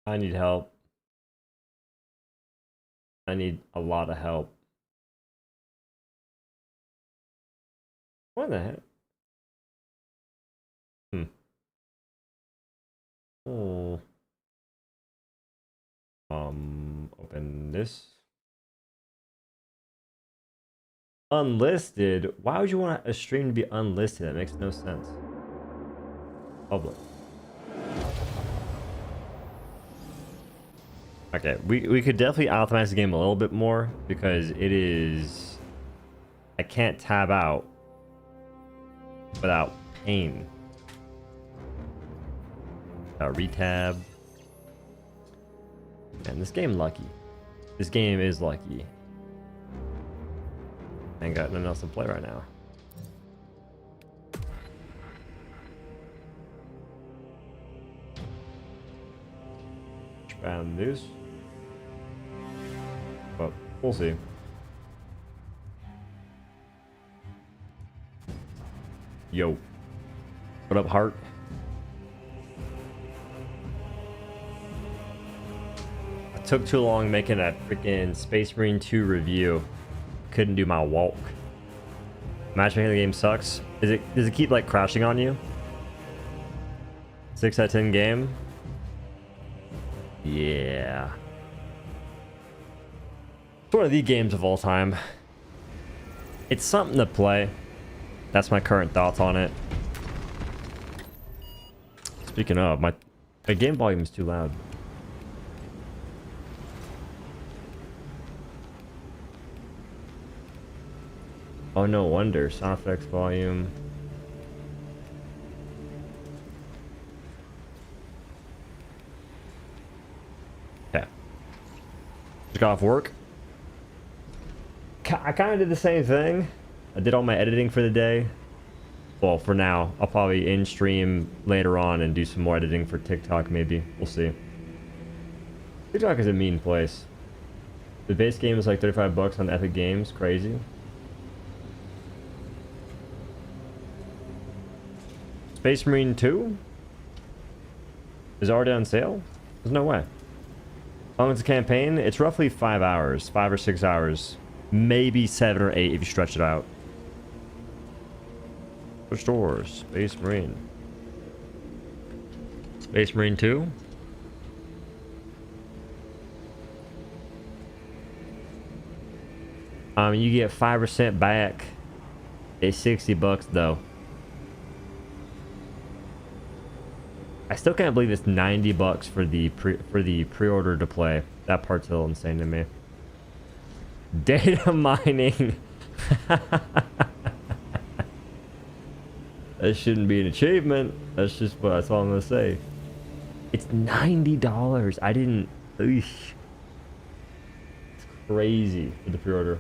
I need help. I need a lot of help. What the heck? Oh. Open this. Unlisted? Why would you want a stream to be unlisted? That makes no sense. Public. Okay, we could definitely optimize the game a little bit more because it is... I can't tab out without pain. Retab. Man, this game lucky. This game is lucky. I ain't got nothing else to play right now. Expand this. But we'll see. Yo. What up, Heart? I took too long making that freaking Space Marine 2 review. Couldn't do my walk. Matchmaking the game sucks. Does it keep like crashing on you? 6 out of 10 game? Yeah. It's one of the games of all time. It's something to play. That's my current thoughts on it. Speaking of, my game volume is too loud. Oh, no wonder. Sound effects volume. Okay. Just got off work. I kind of did the same thing. I did all my editing for the day. Well, for now. I'll probably in-stream later on and do some more editing for TikTok, maybe. We'll see. TikTok is a mean place. The base game is like 35 bucks on Epic Games. Crazy. Space Marine 2 is already on sale? There's no way. How long is the campaign? It's roughly 5 hours. 5 or 6 hours. Maybe 7 or 8 if you stretch it out. Stores. Space Marine. Space Marine 2? You get 5% back. It's 60 bucks though. I still can't believe it's 90 bucks for the pre-order to play. That part's still insane to me. Data mining. That shouldn't be an achievement. That's all I'm gonna say. It's $90. I didn't. Eesh. It's crazy for the pre-order.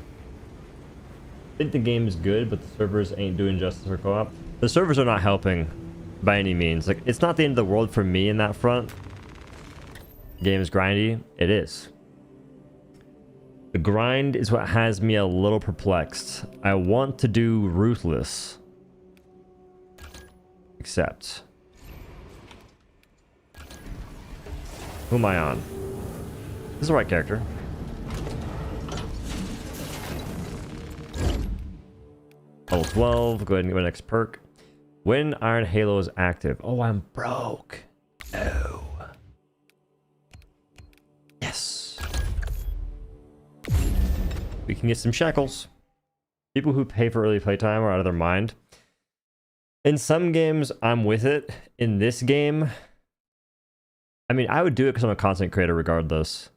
I think the game is good, but the servers ain't doing justice for co-op. The servers are not helping by any means. Like, it's not the end of the world for me in that front. Game is grindy. It is. The grind is what has me a little perplexed. I want to do Ruthless. Except. Who am I on? This is the right character. Level 12. Go ahead and go next perk. When Iron Halo is active. Oh, I'm broke. Oh. Yes. We can get some shekels. People who pay for early playtime are out of their mind. In some games, I'm with it. In this game, I mean, I would do it because I'm a content creator regardless.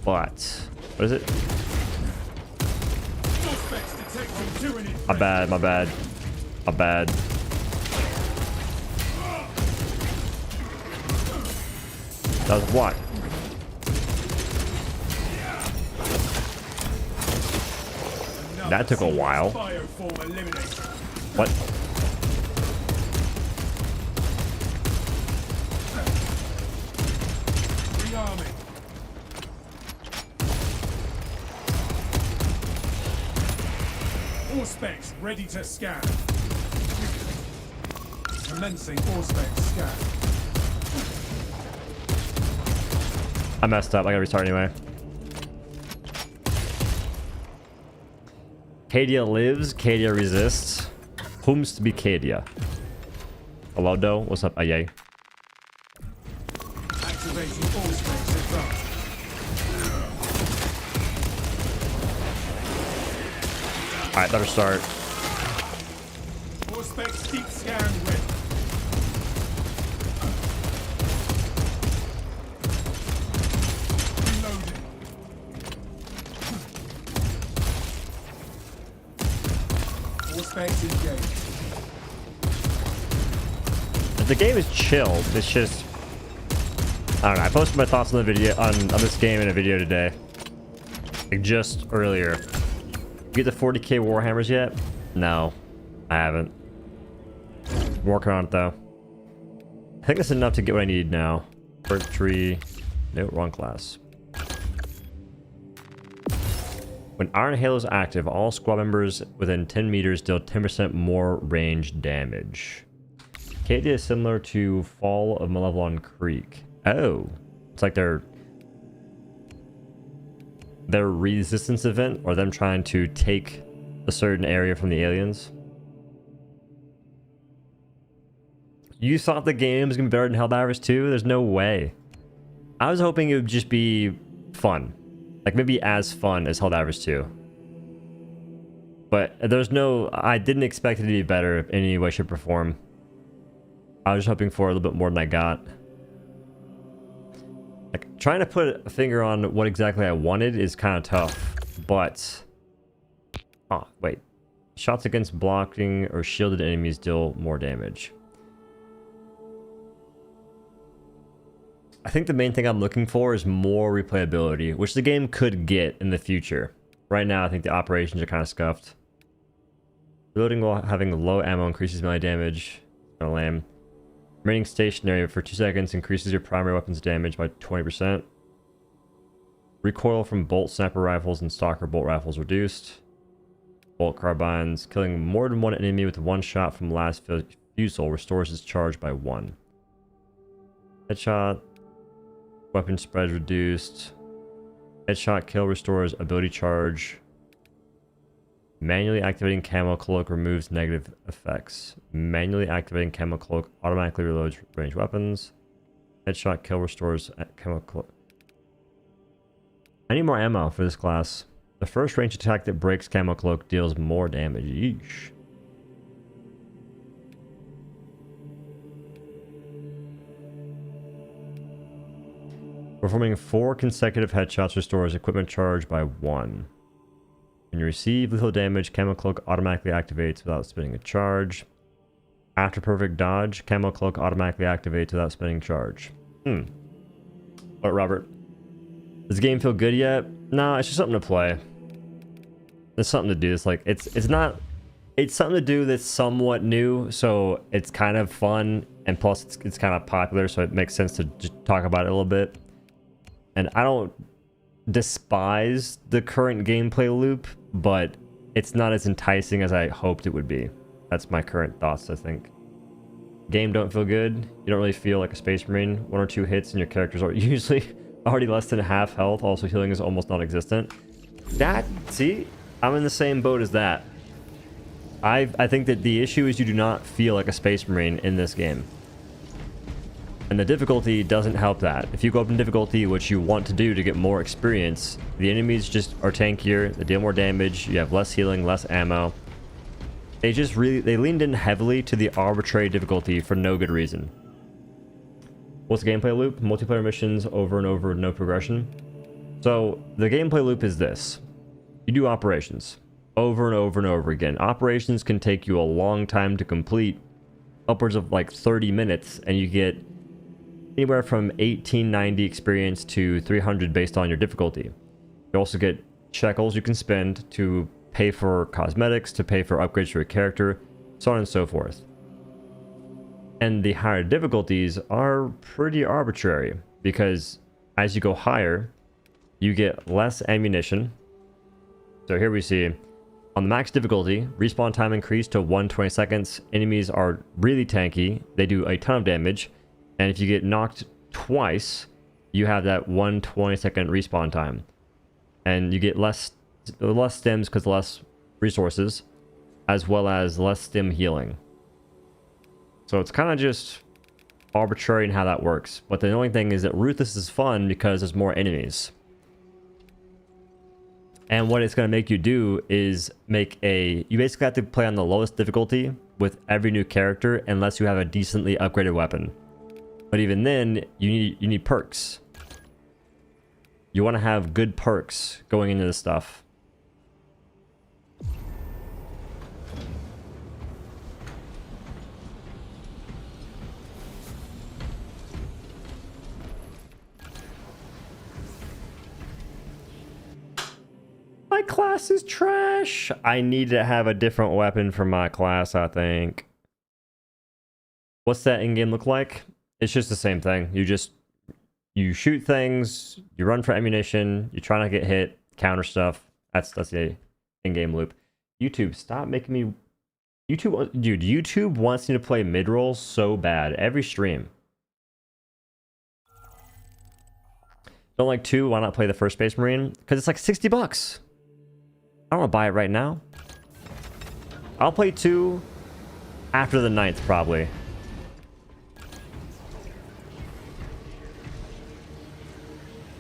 But, what is it? My bad, my bad. My bad. That was what? That took a while. What? All specs ready to scan. Commencing all specs scan. I messed up. I gotta restart anyway. Cadia lives. Cadia resists. Whom's to be Cadia? Hello, Do. What's up, Aye? Activating all space advance. Alright, better start. All space deep scan ready. Reloading. All space engaged. The game is chilled. It's just, I don't know. I posted my thoughts on the video on this game in a video today, like just earlier. You get the 40k Warhammers yet? No, I haven't. I'm working on it though. I think that's enough to get what I need now. Bird tree. No, wrong class. When Iron Halo is active, all squad members within 10 meters deal 10% more range damage. Cadia is similar to Fall of Malevelon Creek. Oh, it's like their resistance event, or them trying to take a certain area from the aliens. You thought the game was gonna be better than Helldivers 2? There's no way. I was hoping it would just be fun, like maybe as fun as Helldivers 2. But there's no. I didn't expect it to be better in any way, shape, or form. I was just hoping for a little bit more than I got. Like, trying to put a finger on what exactly I wanted is kind of tough, but... Oh, wait. Shots against blocking or shielded enemies deal more damage. I think the main thing I'm looking for is more replayability, which the game could get in the future. Right now, I think the operations are kind of scuffed. Reloading while having low ammo increases melee damage. Kind of lame. Remaining stationary for 2 seconds increases your primary weapon's damage by 20%. Recoil from bolt sniper rifles and stalker bolt rifles reduced. Bolt carbines. Killing more than one enemy with one shot from last fusel restores its charge by 1. Headshot. Weapon spread reduced. Headshot kill restores ability charge. Manually activating camo cloak removes negative effects. Manually activating camo cloak automatically reloads ranged weapons. Headshot kill restores camo cloak. I need more ammo for this class. The first ranged attack that breaks camo cloak deals more damage. Yeesh. Performing 4 consecutive headshots restores equipment charge by 1. When you receive lethal damage, Camo Cloak automatically activates without spending a charge. After perfect dodge, Camo Cloak automatically activates without spending charge. What, Robert? Does the game feel good yet? No, it's just something to play. It's something to do. It's like it's something to do that's somewhat new, so it's kind of fun, and plus it's kind of popular, so it makes sense to just talk about it a little bit. And I don't despise the current gameplay loop, but it's not as enticing as I hoped it would be. That's my current thoughts, I think. Game don't feel good. You don't really feel like a Space Marine. 1 or 2 hits and your characters are usually already less than half health. Also, healing is almost non-existent. See, I'm in the same boat as that. I think that the issue is you do not feel like a Space Marine in this game. And the difficulty doesn't help that. If you go up in difficulty, which you want to do to get more experience, the enemies just are tankier, they deal more damage, you have less healing, less ammo. They leaned in heavily to the arbitrary difficulty for no good reason. What's the gameplay loop? Multiplayer missions over and over, no progression. So the gameplay loop is this. You do operations over and over and over again. Operations can take you a long time to complete, upwards of like 30 minutes, and you get anywhere from 1890 experience to 300 based on your difficulty. You also get shekels you can spend to pay for cosmetics, to pay for upgrades to your character, so on and so forth. And the higher difficulties are pretty arbitrary, because as you go higher, you get less ammunition. So here we see, on the max difficulty, respawn time increased to 120 seconds. Enemies are really tanky. They do a ton of damage. And if you get knocked twice, you have that 1 20-second respawn time, and you get less stims because less resources, as well as less stim healing. So it's kind of just arbitrary in how that works. But the only thing is that Ruthless is fun because there's more enemies. And what it's going to make you do is you basically have to play on the lowest difficulty with every new character unless you have a decently upgraded weapon. But even then, you need perks. You want to have good perks going into this stuff. My class is trash. I need to have a different weapon for my class, I think. What's that in-game look like? It's just the same thing. You shoot things, you run for ammunition, you try not to get hit, counter stuff. That's the in-game loop. YouTube, stop making me... YouTube wants me to play mid-roll so bad. Every stream. Don't like 2, why not play the first Space Marine? Because it's like $60. I don't want to buy it right now. I'll play 2 after the 9th, probably.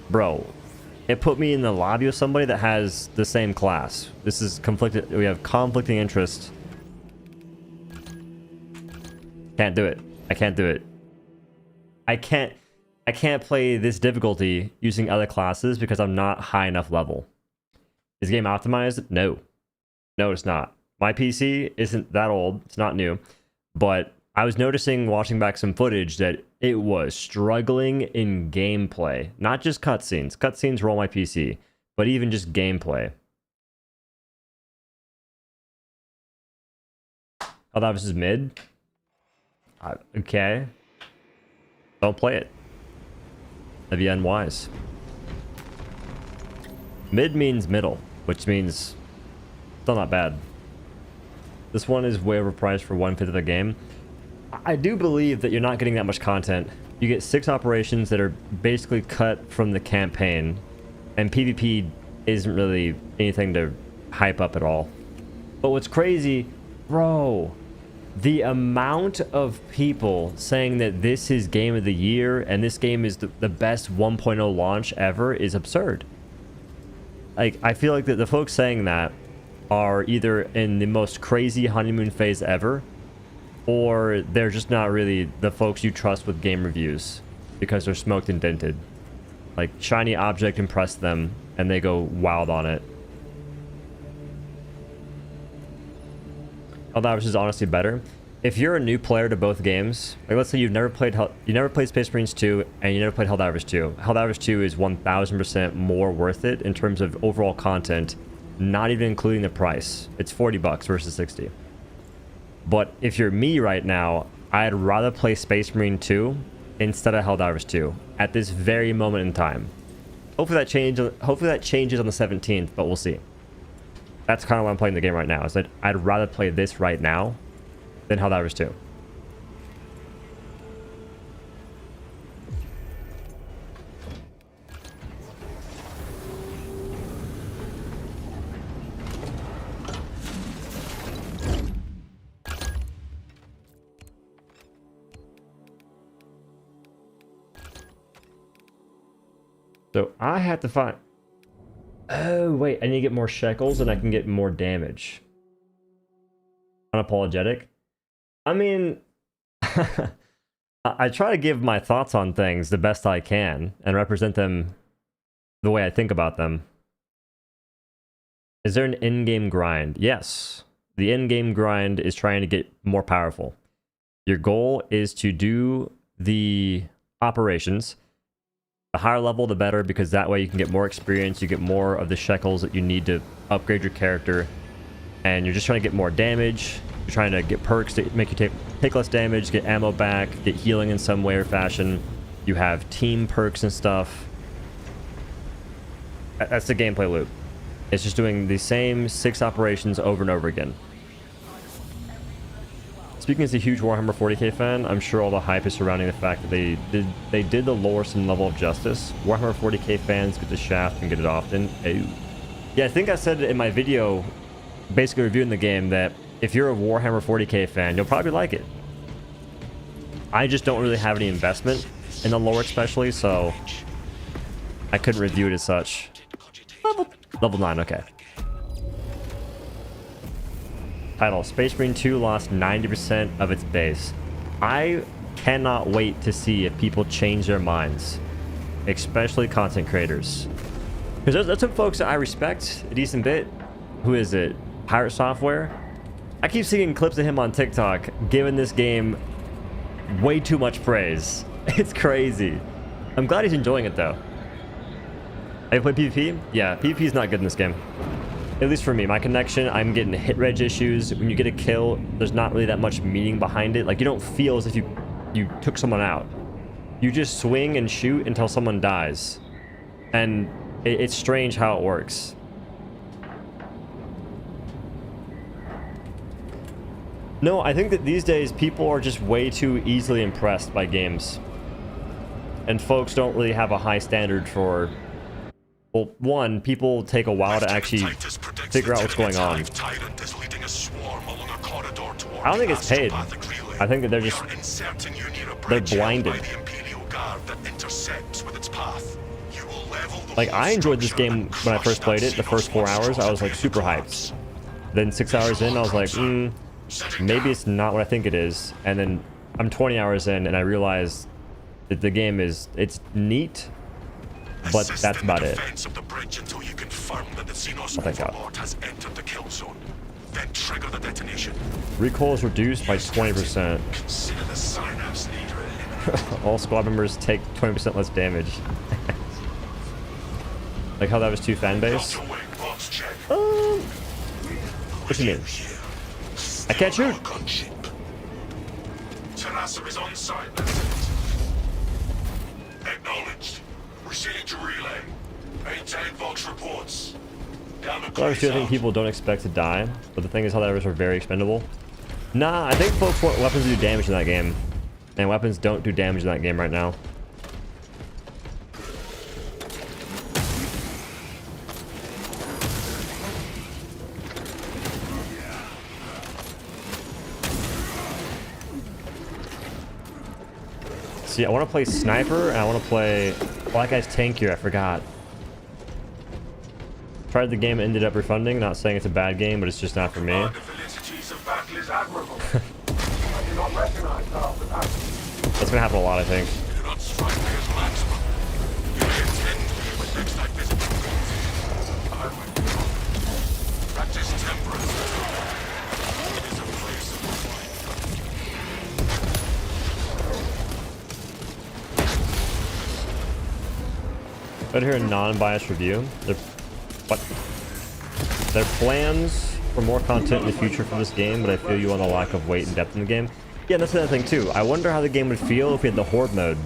Bro, it put me in the lobby with somebody that has the same class. This is conflicted. We have conflicting interests. Can't do it. I can't do it. I can't play this difficulty using other classes because I'm not high enough level. Is the game optimized? No. No, it's not. My PC isn't that old. It's not new. But I was noticing, watching back some footage, that it was struggling in gameplay. Not just cutscenes. Cutscenes roll my PC. But even just gameplay. Oh, that was just mid? Okay. Don't play it. That'd be unwise. Mid means middle, which means still not bad. This one is way overpriced for 1/5 of the game. I do believe that you're not getting that much content. You get 6 operations that are basically cut from the campaign, and PvP isn't really anything to hype up at all. But what's crazy, bro, the amount of people saying that this is game of the year and this game is the best 1.0 launch ever is absurd. Like, I feel like that the folks saying that are either in the most crazy honeymoon phase ever, or they're just not really the folks you trust with game reviews because they're smoked and dented. Like, shiny object impressed them and they go wild on it. Helldiver is honestly better. If you're a new player to both games, like let's say you've never played Space Marines 2 and you never played Helldivers 2. Helldivers 2 is 1000% more worth it in terms of overall content, not even including the price. It's $40 versus 60. But if you're me right now, I'd rather play Space Marine 2 instead of Helldivers 2 at this very moment in time. Hopefully that changes on the 17th, but we'll see. That's kind of why I'm playing the game right now. Is that I'd rather play this right now than Helldivers 2. So I have to find... Oh, wait. I need to get more shekels and I can get more damage. Unapologetic. I mean... I try to give my thoughts on things the best I can and represent them the way I think about them. Is there an in-game grind? Yes. The in-game grind is trying to get more powerful. Your goal is to do the operations. The higher level, the better, because that way you can get more experience, you get more of the shekels that you need to upgrade your character, and you're just trying to get more damage. You're trying to get perks that make you take less damage, get ammo back, get healing in some way or fashion. You have team perks and stuff. That's the gameplay loop. It's just doing the same 6 operations over and over again. Speaking as a huge Warhammer 40k fan, I'm sure all the hype is surrounding the fact that they did the lore some level of justice. Warhammer 40k fans get the shaft and get it often. Ew. Yeah, I think I said it in my video, basically reviewing the game, that if you're a Warhammer 40k fan, you'll probably like it. I just don't really have any investment in the lore especially, so I couldn't review it as such. Level 9, okay. Title, Space Marine 2 lost 90% of its base. I cannot wait to see if people change their minds, especially content creators. Because there's some folks that I respect a decent bit. Who is it? Pirate Software? I keep seeing clips of him on TikTok giving this game way too much praise. It's crazy. I'm glad he's enjoying it though. Have you played PvP? Yeah, PvP is not good in this game. At least for me, my connection, I'm getting hit reg issues. When you get a kill, there's not really that much meaning behind it. Like, you don't feel as if you took someone out. You just swing and shoot until someone dies. And it's strange how it works. No, I think that these days people are just way too easily impressed by games. And folks don't really have a high standard for... Well, one, people take a while to actually figure out what's going on. I don't think it's paid. I think that they're just... They're blinded. Like, I enjoyed this game when I first played it. The first 4 hours, I was like super hyped. Then 6 hours in, I was like, maybe it's not what I think it is. And then I'm 20 hours in and I realized that the game is, it's neat, but that's about it. Oh, thank God. Then trigger the detonation. Recoil is reduced by 20%. All squad members take 20% less damage. Like how that was 2 fan base. What do you mean? I can't shoot. Acknowledged. Proceed to relay. Maintain Vox reports. I think people don't expect to die, but the thing is, Helldivers are very expendable. Nah, I think folks want weapons to do damage in that game, and weapons don't do damage in that game right now. See, I want to play sniper, and I want to play... Oh, that guy's tankier, I forgot. Tried the game, ended up refunding. Not saying it's a bad game, but it's just not for me. That's gonna happen a lot, I think. But here a non-biased review. Their plans for more content in the future for this game, but I feel you on the lack of weight and depth in the game. Yeah, that's another thing too. I wonder how the game would feel if we had the horde mode.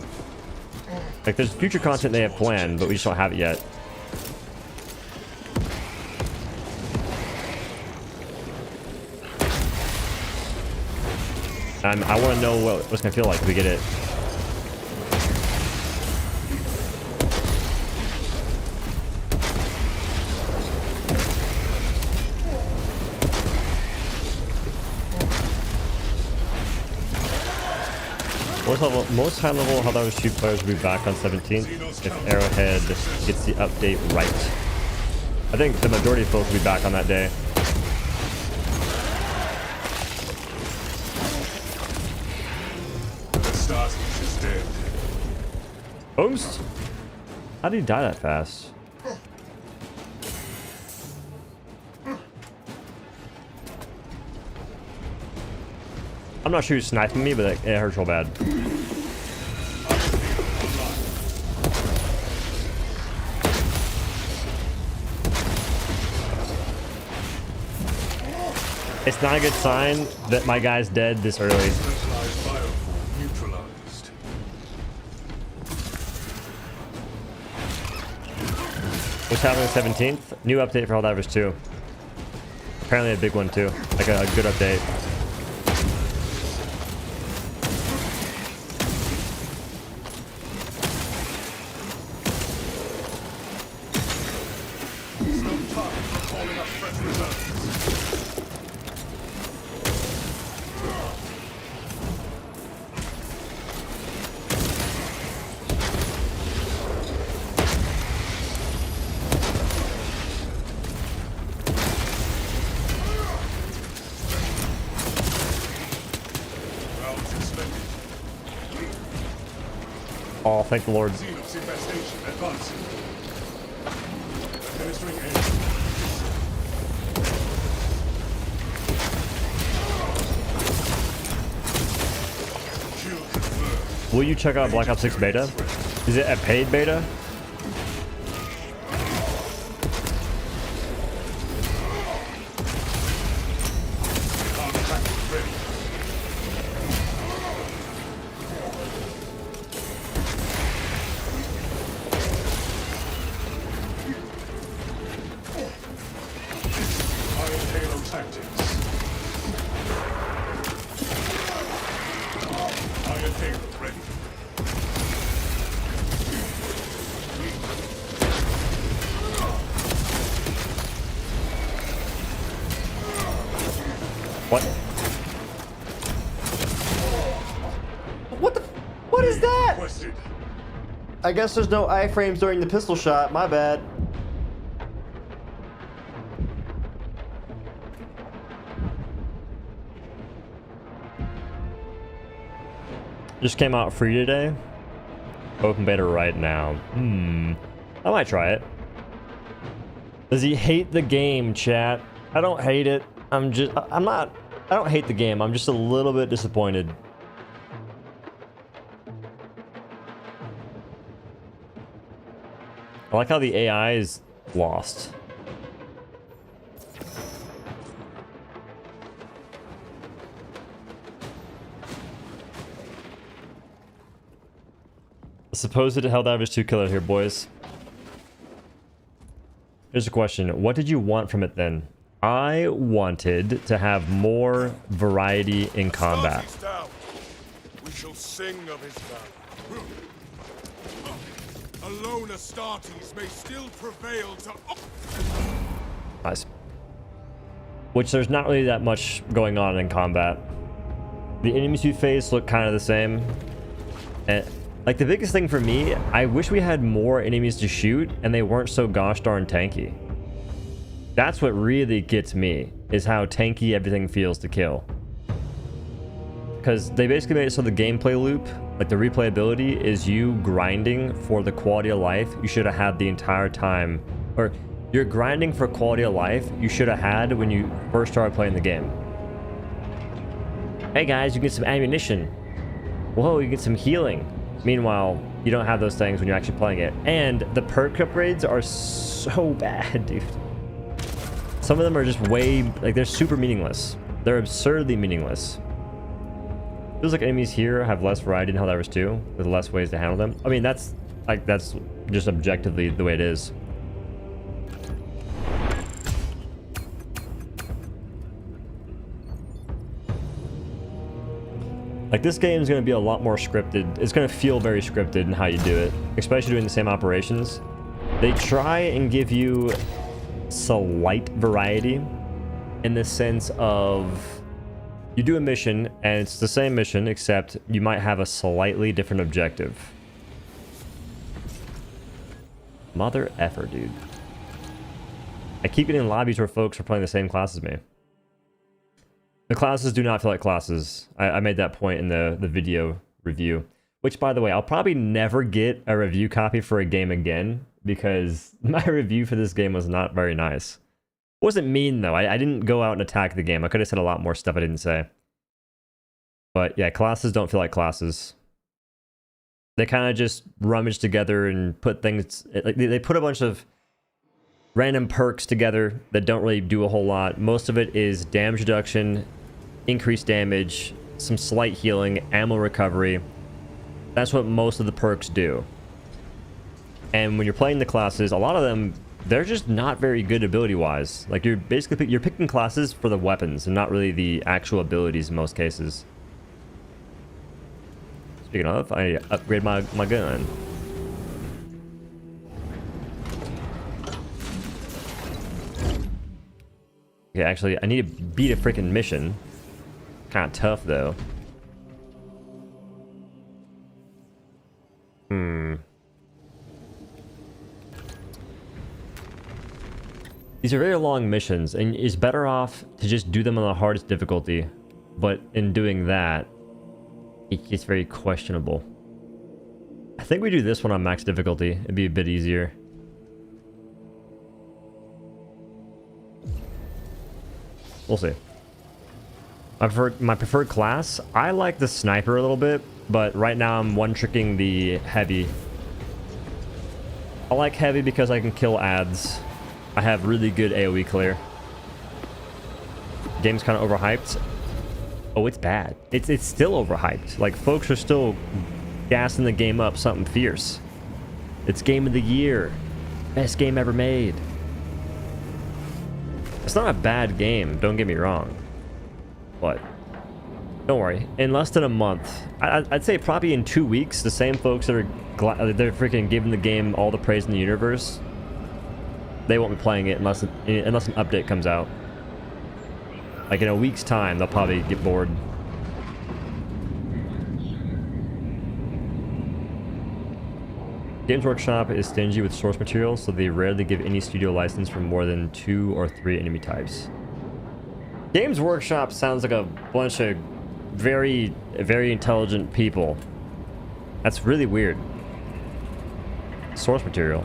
Like, there's future content they have planned, but we just don't have it yet. I want to know what it's gonna feel like if we get it. Most high-level Helldiver 2 players will be back on 17th if Arrowhead gets the update right. I think the majority of folks will be back on that day. Oops! How did he die that fast? I'm not sure who's sniping me, but it hurts real bad. It's not a good sign that my guy's dead this early. What's happening on the 17th? New update for Helldivers 2. Apparently a big one too. Like a good update. Oh, thank the Lord. Xenos infestation advancing. Administering aid. Kill confirmed. Will you check out Black Ops 6 beta? Is it a paid beta? Contract ready. Iron Halo tactics. Iron Halo ready. What? What is that? Requested. I guess there's no iframes during the pistol shot. My bad. Just came out free today. Open beta right now. I might try it. Does he hate the game, chat? I don't hate it. I don't hate the game. I'm just a little bit disappointed. I like how the AI is lost. Supposed Helldivers 2 killer here, boys. Here's a question. What did you want from it then? I wanted to have more variety in combat. Astartes down. We shall sing of his valor. Alone Astartes may still prevail to... Nice. Which there's not really that much going on in combat. The enemies we face look kind of the same. And like the biggest thing for me, I wish we had more enemies to shoot and they weren't so gosh darn tanky. That's what really gets me, is how tanky everything feels to kill. Because they basically made it so the gameplay loop, like the replayability, is you grinding for the quality of life you should have had the entire time. Or you're grinding for quality of life you should have had when you first started playing the game. Hey guys, you get some ammunition. Whoa, you get some healing. Meanwhile, you don't have those things when you're actually playing it. And the perk upgrades are so bad, dude. Some of them are just way, like, they're super meaningless. They're absurdly meaningless. Feels like enemies here have less variety in Helldivers 2, with less ways to handle them. I mean, that's just objectively the way it is. Like, this game is going to be a lot more scripted. It's going to feel very scripted in how you do it, especially doing the same operations. They try and give you slight variety in the sense of you do a mission and it's the same mission except you might have a slightly different objective. Mother effer, dude. I keep getting lobbies where folks are playing the same class as me. The classes do not feel like classes. I made that point in the video review, which, by the way, I'll probably never get a review copy for a game again because my review for this game was not very nice. It wasn't mean, though. I didn't go out and attack the game. I could have said a lot more stuff I didn't say. But yeah, classes don't feel like classes. They kind of just rummage together and put things... Like they put a bunch of random perks together that don't really do a whole lot. Most of it is damage reduction, increased damage, some slight healing, ammo recovery. That's what most of the perks do. And when you're playing the classes, a lot of them, they're just not very good ability-wise. Like, you're basically you're picking classes for the weapons and not really the actual abilities in most cases. Speaking of, I need to upgrade my gun. Okay, actually, I need to beat a freaking mission. Kind of tough, though. These are very long missions, and it's better off to just do them on the hardest difficulty. But in doing that, it gets very questionable. I think we do this one on max difficulty. It'd be a bit easier. We'll see. My preferred class, I like the sniper a little bit, but right now I'm one-tricking the heavy. I like heavy because I can kill ads. I have really good AoE clear. Game's kind of overhyped. Oh, it's bad. It's still overhyped. Like, folks are still gassing the game up something fierce. It's game of the year. Best game ever made. It's not a bad game, don't get me wrong. But don't worry, in less than a month, I'd say probably in 2 weeks, the same folks that are they're freaking giving the game all the praise in the universe, they won't be playing it unless an update comes out. Like in a week's time, they'll probably get bored. Games Workshop is stingy with source material, so they rarely give any studio license for more than 2 or 3 enemy types. Games Workshop sounds like a bunch of very intelligent people. That's really weird. Source material.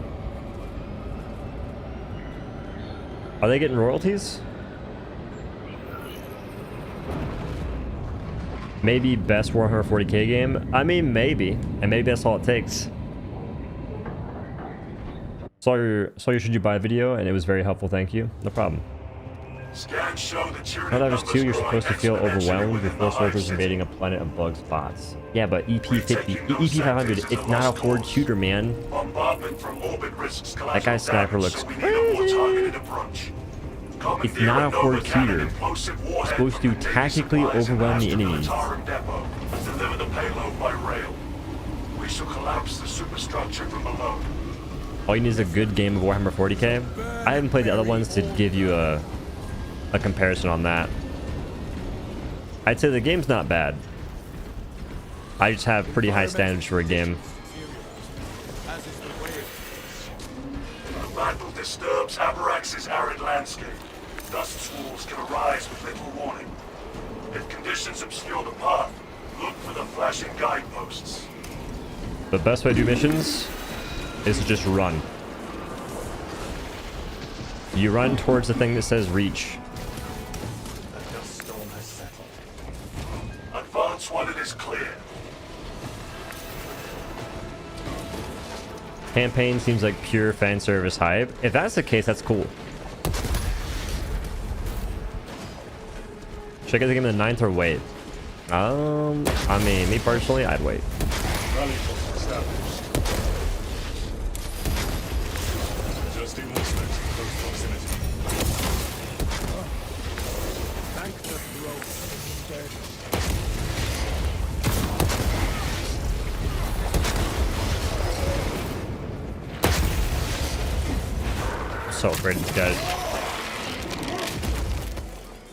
Are they getting royalties? Maybe best Warhammer 40k game? I mean, maybe. And maybe that's all it takes. Saw your Should You Buy video, and it was very helpful, thank you. No problem. Helldiver 2, you're supposed to feel overwhelmed before soldiers invading a planet of bugs bots. Yeah, but EP500, it's not a horde shooter, man. That guy's sniper looks crazy. It's not a horde shooter. You're supposed to tactically overwhelm the enemies. Deliver the payload by rail. We shall collapse the superstructure from below. All you need is a good game of Warhammer 40k. I haven't played the other ones to give you a comparison on that. I'd say the game's not bad. I just have pretty high standards for a game. The battle disturbs Avarax's arid landscape. Dust swirls can arise with little warning. If conditions obscure the path, look for the flashing guideposts. The best way to do missions is to just run. You run towards the thing that says reach. The dust storm has settled. Advance while it is clear. Campaign seems like pure fan service hype. If that's the case, that's cool. Should I get the game in the 9th or wait? I mean, me personally, I'd wait. Rally point established. Adjusting movement in close proximity. Thank the So afraid of these guys.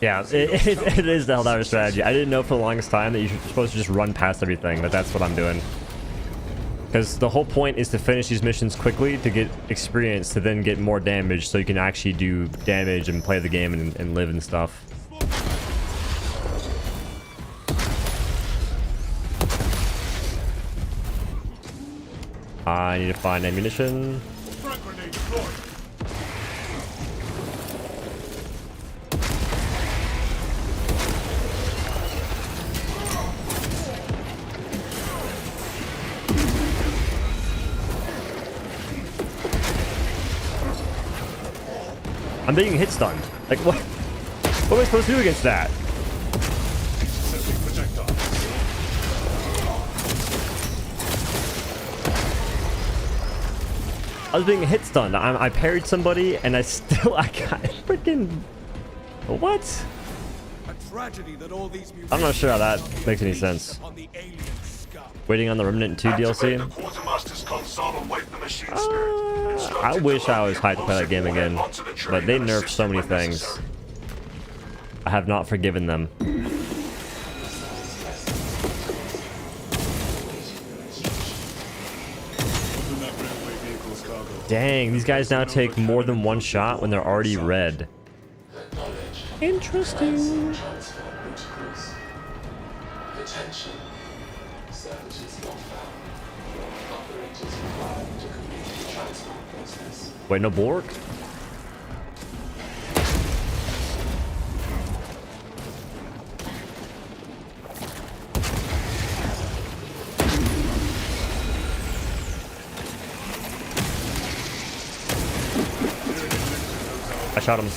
Yeah, it is the Helldiver strategy. I didn't know for the longest time that you're supposed to just run past everything, but that's what I'm doing. Because the whole point is to finish these missions quickly to get experience, to then get more damage so you can actually do damage and play the game and live and stuff. I need to find ammunition. Frag grenade deployed. I'm being hit stunned. Like, what? What am I supposed to do against that? Setting projectiles. I was being hit stunned. I parried somebody and I got freaking... What? A tragedy that all these I'm not sure how that makes any sense. upon the alien scum. Waiting on the Remnant 2 Activate DLC? the quartermaster's console and wake the machine spirit. I wish I was hyped to play that game again, but they nerfed so many things. I have not forgiven them. Dang, these guys now take more than one shot when they're already red. Interesting. Wait, no Borg? I shot him.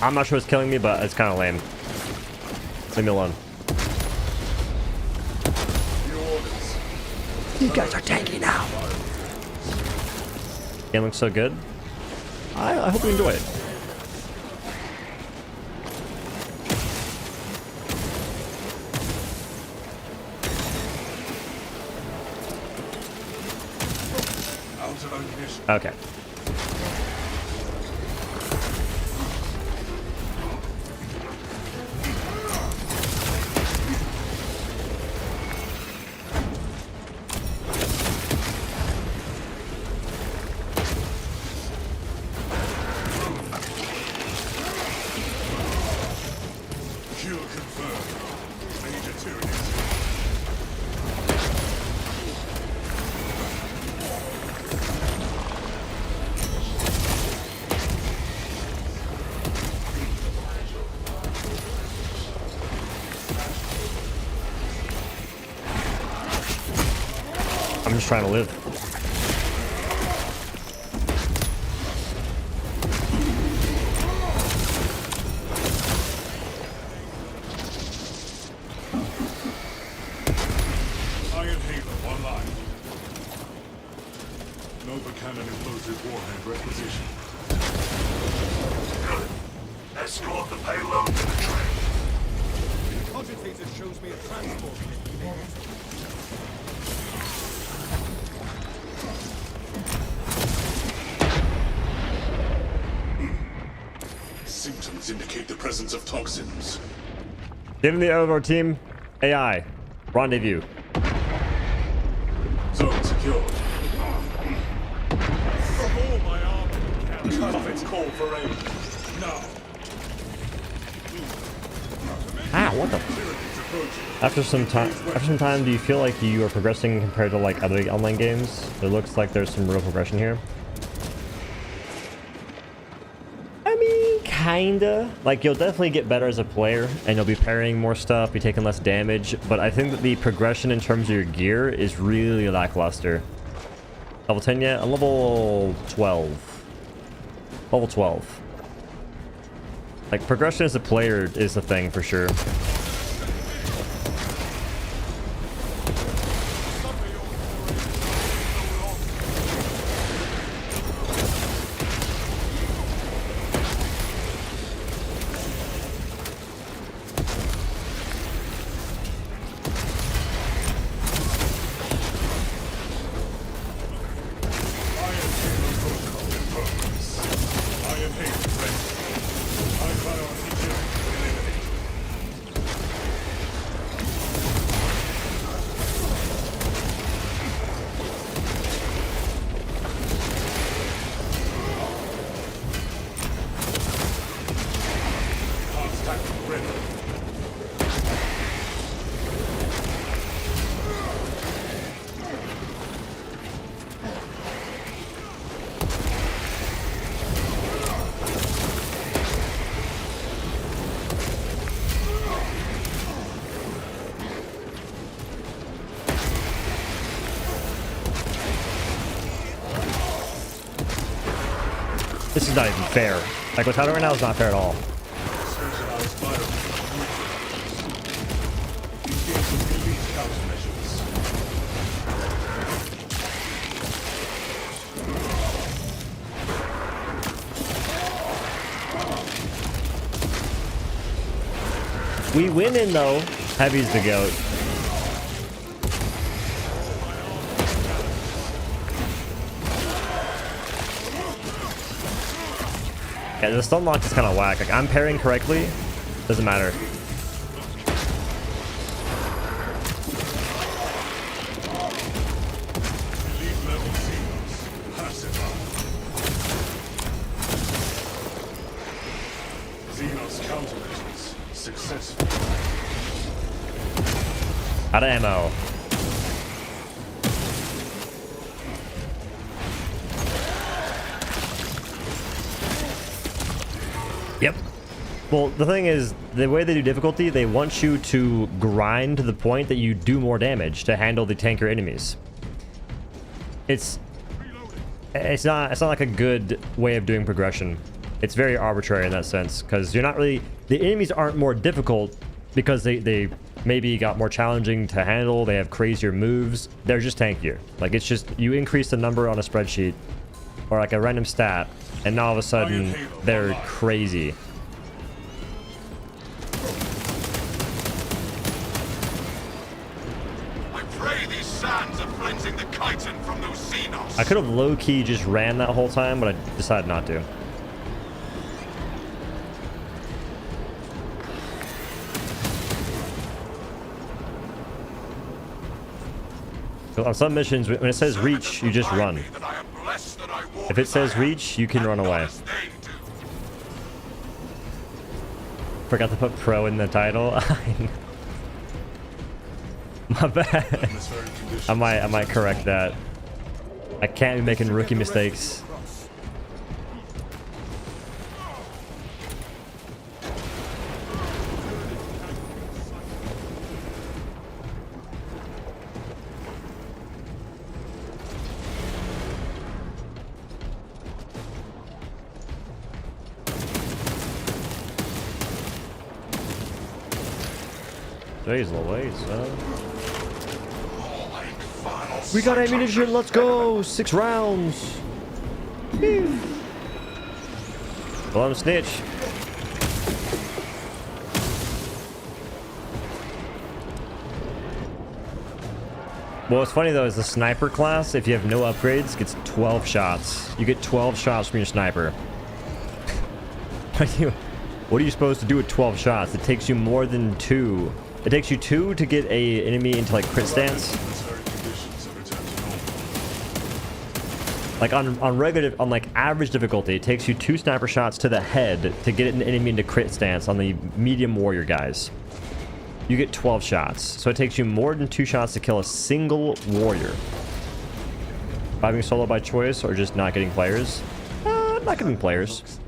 I'm not sure it's killing me, but it's kind of lame. Leave me alone. You guys are tanky now. Game looks so good. I hope you enjoy it. Okay. I'm just trying to live. Iron Halo online. Nova cannon implosive warhead requisition. Good. Escort the payload to the train. Cogitator shows me a transport link. Symptoms indicate the presence of toxins. Given the Eleanor team, AI, rendezvous. Zone secured. All my armor. Cut off its call for aid. Now. Ah, what the? After some time, do you feel like you are progressing compared to like other online games? It looks like there's some real progression here. I mean, kinda. Like, you'll definitely get better as a player, and you'll be parrying more stuff, be taking less damage, but I think that the progression in terms of your gear is really lackluster. Level 10 yet? I'm level 12. Level 12. Like, progression as a player is the thing for sure. This is not even fair. Like, what's happening right now is not fair at all. We winning though. Heavy's the goat. Yeah, the stun lock is kind of whack. Like, I'm parrying correctly. Doesn't matter. Out of ammo. Yep. Well, the thing is, the way they do difficulty, they want you to grind to the point that you do more damage to handle the tanker enemies. It's not like a good way of doing progression. It's very arbitrary in that sense, because you're not really, the enemies aren't more difficult because they maybe got more challenging to handle, they have crazier moves, they're just tankier. Like, it's just, you increase the number on a spreadsheet or like a random stat, and now all of a sudden they're crazy. I pray these sands are cleansing the chitin from those xenos. I could have low-key just ran that whole time, but I decided not to. On some missions, when it says reach, you just run. If it says reach, you can run away. Forgot to put pro in the title. My bad. I might correct that. I can't be making rookie mistakes. Jeez Louise, son. We got ammunition, let's go! 6 rounds! Well, I'm a snitch. What's funny though is the sniper class, if you have no upgrades, gets 12 shots. You get 12 shots from your sniper. What are you supposed to do with 12 shots? It takes you more than 2. It takes you 2 to get a enemy into like crit stance. Like on regular, on like average difficulty, it takes you 2 sniper shots to the head to get an enemy into crit stance on the medium warrior guys. You get 12 shots, so it takes you more than 2 shots to kill a single warrior. Vibing solo by choice or just not getting players? Not getting players.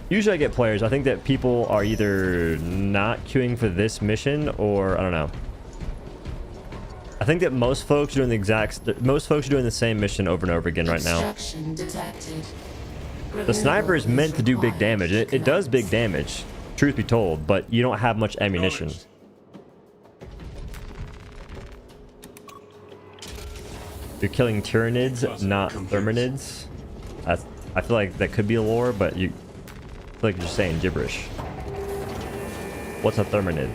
Usually I get players. I think that people are either not queuing for this mission or I don't know. I think that most folks are doing the same mission over and over again right now. The sniper is meant to do big damage. It does big damage, truth be told, but you don't have much ammunition. You're killing Tyranids, not Therminids. I feel like that could be a lore, but you I feel like you're just saying gibberish. What's a Therminid?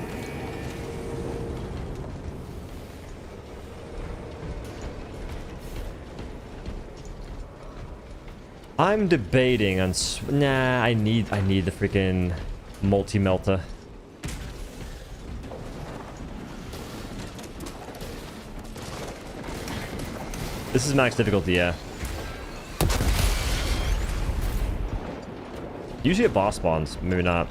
I'm debating on nah, I need the freaking multi-melta. This is max difficulty, yeah. Usually at boss spawns, maybe not.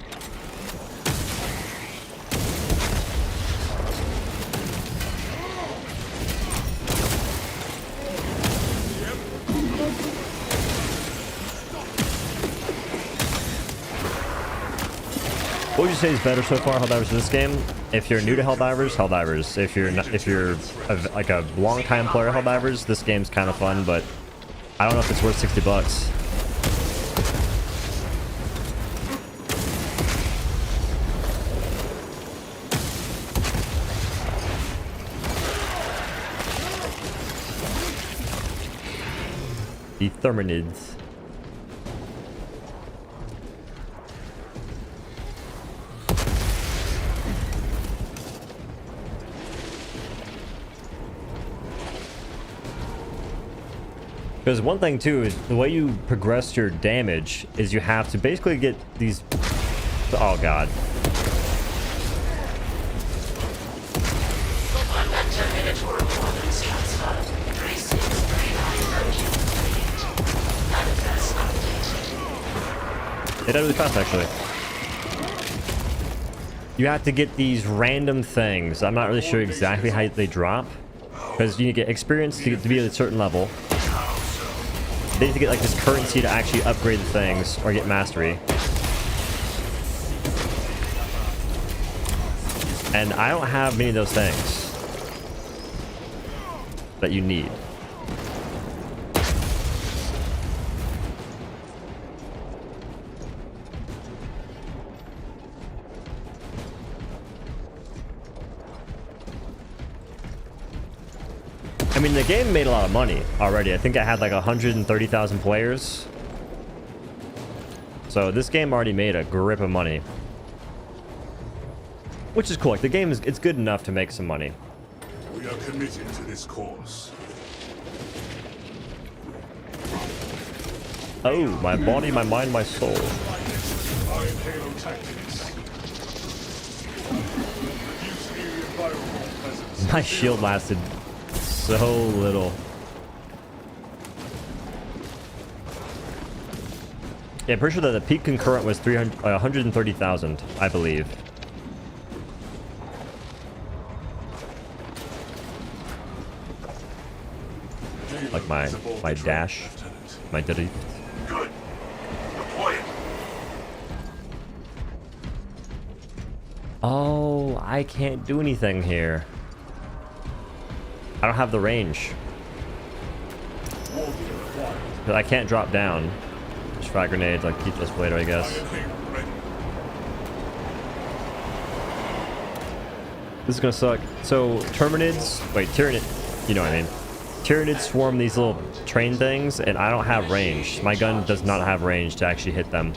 What would you say is better so far, Helldivers, in this game? If you're new to Helldivers, Helldivers. If you're like a long-time player, Helldivers, this game's kind of fun, but I don't know if it's worth $60. The Therminids. Because one thing too is the way you progress your damage is you have to basically get these. Oh god. It does really fast actually. You have to get these random things. I'm not really sure exactly how they drop. Because you need to get experience to be at a certain level. They need to get like this currency to actually upgrade the things or get mastery. And I don't have many of those things that you need. I mean, the game made a lot of money already. I think I had like 130,000 players. So this game already made a grip of money. Which is cool. Like the game is, it's good enough to make some money. We are committed to this course. Oh, my body, my mind, my soul. Iron Halo tactics. Reduce the environmental presence. My shield lasted so little. Yeah, I'm pretty sure that the peak concurrent was 130,000, I believe. Like my dash, my diddy. Good. Deploy it. Oh, I can't do anything here. I don't have the range. But I can't drop down. Just frag grenades, like keep this later, I guess. This is gonna suck. So Terminids, wait, Tyranid, you know what I mean. Tyranids swarm these little train things, and I don't have range. My gun does not have range to actually hit them.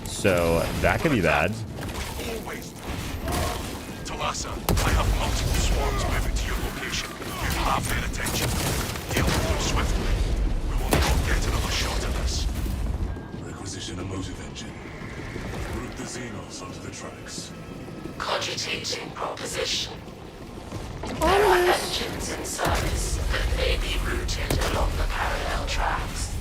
So that could be bad. Talassa, I have multiple swarms moving to your location. You have their attention. Deal with them swiftly. We will not get another shot at this. Requisition a motive engine. Route the Xenos onto the tracks. Cogitating proposition. There are engines in service that may be routed along the parallel tracks.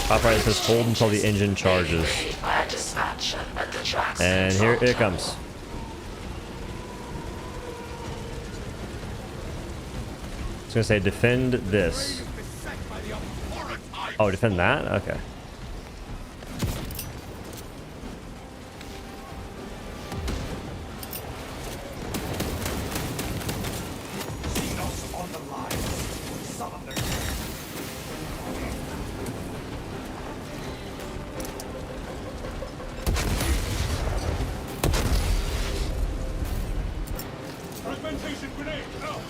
Operator says hold until the engine charges. By a dispatcher at the tracks And here it comes. I was gonna say defend this. Oh, defend that? Okay. Fragmentation grenade out.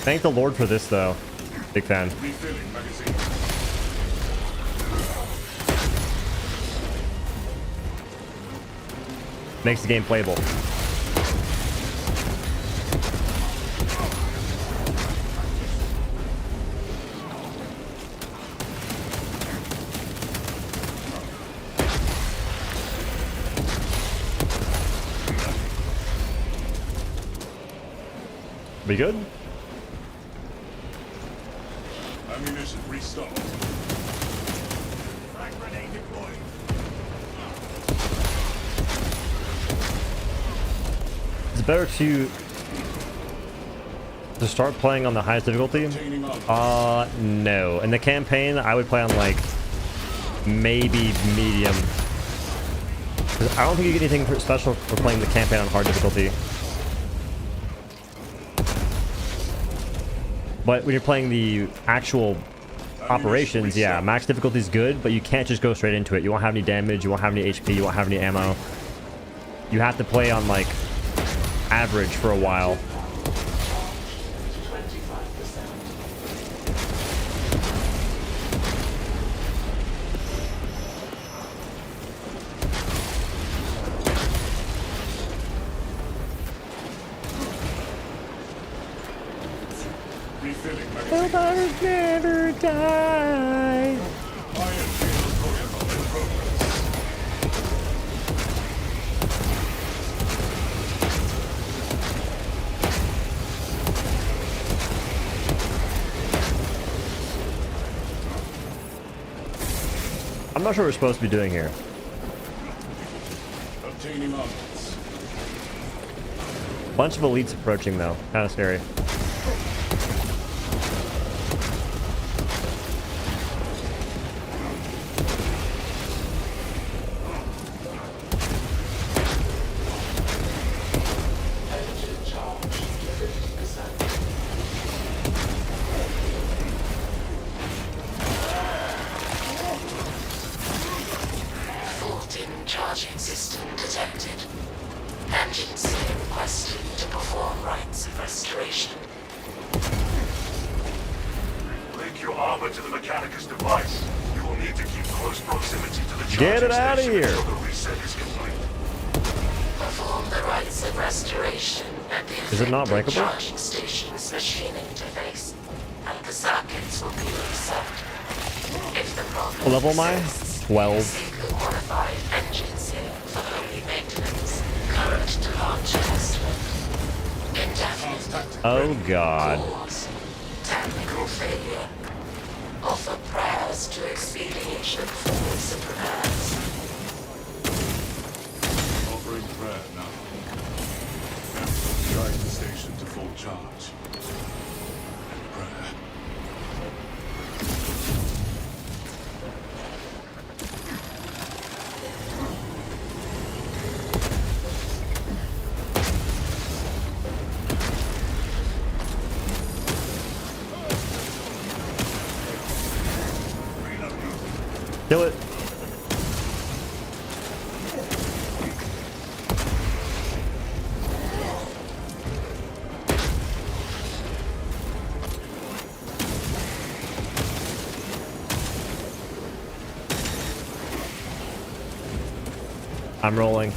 Thank the Lord for this, though. Big fan. Refilling magazine. Makes the game playable. We good? Ammunition restocked. Frag grenade deployed. It's better to start playing on the highest difficulty. No. In the campaign, I would play on like maybe medium. 'Cause I don't think you get anything special for playing the campaign on hard difficulty. But when you're playing the actual operations, yeah, max difficulty is good, but you can't just go straight into it. You won't have any damage, you won't have any HP, you won't have any ammo. You have to play on like average for a while. Refilling magazine. Helldiver's never die. Iron field protocol in progress. I'm not sure what we're supposed to be doing here. Obtaining armaments. Bunch of elites approaching though. Kind of scary. Engine charge to 50%. Fault in charging system detected. Engine seal requested to perform rites of restoration. Link your armor to the Mechanicus device. You will need to keep close proximity to the charging Get it outta station here. until the reset is complete. Perform the rites of restoration at the Is it not affected breakable? charging station's machine interface, and the circuits will be reset. If the problem What level am I? persists, 12. seek a qualified engine seal for early maintenance. Current departure estimate. Indefinite. Oh god. Pause. Technical failure. Offer prayers to expedite the performance of repairs. Offering prayer now. Drive the station to full charge. And prayer. Kill it. I'm rolling.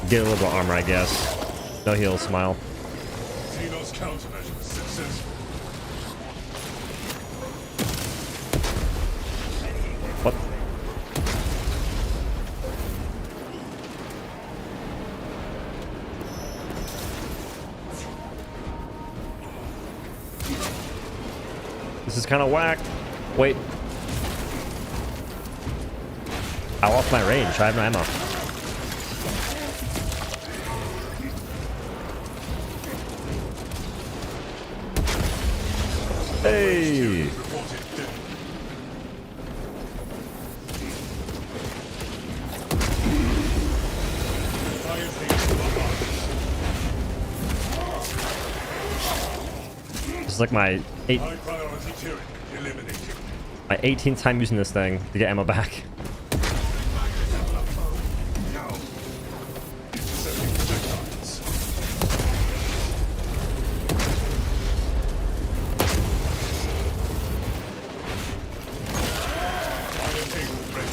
Get a little bit of armor, I guess. No heal, smile. Xenos countermeasure successful. What? This is kind of whack. Wait. I lost my range. I have no ammo. Hey! Reported dead. Iron field bombarded. This is like my High priority Tyranny eliminated. 18th time using this thing to get ammo back. Intercepting projectiles. Iron table ready.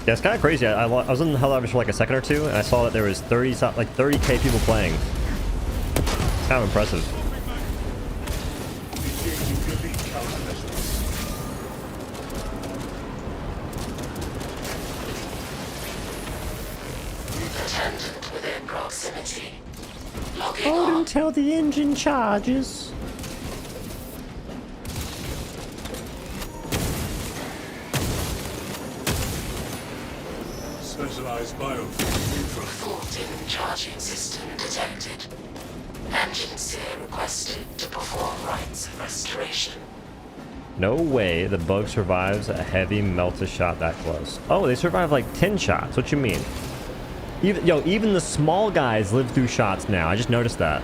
Yeah, it's kind of crazy. I was in Helldiver for like a second or two, and I saw that there was 30k people playing. It's kind of impressive. Engaging elite countermeasures. Attendant within proximity. Logging Oh, on. until the engine charges. Specialized biofuel infra. Fault in charging system detected. Engine seal requested to perform rites of restoration. No way the bug survives a heavy melta shot that close. Oh, they survive like 10 shots. What you mean? Even the small guys live through shots now. I just noticed that.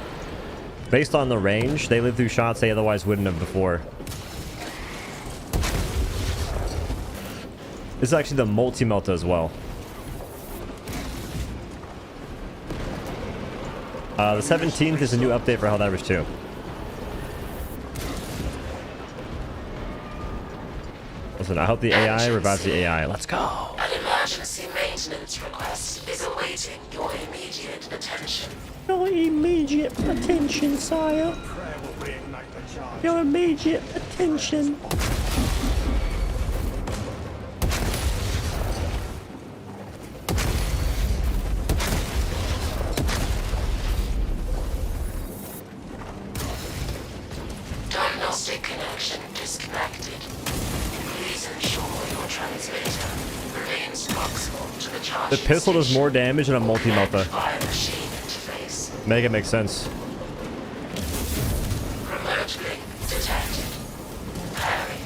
Based on the range, they live through shots they otherwise wouldn't have before. This is actually the multi-melta as well. The 17th is a new update for Helldivers 2. Listen, I hope the AI revives the AI. Let's go. An emergency maintenance request is awaiting your immediate attention. Your immediate attention, sire. Prayer will reignite the charge. Your immediate attention. Diagnostic connection disconnected. Please ensure your translator remains proximal to the charge. The pistol does more damage than a multi-melta. Via machine interface. Make it make sense. Remote link detected. Parry.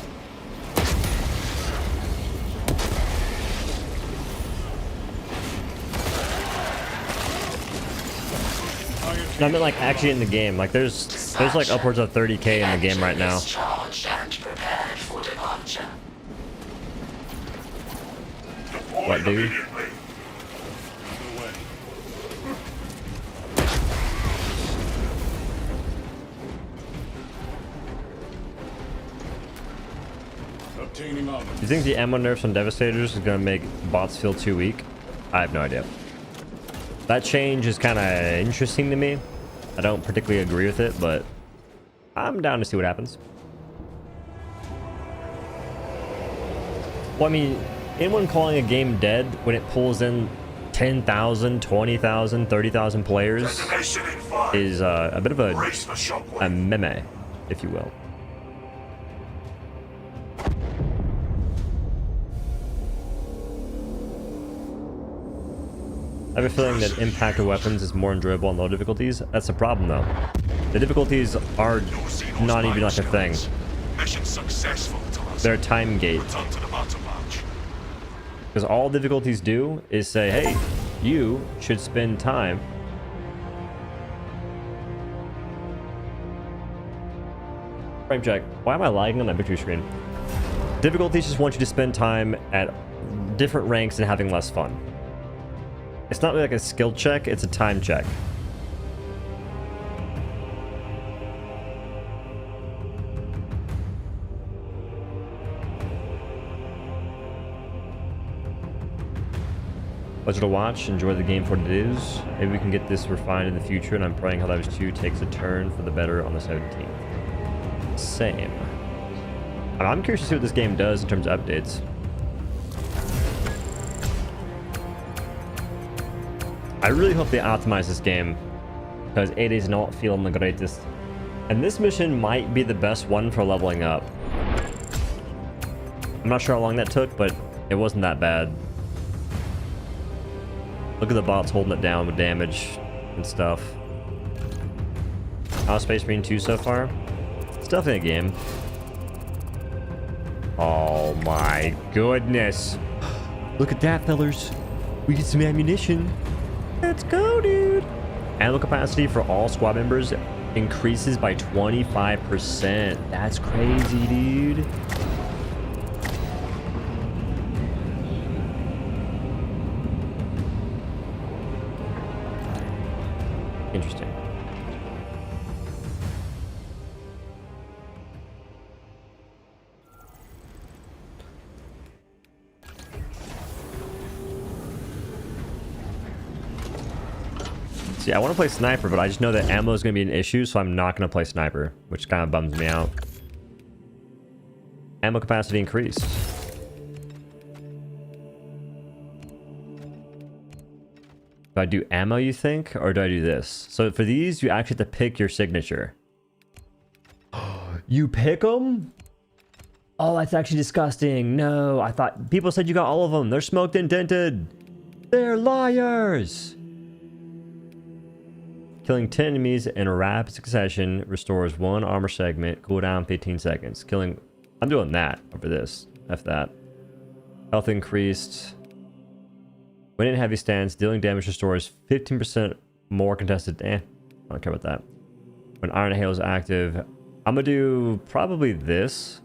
No, I meant like actually in the game. Like there's like upwards of 30k in the game right now. Charged and prepared for departure. What, dude? Obtaining armor. Do you think the ammo nerfs on Devastators is gonna make bots feel too weak? I have no idea. That change is kind of interesting to me. I don't particularly agree with it, but I'm down to see what happens. Well, I mean, anyone calling a game dead when it pulls in 10,000, 20,000, 30,000 players is a bit of a meme, if you will. I have a feeling that impact of weapons is more enjoyable on low difficulties. That's the problem, though. The difficulties are not even like a thing. Mission successful, They're a time gate. Return to the battle match. Because all difficulties do is say, hey, you should spend time. Frame check. Why am I lagging on that victory screen? Difficulties just want you to spend time at different ranks and having less fun. It's not really like a skill check, it's a time check. Pleasure to watch, enjoy the game for what it is. Maybe we can get this refined in the future, and I'm praying Helldivers 2 takes a turn for the better on the 17th. Same. I'm curious to see what this game does in terms of updates. I really hope they optimize this game, because it is not feeling the greatest. And this mission might be the best one for leveling up. I'm not sure how long that took, but it wasn't that bad. Look at the bots holding it down with damage and stuff. How's Space Marine 2 so far? It's definitely a game. Oh my goodness. Look at that, fellers. We get some ammunition. Let's go, dude. Ammo capacity for all squad members increases by 25%. That's crazy, dude. Interesting. See, I want to play sniper, but I just know that ammo is going to be an issue, so I'm not going to play sniper, which kind of bums me out. Ammo capacity increased. Do I do ammo, you think, or do I do this? So for these, you actually have to pick your signature. You pick them? Oh, that's actually disgusting. No, I thought people said you got all of them. They're smoked and dented. They're liars. Killing 10 enemies in a rapid succession restores 1 armor segment, cooldown 15 seconds. Killing... I'm doing that over this. F that. Health increased. When in heavy stance, dealing damage restores 15% more contested... I don't care about that. When Iron Hail is active, I'm gonna do probably this.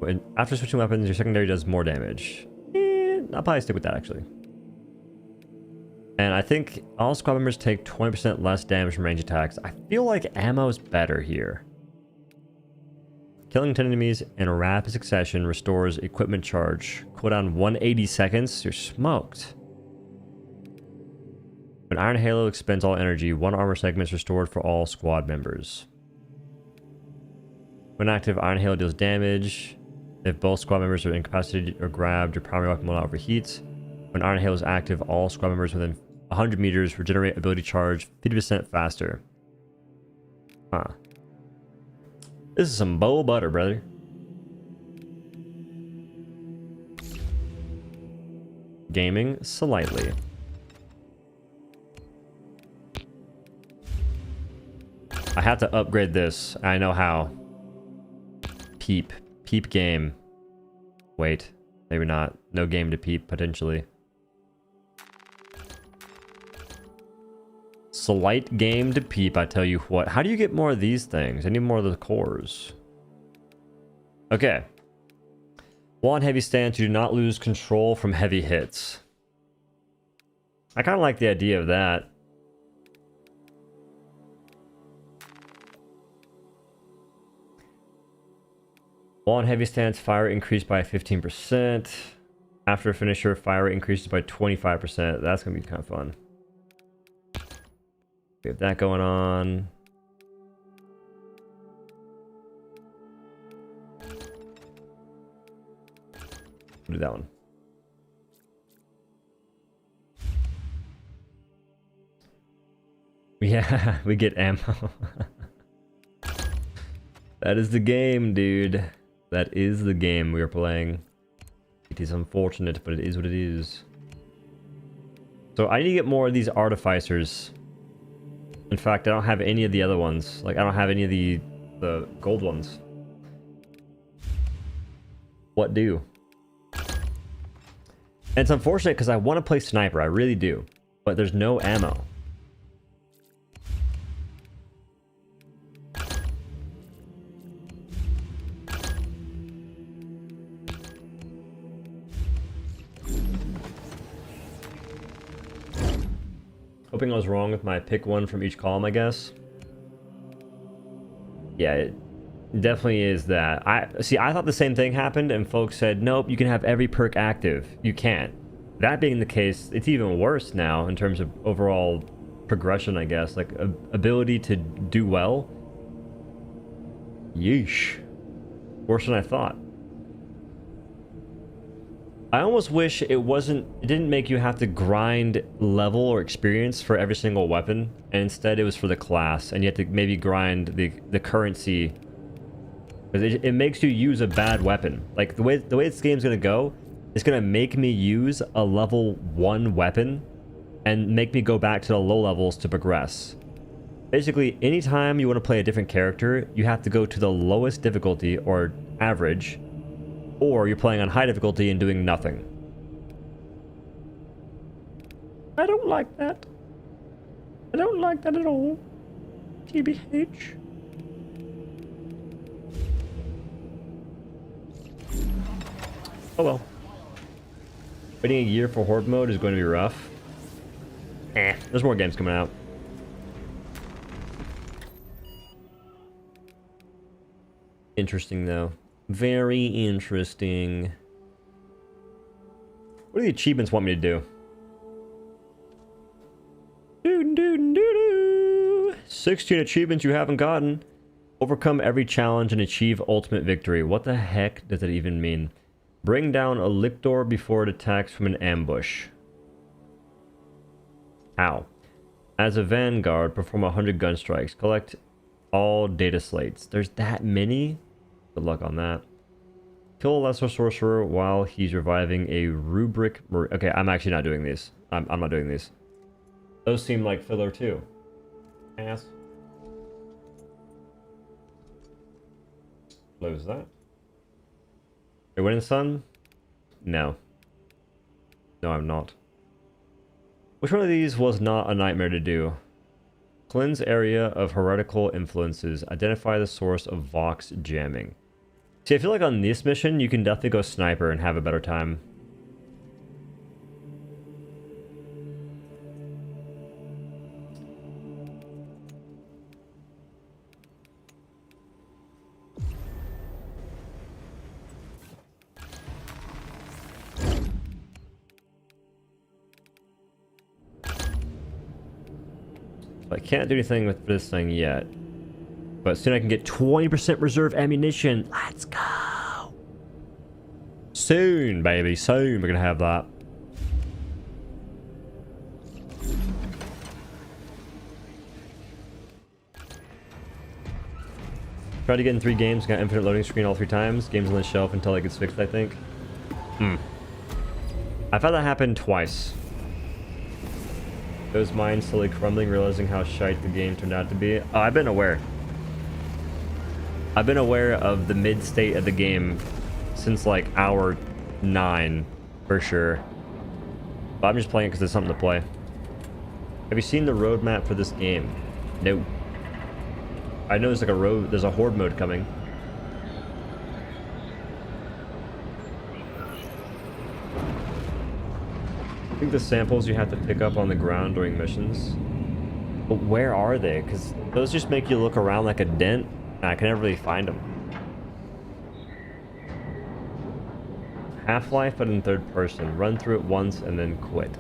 When, after switching weapons, your secondary does more damage. I'll probably stick with that, actually. And I think all squad members take 20% less damage from range attacks. I feel like ammo is better here. Killing 10 enemies in a rapid succession restores equipment charge. Cooldown 180 seconds. You're smoked. When Iron Halo expends all energy, one armor segment is restored for all squad members. When active, Iron Halo deals damage. If both squad members are incapacitated or grabbed, your primary weapon will not overheat. When Iron Halo is active, all squad members within 100 meters regenerate ability charge 50% faster. Huh. This is some bowl butter, brother. Gaming slightly. I have to upgrade this. I know how. Peep game. Wait, maybe not. No game to peep, potentially. Slight game to peep, I tell you what. How do you get more of these things? I need more of the cores. Okay. While on heavy stance, you do not lose control from heavy hits. I kind of like the idea of that. While on heavy stance, fire increased by 15%. After a finisher, fire increases by 25%. That's going to be kind of fun. We have that going on. We'll do that one. Yeah, we get ammo. That is the game, dude. That is the game we are playing. It is unfortunate, but it is what it is. So I need to get more of these artificers. In fact, I don't have any of the other ones. Like, I don't have any of the gold ones. What do? And it's unfortunate because I want to play sniper. I really do. But there's no ammo. Hoping I was wrong with my pick one from each column, I guess. Yeah, it definitely is that. I thought the same thing happened, and folks said, nope, you can have every perk active. You can't. That being the case, it's even worse now in terms of overall progression, I guess. Like, ability to do well. Yeesh. Worse than I thought. I almost wish it didn't make you have to grind level or experience for every single weapon, and instead it was for the class, and you have to maybe grind the currency. Because it makes you use a bad weapon. Like, the way this game's gonna go, it's gonna make me use a level 1 weapon, and make me go back to the low levels to progress. Basically, anytime you want to play a different character, you have to go to the lowest difficulty, or average, or you're playing on high difficulty and doing nothing. I don't like that. I don't like that at all. TBH. Oh well. Waiting a year for Horde mode is going to be rough. There's more games coming out. Interesting though. Very interesting. What do the achievements want me to do? 16 achievements you haven't gotten. Overcome every challenge and achieve ultimate victory. What the heck does that even mean? Bring down a lictor before it attacks from an ambush. How? As a vanguard, perform 100 gun strikes. Collect all data slates. There's that many? Good luck on that. Kill a lesser sorcerer while he's reviving a rubric. Okay, I'm actually not doing these. I'm not doing these. Those seem like filler too. Ass. Close that. Are you winning, son? No. No, I'm not. Which one of these was not a nightmare to do? Cleanse area of heretical influences. Identify the source of Vox jamming. See, I feel like on this mission, you can definitely go sniper and have a better time. I can't do anything with this thing yet. But soon I can get 20% reserve ammunition. Let's go. Soon, baby. Soon we're going to have that. Tried to get in 3 games. Got infinite loading screen all 3 times. Games on the shelf until it gets fixed, I think. I've had that happen twice. Those minds slowly crumbling, realizing how shite the game turned out to be. Oh, I've been aware. I've been aware of the mid state of the game since like hour 9 for sure. But I'm just playing it because there's something to play. Have you seen the roadmap for this game? No. I know there's like there's a horde mode coming. I think the samples you have to pick up on the ground during missions. But where are they? Because those just make you look around like a dent. And I can never really find them. Half-Life, but in 3rd person. Run through it once and then quit.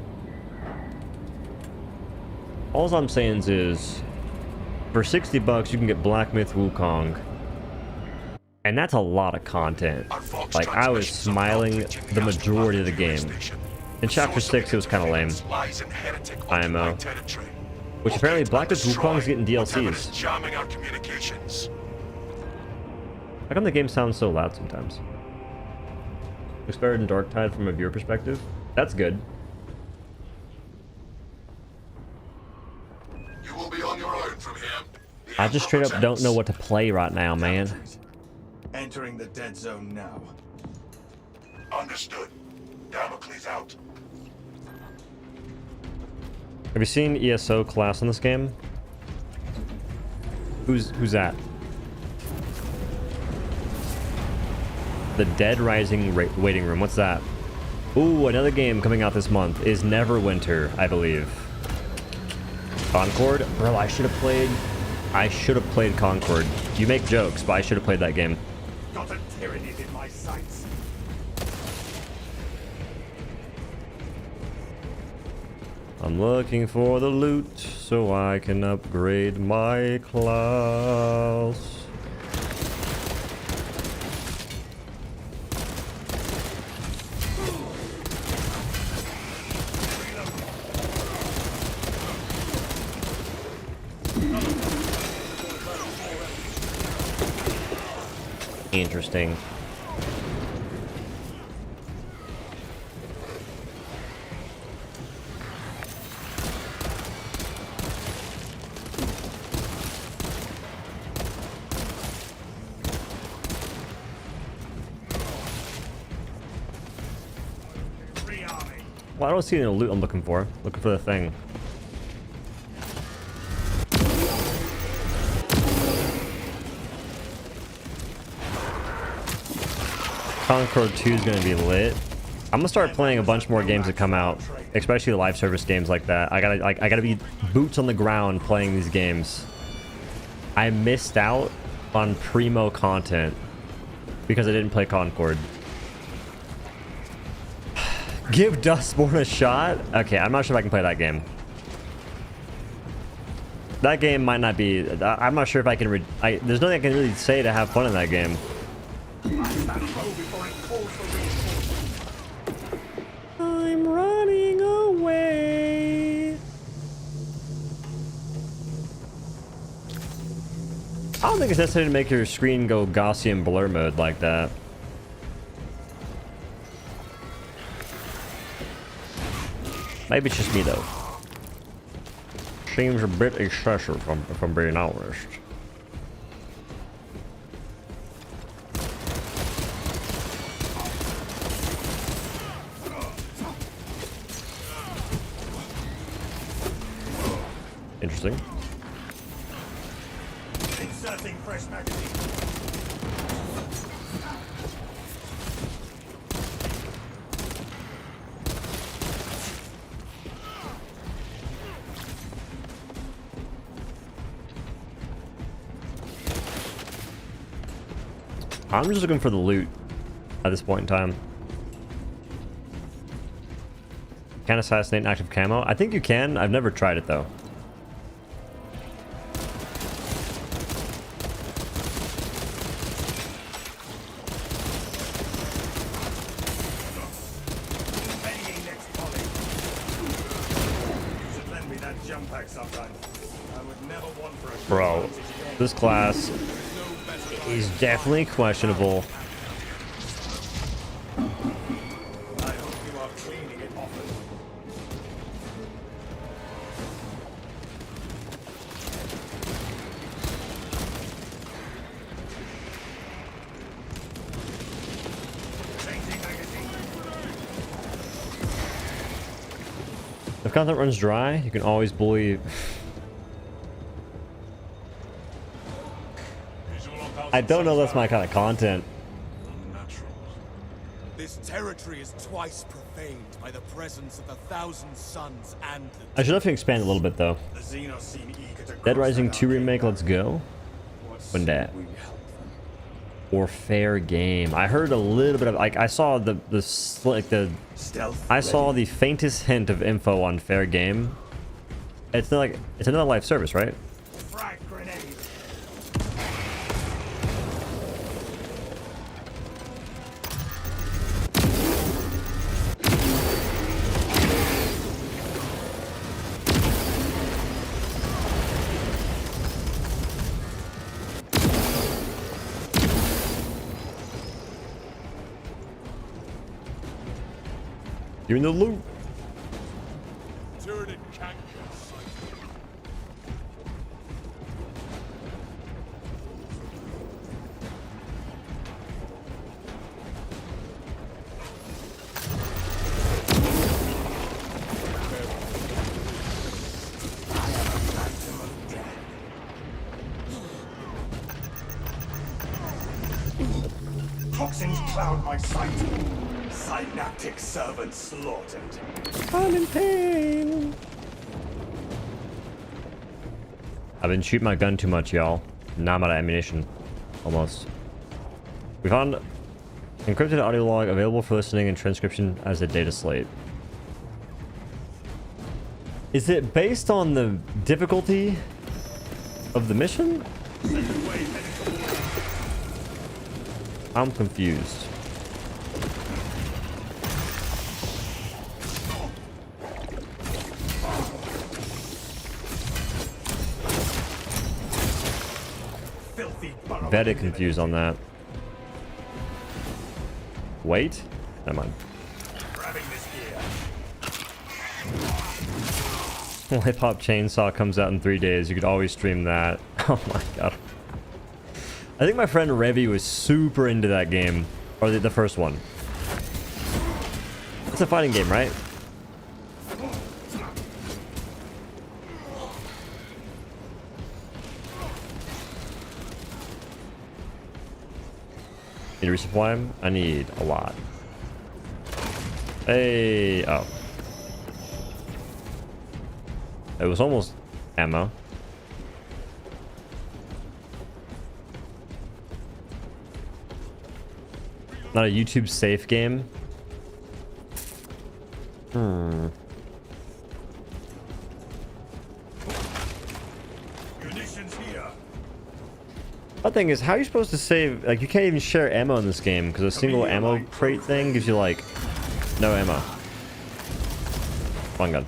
All I'm saying is, for 60 bucks, you can get Black Myth Wukong. And that's a lot of content. Like, I was smiling the majority of the game. In Chapter 6, it was kind of lame. IMO. Which apparently Black Myth Wukong's getting DLCs. How come the game sounds so loud sometimes? Looks better than Darktide from a viewer perspective. That's good. You will be on your own from here. I just straight up don't know what to play right now, man. Entering the dead zone now. Understood. Damocles out. Have you seen ESO class in this game? Who's that? The Dead Rising waiting room. What's that? Ooh, another game coming out this month is Neverwinter, I believe. Concord? Bro, I should have played Concord. You make jokes, but I should have played that game. Got a tyranny in my sights. I'm looking for the loot so I can upgrade my class. Interesting. Well, I don't see any loot I'm looking for. Looking for the thing. Concord 2 is going to be lit. I'm gonna start playing a bunch more games that come out, especially live service games like that. I gotta be boots on the ground playing these games. I missed out on primo content because I didn't play Concord. Give Dustborn a shot? Okay, I'm not sure if I can play that game. That game might not be... I'm not sure if I can... there's nothing I can really say to have fun in that game. I'm running away. I don't think it's necessary to make your screen go Gaussian blur mode like that. Maybe it's just me though. Seems a bit excessive if I'm being honest. Interesting. Inserting fresh magazine. I'm just looking for the loot at this point in time. Can assassinate an active camo? I think you can. I've never tried it though. bad jump pack sometimes. I would never want for a Bro, this class is definitely questionable. I hope you are cleaning it often. Changing magazine. If content runs dry, you can always bully. I don't know that's my kind of content. This territory is twice profaned by the presence of the Thousand Suns and the I should definitely expand a little bit though. The Xenos seem eager to Dead cross Rising that 2 arcane remake, let's barrier. go. What When that? should we help them? Or fair game. I heard a little bit of like I saw the Stealth. I saw the faintest hint of info on fair game. It's not like it's another live service, right? Frag grenade. You're in the loop. Turret and canker. Toxins cloud my sight. Synaptic servants slaughtered. I'm in pain. I've been shooting my gun too much, y'all. Now I'm out of ammunition. Almost. We found encrypted audio log available for listening and transcription as a data slate. Is it based on the difficulty of the mission? I'm confused. Very confused on that. Wait? Never mind. Grabbing this gear. When Hip Hop Chainsaw comes out in 3 days, you could always stream that. Oh my god. I think my friend Revy was super into that game. Or the first one. It's a fighting game, right? Need to resupply him? I need a lot. Hey, oh. It was almost ammo. Not a YouTube safe game. Munitions here. One thing is, how are you supposed to save? Like, you can't even share ammo in this game because a single ammo crate thing gives you like no ammo. One gun.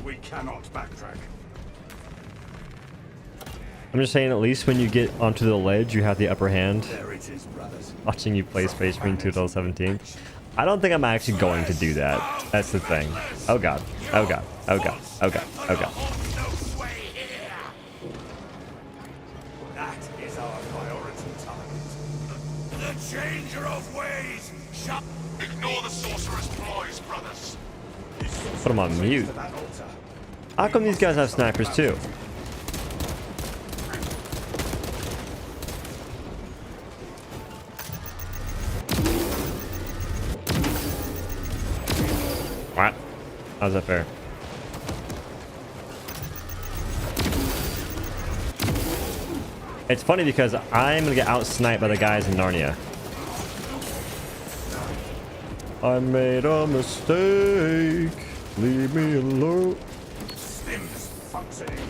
We cannot backtrack. I'm just saying, at least when you get onto the ledge, you have the upper hand. There it is, brothers. Watching you play Space Marine 2017. I don't think I'm actually going to do that. That's the thing. Oh god. Oh god. Oh god. Oh god. Oh god. That is our priority target. The changer of ways. Shut. Ignore the sorcerer's ploys, brothers. Put him on mute. To that altar. How come these guys have snipers too? What? How's that fair? It's funny because I'm gonna get out-sniped by the guys in Narnia. I made a mistake. Leave me alone. Stims functioning.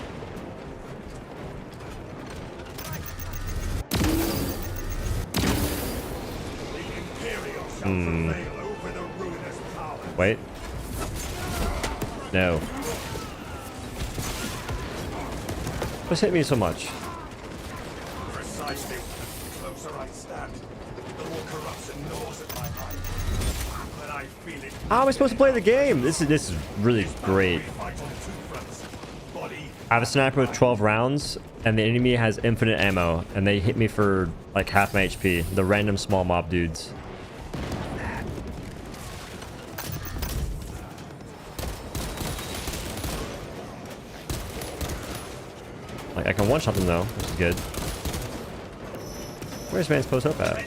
prevail over the ruinous power. Wait. No. What's hit me so much? Precisely. The closer I stand, the more corruption gnaws at my mind. But I feel it. How am I supposed to play the game? This is really great. Fight on two fronts. Body. I have a sniper with 12 rounds, and the enemy has infinite ammo, and they hit me for like half my HP. The random small mob dudes. Like, I can one-shot them though, which is good. Where's man supposed up at?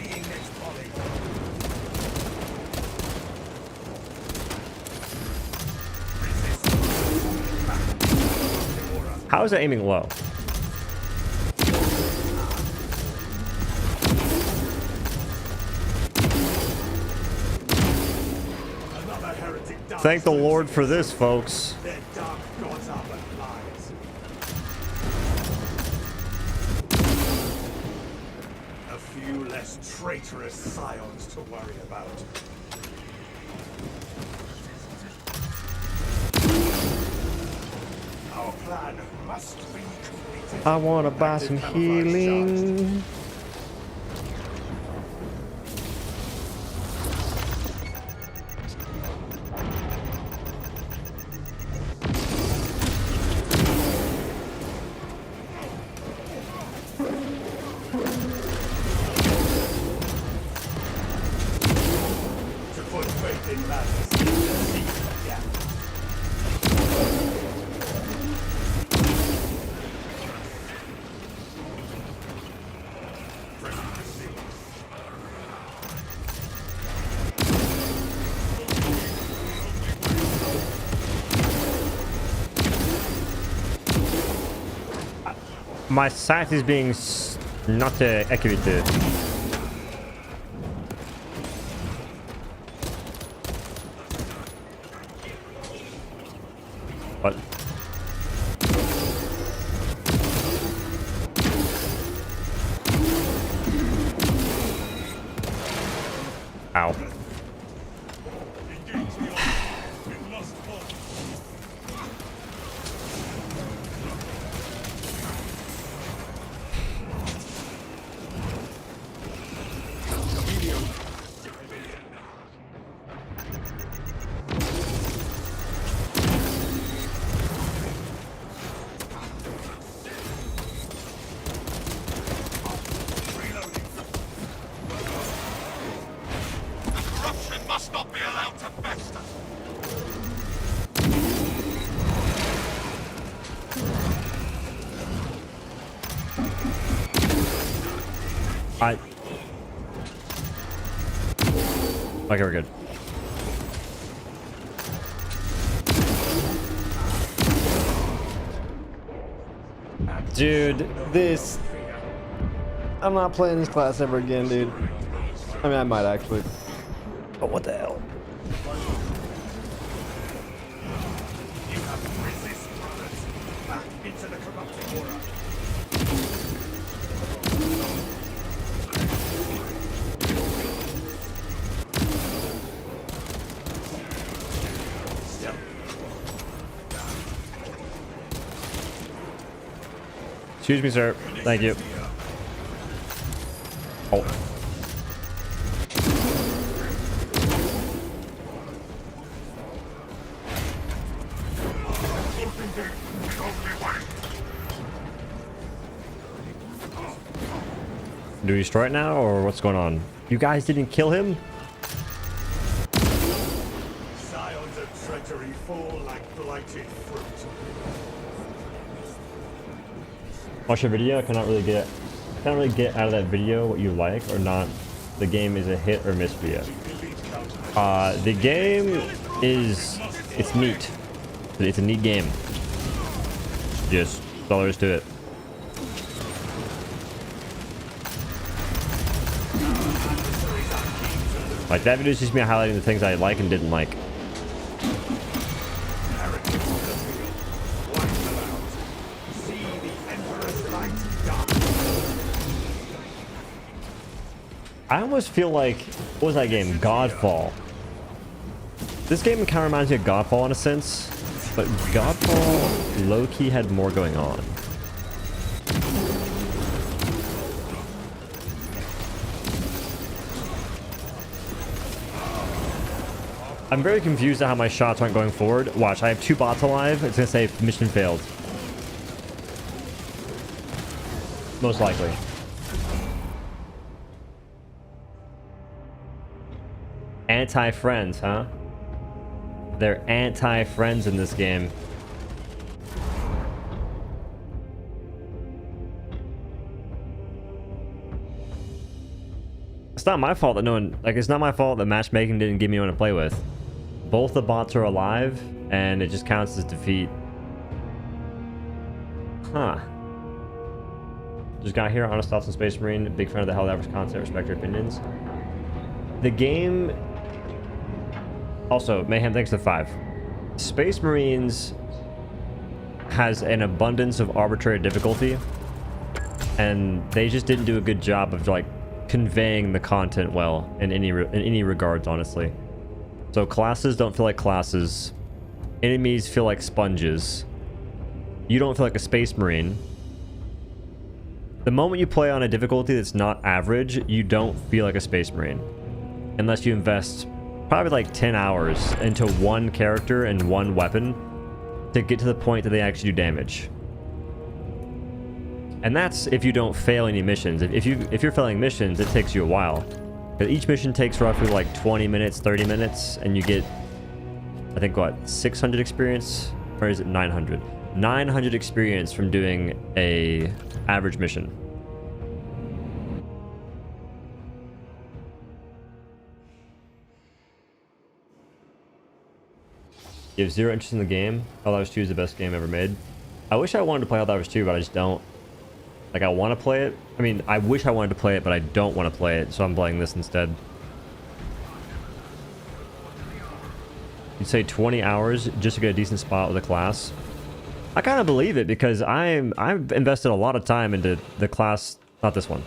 How is that aiming low? Thank the Lord for this, folks. Their dark gods are but lies. A few less traitorous scions to worry about. Our plan must be completed. I want to buy some healing. To put faith in madness. Yeah. My sight is being not activated. What? Ow. Corruption must not be allowed to fester. Okay, we're good. Dude, this... I'm not playing this class ever again, dude. I mean, I might actually. But what the hell? You have to resist, brothers. Back into the corrupting aura. Excuse me, sir. Thank you. Oh. Do we destroy it now, or what's going on? You guys didn't kill him? Scions of treachery fall like blighted fruit. Watch your video. I cannot really get out of that video what you like or not. The game is a hit or miss video. The game is, it's neat. It's a neat game. Just that's all there is to it. Like, that video is just me highlighting the things I like and didn't like. I almost feel like What was that game? Godfall. This game kind of reminds me of Godfall in a sense, but Godfall low-key had more going on. I'm very confused at how my shots aren't going forward. Watch, I have 2 bots alive. It's gonna say mission failed. Most likely. Anti-friends, huh? They're anti-friends in this game. It's not my fault that no one... Like, it's not my fault that matchmaking didn't give me anyone to play with. Both the bots are alive, and it just counts as defeat. Huh. Just got here, honest thoughts on Space Marine. Big fan of the Helldiver's content, respect your opinions. The game... Also, Mayhem, thanks to 5. Space Marines has an abundance of arbitrary difficulty, and they just didn't do a good job of, like, conveying the content well in any regards, honestly. So classes don't feel like classes. Enemies feel like sponges. You don't feel like a Space Marine. The moment you play on a difficulty that's not average, you don't feel like a Space Marine. Unless you invest probably like 10 hours into one character and one weapon to get to the point that they actually do damage. And that's if you don't fail any missions. If you're failing missions, it takes you a while. Because each mission takes roughly like 20 minutes, 30 minutes, and you get, I think, what, 600 experience? Or is it 900? 900 experience from doing a average mission. You have 0 interest in the game. Helldivers 2 is the best game ever made. I wish I wanted to play Helldivers 2, but I just don't. Like, I want to play it. I mean, I wish I wanted to play it, but I don't want to play it, so I'm playing this instead. You'd say 20 hours just to get a decent spot with a class. I kind of believe it because I've invested a lot of time into the class, not this one.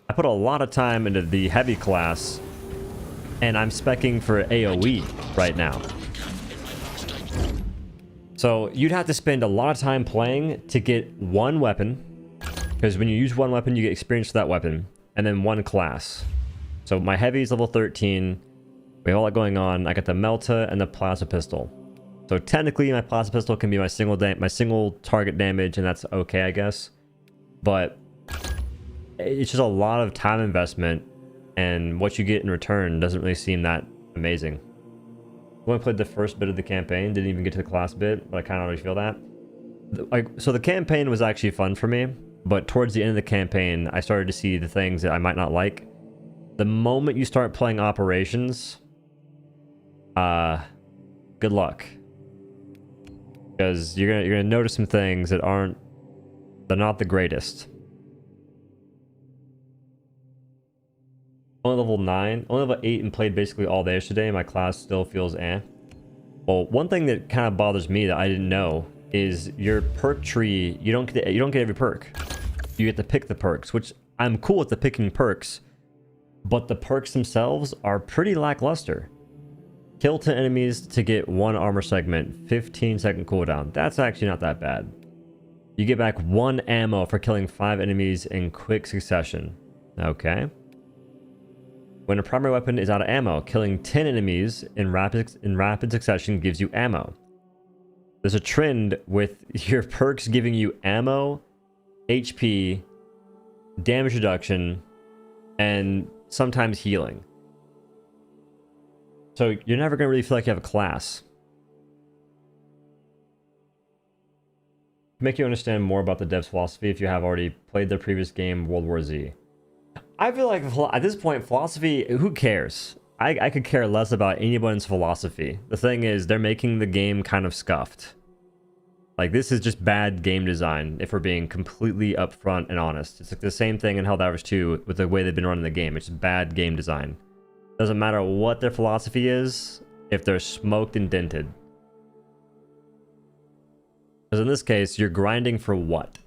I put a lot of time into the heavy class, and I'm specking for AoE right now. So you'd have to spend a lot of time playing to get one weapon, because when you use one weapon, you get experience for that weapon, and then one class. So my heavy is level 13. We have all that going on. I got the Melta and the plasma pistol. So technically, my plasma pistol can be my single target damage, and that's okay, I guess. But it's just a lot of time investment, and what you get in return doesn't really seem that amazing. I only played the first bit of the campaign, didn't even get to the class bit, but I kind of already feel that. So the campaign was actually fun for me, but towards the end of the campaign, I started to see the things that I might not like. The moment you start playing operations, good luck. Because you're gonna notice some things that they're not the greatest. Only level 9, only level 8, and played basically all day yesterday. My class still feels eh. Well, one thing that kind of bothers me that I didn't know is your perk tree. You don't get every perk. You get to pick the perks, which I'm cool with the picking perks, but the perks themselves are pretty lackluster. Kill 10 enemies to get 1 armor segment, 15-second cooldown. That's actually not that bad. You get back 1 ammo for killing 5 enemies in quick succession. Okay. When a primary weapon is out of ammo, killing 10 enemies in rapid succession gives you ammo. There's a trend with your perks giving you ammo, HP, damage reduction, and sometimes healing. So you're never going to really feel like you have a class. To make you understand more about the dev's philosophy if you have already played their previous game, World War Z. I feel like at this point, philosophy, who cares? I could care less about anyone's philosophy. The thing is, they're making the game kind of scuffed. Like, this is just bad game design, if we're being completely upfront and honest. It's like the same thing in Helldivers 2 with the way they've been running the game. It's just bad game design. Doesn't matter what their philosophy is, if they're smoked and dented. Because in this case, you're grinding for what?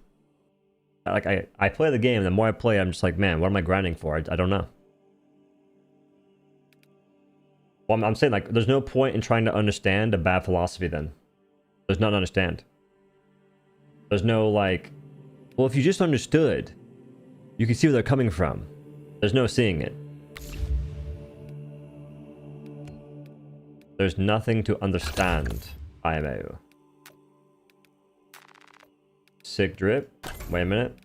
Like, I play the game, the more I play, I'm just like, man, what am I grinding for? I don't know. Well, I'm saying, like, there's no point in trying to understand a bad philosophy then. There's none to understand. There's no, like, well, if you just understood, you can see where they're coming from. There's no seeing it. There's nothing to understand, IMO. Sick drip. Wait a minute.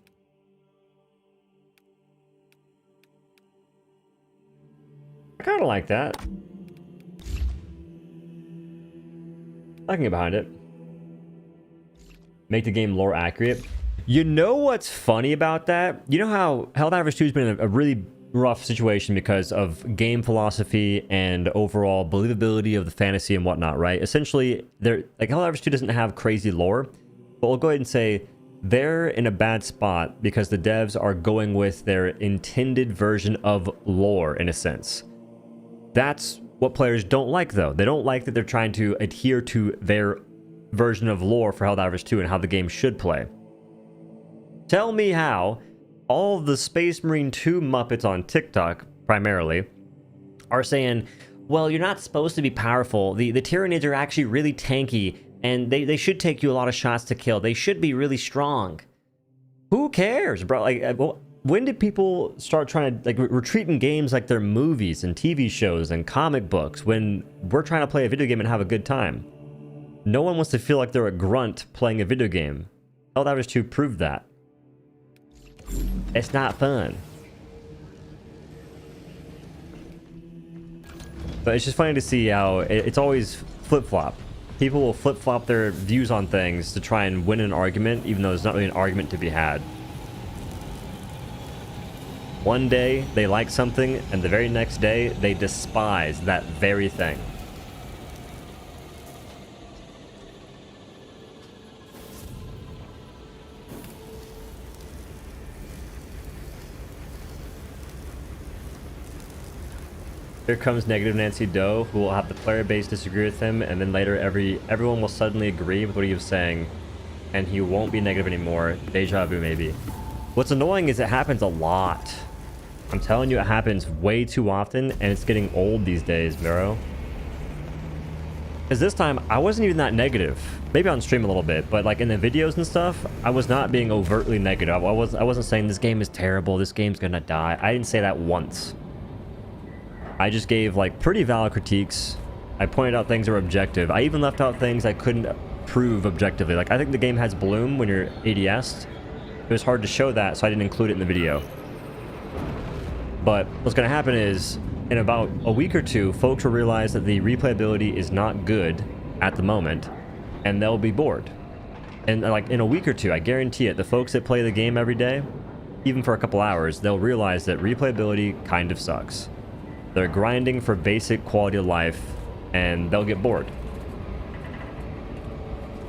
I kind of like that. I can get behind it. Make the game lore accurate. You know what's funny about that? You know how Helldivers 2 has been in a really rough situation because of game philosophy and overall believability of the fantasy and whatnot, right? Essentially, like Helldivers 2 doesn't have crazy lore, but we'll go ahead and say they're in a bad spot because the devs are going with their intended version of lore in a sense. That's what players don't like, though. They don't like that they're trying to adhere to their version of lore for Helldivers 2 and how the game should play. Tell me how all the Space Marine 2 Muppets on TikTok, primarily, are saying, well, you're not supposed to be powerful. The Tyranids are actually really tanky, and they should take you a lot of shots to kill. They should be really strong. Who cares, bro? Like, well, when did people start trying to, like, we're treating games like they're movies and TV shows and comic books when we're trying to play a video game and have a good time? No one wants to feel like they're a grunt playing a video game. Helldivers 2 proved that. It's not fun. But it's just funny to see how it's always flip-flop. People will flip-flop their views on things to try and win an argument, even though there's not really an argument to be had. One day, they like something, and the very next day, they despise that very thing. Here comes negative Nancy Doe, who will have the player base disagree with him, and then later everyone will suddenly agree with what he was saying, and he won't be negative anymore. Deja vu, maybe. What's annoying is it happens a lot. I'm telling you, it happens way too often, and it's getting old these days, bro. Because this time, I wasn't even that negative. Maybe on stream a little bit, but like in the videos and stuff, I was not being overtly negative. I wasn't saying this game is terrible, this game's gonna die. I didn't say that once. I just gave like pretty valid critiques. I pointed out things that were objective. I even left out things I couldn't prove objectively. Like, I think the game has bloom when you're ADS'd. It was hard to show that, so I didn't include it in the video. But what's going to happen is, in about a week or two, folks will realize that the replayability is not good at the moment, and they'll be bored. And like in a week or two, I guarantee it, the folks that play the game every day, even for a couple hours, they'll realize that replayability kind of sucks. They're grinding for basic quality of life, and they'll get bored.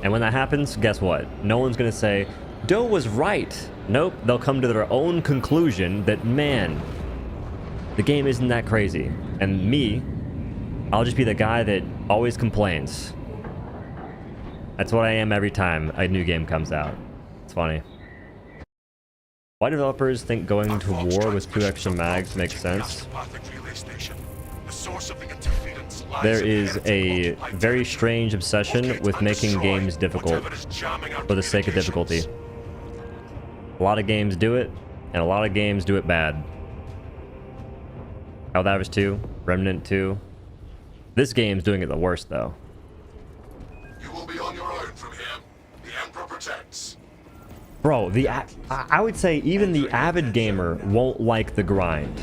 And when that happens, guess what? No one's going to say, Doe was right. Nope, they'll come to their own conclusion that, man, the game isn't that crazy. And me, I'll just be the guy that always complains. That's what I am every time a new game comes out. It's funny. Why developers think going to war with 2 extra mags makes sense? There is a very strange obsession with making games difficult for the sake of difficulty. A lot of games do it, and a lot of games do it bad. Helldivers 2, Remnant 2. This game's doing it the worst, though. You will be on your own from here. The Emperor protects. Bro, I would say even the avid gamer won't like the grind.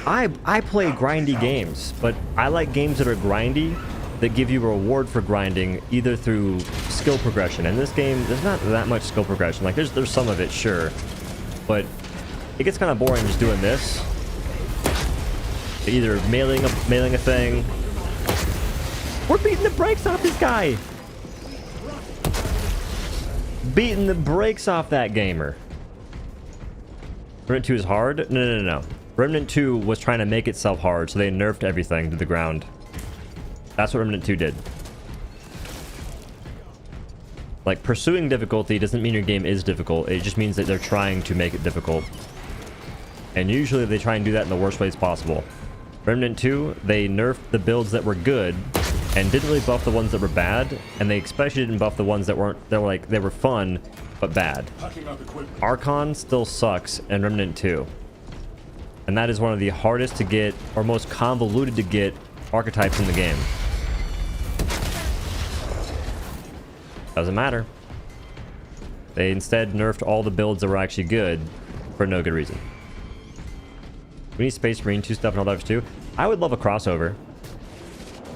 I play grindy games, but I like games that are grindy, that give you a reward for grinding, either through skill progression. In this game, there's not that much skill progression. Like, there's some of it, sure, but it gets kind of boring just doing this. Either mailing a thing. We're beating the brakes off this guy. Beating the brakes off that gamer. Remnant 2 is hard? No. Remnant 2 was trying to make itself hard, so they nerfed everything to the ground. That's what Remnant 2 did. Like, pursuing difficulty doesn't mean your game is difficult. It just means that they're trying to make it difficult. And usually they try and do that in the worst ways possible. Remnant 2, they nerfed the builds that were good and didn't really buff the ones that were bad, and they especially didn't buff the ones that weren't, they were like, they were fun but bad. Archon still sucks in Remnant 2. And that is one of the hardest to get, or most convoluted to get, archetypes in the game. Doesn't matter. They instead nerfed all the builds that were actually good for no good reason. We need Space Marine 2 stuff in Helldivers 2. I would love a crossover.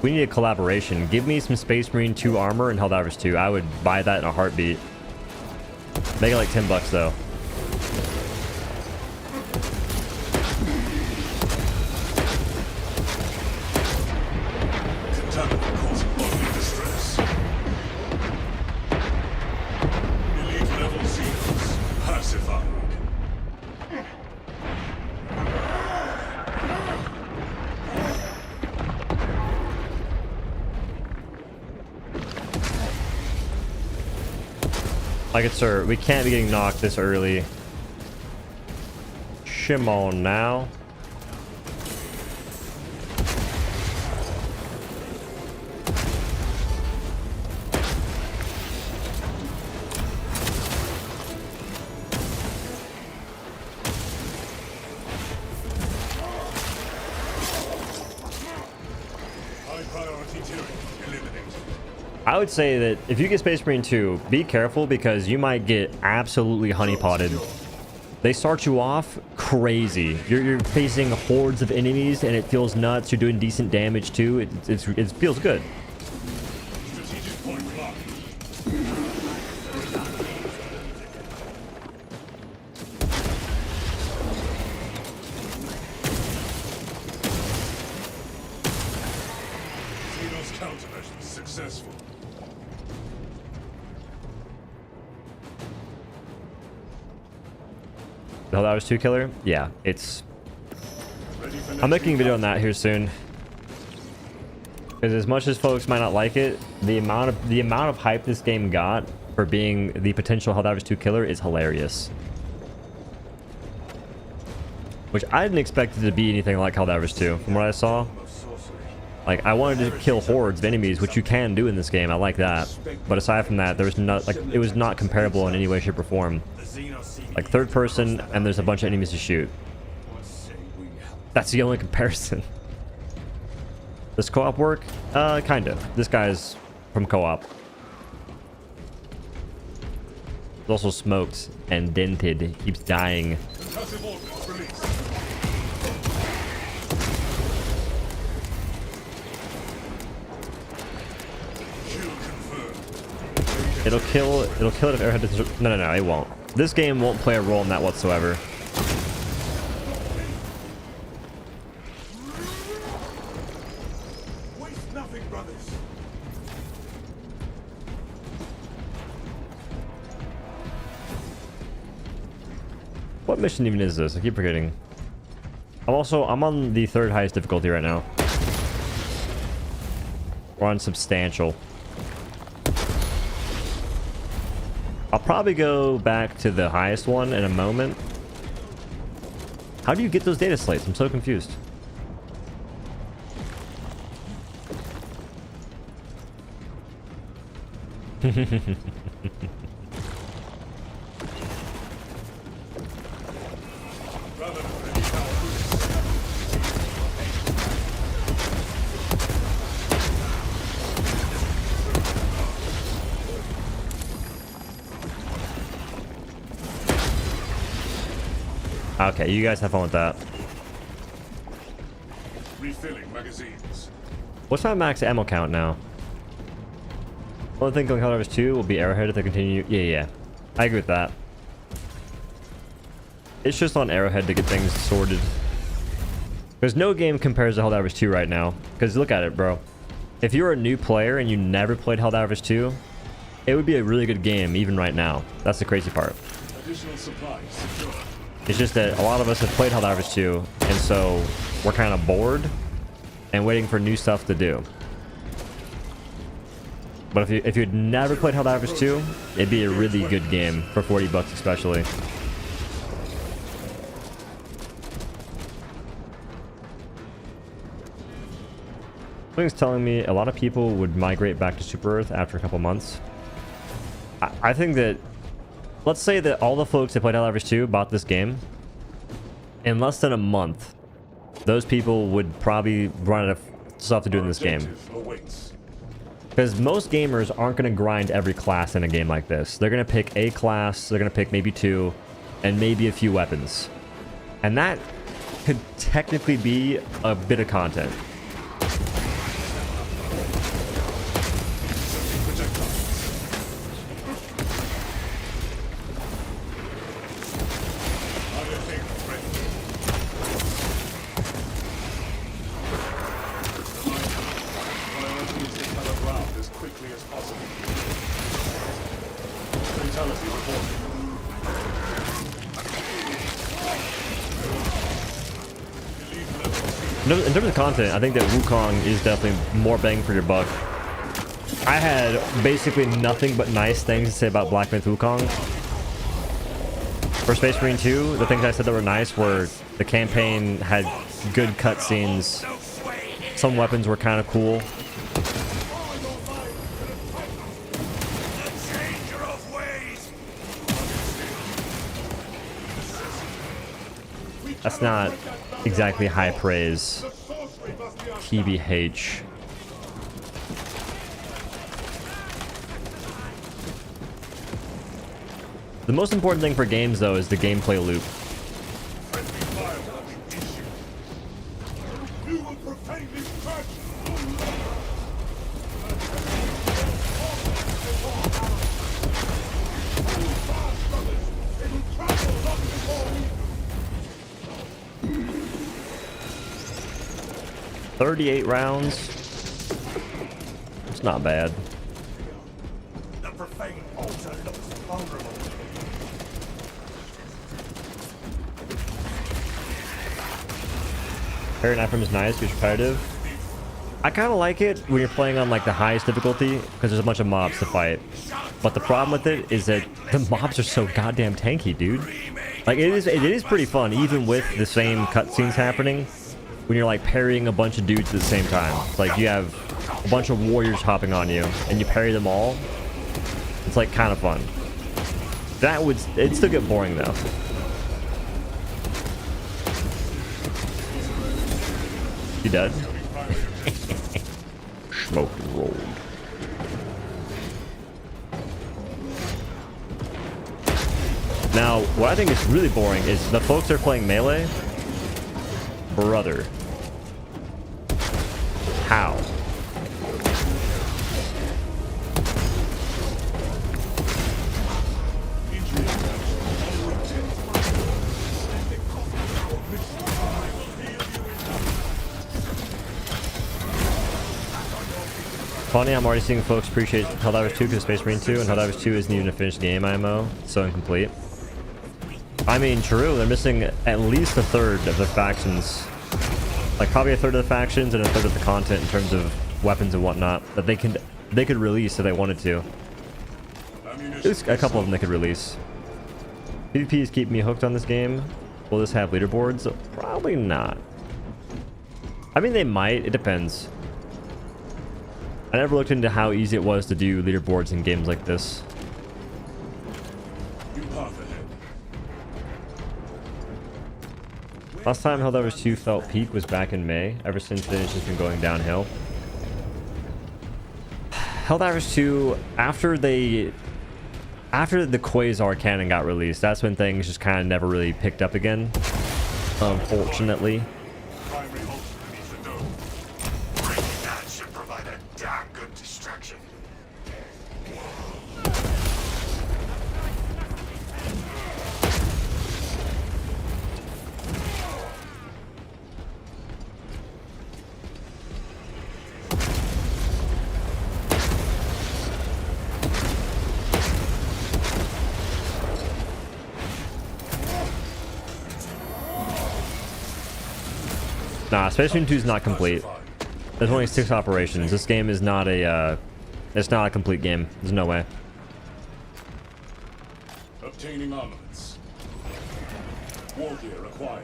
We need a collaboration. Give me some Space Marine 2 armor in Helldivers 2. I would buy that in a heartbeat. Make it like $10 though. Like it, sir. We can't be getting knocked this early. Shim on now. I would say that if you get Space Marine 2, be careful because you might get absolutely honeypotted. They start you off crazy. You're facing hordes of enemies and it feels nuts. You're doing decent damage too. It feels good. Successful. The Helldivers 2 killer? Yeah, it's... I'm making a video on that here soon. Because as much as folks might not like it, the amount of hype this game got for being the potential Helldivers 2 killer is hilarious. Which I didn't expect it to be anything like Helldivers 2 from what I saw. Like, I wanted to kill hordes of enemies, which you can do in this game. I like that. But aside from that, there was not, like, it was not comparable in any way, shape, or form. Like, third person, and there's a bunch of enemies to shoot. That's the only comparison. Does co-op work? Kind of. This guy's from co-op. He's also smoked and dented. He keeps dying. It'll kill it if Arrowhead doesn't... No, it won't. This game won't play a role in that whatsoever. Waste nothing, brothers. What mission even is this? I keep forgetting. I'm on the third highest difficulty right now. We're on substantial. I'll probably go back to the highest one in a moment. How do you get those data slates? I'm so confused. Okay, you guys have fun with that. Refilling magazines. What's my max ammo count now? Only thing going Helldivers 2 will be Arrowhead if they continue. Yeah. I agree with that. It's just on Arrowhead to get things sorted. Because no game compares to Helldivers 2 right now. Because look at it, bro. If you're a new player and you never played Helldivers 2, it would be a really good game even right now. That's the crazy part. Additional supplies secured. It's just that a lot of us have played Helldivers 2, and so we're kind of bored and waiting for new stuff to do. But if you'd never played Helldivers 2, it'd be a really good game for $40 especially. Something's telling me a lot of people would migrate back to Super Earth after a couple months. I think that, let's say that all the folks that played Helldivers 2 bought this game, in less than a month, those people would probably run out of stuff to do in this game. Because most gamers aren't going to grind every class in a game like this. They're going to pick a class, they're going to pick maybe 2, and maybe a few weapons. And that could technically be a bit of content. In terms of content, I think that Wukong is definitely more bang for your buck. I had basically nothing but nice things to say about Black Myth Wukong. For Space Marine 2, the things I said that were nice were the campaign had good cutscenes, some weapons were kind of cool. That's not exactly high praise. TBH. The most important thing for games, though, is the gameplay loop. $38 rounds. It's not bad. The profane altar looks vulnerable. Parry and Ephraim is nice, it's repetitive. I kind of like it when you're playing on like the highest difficulty because there's a bunch of mobs to fight. But the problem with it is that the mobs are so goddamn tanky, dude. Like it is pretty fun even with the same cutscenes happening. When you're like parrying a bunch of dudes at the same time. It's like you have a bunch of warriors hopping on you and you parry them all. It's like kind of fun. It'd still get boring though. You dead? Smoked and rolled. Now, what I think is really boring is the folks that are playing melee. Brother. How? Funny, I'm already seeing folks appreciate Helldivers 2 because Space Marine 2 and Helldivers 2 isn't even a finished game IMO. It's so incomplete. I mean, true, they're missing at least a third of their factions. Like probably a third of the factions and a third of the content in terms of weapons and whatnot that they could release if they wanted to. There's a couple of them they could release. PvP is keeping me hooked on this game. Will this have leaderboards? Probably not. I mean, they might. It depends. I never looked into how easy it was to do leaderboards in games like this. Last time Helldivers 2 felt peak was back in May. Ever since then, it's just been going downhill. Helldivers 2, after the Quasar cannon got released, that's when things just kind of never really picked up again. Unfortunately. Nah, Space Marine 2 is not complete. There's only 6 operations. This game is not a, it's not a complete game. There's no way. Obtaining armaments. War gear acquired.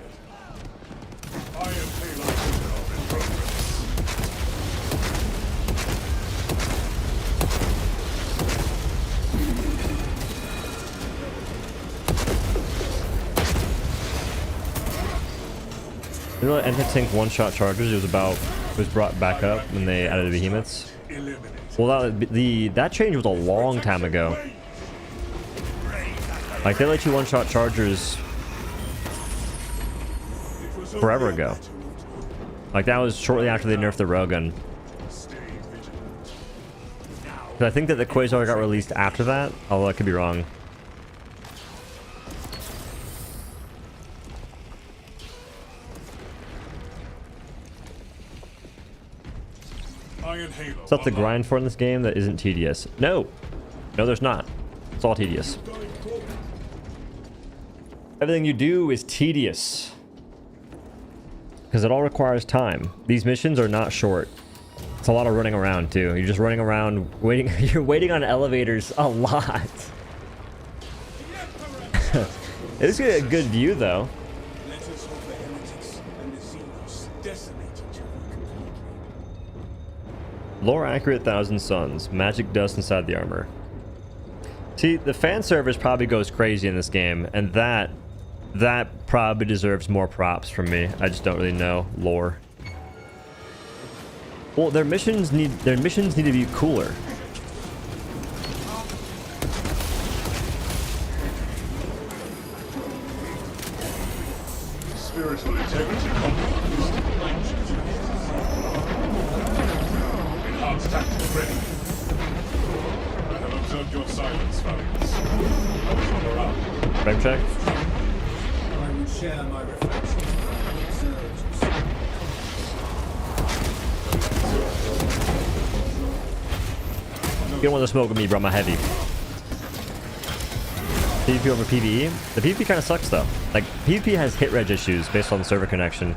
Iron payload in progress. You know, anti-tank one-shot charges, it was brought back up when they added the behemoths. Well, that change was a long time ago. Like, they let you one-shot chargers forever ago. Like, that was shortly after they nerfed the railgun. I think that the Quasar got released after that, although I could be wrong. Stuff to grind for in this game that isn't tedious. No! No, there's not. It's all tedious. Everything you do is tedious. Because it all requires time. These missions are not short. It's a lot of running around, too. You're just running around, waiting. You're waiting on elevators a lot. It's a good view, though. Lore accurate 1,000 suns. Magic dust inside the armor. See, the fan service probably goes crazy in this game, and that probably deserves more props from me. I just don't really know lore. Well, their missions need to be cooler. Spiritual integrity compromised. Enhanced tactical ready. I have observed your silence, Valiants. How is your morale? Frame check. I would share my reflection. You don't want to smoke with me, bro. I'm a heavy. PvP over PvE? The PvP kind of sucks, though. Like, PvP has hit reg issues based on the server connection.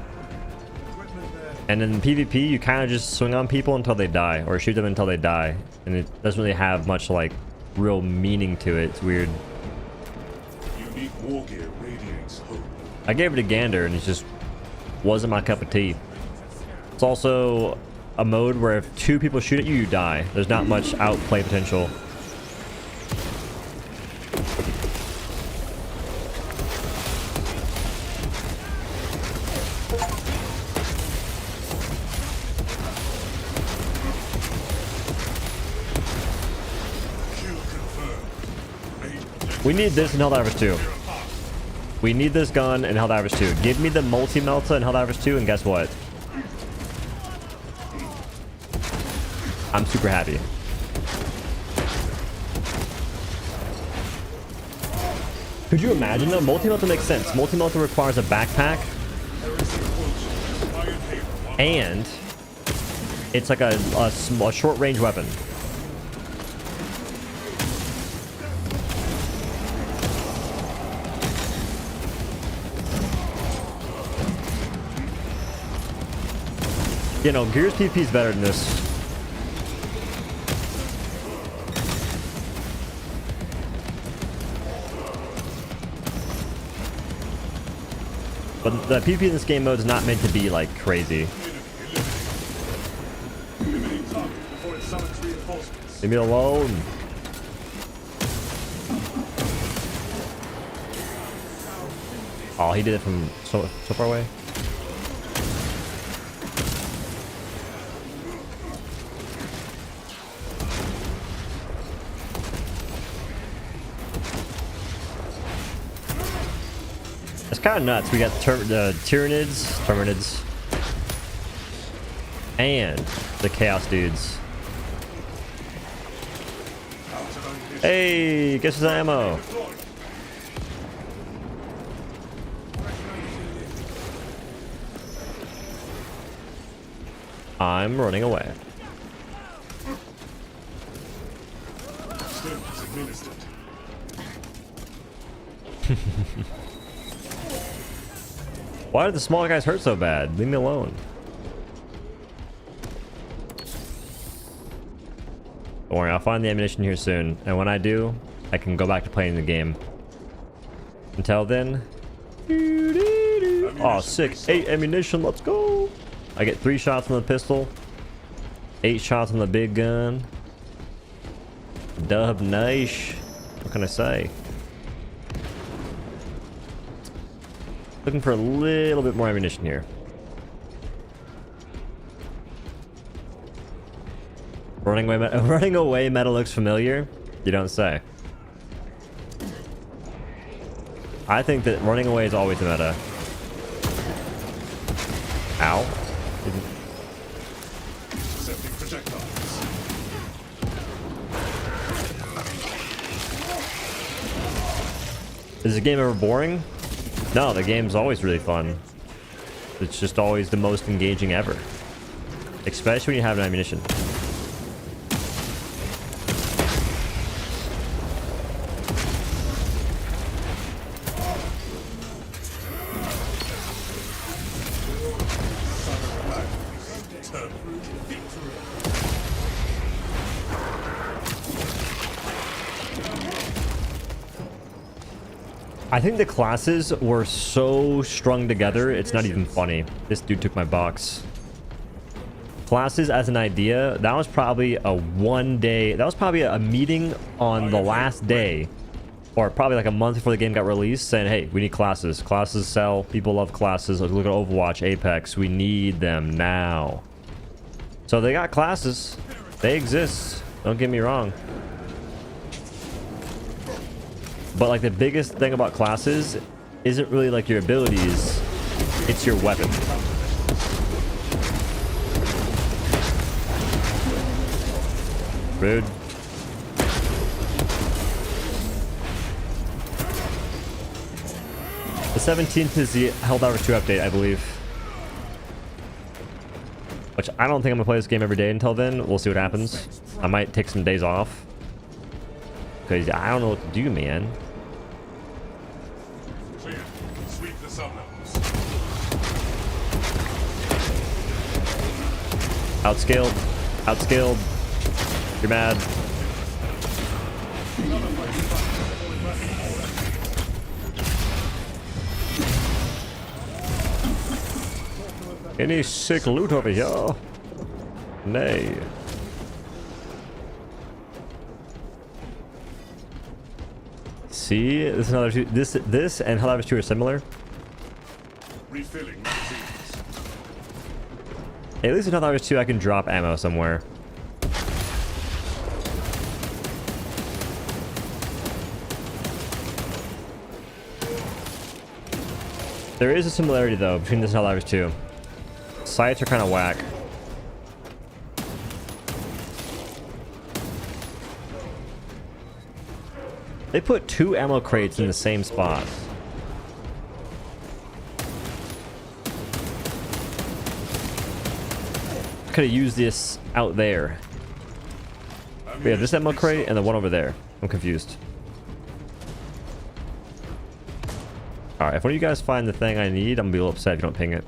And in PvP, you kind of just swing on people until they die, or shoot them until they die. And it doesn't really have much, like, real meaning to it. It's weird. Unique war gear radiates hope. I gave it a gander, and it just wasn't my cup of tea. It's also a mode where if 2 people shoot at you, you die. There's not much outplay potential. We need this in Helldivers 2. We need this gun in Helldivers 2. Give me the multi-melta in Helldivers 2, and guess what? I'm super happy. Could you imagine though? Multi-melta makes sense. Multi-melta requires a backpack. And it's like a short-range weapon. You know, Gears PvP is better than this. But the PvP in this game mode is not meant to be, like, crazy. Leave me alone. Oh, he did it from so far away. It's kind of nuts. We got the Tyranids, and the Chaos dudes. Hey, guess who's ammo? I'm running away. Why did the small guys hurt so bad? Leave me alone. Don't worry, I'll find the ammunition here soon. And when I do, I can go back to playing the game. Until then... Oh, sick. 8 ammunition, let's go! I get 3 shots on the pistol. 8 shots on the big gun. Dub nice. What can I say? Looking for a little bit more ammunition here. Running away meta looks familiar. You don't say. I think that running away is always the meta. Ow. Accepting projectiles. Is the game ever boring? No, the game's always really fun. It's just always the most engaging ever. Especially when you have an ammunition. I think the classes were so strung together, it's not even funny. This dude took my box. Classes as an idea, that was probably a that was probably a meeting on the last day, or probably like a month before the game got released, saying, hey, we need classes. Classes sell. People love classes. Look at Overwatch, Apex. We need them now. So they got classes. They exist. Don't get me wrong. But like the biggest thing about classes isn't really like your abilities, it's your weapon. Rude. The 17th is the Helldiver 2 update, I believe. Which I don't think I'm gonna play this game every day until then. We'll see what happens. I might take some days off. Because I don't know what to do, man. Clear. Sweep the sublevels. Outscaled. Outscaled. You're mad. Any sick loot over here? Nay. See, this is another two. This and Helldiver 2 are similar. Refilling magazines. At least in Helldiver 2 I can drop ammo somewhere. There is a similarity though between this and Helldiver 2. Sights are kind of whack. They put 2 ammo crates in the same spot. Could have used this out there. We have this ammo crate and the one over there. I'm confused. Alright, if one of you guys find the thing I need, I'm gonna be a little upset if you don't ping it.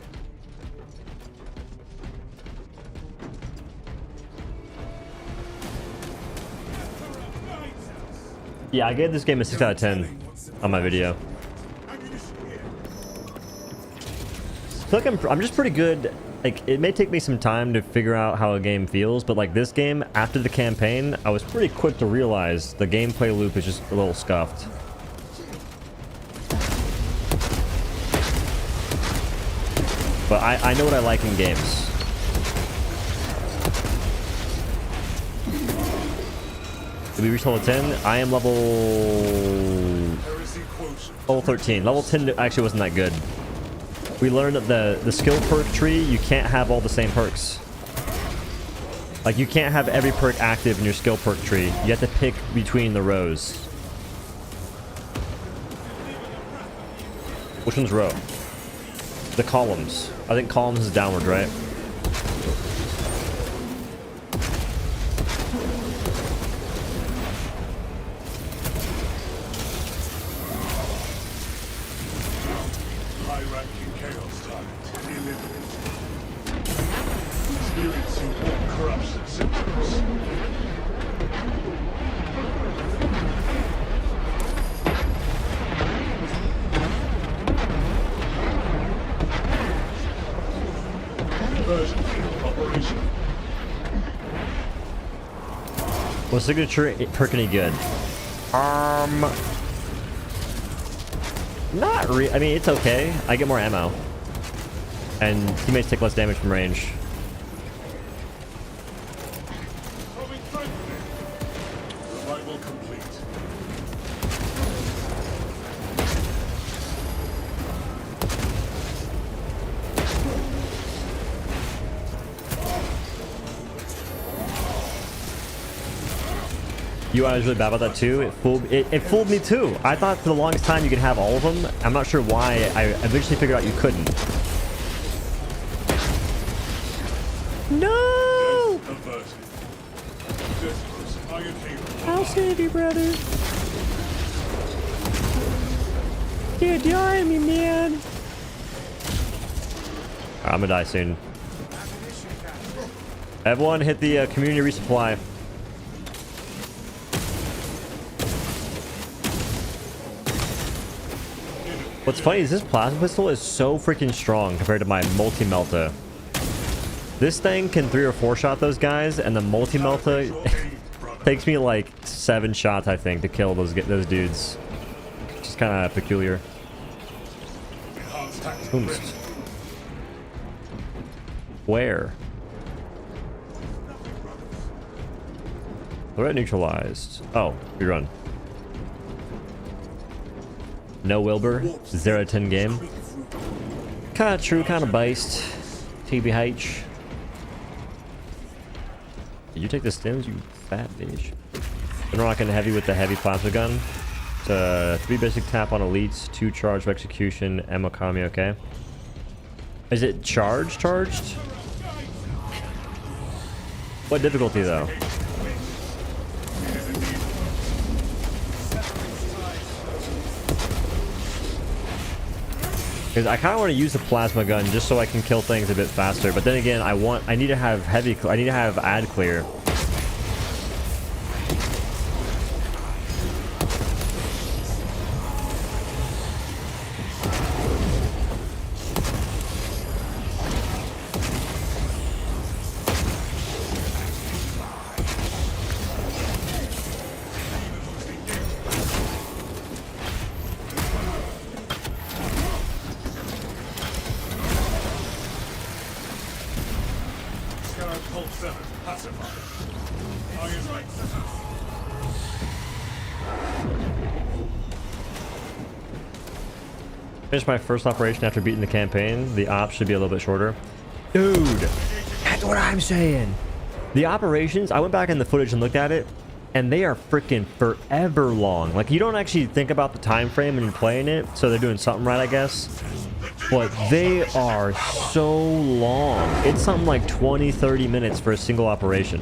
Yeah, I gave this game a 6 out of 10 on my video. I feel like I'm just pretty good. Like, it may take me some time to figure out how a game feels, but like this game, after the campaign, I was pretty quick to realize the gameplay loop is just a little scuffed. But I know what I like in games. Did we reach level 10? I am level 13. Level 10 actually wasn't that good. We learned that the skill perk tree, you can't have all the same perks. Like, you can't have every perk active in your skill perk tree. You have to pick between the rows. Which one's row? The columns. I think columns is downward, right? High-ranking chaos target eliminated. Experiencing all corruption symptoms. Conversion field operation. Was signature perk any good? Not really. I mean, it's okay. I get more ammo. And teammates take less damage from range. You I was really bad about that too. It fooled me too. I thought for the longest time you could have all of them. I'm not sure why. I eventually figured out you couldn't. No! I'll save you, brother. Dude, you are me, man. I'm gonna die soon. Everyone hit the community resupply. What's funny is this plasma pistol is so freaking strong compared to my multi-melta. This thing can 3 or 4 shot those guys, and the multi-melta takes me like 7 shots, I think, to kill those dudes. Just kind of peculiar. Oops. Where? Threat neutralized. Oh, we run. No Wilbur. 0-10 game. Kind of true, kind of based. TBH. Did you take the stims, you fat bitch? Been rocking heavy with the heavy plasma gun. It's a 3 basic tap on elites, 2 charge of execution, ammo economy, okay. Is it charged? What difficulty though? Because I kind of want to use the plasma gun just so I can kill things a bit faster. But then again, I need to have ad clear. Finished my first operation after beating the campaign. The ops should be a little bit shorter. Dude, that's what I'm saying. The operations, I went back in the footage and looked at it, and they are freaking forever long. Like, you don't actually think about the time frame when you're playing it, so they're doing something right, I guess. But they are so long. It's something like 20-30 minutes for a single operation.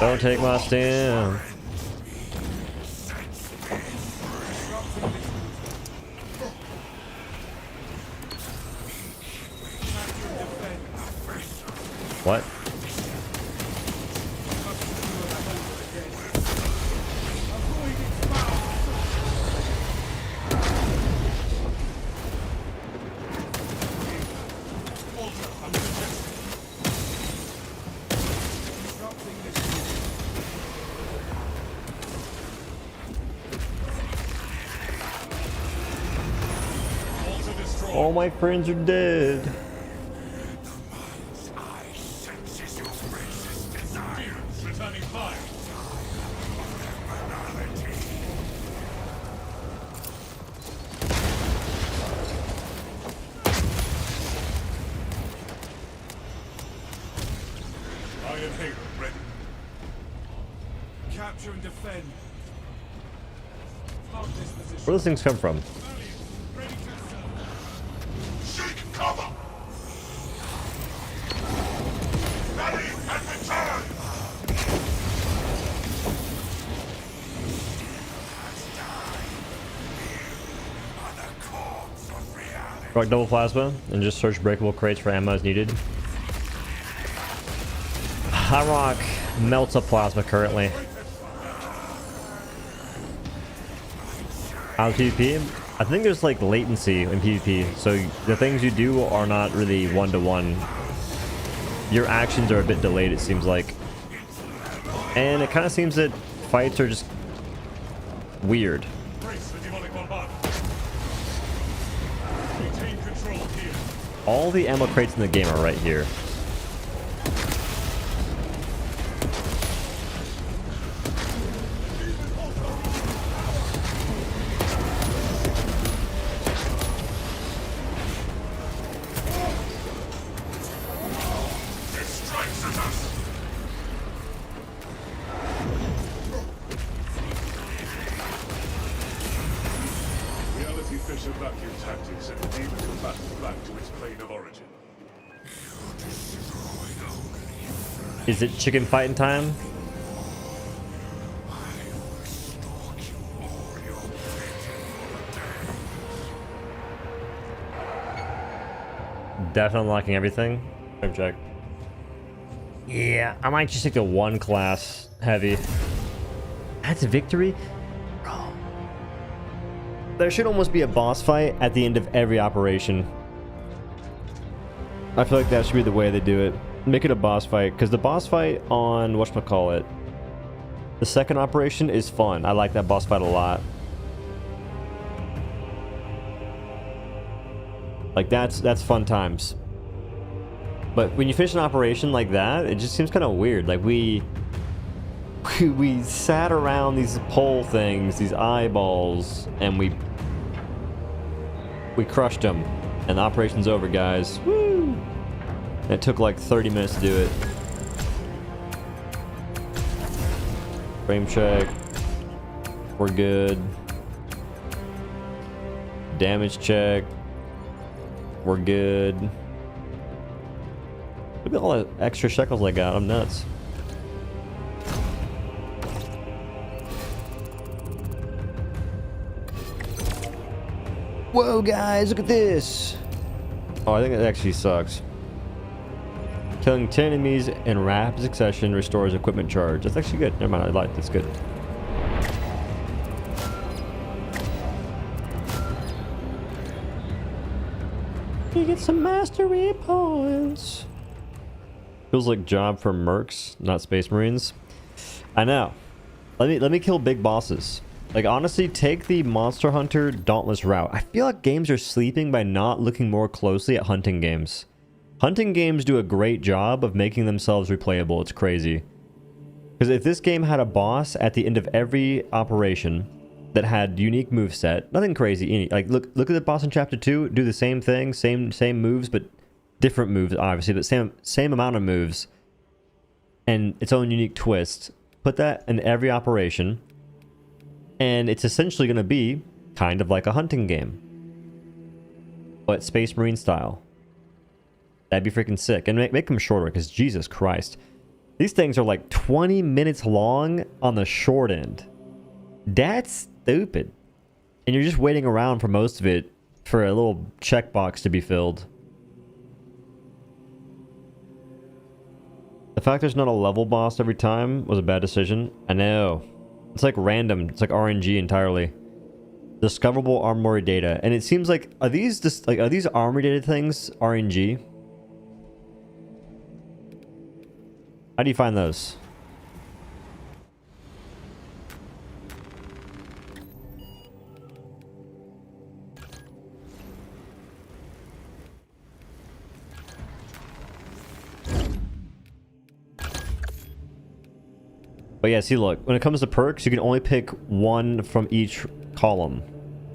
Don't take my stem. What? All my friends are dead. Capture and defend. Where do those things come from? Seek cover! Ready and return! Rock double plasma and just search breakable crates for ammo as needed. I rock melts up plasma currently. On PvP, I think there's like latency in PvP, so the things you do are not really one-to-one. Your actions are a bit delayed, it seems like. And it kind of seems that fights are just weird. Brace the demonic bombardment. Retain control here. All the ammo crates in the game are right here. It strikes at us. Reality Fisher vacuum tactics and aim the combatant back to its plane of origin. Is it chicken fighting time? Definitely unlocking everything. Time check. Yeah, I might just stick to one class heavy. That's a victory? Bro. There should almost be a boss fight at the end of every operation. I feel like that should be the way they do it. Make it a boss fight, because the boss fight on whatchamacallit, the second operation is fun. I like that boss fight a lot. Like that's fun times. But when you finish an operation like that, it just seems kind of weird. Like we sat around these pole things, these eyeballs, and we crushed them, and the operation's over, guys. Woo! It took like 30 minutes to do it. Frame check. We're good. Damage check. We're good. Look at all the extra shekels I got. I'm nuts. Whoa, guys, look at this. Oh, I think it actually sucks. Killing 10 enemies in rapid succession restores equipment charge. That's actually good. Never mind, I lied. That's good. You get some mastery points. Feels like job for mercs, not space marines. I know. Let me kill big bosses. Like, honestly, take the Monster Hunter Dauntless route. I feel like games are sleeping by not looking more closely at hunting games. Hunting games do a great job of making themselves replayable. It's crazy. Because if this game had a boss at the end of every operation that had unique moveset, nothing crazy. Like, look at the boss in Chapter 2. Do the same thing, same moves, but different moves, obviously, but same amount of moves. And its own unique twist. Put that in every operation. And it's essentially going to be kind of like a hunting game. But Space Marine style. That'd be freaking sick. And make them shorter, because Jesus Christ. These things are like 20 minutes long on the short end. That's stupid. And you're just waiting around for most of it for a little checkbox to be filled. The fact there's not a level boss every time was a bad decision. I know. It's like random. It's like RNG entirely. Discoverable armory data. And it seems like, are these armory data things RNG? How do you find those? But yeah, see, look, when it comes to perks, you can only pick one from each column.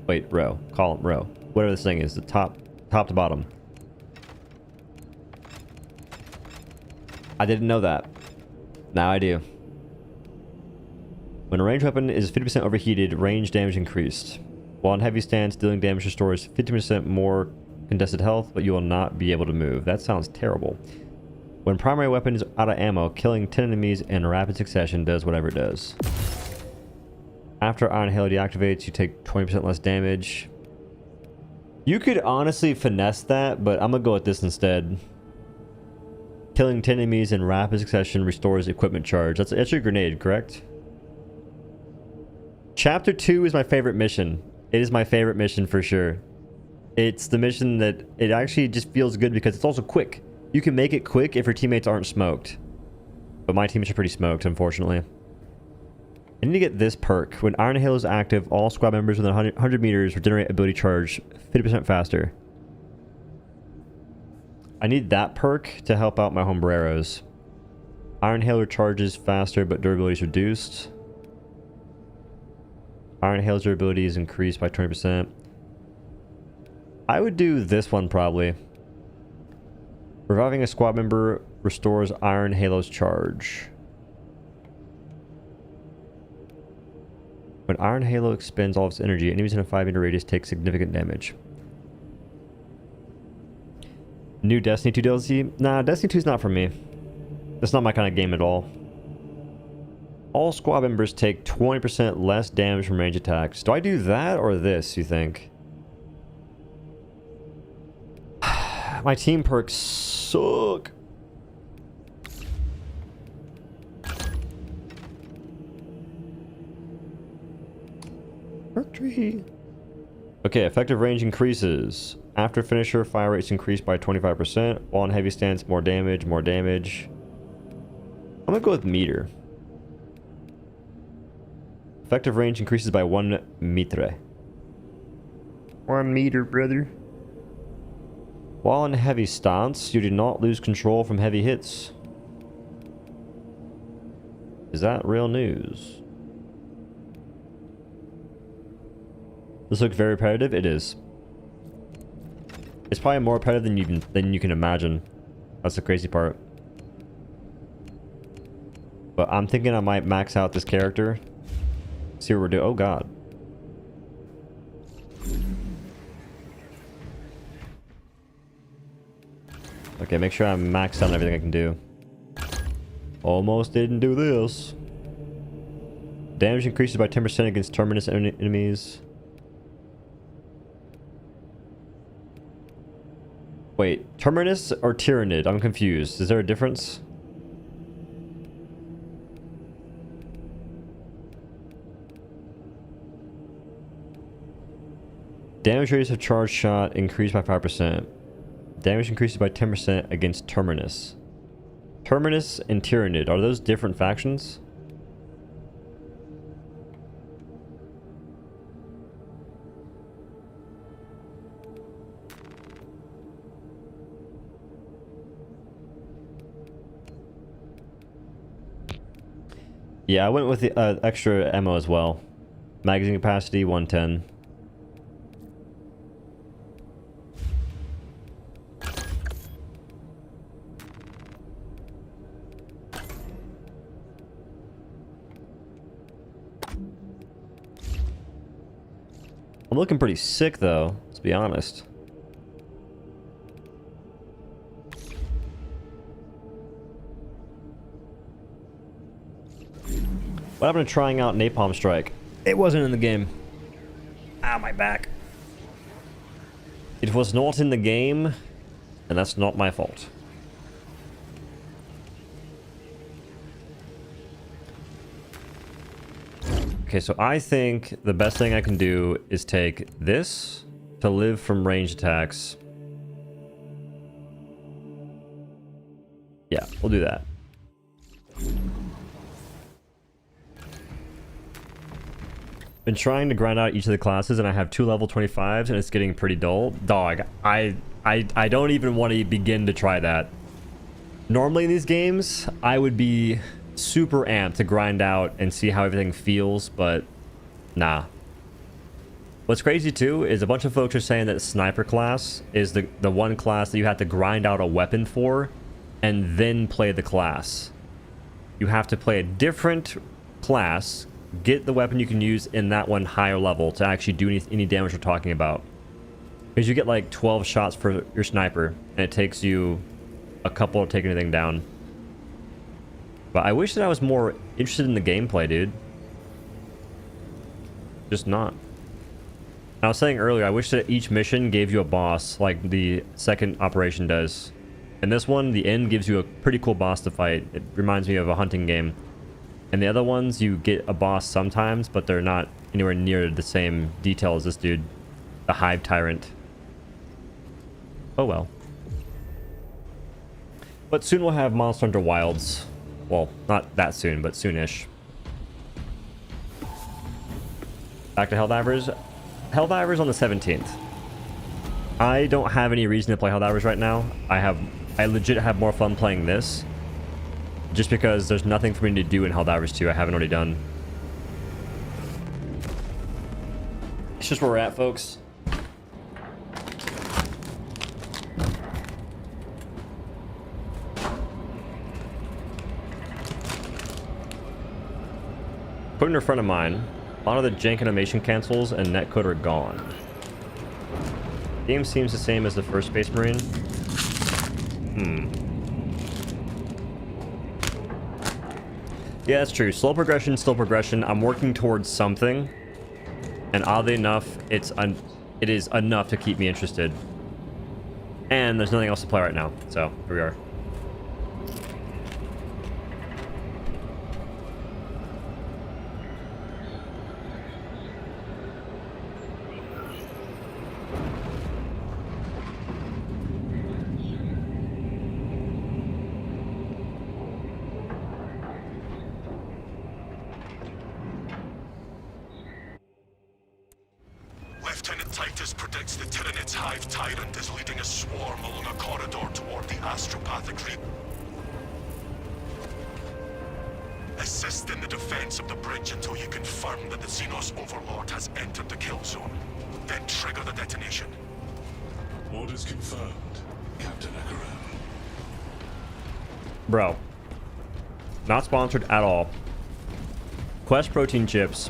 Wait, row. Column, row. Whatever this thing is, the top to bottom. I didn't know that. Now I do. When a ranged weapon is 50% overheated, range damage increased. While in heavy stance, dealing damage restores 50% more contested health, but you will not be able to move. That sounds terrible. When primary weapon is out of ammo, killing 10 enemies in rapid succession does whatever it does. After Iron Hail deactivates, you take 20% less damage. You could honestly finesse that, but I'm gonna go with this instead. Killing 10 enemies in rapid succession restores equipment charge. That's your grenade, correct? Chapter 2 is my favorite mission. It is my favorite mission for sure. It's the mission that it actually just feels good because it's also quick. You can make it quick if your teammates aren't smoked. But my teammates are pretty smoked, unfortunately. I need to get this perk. When Iron Halo is active, all squad members within 100 meters regenerate ability charge 50% faster. I need that perk to help out my hombreros. Iron Halo charges faster, but durability is reduced. Iron Halo's durability is increased by 20%. I would do this one probably. Reviving a squad member restores Iron Halo's charge. When Iron Halo expends all of its energy, enemies in a 5-meter radius take significant damage. New Destiny 2 DLC? Nah, Destiny 2 is not for me. That's not my kind of game at all. All squad members take 20% less damage from range attacks. Do I do that or this, you think? My team perks suck. Perk tree. Okay, effective range increases. After finisher, fire rates increase by 25%. While on heavy stance, more damage, more damage. I'm gonna go with meter. Effective range increases by 1 metre. 1 meter, brother. While in heavy stance, you do not lose control from heavy hits. Is that real news? This looks very repetitive. It is. It's probably more repetitive than you can imagine. That's the crazy part. But I'm thinking I might max out this character. See what we're doing. Oh god. Okay, make sure I'm maxed out on everything I can do. Almost didn't do this. Damage increases by 10% against terminus enemies. Wait, terminus or tyrannid? I'm confused. Is there a difference? Damage radius of charge shot increased by 5%. Damage increases by 10% against terminus. Terminus and tyrannid, are those different factions? Yeah, I went with the extra ammo as well. Magazine capacity 110. I'm looking pretty sick though, let's be honest. What happened to trying out Napalm Strike? It wasn't in the game. Ow, my back. It was not in the game, and that's not my fault. Okay, so I think the best thing I can do is take this to live from range attacks. Yeah, we'll do that. Been trying to grind out each of the classes, and I have 2 level 25s, and it's getting pretty dull. Dog, I don't even want to begin to try that. Normally in these games, I would be super amped to grind out and see how everything feels, but nah. What's crazy too is a bunch of folks are saying that sniper class is the one class that you have to grind out a weapon for and then play the class. You have to play a different class, get the weapon you can use in that one higher level to actually do any damage we're talking about. Because you get like 12 shots for your sniper, and it takes you a couple to take anything down. But I wish that I was more interested in the gameplay, dude. Just not. I was saying earlier, I wish that each mission gave you a boss, like the second operation does. And this one, the end gives you a pretty cool boss to fight. It reminds me of a hunting game. And the other ones, you get a boss sometimes, but they're not anywhere near the same detail as this dude. The Hive Tyrant. Oh well. But soon we'll have Monster Hunter Wilds. Well, not that soon, but soonish. Back to Helldivers. Helldivers on the 17th. I don't have any reason to play Helldivers right now. I legit have more fun playing this. Just because there's nothing for me to do in Helldivers 2 I haven't already done. It's just where we're at, folks. Putting in front of mine, a lot of the jank animation cancels and netcode are gone. Game seems the same as the first Space Marine. Yeah, that's true. Slow progression, slow progression. I'm working towards something. And oddly enough, it is enough to keep me interested. And there's nothing else to play right now. So, here we are. Lieutenant Titus predicts the Tyrannid's Hive Tyrant is leading a swarm along a corridor toward the astropathic region. Assist in the defense of the bridge until you confirm that the Xenos Overlord has entered the kill zone. Then trigger the detonation. Orders confirmed, Captain Akaram. Bro. Not sponsored at all. Quest protein chips,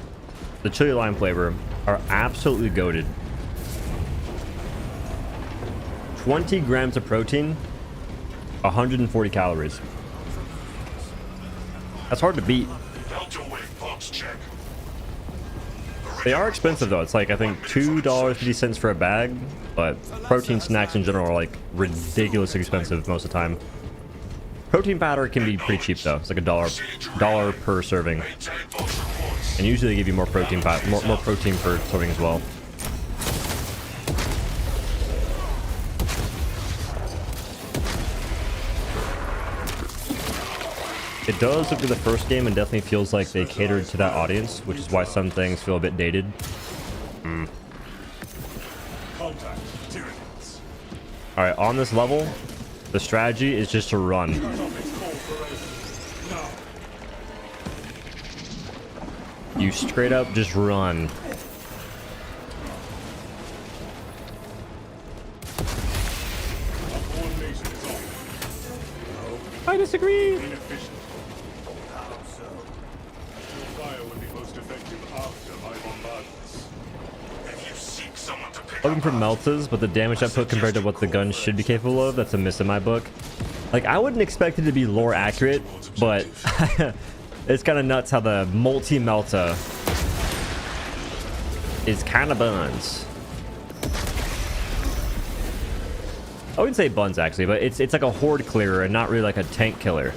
the chili lime flavor, are absolutely goated. 20 grams of protein, 140 calories. That's hard to beat. Delta Wave box check. They are expensive though. It's like, I think $2.50 for a bag, but protein snacks in general are like ridiculously expensive most of the time. Protein powder can be pretty cheap though. It's like $1 per serving. And usually they give you more protein more protein per serving as well. It does look to the first game and definitely feels like they catered to that audience, which is why some things feel a bit dated. Contact, Tyranids. Alright, on this level, the strategy is just to run. Cut off its corporation. Now. You straight up just run. Our coordination is off. I disagree. Inefficient. How so? Your fire would be most effective after my bombardments. If you seek someone to pick Looking up for meltas, but the damage I put compared to what the gun should be capable of, that's a miss in my book. Like, I wouldn't expect it to be lore accurate, but it's kind of nuts how the multi-melta is kind of buns. I wouldn't say buns actually, but it's like a horde clearer and not really like a tank killer.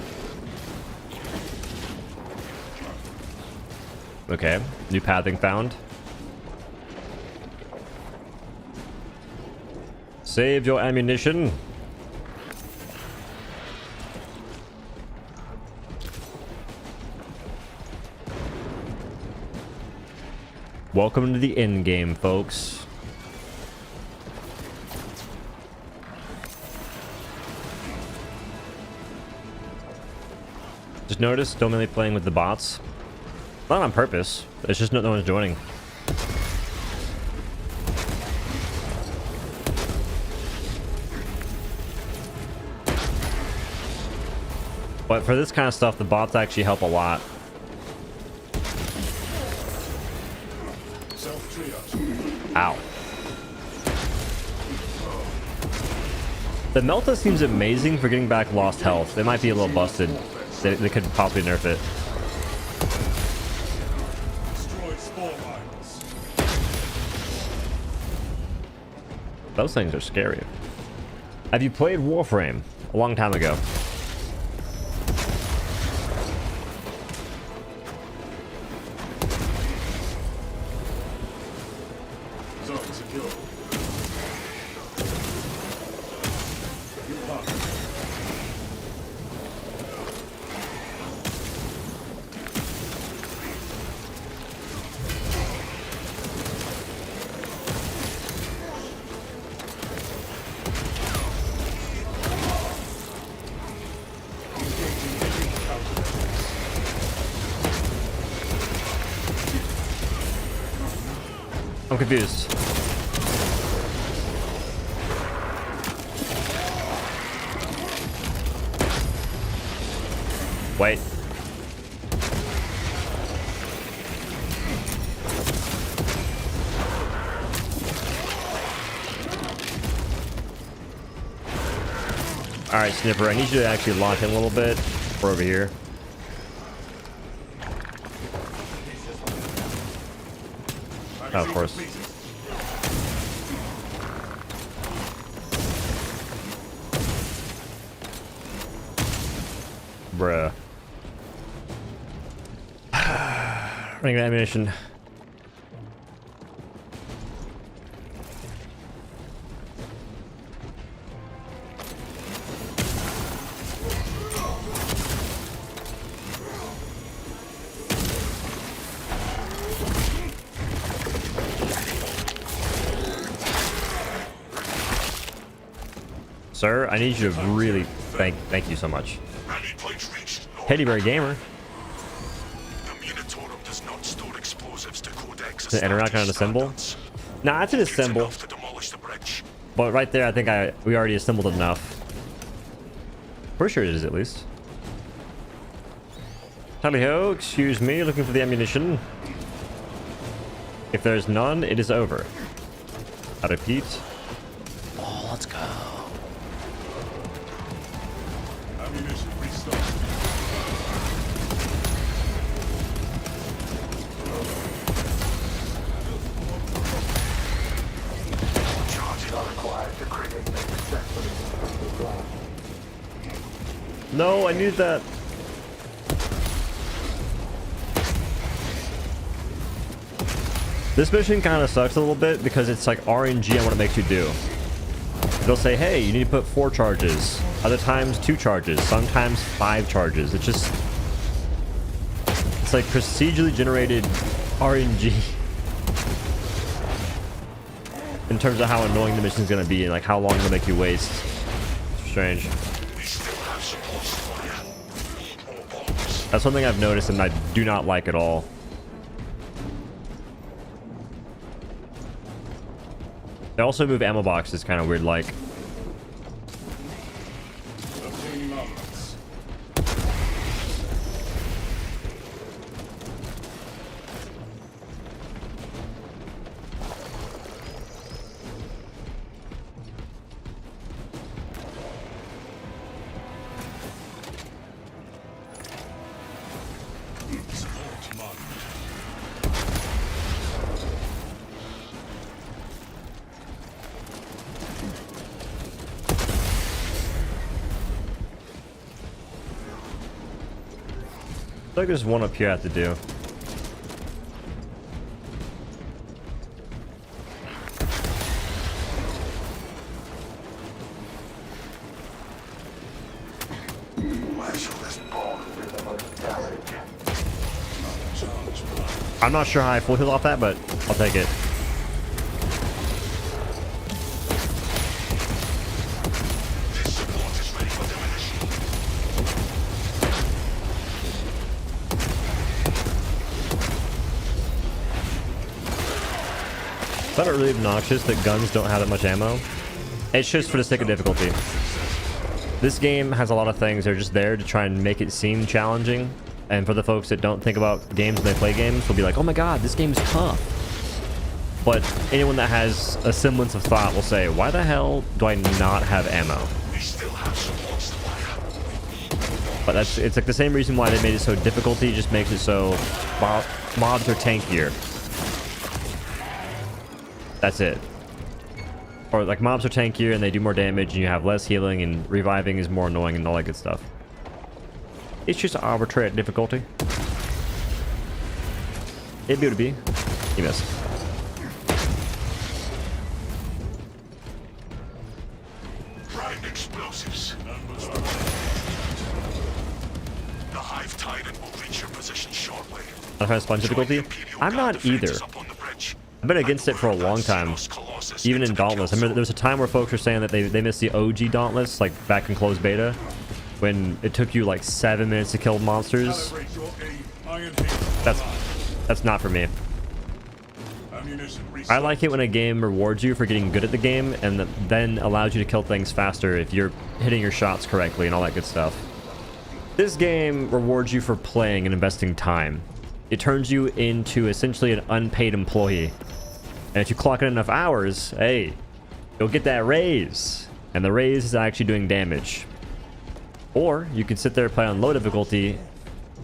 Okay, new pathing found. Save your ammunition. Welcome to the end game, folks. Just notice, don't mainly playing with the bots. Not on purpose. It's just no one's joining. But for this kind of stuff, the bots actually help a lot. Ow. The Melta seems amazing for getting back lost health. It might be a little busted. They could possibly nerf it. Destroy spore mines. Those things are scary. Have you played Warframe? A long time ago. Zone secure. You pop. confused. Wait. Alright, Snipper, I need you to actually lock in a little bit. We're over here. Oh, of course. Bruh. Running out of ammunition. Sir, I need you to really thank you so much. Rally points reached. Helldiver Gamer. The Munitorum does not store explosives to codex. And we're not gonna assemble? Nah, it's an assemble. To demolish the bridge. But right there, I think we already assembled enough. Pretty sure it is, at least. Tally ho, excuse me, looking for the ammunition. If there's none, it is over. I repeat. Oh, let's go. Ammunition restocked. Charges are required to create a successful. No, I need that. This mission kind of sucks a little bit because it's like RNG on what it makes you do. They'll say, hey, you need to put 4 charges. Other times 2 charges. Sometimes 5 charges. It's just... It's like procedurally generated RNG. In terms of how annoying the mission's going to be and like how long it'll make you waste. It's strange. That's one thing I've noticed and I do not like at all. They also move ammo boxes kind of weird like. Obtaining armaments. Support marked. I feel like there's one up here I have to do. I'm not sure how I full heal off that, but I'll take it. It's not really obnoxious that guns don't have that much ammo. It's just for the sake of difficulty. This game has a lot of things that are just there to try and make it seem challenging. And for the folks that don't think about games when they play games, will be like, oh my god, this game's tough. But anyone that has a semblance of thought will say, why the hell do I not have ammo? But it's like the same reason why they made it so difficult. It just makes it so mobs are tankier. That's it. Or like mobs are tankier and they do more damage and you have less healing and reviving is more annoying and all that good stuff. It's just arbitrary difficulty. It'd be what it be. You missed. Prime explosives. The hive titan will reach your position shortly. Not trying to sponge difficulty. I'm not either. I've been against it for a long time. Even in Dauntless. I remember there was a time where folks were saying that they missed the OG Dauntless, like back in closed beta, when it took you like 7 minutes to kill monsters. That's not for me. Ammunition I like it when a game rewards you for getting good at the game and then allows you to kill things faster if you're hitting your shots correctly and all that good stuff. This game rewards you for playing and investing time. It turns you into essentially an unpaid employee. And if you clock in enough hours, hey, you'll get that raise. And the raise is actually doing damage. Or you can sit there and play on low difficulty,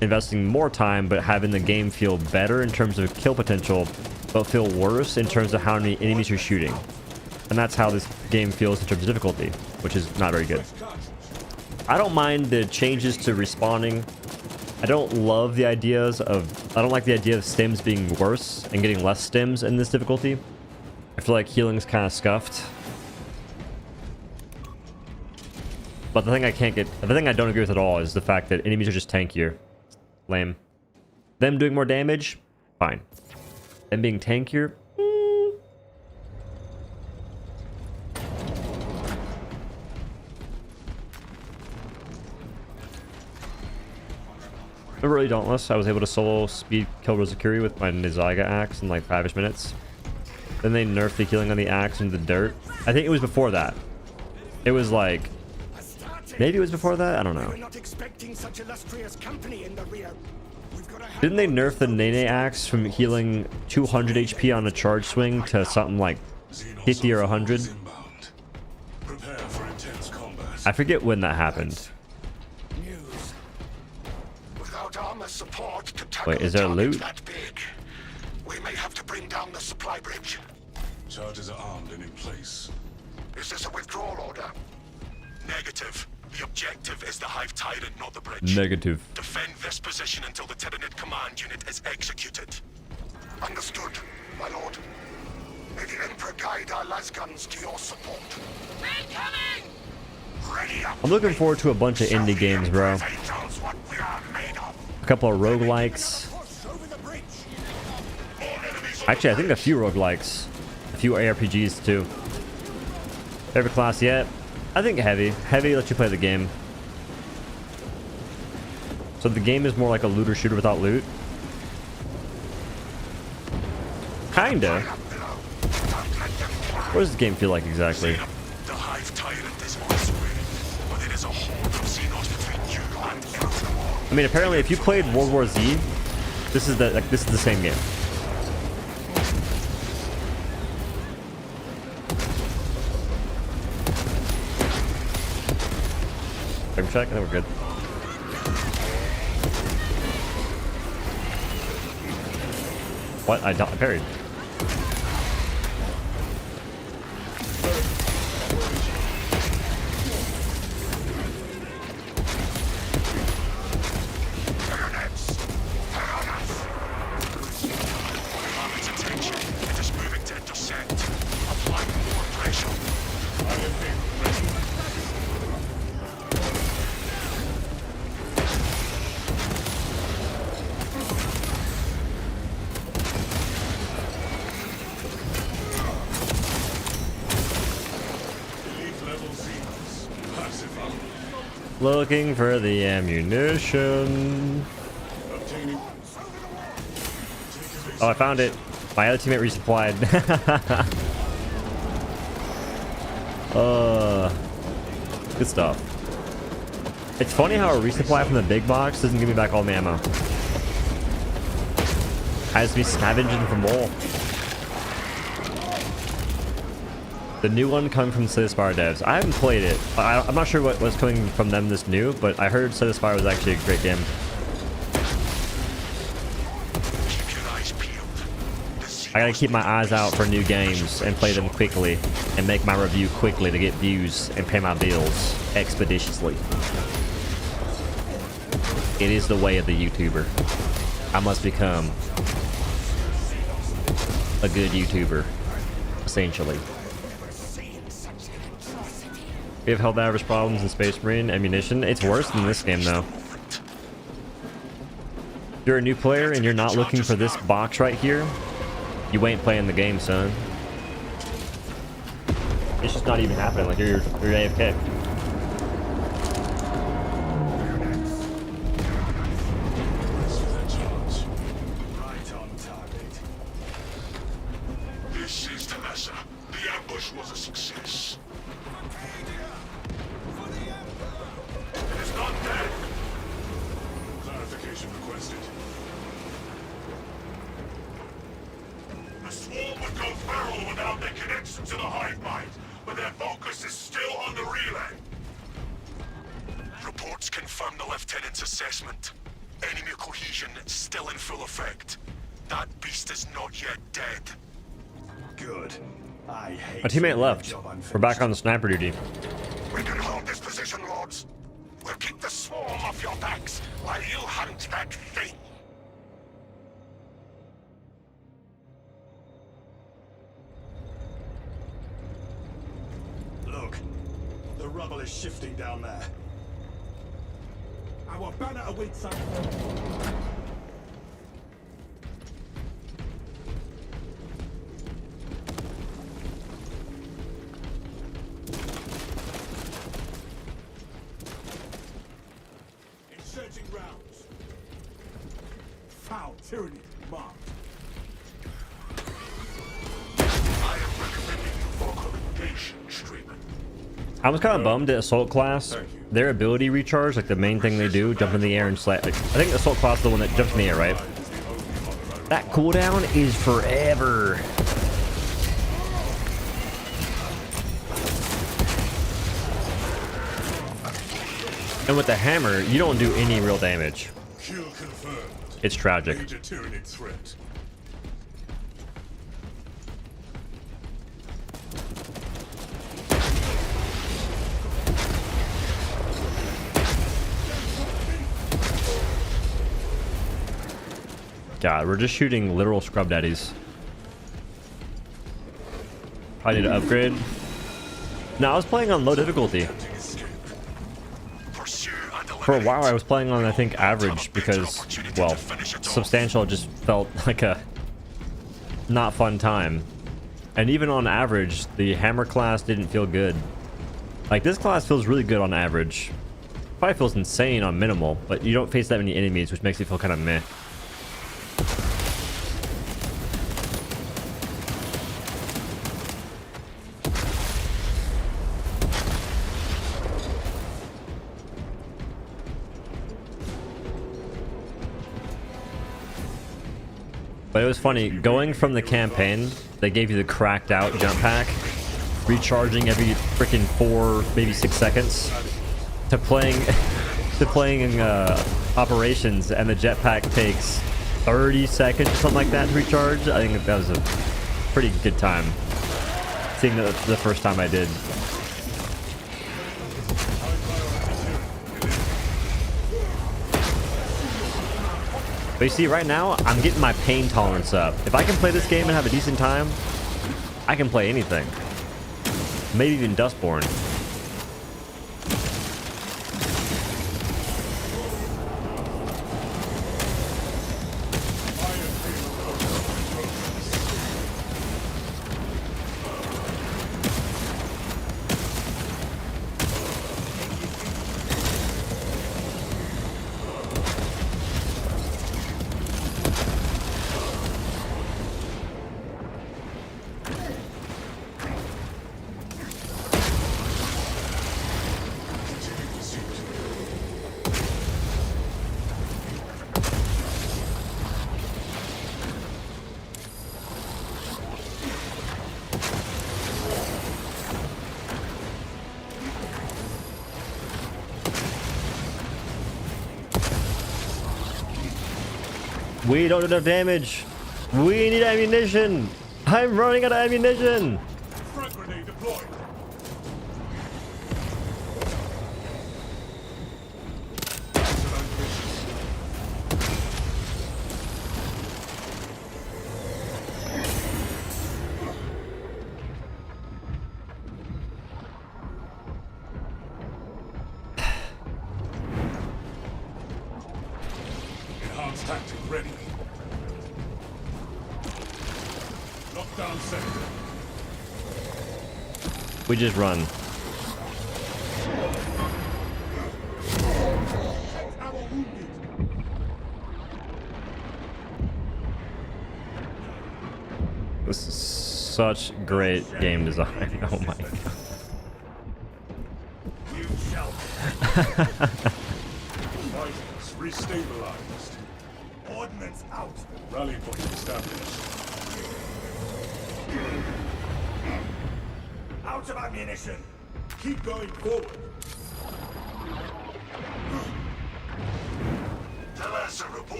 investing more time, but having the game feel better in terms of kill potential, but feel worse in terms of how many enemies you're shooting. And that's how this game feels in terms of difficulty, which is not very good. I don't mind the changes to respawning. I don't like the idea of stims being worse and getting less stims in this difficulty. I feel like healing's kind of scuffed. But the thing I don't agree with at all is the fact that enemies are just tankier. Lame. Them doing more damage, fine. Them being tankier, Remember early Dauntless? I was able to solo speed kill Rosakuri with my Nizaga axe in like 5ish minutes. Then they nerfed the healing on the axe into the dirt. I think it was before that. It was like... Maybe it was before that? I don't know. Didn't they nerf the Nene axe from healing 200 HP on a charge swing to something like 50 or 100? I forget when that happened. Wait, is there loot? We may have to bring down the supply bridge. Charges are armed and in place. Is this a withdrawal order? Negative. The objective is the Hive Tyrant, not the bridge. Negative. Defend this position until the Tyranid command unit is executed. Understood, my lord. May the Emperor guide our lasguns to your support. Incoming! Ready up. I'm looking forward to a bunch of indie games, bro. A couple of roguelikes. Actually, I think a few roguelikes. A few ARPGs too. Favorite class yet? I think heavy. Heavy lets you play the game. So the game is more like a looter shooter without loot. Kinda. What does the game feel like exactly? The Hive Tyrant is on its way, but it is a horde of Xenos between you and Elfenor. I mean, apparently, if you played World War Z, this is the same game. Frame check, I think we're good. What? I parried. Looking for the ammunition. Oh, I found it. My other teammate resupplied. Good stuff. It's funny how a resupply from the big box doesn't give me back all my ammo. Has me scavenging for more. The new one coming from Citispire devs. I haven't played it. I'm not sure what was coming from them this new, but I heard Citispire was actually a great game. I gotta keep my eyes out for new games and play them quickly and make my review quickly to get views and pay my bills expeditiously. It is the way of the YouTuber. I must become a good YouTuber, essentially. We have held average problems in Space Marine ammunition. It's worse than this game, though. If you're a new player and you're not looking for this box right here, you ain't playing the game, son. It's just not even happening. Like, you're AFK. Reports confirm the lieutenant's assessment. Enemy cohesion still in full effect. That beast is not yet dead. Good. I hate My teammate left. We're back on the sniper duty. We can hold this position, Lords. We'll keep the swarm off your backs while you hunt that thing. Look, the rubble is shifting down there. Our banner awaits us. Insurging rounds. Foul tyranny marked. I am recommending you for commendation, Streamer. I was kind of bummed at Assault class. Their ability recharge, like the main thing they do, jump in the air and slap. Like, I think Assault class is the one that jumps in the air, right? That cooldown is forever. And with the hammer, you don't do any real damage. Kill confirmed. It's tragic. Major tyrannic threat. God, we're just shooting literal scrub daddies. I need to upgrade. No, I was playing on low difficulty. For a while, I was playing on, I think, average because, well, substantial just felt like a not fun time. And even on average, the hammer class didn't feel good. Like, this class feels really good on average. Probably feels insane on minimal, but you don't face that many enemies, which makes it feel kind of meh. But it was funny, going from the campaign, they gave you the cracked out jump pack, recharging every freaking 4, maybe 6 seconds, to playing operations, and the jetpack takes 30 seconds or something like that to recharge. I think that was a pretty good time, seeing the first time I did. But you see, right now, I'm getting my pain tolerance up. If I can play this game and have a decent time, I can play anything. Maybe even Dustborn. We don't do enough damage. We need ammunition. I'm running out of ammunition. Frag grenade deployed. Enhanced tactic ready. Lockdown sector. We just run. This is such great game design. Oh my god. You shall. Vitals restabilized. Ordnance out. Rally point established. Out of ammunition. Keep going forward.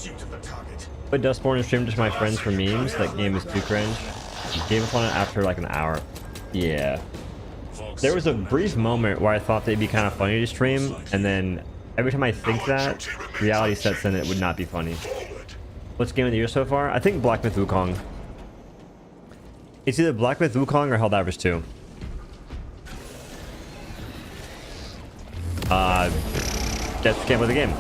pursuit of the target. But Dustborn and streamed to my friends for memes. That game is too cringe. Gave up on it after like an hour. Yeah. There was a brief moment where I thought they'd be kind of funny to stream, and then every time I think that, reality sets in, it would not be funny. What's game of the year so far? I think Black Myth Wukong. It's either Black Myth Wukong or Helldivers 2. That's the game of the game.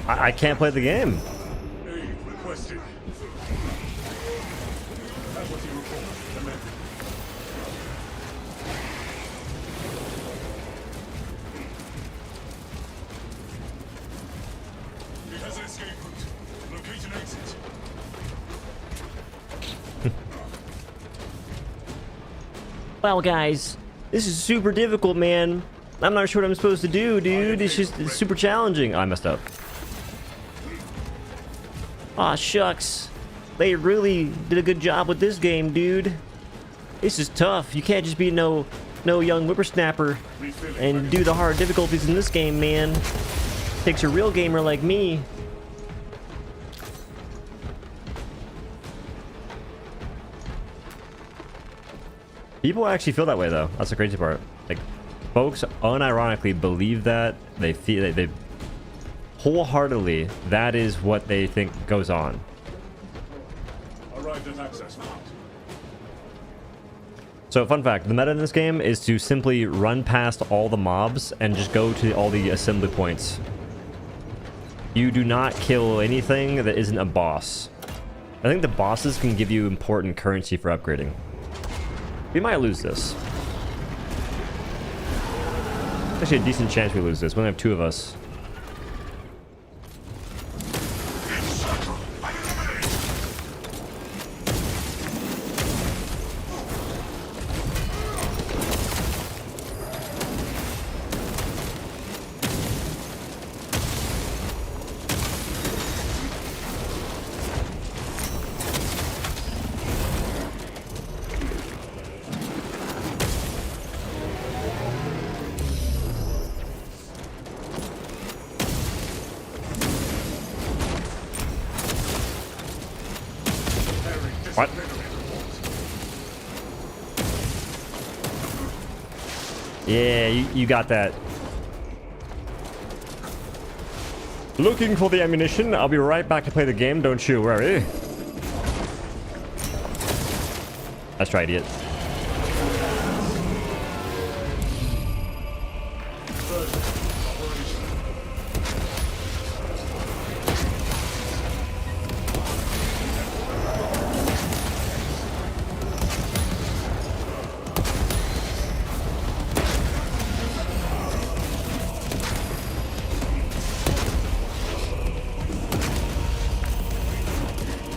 I can't play the game. Aid requested. Have what you report. Amended. It has an escape route. Locate an exit. Well, guys, this is super difficult, man. I'm not sure what I'm supposed to do, dude. It's super challenging. Oh, I messed up. Aw, shucks. They really did a good job with this game, dude. This is tough. You can't just be no young whippersnapper and do the hard difficulties in this game, man. Takes a real gamer like me. People actually feel that way, though. That's the crazy part. Like, folks unironically believe that. They feel they wholeheartedly, that is what they think goes on. Arrived at access point. So, fun fact, the meta in this game is to simply run past all the mobs and just go to all the assembly points. You do not kill anything that isn't a boss. I think the bosses can give you important currency for upgrading. We might lose this. Actually, a decent chance we lose this. We only have 2 of us. What? Yeah, you got that. Looking for the ammunition. I'll be right back to play the game. Don't you worry. That's right, idiot.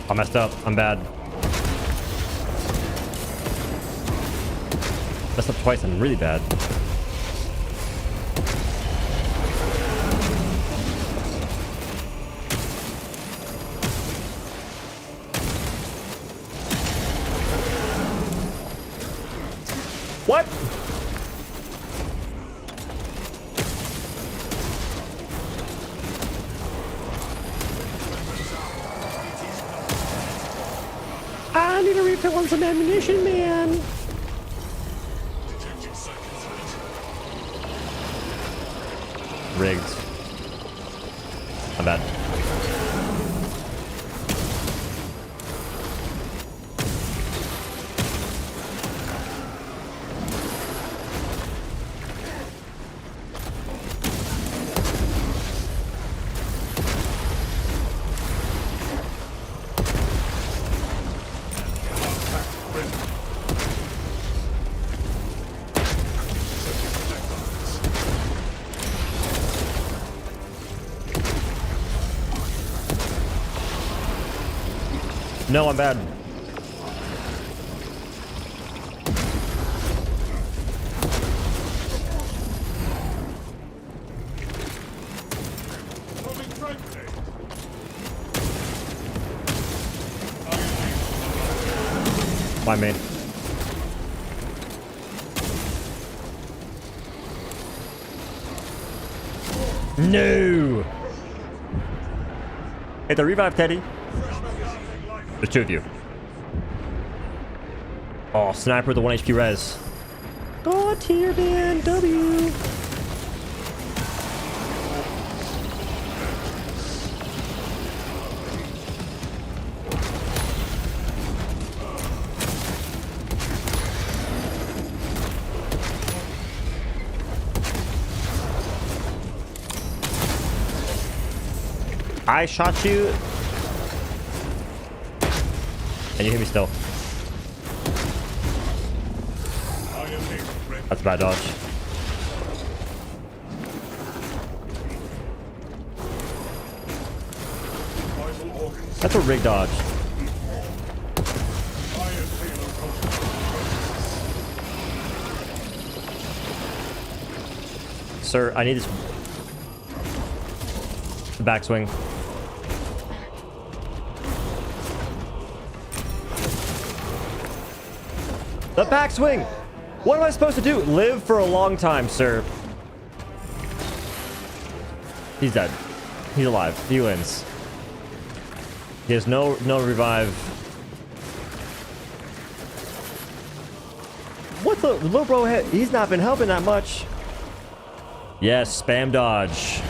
I messed up. I'm bad. Messed up twice. I'm really bad. What? I need to refill on some ammunition, man. Rigged. I'm bad. No, I'm bad. Moving front grenade. My man. No! Hey, the revive, Teddy. There's two of you. Oh, sniper with the 1 HP res. God tier, man. W. I shot you. And you hit me still. That's a bad dodge. That's a rig dodge. Sir, I need this backswing. The backswing! What am I supposed to do? Live for a long time, sir. He's dead. He's alive. He wins. He has no revive. What the little bro? He's not been helping that much. Yes, spam dodge.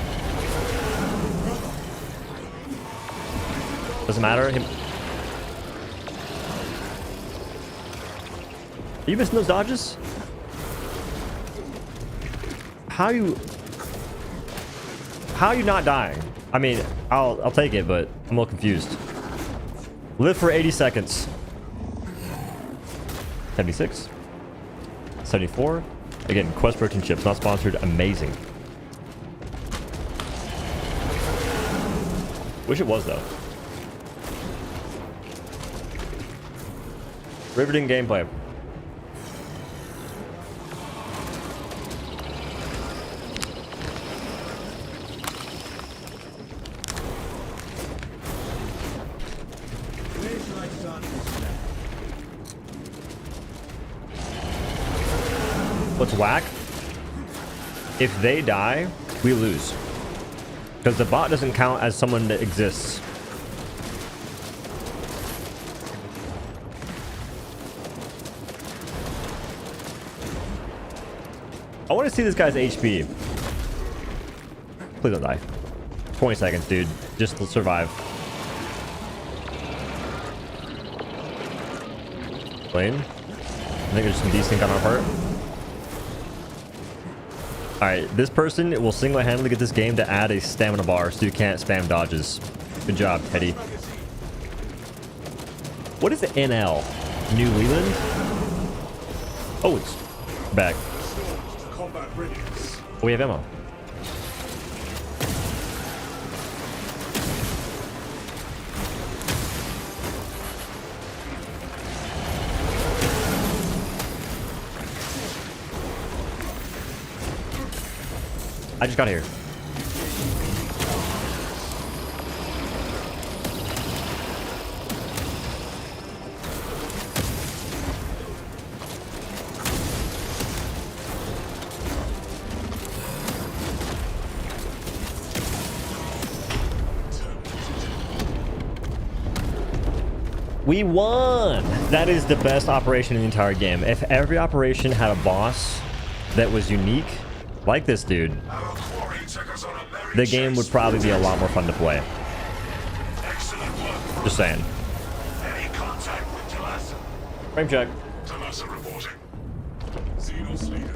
Doesn't matter. Are you missing those dodges? How you not dying? I mean, I'll take it, but I'm a little confused. Live for 80 seconds. 76. 74. Again, Quest protein chips, not sponsored. Amazing. Wish it was though. Riveting gameplay. What's whack? If they die, we lose. Because the bot doesn't count as someone that exists. I want to see this guy's HP. Please don't die. 20 seconds, dude. Just to survive. Lane. I think there's some desync on our part. Alright, this person will single-handedly get this game to add a stamina bar so you can't spam dodges. Good job, Teddy. What is the NL? New Leland? Oh, it's back. Oh, we have ammo. I just got here. We won! That is the best operation in the entire game. If every operation had a boss that was unique, like this dude, the game would probably be a lot more fun to play. Just saying. Frame check.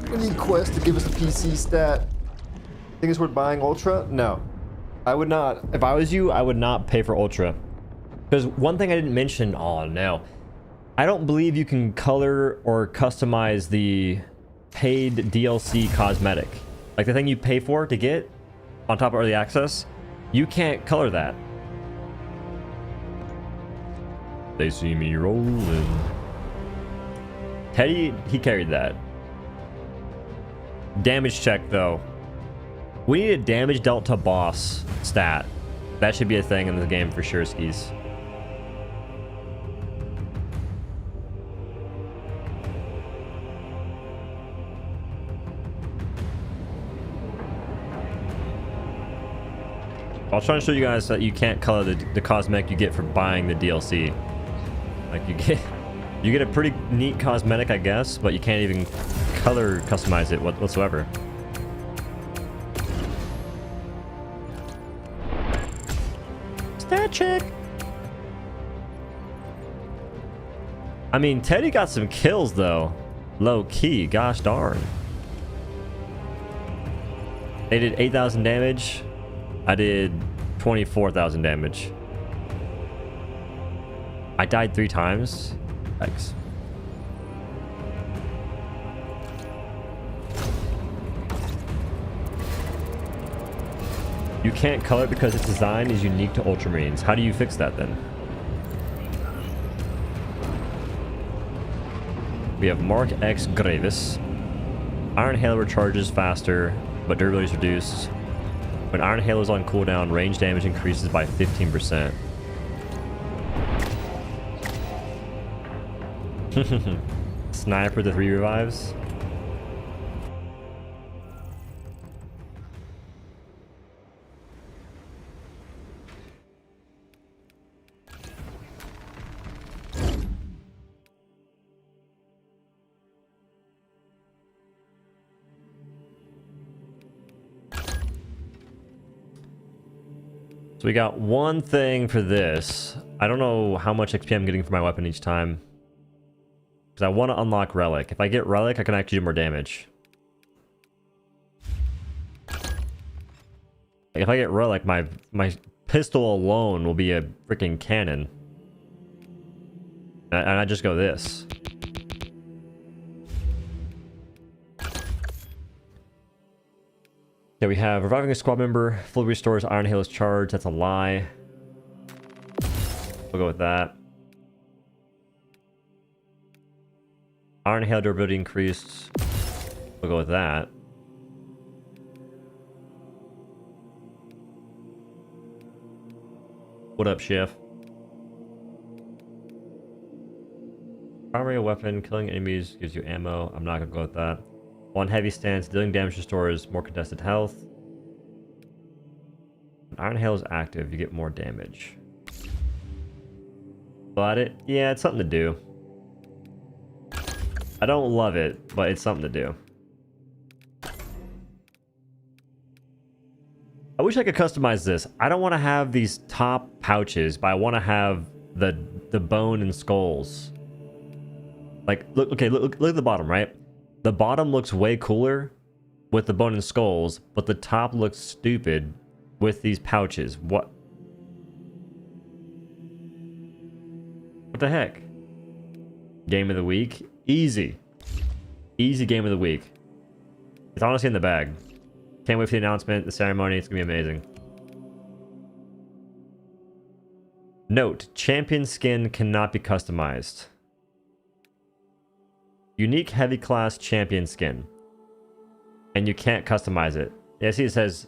We need Quest to give us a PC stat. Think it's worth buying Ultra? No. I would not. If I was you, I would not pay for Ultra. Because one thing I didn't mention, oh no, I don't believe you can color or customize the paid DLC cosmetic. Like the thing you pay for to get on top of early access, you can't color that. They see me rolling. Teddy, he carried that. Damage check, though. We need a damage dealt to boss stat. That should be a thing in the game for sure, skis. I'll try to show you guys that you can't color the cosmetic you get for buying the DLC. Like you get a pretty neat cosmetic, I guess, but you can't even color customize it whatsoever. Stat check. I mean, Teddy got some kills though. Low key, gosh darn. They did 8,000 damage. I did 24,000 damage. I died 3 times. Yikes. You can't color it because its design is unique to Ultramarines. How do you fix that then? We have Mark X Gravis. Iron Halo recharges faster, but durability is reduced. When Iron Halo is on cooldown, range damage increases by 15%. Sniper the 3 revives. So we got one thing for this. I don't know how much XP I'm getting for my weapon each time. Because I want to unlock Relic. If I get Relic, I can actually do more damage. If I get Relic, my pistol alone will be a freaking cannon. And I just go this. Yeah, we have reviving a squad member, fully restores Iron Halo's charge. That's a lie. We'll go with that. Iron Halo durability increased. We'll go with that. What up, Chef? Primary weapon, killing enemies gives you ammo. I'm not gonna go with that. On heavy stance, dealing damage restores more contested health. When Iron Halo is active, you get more damage. But yeah, it's something to do. I don't love it, but it's something to do. I wish I could customize this. I don't want to have these top pouches, but I want to have the bone and skulls. Like, look at the bottom, right? The bottom looks way cooler with the bone and skulls, but the top looks stupid with these pouches. What the heck? Game of the week? Easy. Easy game of the week. It's honestly in the bag. Can't wait for the announcement, the ceremony. It's gonna be amazing. Note, champion skin cannot be customized. Unique heavy class champion skin. And you can't customize it. Yeah, see it says,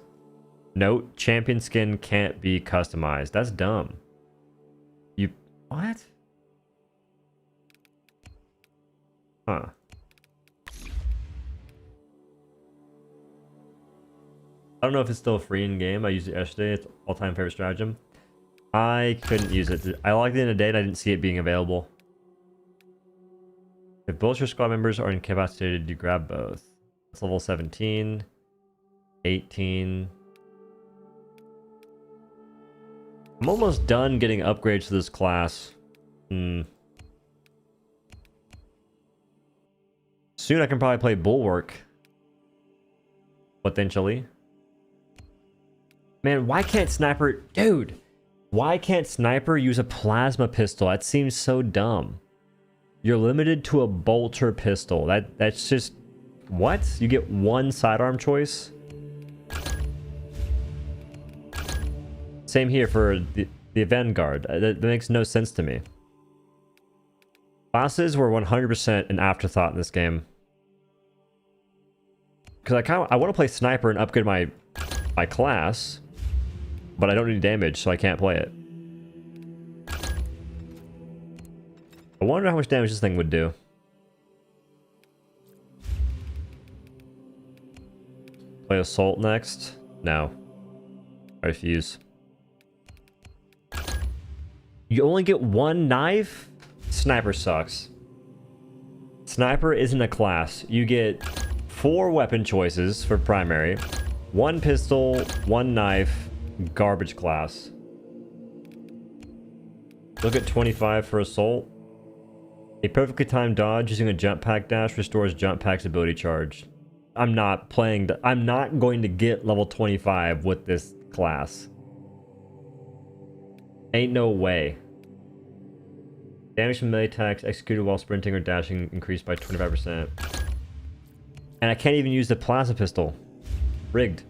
note, champion skin can't be customized. That's dumb. What? Huh. I don't know if it's still free in game. I used it yesterday. It's all-time favorite stratagem. I couldn't use it. I logged in today and I didn't see it being available. If both your squad members are incapacitated, you grab both. It's level 17, 18. I'm almost done getting upgrades to this class. Soon I can probably play Bulwark. Potentially. Man, why can't Sniper... Dude! Why can't Sniper use a plasma pistol? That seems so dumb. You're limited to a bolter pistol. That's just... What? You get one sidearm choice? Same here for the Vanguard. That makes no sense to me. Classes were 100% an afterthought in this game. Because I want to play sniper and upgrade my class, but I don't need damage, so I can't play it. I wonder how much damage this thing would do. Play assault next? No. I refuse. You only get one knife? Sniper sucks. Sniper isn't a class. You get 4 weapon choices for primary, 1 pistol, 1 knife, garbage class. Look at 25 for assault. A perfectly timed dodge using a jump pack dash restores jump pack's ability charge. I'm not going to get level 25 with this class. Ain't no way. Damage from melee attacks executed while sprinting or dashing increased by 25%. And I can't even use the plasma pistol. Rigged.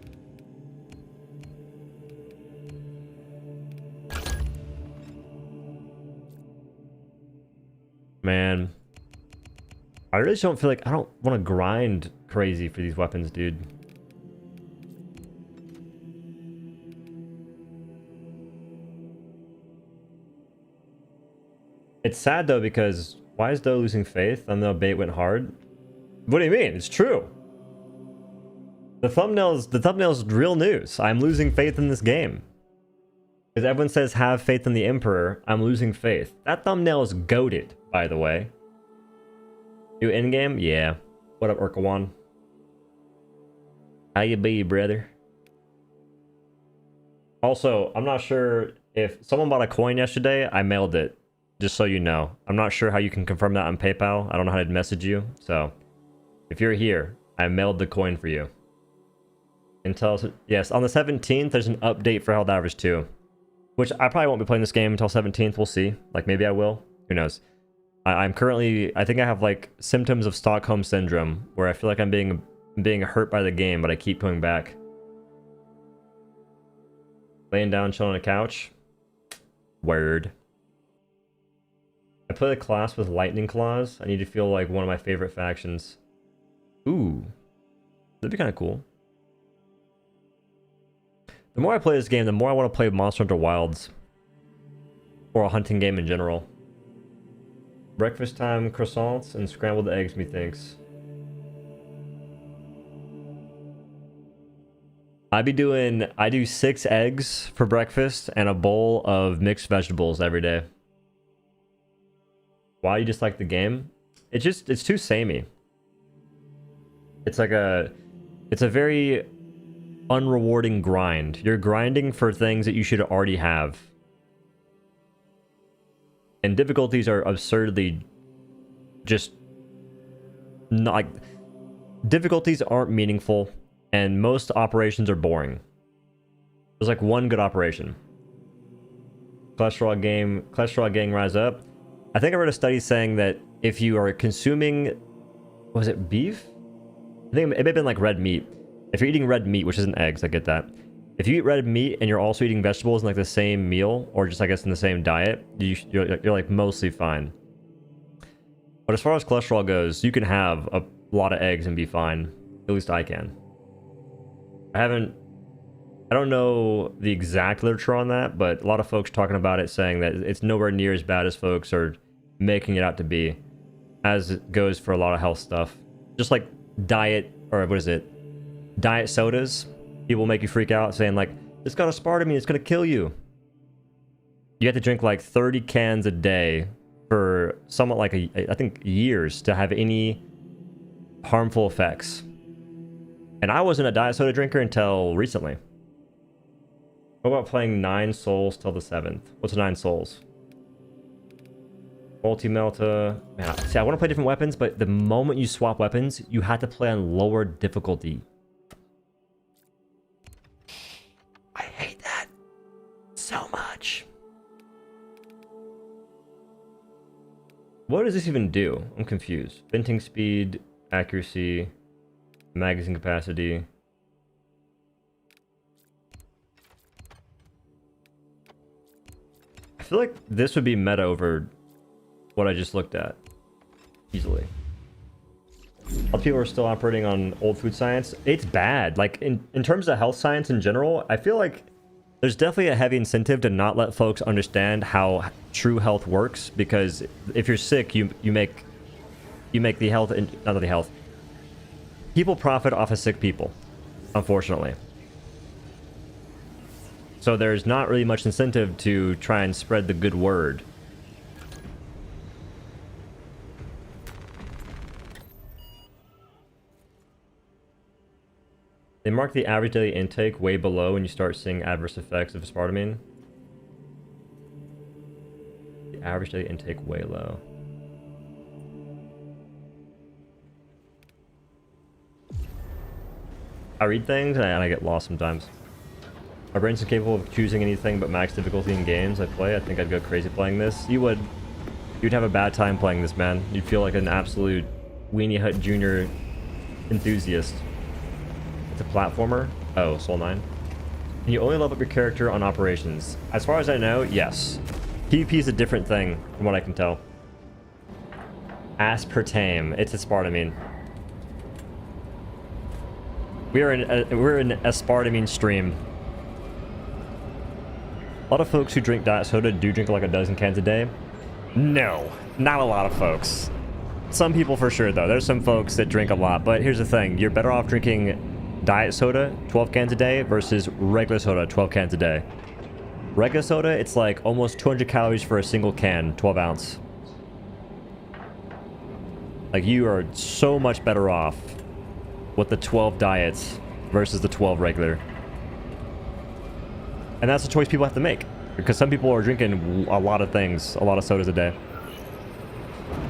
Man. I really don't feel like I don't want to grind crazy for these weapons, dude. It's sad though, because why is Doe losing faith? I know bait went hard. What do you mean? It's true. The thumbnail's real news. I'm losing faith in this game. Because everyone says have faith in the Emperor. I'm losing faith. That thumbnail is goated, by the way. You in-game? Yeah. What up, Urkawan? How you be, brother? Also, I'm not sure if someone bought a coin yesterday. I mailed it. Just so you know. I'm not sure how you can confirm that on PayPal. I don't know how to message you. So, if you're here, I mailed the coin for you. Yes, on the 17th, there's an update for Helldiver 2. Which I probably won't be playing this game until 17th. We'll see. Like, maybe I will. Who knows? I'm currently... I think I have, like, symptoms of Stockholm Syndrome. Where I feel like I'm being hurt by the game, but I keep going back. Laying down, chilling on a couch. Word. I play the class with lightning claws. I need to feel like one of my favorite factions. Ooh. That'd be kind of cool. The more I play this game, the more I want to play Monster Hunter Wilds. Or a hunting game in general. Breakfast time croissants and scrambled eggs, methinks. I do 6 eggs for breakfast and a bowl of mixed vegetables every day. Why you just like the game? It's too samey. It's a very unrewarding grind. You're grinding for things that you should already have. And difficulties are absurdly just not like difficulties aren't meaningful, and most operations are boring. There's like one good operation. Cholesterol gang rise up. I think I read a study saying that if you are consuming, was it beef? I think it may have been like red meat. If you're eating red meat, which isn't eggs, I get that. If you eat red meat and you're also eating vegetables in like the same meal, or just I guess in the same diet, you're like mostly fine. But as far as cholesterol goes, you can have a lot of eggs and be fine. At least I can. I don't know the exact literature on that, but a lot of folks talking about it saying that it's nowhere near as bad as folks are making it out to be, as it goes for a lot of health stuff. Just like diet, or what is it? Diet sodas. People make you freak out saying like, it's got aspartame, it's gonna kill you. You have to drink like 30 cans a day for somewhat like I think years to have any harmful effects. And I wasn't a diet soda drinker until recently. What about playing 9 souls till the 7th? What's 9 souls? Multi-melta. Man, see, I want to play different weapons, but the moment you swap weapons, you have to play on lower difficulty. I hate that so much. What does this even do? I'm confused. Venting speed, accuracy, magazine capacity. I feel like this would be meta over what I just looked at. Easily. A lot of people are still operating on old food science. It's bad. Like, in terms of health science in general, I feel like there's definitely a heavy incentive to not let folks understand how true health works, because if you're sick, you make the health, not the health. People profit off of sick people, unfortunately. So there's not really much incentive to try and spread the good word. They mark the average daily intake way below when you start seeing adverse effects of aspartame. The average daily intake way low. I read things and I get lost sometimes. My brain's incapable of choosing anything but max difficulty in games I play. I think I'd go crazy playing this. You would. You'd have a bad time playing this, man. You'd feel like an absolute Weenie Hut Jr. enthusiast. It's a platformer. Oh, Soul 9. And you only level up your character on operations. As far as I know, yes. PvP is a different thing, from what I can tell. Aspartame. It's aspartame. We're in aspartame stream. A lot of folks who drink diet soda do drink like a dozen cans a day. No, not a lot of folks. Some people for sure, though. There's some folks that drink a lot, but here's the thing. You're better off drinking diet soda 12 cans a day versus regular soda 12 cans a day. Regular soda, it's like almost 200 calories for a single can, 12 ounce. Like, you are so much better off with the 12 diets versus the 12 regular. And that's a choice people have to make, because some people are drinking a lot of things, a lot of sodas a day.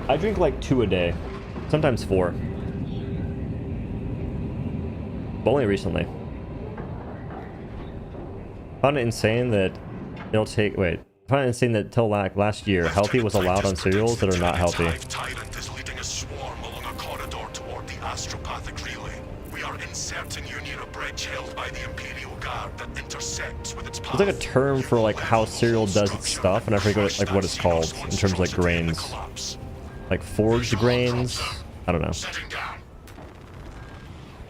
I drink like 2 a day, sometimes 4. But only recently. Found it insane that it'll take, wait. Found it insane that till last year, healthy was allowed on cereals that are not healthy. Tyrant is leading a swarm along a corridor toward the astropathic relay. We are inserting you near a bridge held by the Imperial Guard that intersects with its path. There's like a term for like how cereal does its stuff, and I forget like what it's called in terms of like grains. Like foraged grains? I don't know.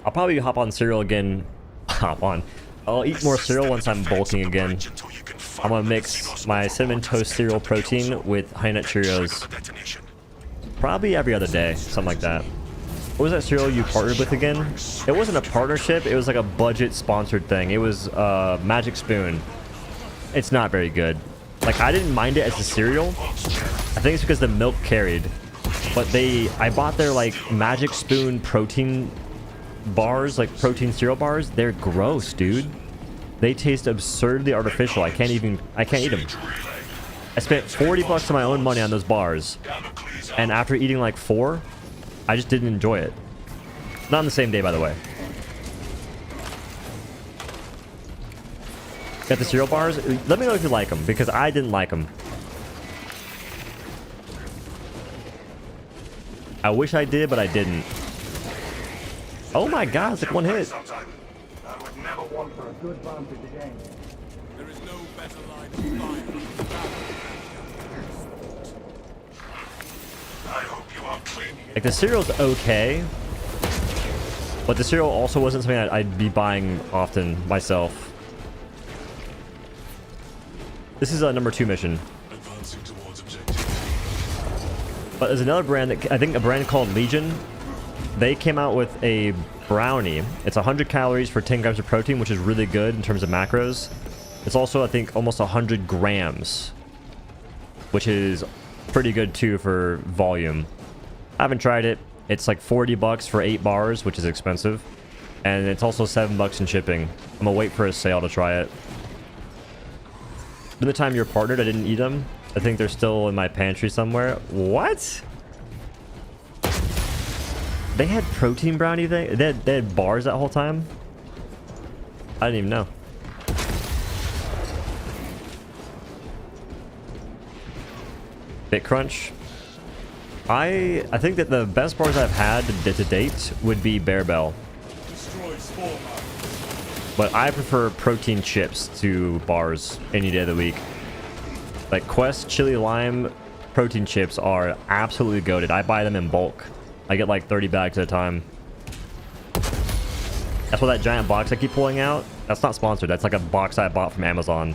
I'll probably hop on cereal again. I'll eat more cereal once I'm bulking again. I'm gonna mix my cinnamon toast cereal protein with Honey Nut Cheerios. Probably every other day, something like that. What was that cereal you partnered with again? It wasn't a partnership, it was like a budget sponsored thing. It was Magic Spoon. It's not very good. Like, I didn't mind it as a cereal. I think it's because the milk carried. But I bought their like Magic Spoon protein bars, like protein cereal bars. They're gross, dude. They taste absurdly artificial. I can't eat them. I spent $40 of my own money on those bars, and after eating like 4, I just didn't enjoy it. Not on the same day, by the way. Got the cereal bars? Let me know if you like them, because I didn't like them. I wish I did, but I didn't. Oh my god, it's like 1 hit. I would never want for a good vantage again. There is no better line of fire. I hope you are clean. Like, the cereal's okay, but the cereal also wasn't something I'd be buying often myself. This is a number 2 mission. Advancing towards objective. But there's another brand that I think a brand called Legion. They came out with a brownie. It's 100 calories for 10 grams of protein, which is really good in terms of macros. It's also, I think, almost 100 grams, which is pretty good too for volume. I haven't tried it. It's like $40 for 8 bars, which is expensive, and it's also $7 in shipping. I'm gonna wait for a sale to try it. By the time you're partnered, I didn't eat them. I think they're still in my pantry somewhere. What? They had protein brownie thing? They had bars that whole time? I didn't even know. BitCrunch. I think that the best bars I've had to date would be Bear Bell. Destroy spawn mark. But I prefer protein chips to bars any day of the week. Like Quest Chili Lime protein chips are absolutely goated. I buy them in bulk. I get like 30 bags at a time. That's what that giant box I keep pulling out. That's not sponsored. That's like a box I bought from Amazon.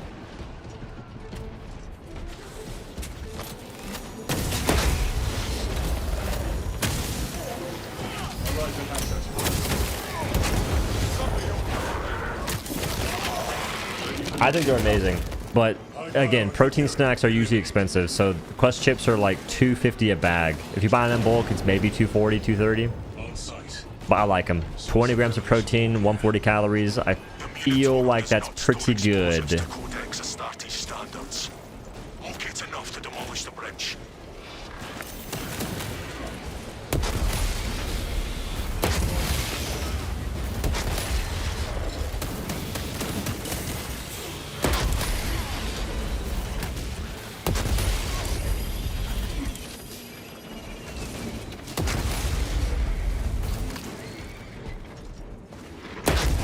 I think they're amazing, but again, protein snacks are usually expensive. So Quest chips are like $2.50 a bag. If you buy them in bulk, it's maybe $2.40, $2.30. But I like them. 20 grams of protein, 140 calories. I feel like that's pretty good.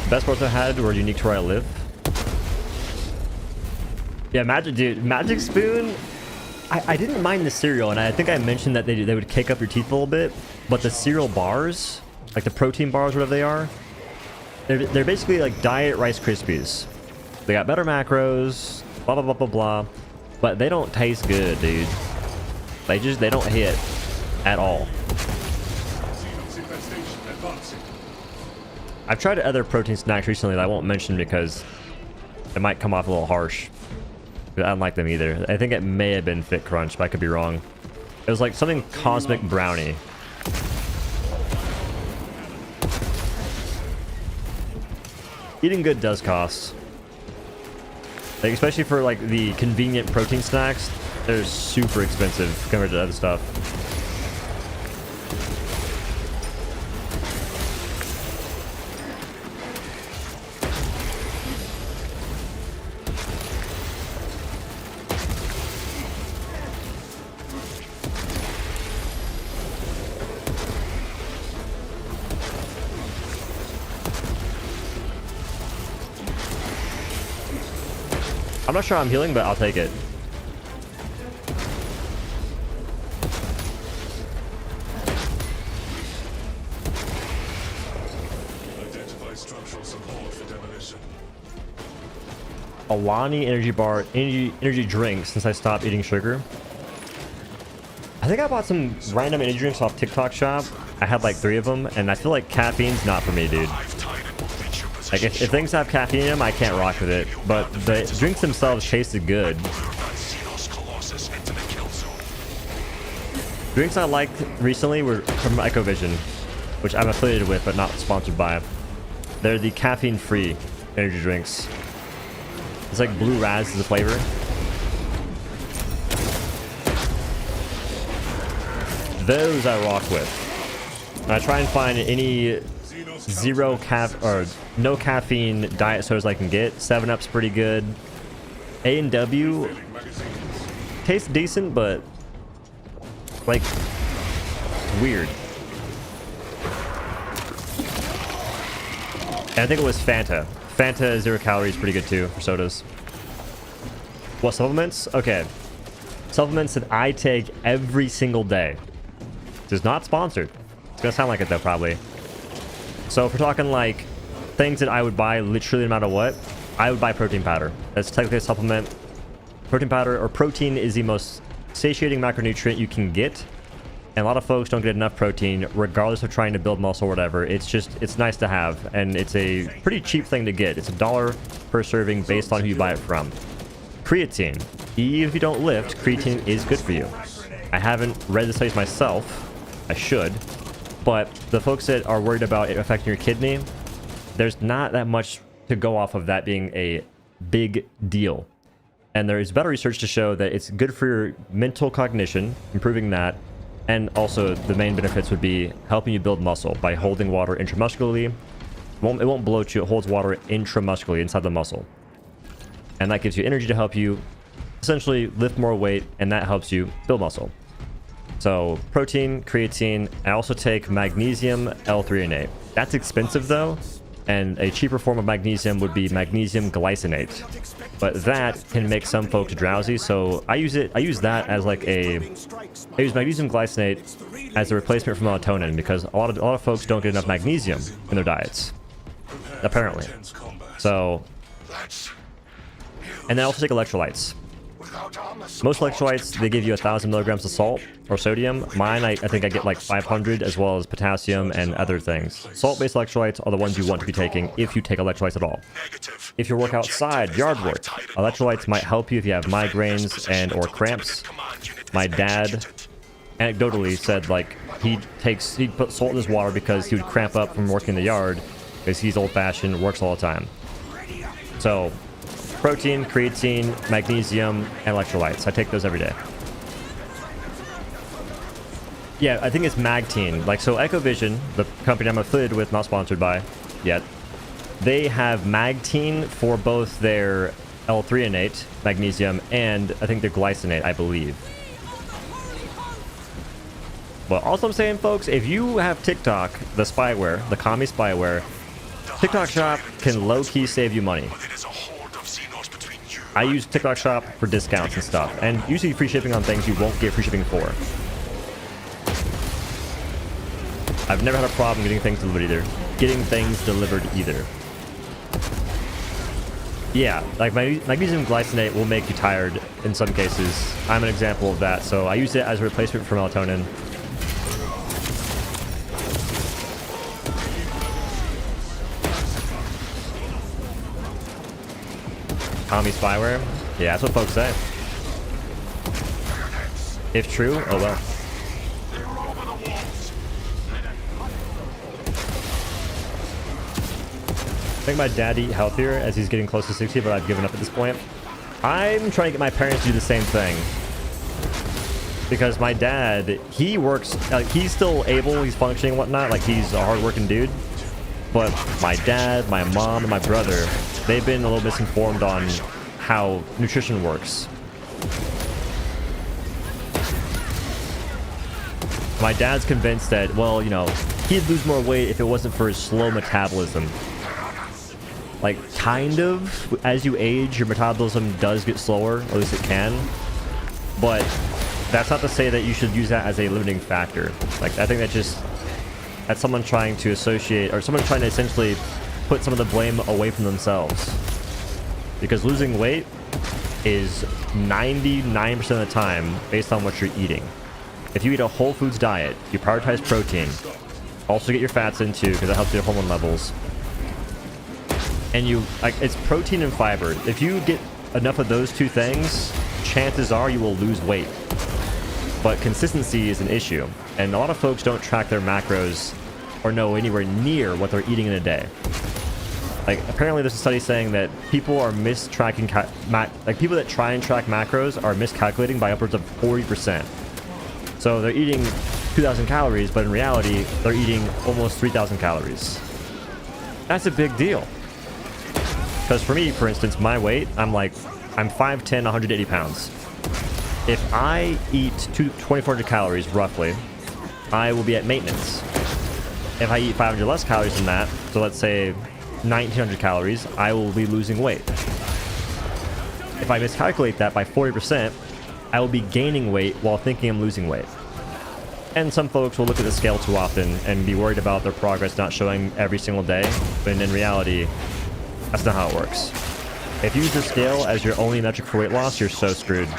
Best parts I had were unique to where I live. Yeah, Magic Spoon. I didn't mind the cereal, and I think I mentioned that they would cake up your teeth a little bit. But the cereal bars, like the protein bars, whatever they are, they're basically like diet Rice Krispies. They got better macros, blah blah blah blah blah, but they don't taste good, dude. They don't hit at all. I've tried other protein snacks recently that I won't mention because it might come off a little harsh. I don't like them either. I think it may have been Fit Crunch, but I could be wrong. It was like something Cosmic Brownie. Eating good does cost. Like, especially for like the convenient protein snacks, they're super expensive compared to other stuff. I'm not sure I'm healing, but I'll take it. Identify structural support for demolition. Alani energy bar, energy drink since I stopped eating sugar. I think I bought some random energy drinks off TikTok shop. I had like 3 of them, and I feel like caffeine's not for me, dude. Like if things have caffeine in them, I can't rock with it. But the drinks themselves tasted good. Drinks I liked recently were from Ecovision, which I'm affiliated with but not sponsored by. They're the caffeine-free energy drinks. It's like blue raz is the flavor. Those I rock with. And I try and find any no caffeine diet sodas I can get. 7-Up's pretty good. A&W tastes decent, but like weird. And I think it was Fanta. Fanta 0 calories, pretty good too for sodas. What supplements? Okay, supplements that I take every single day. This is not sponsored. It's gonna sound like it though, probably. So if we're talking like things that I would buy literally no matter what, I would buy protein powder. That's technically a supplement. Protein powder, or protein, is the most satiating macronutrient you can get. And a lot of folks don't get enough protein regardless of trying to build muscle or whatever. It's nice to have, and it's a pretty cheap thing to get. It's $1 per serving based on who you buy it from. Creatine. Even if you don't lift, creatine is good for you. I haven't read the studies myself. I should. But the folks that are worried about it affecting your kidney, there's not that much to go off of that being a big deal. And there is better research to show that it's good for your mental cognition, improving that. And also the main benefits would be helping you build muscle by holding water intramuscularly. It won't bloat you, it holds water intramuscularly inside the muscle. And that gives you energy to help you essentially lift more weight, and that helps you build muscle. So protein, creatine. I also take magnesium, L-threonate. That's expensive though. and a cheaper form of magnesium would be magnesium glycinate. But that can make some folks drowsy, so I use that as like I use magnesium glycinate as a replacement for melatonin, because a lot of folks don't get enough magnesium in their diets, apparently. So, and then I also take electrolytes. Most electrolytes, they give you 1,000 milligrams of salt or sodium. Mine, I think I get like 500, as well as potassium and other things. Salt-based electrolytes are the ones you want to be taking if you take electrolytes at all. If you work outside, yard work, electrolytes might help you if you have migraines and or cramps. My dad, anecdotally, said like he'd put salt in his water because he would cramp up from working in the yard, because he's old-fashioned, works all the time. So, protein, creatine, magnesium, and electrolytes. I take those every day. Yeah, I think it's Magtine. Like, so Ecovision, the company I'm affiliated with, not sponsored by yet, they have Magtine for both their L-threonate, magnesium, and I think their glycinate, I believe. But also I'm saying, folks, if you have TikTok, the spyware, the commie spyware, TikTok Shop can low-key save you money. I use TikTok Shop for discounts and stuff, and usually free shipping on things you won't get free shipping for. I've never had a problem getting things delivered either. Yeah, like magnesium glycinate will make you tired in some cases. I'm an example of that, so I use it as a replacement for melatonin. Commie spyware? Yeah, that's what folks say. If true, oh well. I think my dad eat healthier as he's getting close to 60, but I've given up at this point. I'm trying to get my parents to do the same thing. Because my dad, he works, he's still able, he's functioning and whatnot, like he's a hard-working dude. But my dad, my mom, and my brother, they've been a little misinformed on how nutrition works. My dad's convinced that, well, you know, he'd lose more weight if it wasn't for his slow metabolism. Like, kind of, as you age, your metabolism does get slower, or at least it can. But that's not to say that you should use that as a limiting factor. Like, I think that's someone trying to associate, or someone trying to essentially put some of the blame away from themselves. Because losing weight is 99% of the time based on what you're eating. If you eat a whole foods diet, you prioritize protein, also get your fats in too, because that helps your hormone levels. And it's protein and fiber. If you get enough of those two things, chances are you will lose weight. But consistency is an issue, and a lot of folks don't track their macros or know anywhere near what they're eating in a day. Like, apparently there's a study saying that people are mistracking, people that try and track macros are miscalculating by upwards of 40%. So they're eating 2,000 calories, but in reality, they're eating almost 3,000 calories. That's a big deal. Because for me, for instance, my weight, I'm 5'10", 180 pounds. If I eat 2,400 calories, roughly, I will be at maintenance. If I eat 500 less calories than that, so let's say 1,900 calories, I will be losing weight. If I miscalculate that by 40%, I will be gaining weight while thinking I'm losing weight. And some folks will look at the scale too often and be worried about their progress not showing every single day, but in reality, that's not how it works. If you use the scale as your only metric for weight loss, you're so screwed.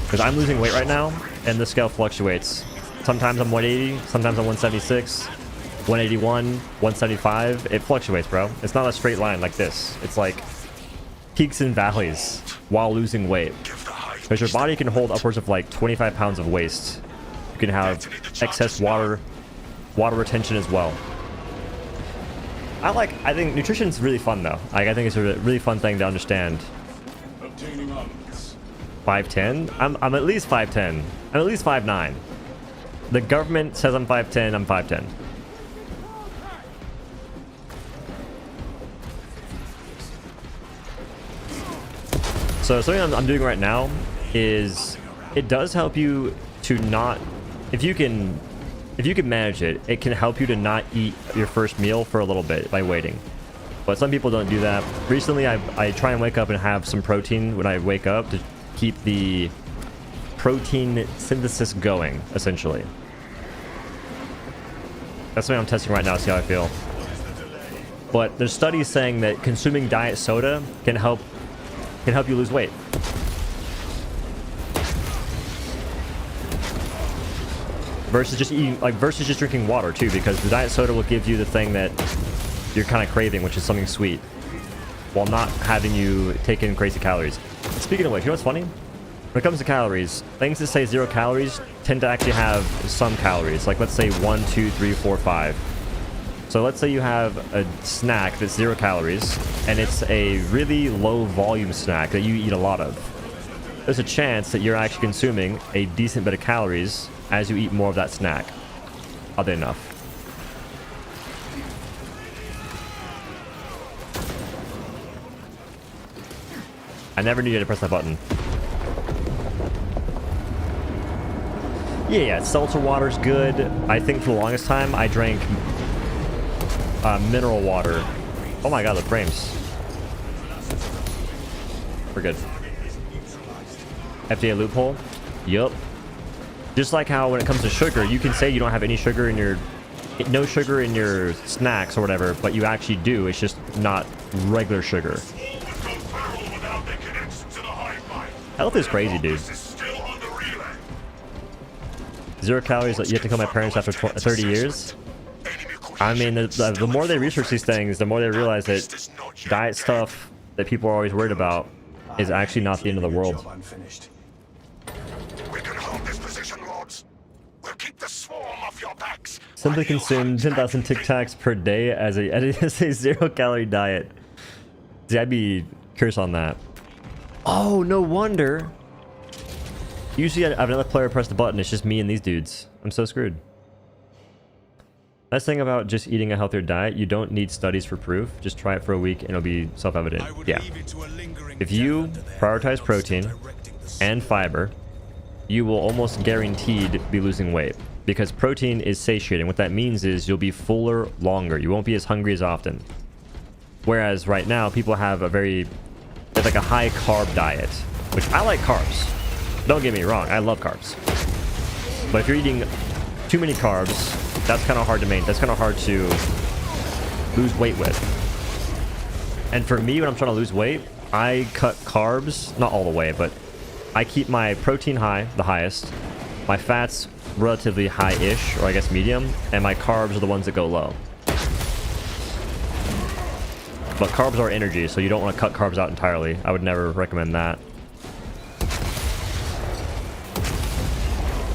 Because I'm losing weight right now, and the scale fluctuates. Sometimes I'm 180, sometimes I'm 176, 181, 175. It fluctuates, bro. It's not a straight line like this. It's like peaks and valleys while losing weight. Because your body can hold upwards of like 25 pounds of waste. You can have excess water retention as well. I think nutrition's really fun though. I think it's a really fun thing to understand. 5'10"? I'm at least 5'10". I'm at least 5'9". The government says I'm 5'10", I'm 5'10". So something I'm doing right now is it does help you to not, if you can manage it, it can help you to not eat your first meal for a little bit by waiting. But some people don't do that. Recently, I try and wake up and have some protein when I wake up to keep the protein synthesis going, essentially. That's what I'm testing right now, see how I feel. But there's studies saying that consuming diet soda can help you lose weight. Versus just drinking water too, because the diet soda will give you the thing that you're kind of craving, which is something sweet, while not having you take in crazy calories. Speaking of which, you know what's funny? When it comes to calories, things that say 0 calories tend to actually have some calories. Like let's say 1, 2, 3, 4, 5. So let's say you have a snack that's 0 calories, and it's a really low volume snack that you eat a lot of. There's a chance that you're actually consuming a decent bit of calories as you eat more of that snack. Oddly enough. I never knew you had to press that button. Yeah, seltzer water's good. I think for the longest time I drank mineral water. Oh my god, the frames. We're good. FDA loophole? Yup. Just like how when it comes to sugar, you can say you don't have any sugar in your... no sugar in your snacks or whatever, but you actually do. It's just not regular sugar. Health is crazy, dude. 0 calories that you have to kill my parents after 30 years? I mean, the more they research these things, the more they realize that diet stuff that people are always worried about is actually not the end of the world. We can hold this position, Lords. We'll keep the swarm off your backs. Simply consume 10,000 Tic Tacs per day as a 0 calorie diet. See, I'd be curious on that. Oh, no wonder. Usually I have another player press the button. It's just me and these dudes. I'm so screwed. Nice thing about just eating a healthier diet, you don't need studies for proof. Just try it for a week and it'll be self-evident. Yeah. If you prioritize protein and fiber, you will almost guaranteed be losing weight, because protein is satiating. What that means is you'll be fuller longer. You won't be as hungry as often. Whereas right now, people have like a high carb diet, which I like carbs. Don't get me wrong, I love carbs. But if you're eating too many carbs, that's kind of hard to maintain. That's kind of hard to lose weight with. And for me, when I'm trying to lose weight, I cut carbs, not all the way, but I keep my protein high, the highest, my fats relatively high-ish, or I guess medium, and my carbs are the ones that go low. But carbs are energy, so you don't want to cut carbs out entirely. I would never recommend that.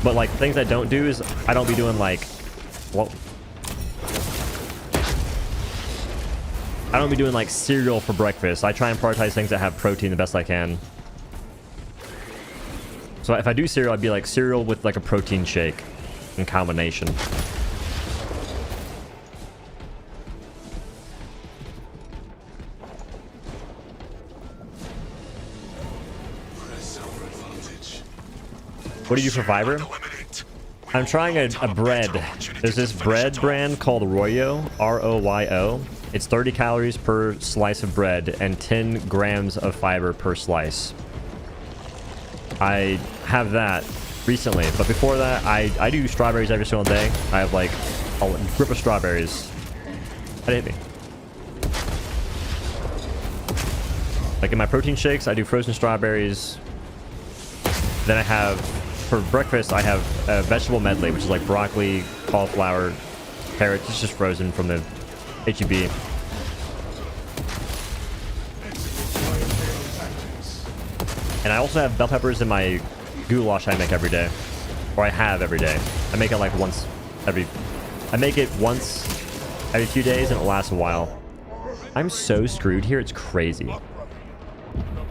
But like things I don't do is I don't be doing like, well, I don't be doing like cereal for breakfast. I try and prioritize things that have protein the best I can. So if I do cereal, I'd be like cereal with like a protein shake in combination. What do you do for fiber? I'm trying a bread. There's this bread brand called Royo, R-O-Y-O. It's 30 calories per slice of bread and 10 grams of fiber per slice. I have that recently, but before that, I do strawberries every single day. I have like a grip of strawberries. That hit me. Like in my protein shakes, I do frozen strawberries. Then I have, for breakfast, I have a vegetable medley, which is like broccoli, cauliflower, carrots. It's just frozen from the H-E-B. And I also have bell peppers in my goulash I make every day. Or I have every day. I make it like once every... I make it once every few days and it lasts a while. I'm so screwed here, it's crazy.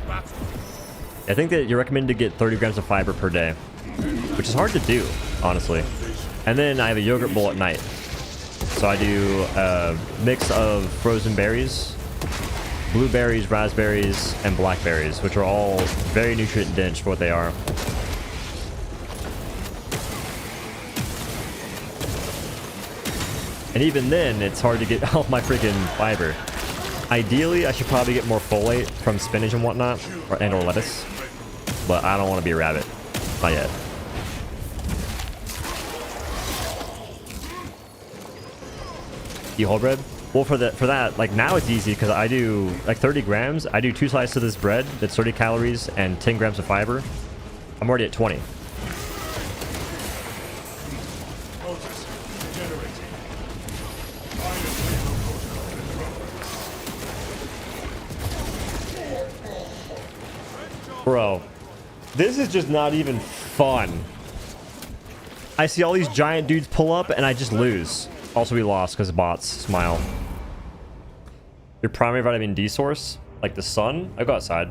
I think that you're recommended to get 30 grams of fiber per day, which is hard to do, honestly. And then I have a yogurt bowl at night. So I do a mix of frozen berries, blueberries, raspberries, and blackberries, which are all very nutrient dense for what they are. And even then, it's hard to get all my freaking fiber. Ideally, I should probably get more folate from spinach and whatnot, or lettuce. But I don't want to be a rabbit. Not yet. You whole bread? Well, for that, like now it's easy because I do like 30 grams. I do 2 slices of this bread that's 30 calories and 10 grams of fiber. I'm already at 20. Bro, this is just not even fun. I see all these giant dudes pull up and I just lose. Also, we lost because bots. Smile. Your primary vitamin D source, like the sun. I go outside.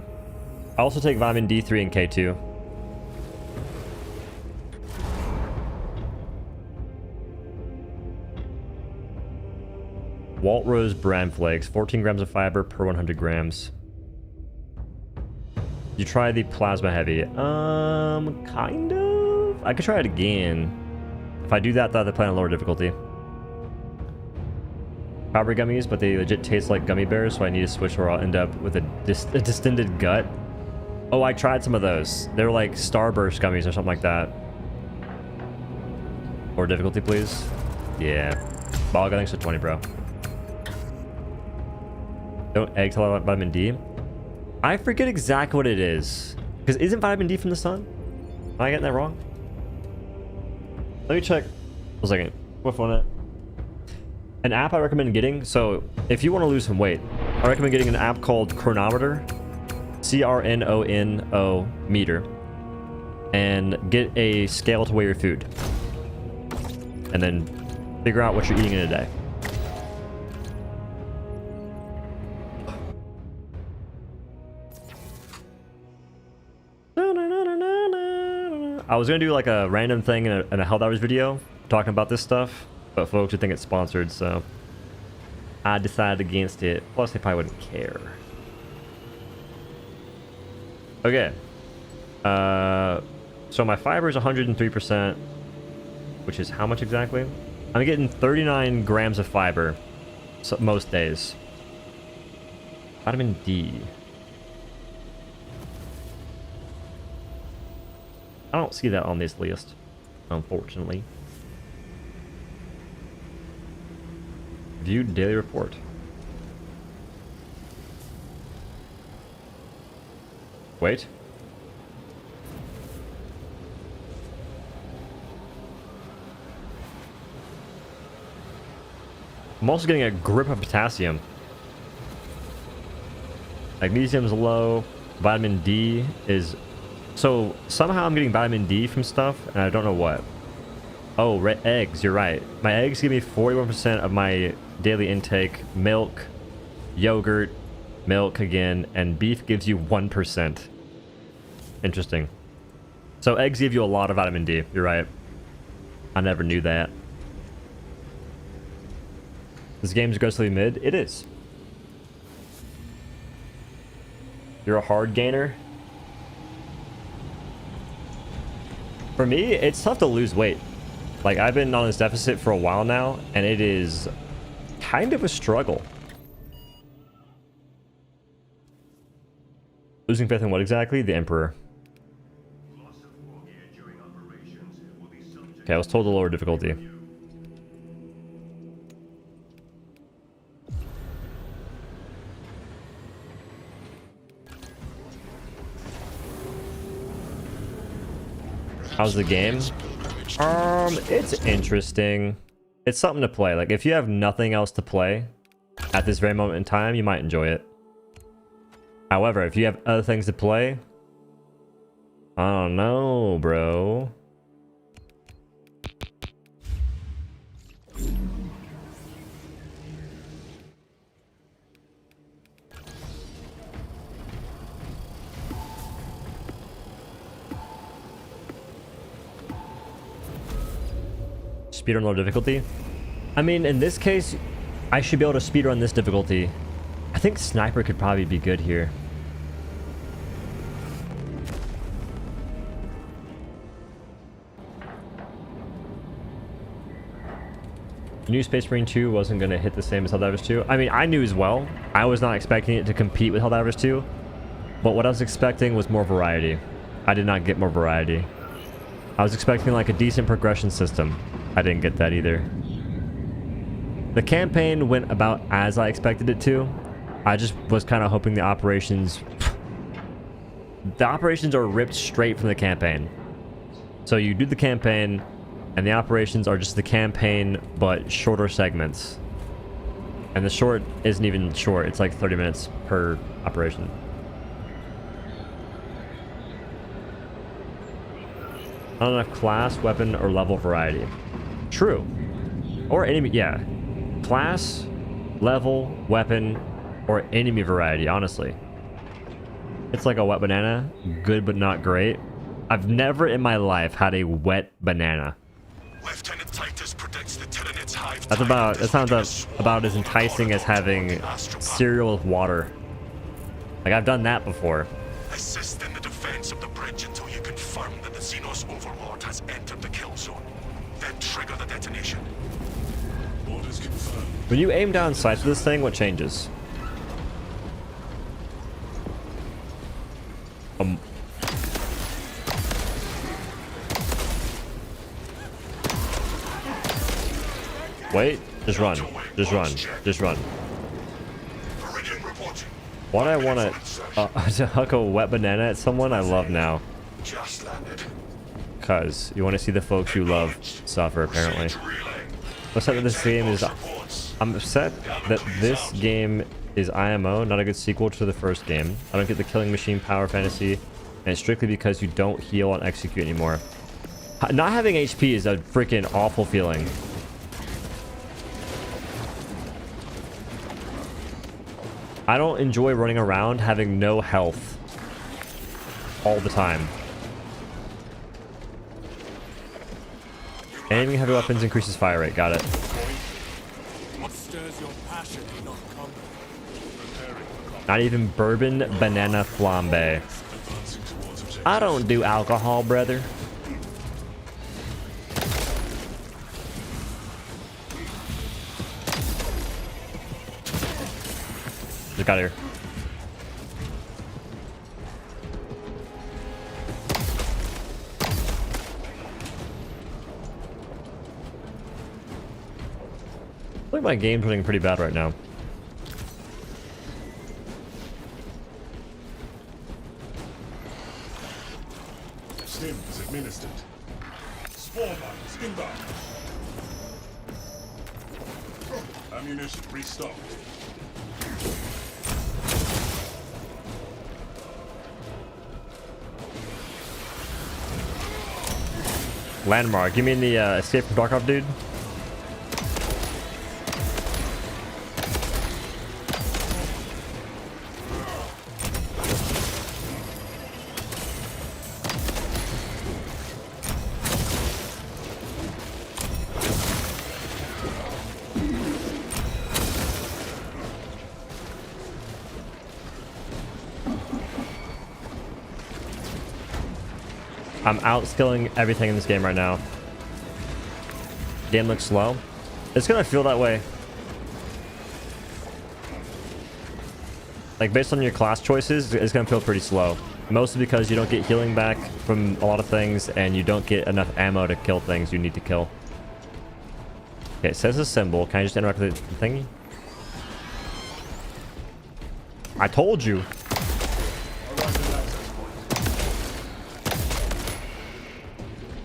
I also take vitamin D3 and K2. Walt Rose bran flakes, 14 grams of fiber per 100 grams. You try the plasma heavy. Kind of. I could try it again. If I do that, though, they play on lower difficulty. Fiber gummies, but they legit taste like gummy bears, so I need to switch or I'll end up with a distended gut. Oh, I tried some of those. They're like Starburst gummies or something like that. Lower difficulty, please. Yeah. Ball gunning's to 20, bro. Don't egg till I want vitamin D. I forget exactly what it is. Because isn't vitamin D from the sun? Am I getting that wrong? Let me check. 1 second. What phone? An app I recommend getting. So if you want to lose some weight, I recommend getting an app called Chronometer. CRNONO meter. And get a scale to weigh your food. And then figure out what you're eating in a day. I was gonna do like a random thing in a Helldivers video talking about this stuff, but folks would think it's sponsored, so I decided against it. Plus, they probably wouldn't care. Okay. So my fiber is 103%, which is how much exactly? I'm getting 39 grams of fiber most days. Vitamin D. I don't see that on this list, unfortunately. Viewed daily report. Wait. I'm also getting a grip of potassium. Magnesium's low. Vitamin D is... So, somehow I'm getting vitamin D from stuff, and I don't know what. Oh, eggs, you're right. My eggs give me 41% of my daily intake. Milk, yogurt, milk again, and beef gives you 1%. Interesting. So, eggs give you a lot of vitamin D, you're right. I never knew that. This game's aggressively mid? It is. You're a hard gainer? For me, it's tough to lose weight. Like, I've been on this deficit for a while now, and it is kind of a struggle. Losing faith in what exactly? The Emperor. Okay, I was told to lower difficulty. How's the game? It's interesting. It's something to play. Like, if you have nothing else to play at this very moment in time, you might enjoy it. However, if you have other things to play, I don't know, bro. Speedrun low difficulty? I mean, in this case, I should be able to speedrun this difficulty. I think Sniper could probably be good here. New Space Marine 2 wasn't going to hit the same as Helldivers 2. I mean, I knew as well. I was not expecting it to compete with Helldivers 2. But what I was expecting was more variety. I did not get more variety. I was expecting like a decent progression system. I didn't get that either. The campaign went about as I expected it to. I just was kind of hoping the operations... The operations are ripped straight from the campaign. So you do the campaign... And the operations are just the campaign, but shorter segments. And the short isn't even short. It's like 30 minutes per operation. Not enough class, weapon, or level variety. True. Or enemy, yeah. Class, level, weapon, or enemy variety, honestly. It's like a wet banana. Good, but not great. I've never in my life had a wet banana. Lieutenant Titus predicts the Tyranids hive. That sounds about as enticing as having cereal with water. Like, I've done that before. Assist in the defense of the bridge until you confirm that the Xenos Overlord has entered the kill zone. Then trigger the detonation. Orders confirmed. When you aim down sights of this thing, what changes? Wait, just run. Just run. Just run. Meridian reporting. Why do I want to huck a wet banana at someone I love now? Just landed. Cause you want to see the folks you love suffer, apparently. Upset that this game is... I'm upset that this game is IMO, not a good sequel to the first game. I don't get the killing machine power fantasy, and it's strictly because you don't heal and execute anymore. Not having HP is a freaking awful feeling. I don't enjoy running around having no health all the time. Aiming heavy weapons increases fire rate. Got it. What stirs your passion in not combat? Not even bourbon banana flambe. I don't do alcohol, brother. Look out here. I think my game's running pretty bad right now. Stims administered. Spore mines inbound. Ammunition restocked. Landmark. You mean the Escape from Tarkov dude? I'm outskilling everything in this game right now. Game looks slow. It's gonna feel that way. Like, based on your class choices, it's gonna feel pretty slow. Mostly because you don't get healing back from a lot of things, and you don't get enough ammo to kill things you need to kill. Okay, it says a symbol. Can I just interact with the thingy? I told you.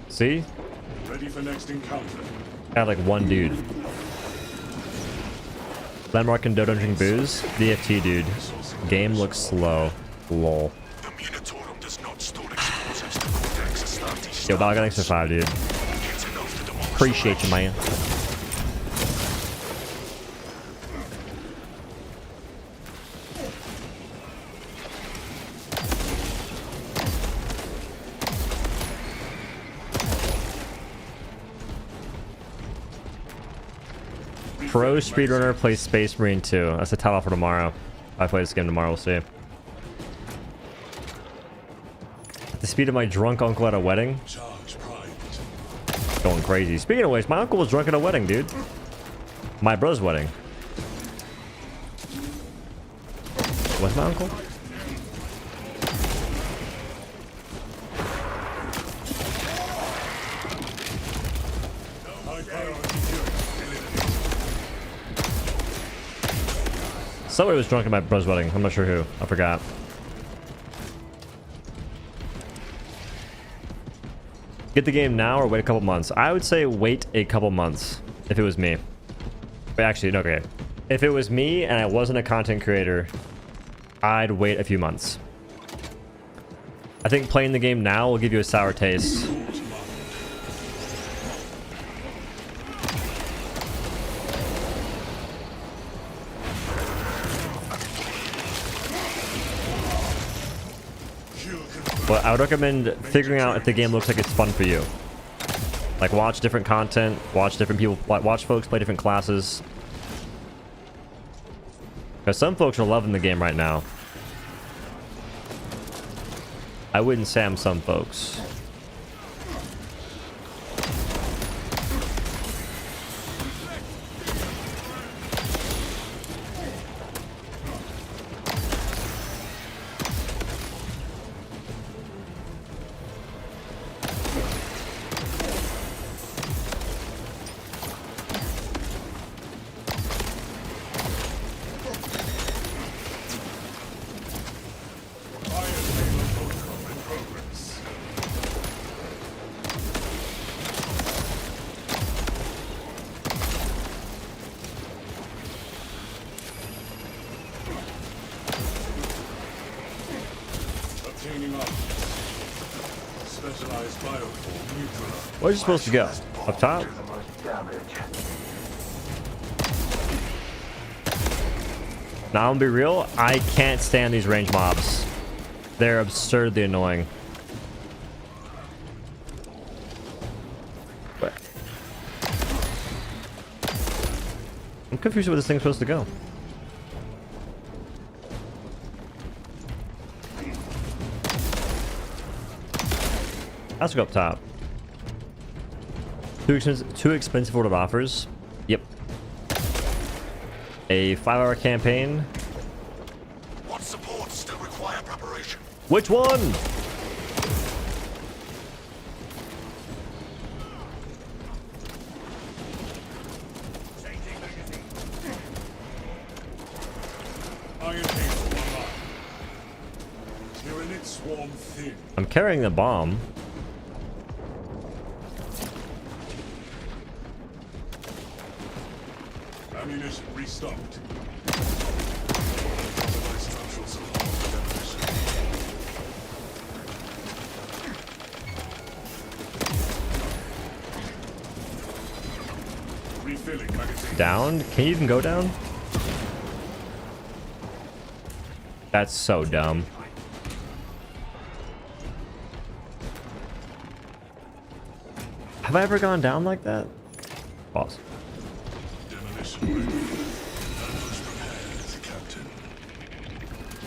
See? Ready for next encounter. I have like one dude. Landmark and Dodo drink booze. DFT dude. Game looks slow. Lol. The Munitorum does not store explosives to Cortex Astartes. Yo, Bal got extra 5, dude. It's enough to demolish Appreciate you, man. Pro speedrunner plays Space Marine 2. That's a title for tomorrow. I play this game tomorrow, we'll see. At the speed of my drunk uncle at a wedding. Charge primed. Going crazy. Speaking of which, my uncle was drunk at a wedding, dude. My brother's wedding. What's my uncle? Somebody was drunk at my brother's wedding. I'm not sure who. I forgot. Get the game now or wait a couple months? I would say wait a couple months if it was me. But actually, no, okay. If it was me and I wasn't a content creator, I'd wait a few months. I think playing the game now will give you a sour taste. But I would recommend figuring out if the game looks like it's fun for you. Like watch different content, watch different people, watch folks play different classes. Because some folks are loving the game right now. I wouldn't say I'm some folks. Where's you supposed to go? Up top? Now, I'm gonna be real, I can't stand these range mobs. They're absurdly annoying. But I'm confused where this thing's supposed to go. Let's go up top. Too expensive order of offers. Yep. A 5-hour campaign. What supports still require preparation? Which one? Iron Hazel online. Tyranid swarm thin. I'm carrying the bomb. Ammunition restocked. Refilling magazine. Down? Can you even go down? That's so dumb. Have I ever gone down like that? Pause. Demolition ready. Ambulance prepared, Captain.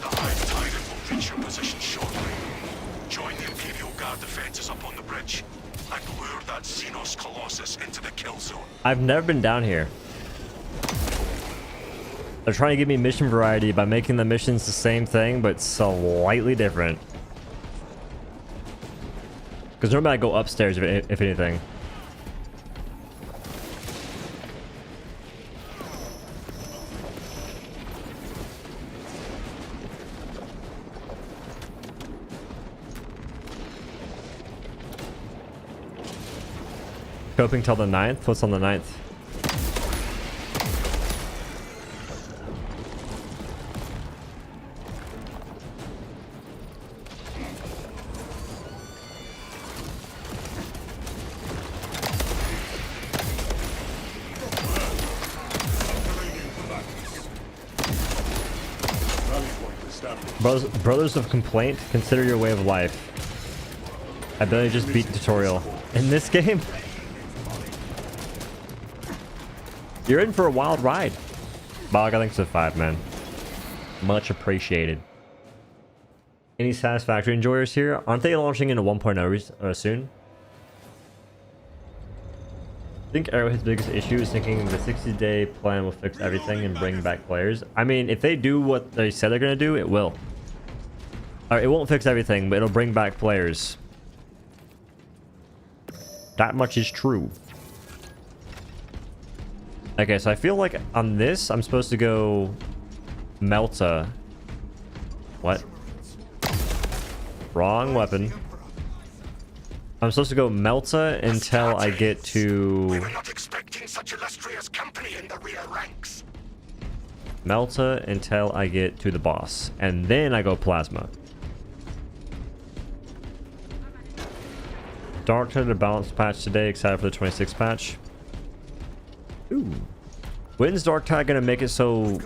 The Hive Titan will reach your position shortly. Join the Imperial Guard defenses up on the bridge and lure that Xenos Colossus into the kill zone. I've never been down here. They're trying to give me mission variety by making the missions the same thing, but slightly different. Because normally I go upstairs if anything. Coping till the 9th? What's on the 9th? Brothers of Complaint, consider your way of life. I barely just beat the tutorial. In this game? You're in for a wild ride. Bog, thanks to 5, man. Much appreciated. Any Satisfactory enjoyers here? Aren't they launching into 1.0 soon? think Arrowhead's biggest issue is thinking the 60-day plan will fix everything and bring back players. I mean, if they do what they said they're gonna do, it will. Or it won't fix everything, but it'll bring back players. That much is true. Okay, so I feel like on this, I'm supposed to go Melta. What? Wrong weapon. I'm supposed to go Melta until I get to... We were not expecting such illustrious company in the rear ranks. Melta until I get to the boss. And then I go Plasma. Dark Tide a balanced patch today, excited for the 26 patch. Ooh. When's Dark Tide gonna make it so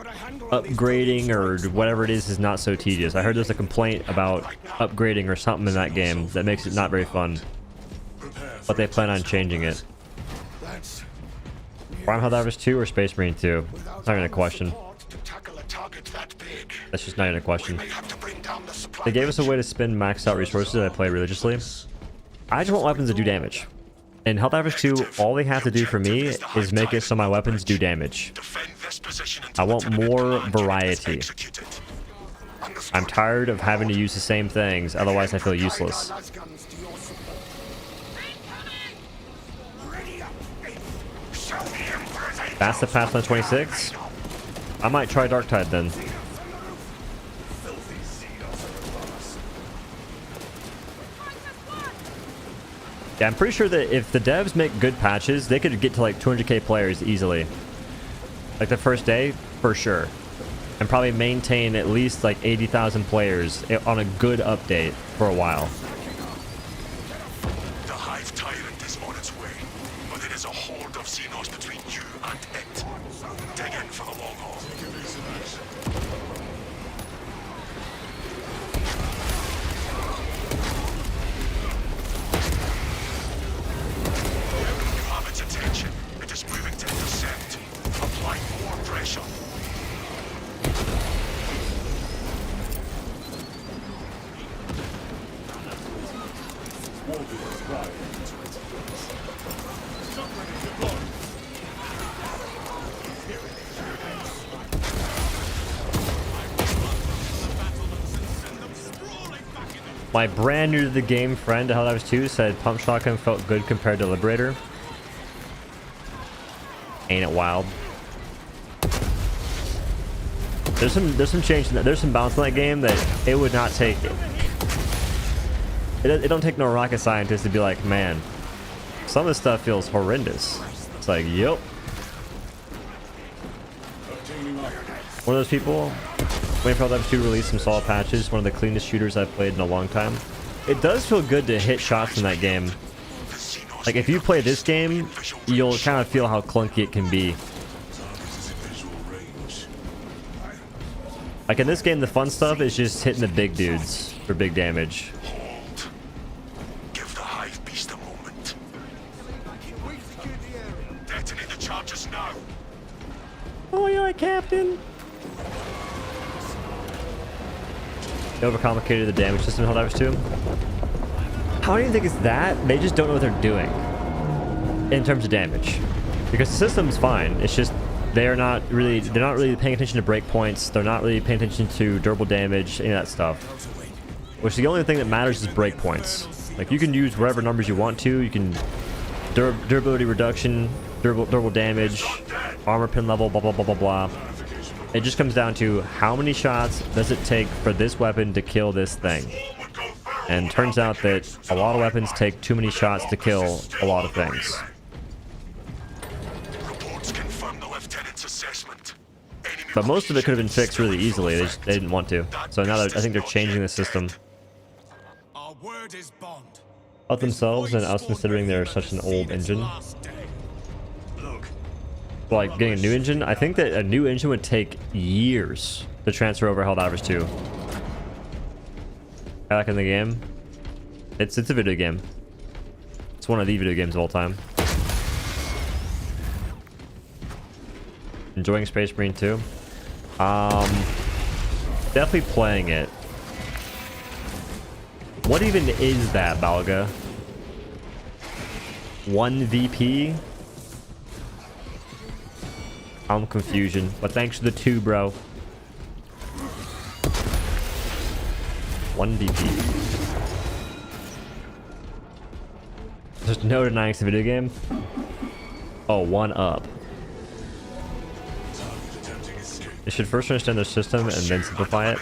upgrading or whatever it is not so tedious? I heard there's a complaint about upgrading or something in that game that makes it not very fun. But they plan on changing it. Prime Helldivers 2 or Space Marine 2? It's not even a question. That's just not even a question. They gave us a way to spend maxed out resources that I play religiously. I just want weapons that do damage. In Helldivers 2, all they have to do for me is make it so my weapons do damage. I want more variety. I'm tired of having to use the same things, otherwise I feel useless. That's the path on 26? I might try Dark Tide then. Yeah, I'm pretty sure that if the devs make good patches, they could get to like 200k players easily. Like the first day, for sure. And probably maintain at least like 80,000 players on a good update for a while. The Hive Tyrant is on its way, but it is a horde of Xenos between you and it. Dig in for the long haul. Attention. It is moving to intercept. Apply more pressure. My brand new to the game friend, Helldivers 2, said Pump Shotgun felt good compared to Liberator. Ain't it wild? There's some change in that. There's some balance in that game that it would not take. It don't take no rocket scientist to be like, man, some of this stuff feels horrendous. It's like, yep. One of those people waiting for Helldivers 2 to release some solid patches. One of the cleanest shooters I've played in a long time. It does feel good to hit shots in that game. Like, if you play this game, you'll kind of feel how clunky it can be. Like, in this game, the fun stuff is just hitting the big dudes for big damage. Give the Hive Beast a moment. Detonate the charges now. Oi, oi, Captain! They overcomplicated the damage system in Helldivers 2. I don't even think it's that. They just don't know what they're doing in terms of damage, because the system's fine. It's just they're not really paying attention to breakpoints. They're not really paying attention to durable damage, any of that stuff. Which the only thing that matters is breakpoints. Like, you can use whatever numbers you want to. You can durability reduction, durable damage, armor pin level, blah blah blah blah blah. It just comes down to how many shots does it take for this weapon to kill this thing. And turns out that a lot of weapons take too many shots to kill a lot of things. Reports confirm the lieutenant's assessment. But most of it could have been fixed really easily. They didn't want to. So now I think they're changing the system. Our word is bond. About themselves and us considering they're such an old engine. Like, getting a new engine? I think that a new engine would take years to transfer over Helldivers 2. Back in the game. It's a video game. It's one of the video games of all time. Enjoying Space Marine 2? Definitely playing it. What even is that, Balga? 1 VP? I'm confusion. But thanks to the 2, bro. 1 DP. There's no denying it's a video game. Oh, 1 up. They should first understand their system and then simplify it.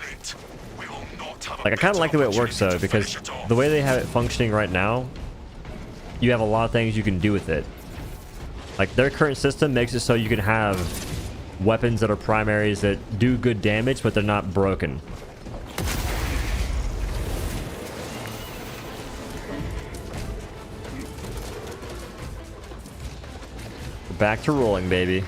Like, I kind of like the way it works though, because the way they have it functioning right now, you have a lot of things you can do with it. Like, their current system makes it so you can have weapons that are primaries that do good damage, but they're not broken. Back to rolling, baby.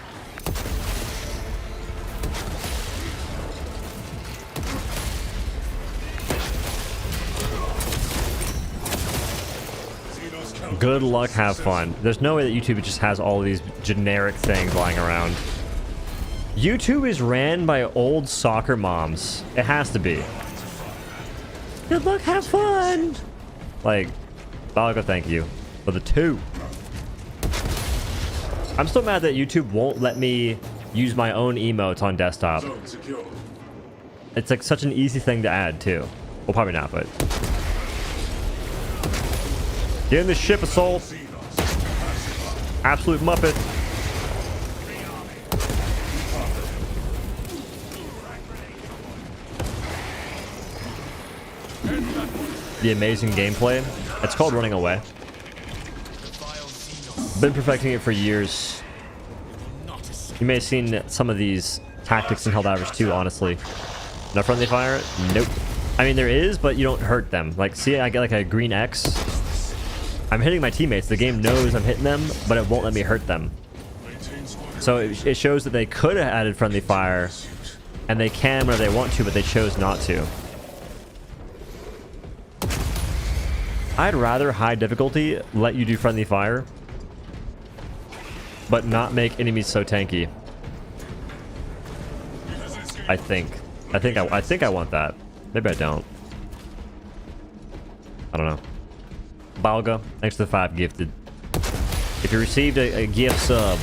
Good luck, have fun. There's no way that YouTube just has all of these generic things lying around. YouTube is ran by old soccer moms. It has to be. Good luck, have fun. Like, I'll go thank you for the 2. I'm still mad that YouTube won't let me use my own emotes on desktop. It's like such an easy thing to add too. Well, probably not, but get in the ship, assault. Absolute muppet. The amazing gameplay. It's called running away. Been perfecting it for years. You may have seen some of these tactics in Helldivers too, honestly. No friendly fire? Nope. I mean, there is, but you don't hurt them. Like, see, I get like a green X. I'm hitting my teammates. The game knows I'm hitting them, but it won't let me hurt them. So it shows that they could have added friendly fire, and they can where they want to, but they chose not to. I'd rather high difficulty let you do friendly fire, but not make enemies so tanky. I think I want that. Maybe I don't. I don't know. Balga, thanks to the 5 gifted. If you received a gift sub,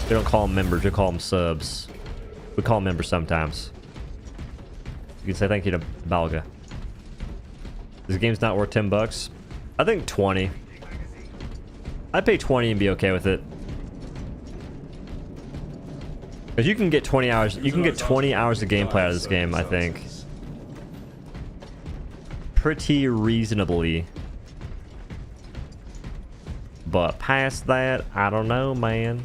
they don't call them members, they call them subs. We call them members sometimes. You can say thank you to Balga. This game's not worth 10 bucks. I think 20. I'd pay 20 and be okay with it. Because you can get 20 hours, you can get 20 hours of gameplay out of this game, I think. Pretty reasonably. But past that, I don't know, man.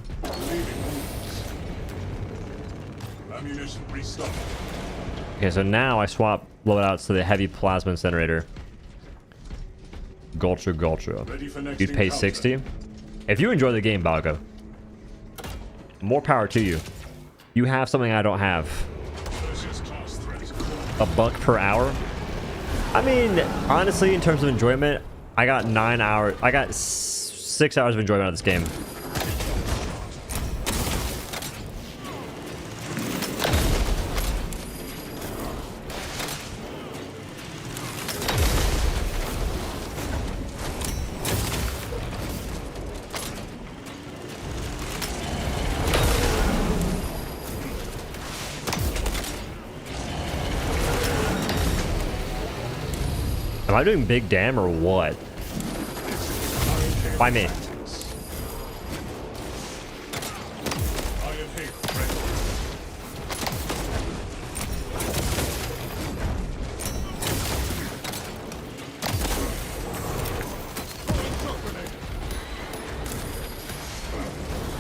Okay, so now I swap loadouts to the heavy plasma incinerator. Gulcha. You'd pay 60. If you enjoy the game, Balgo, more power to you. You have something I don't have. $1 per hour. I mean, honestly, in terms of enjoyment, I got 9 hours. I got 6 hours of enjoyment out of this game. Am I doing big damn or what? Why me?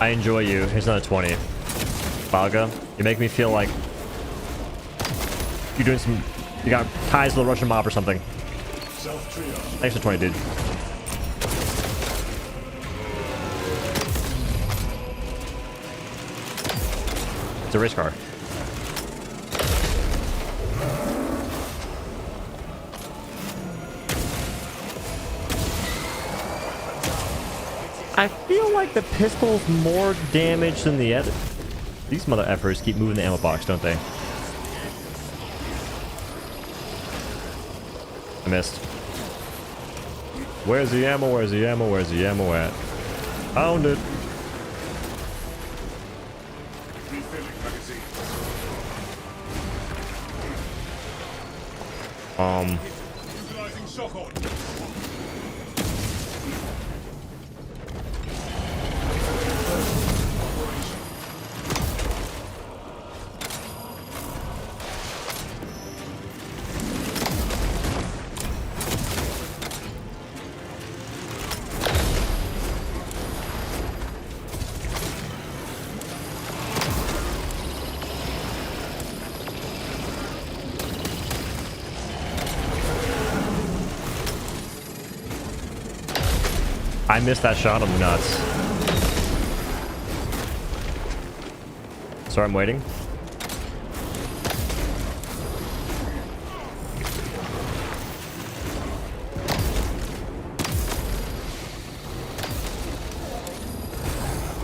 I enjoy you. Here's another 20. Balga, you make me feel like you're doing some... You got ties to the Russian mob or something. Thanks for 20, dude. It's a race car. I feel like the pistol's more damage than the other. These mother effers keep moving the ammo box, don't they? I missed. Where's the ammo? Where's the ammo? Where's the ammo at? Found it. Utilizing shock ordnance. I missed that shot. I'm nuts. Sorry, I'm waiting.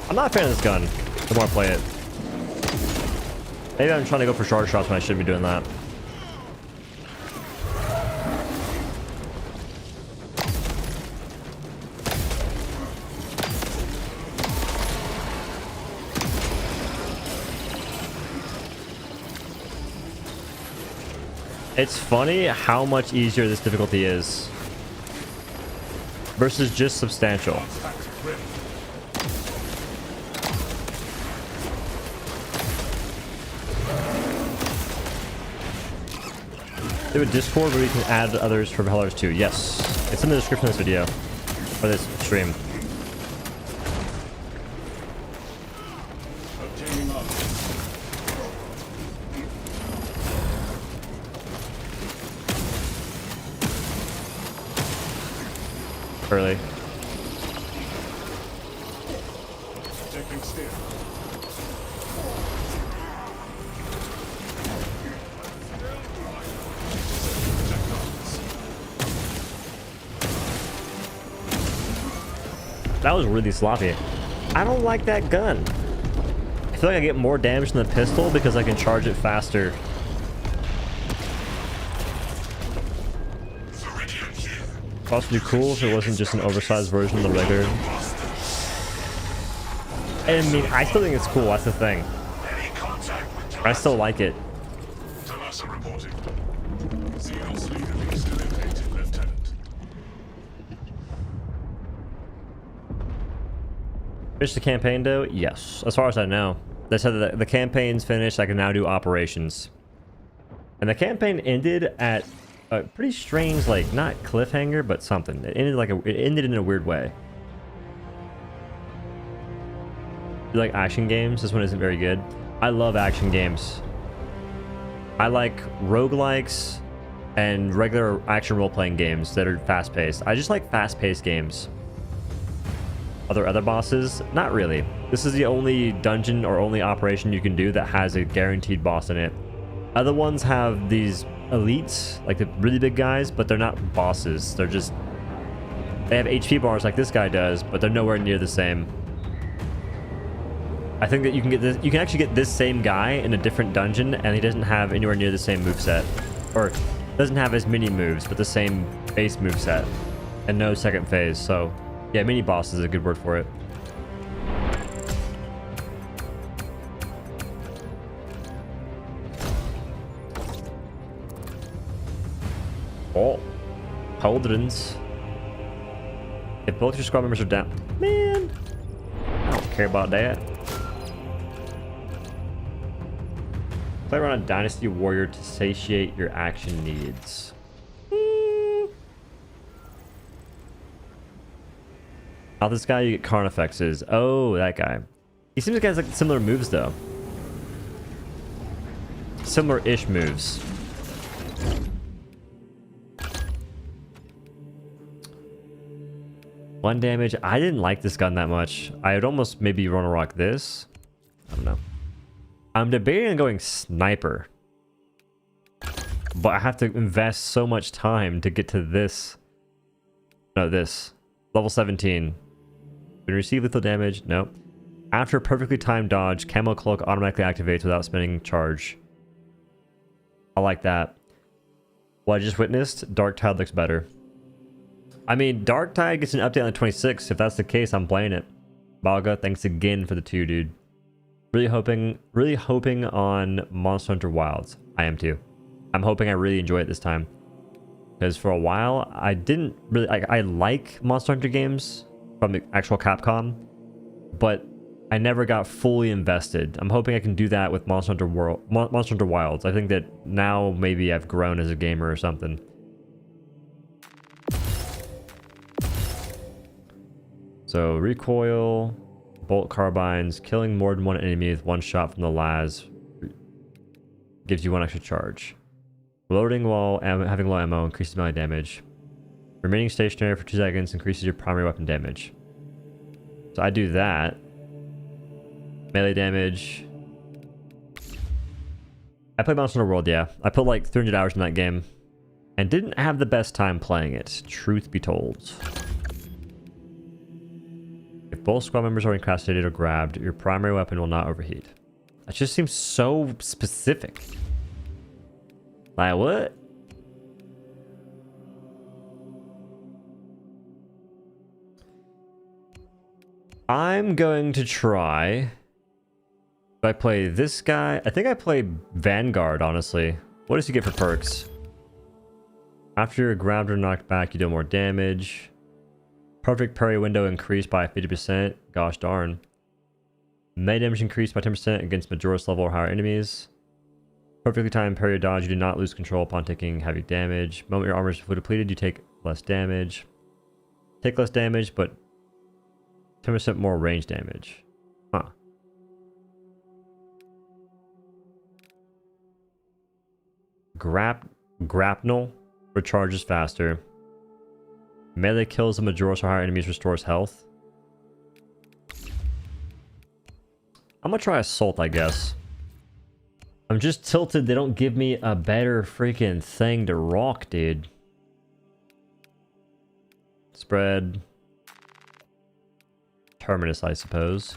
I'm not a fan of this gun. The more I play it. Maybe I'm trying to go for short shots when I should be doing that. It's funny how much easier this difficulty is versus just substantial. They have a Discord where you can add others for Hellers too. Yes, it's in the description of this video or this stream. Early. Detecting steer. That was really sloppy. I don't like that gun. I feel like I get more damage than the pistol because I can charge it faster. Also be cool if it wasn't just an oversized version of the regular. I mean, I still think it's cool. That's the thing. I still like it. Talassa reporting. Xenos leader being still impacted, Lieutenant. Finish the campaign though? Yes. As far as I know. They said that the campaign's finished. I can now do operations. And the campaign ended at a pretty strange, like, not cliffhanger, but something. It ended it ended in a weird way. You like action games? This one isn't very good. I love action games. I like roguelikes and regular action role-playing games that are fast-paced. I just like fast-paced games. Are there other bosses? Not really. This is the only dungeon or only operation you can do that has a guaranteed boss in it. Other ones have these elites, like the really big guys, but they're not bosses. They're just... They have HP bars like this guy does, but they're nowhere near the same. I think that you can get this... You can actually get this same guy in a different dungeon, and he doesn't have anywhere near the same moveset. Or, doesn't have as many moves, but the same base moveset. And no second phase, so... Yeah, mini boss is a good word for it. Oh, Pauldrons. If both your squad members are down, man, I don't care about that. Play around a Dynasty Warrior to satiate your action needs. Oh, this guy you get Carnifexes. Oh, that guy. He seems like he has like similar moves though. Similar-ish moves. One damage. I didn't like this gun that much. I would almost maybe run a rock this. I don't know. I'm debating on going sniper. But I have to invest so much time to get to this. No, this. Level 17. When receive lethal damage. Nope. After perfectly timed dodge, camo cloak automatically activates without spending charge. I like that. What I just witnessed, Dark Tide looks better. I mean, Dark Tide gets an update on the 26th. If that's the case, I'm playing it. Balga, thanks again for the 2, dude. Really hoping on Monster Hunter Wilds. I am too. I'm hoping I really enjoy it this time. because for a while I didn't really I like Monster Hunter games from the actual Capcom, but I never got fully invested. I'm hoping I can do that with Monster Hunter Wilds. I think that now maybe I've grown as a gamer or something. So recoil, bolt carbines, killing more than one enemy with one shot from the las gives you one extra charge. Reloading while having low ammo increases melee damage. Remaining stationary for 2 seconds increases your primary weapon damage. So I do that. Melee damage. I played Monster Hunter World, yeah. I put like 300 hours in that game and didn't have the best time playing it, truth be told. If both squad members are incapacitated or grabbed, your primary weapon will not overheat. That just seems so specific. Like, what? I'm going to try... I play this guy. I think I play Vanguard, honestly. What does he get for perks? After you're grabbed or knocked back, you do more damage. Perfect parry window increased by 50%. Gosh darn. Melee damage increased by 10% against Majora's level or higher enemies. Perfectly timed parry or dodge. You do not lose control upon taking heavy damage. Moment your armor is fully depleted, you take less damage. Take less damage, but 10% more range damage. Huh. Grapnel recharges faster. Melee kills the Majora's or higher enemies, restores health. I'm gonna try Assault, I guess. I'm just tilted they don't give me a better freaking thing to rock, dude. Spread. Terminus, I suppose.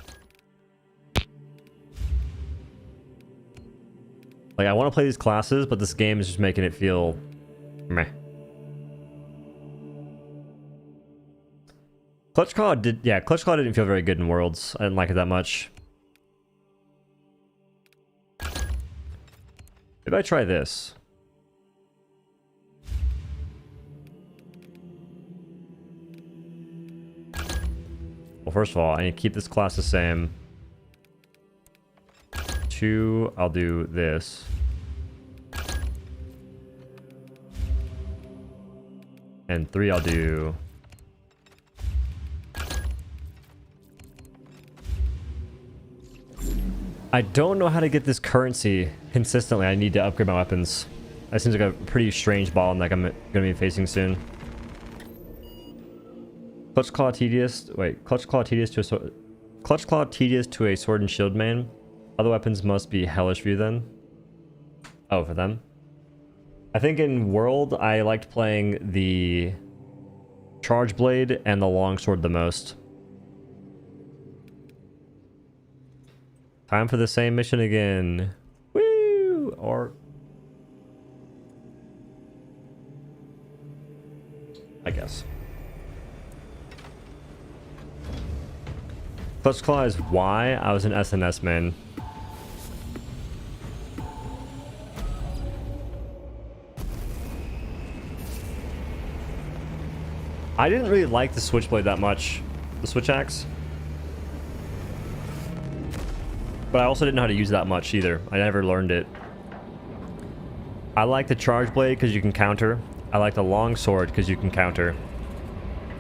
Like, I want to play these classes, but this game is just making it feel meh. Clutch Claw didn't feel very good in Worlds. I didn't like it that much. Maybe I try this. Well, first of all, I need to keep this class the same. 2, I'll do this. And 3, I'll do... I don't know how to get this currency consistently. I need to upgrade my weapons. That seems like a pretty strange bottleneck I'm gonna be facing soon. Clutch Claw tedious. Wait, Clutch Claw tedious to a sword. Clutch Claw tedious to a sword and shield main. Other weapons must be hellish for you then. Oh, for them. I think in World I liked playing the Charge Blade and the Longsword the most. Time for the same mission again. Woo! Or... I guess. Clutch Claw is why I was an SNS man. I didn't really like the Switchblade that much. The Switch Axe. But I also didn't know how to use it that much either. I never learned it. I like the Charge Blade because you can counter. I like the Longsword because you can counter.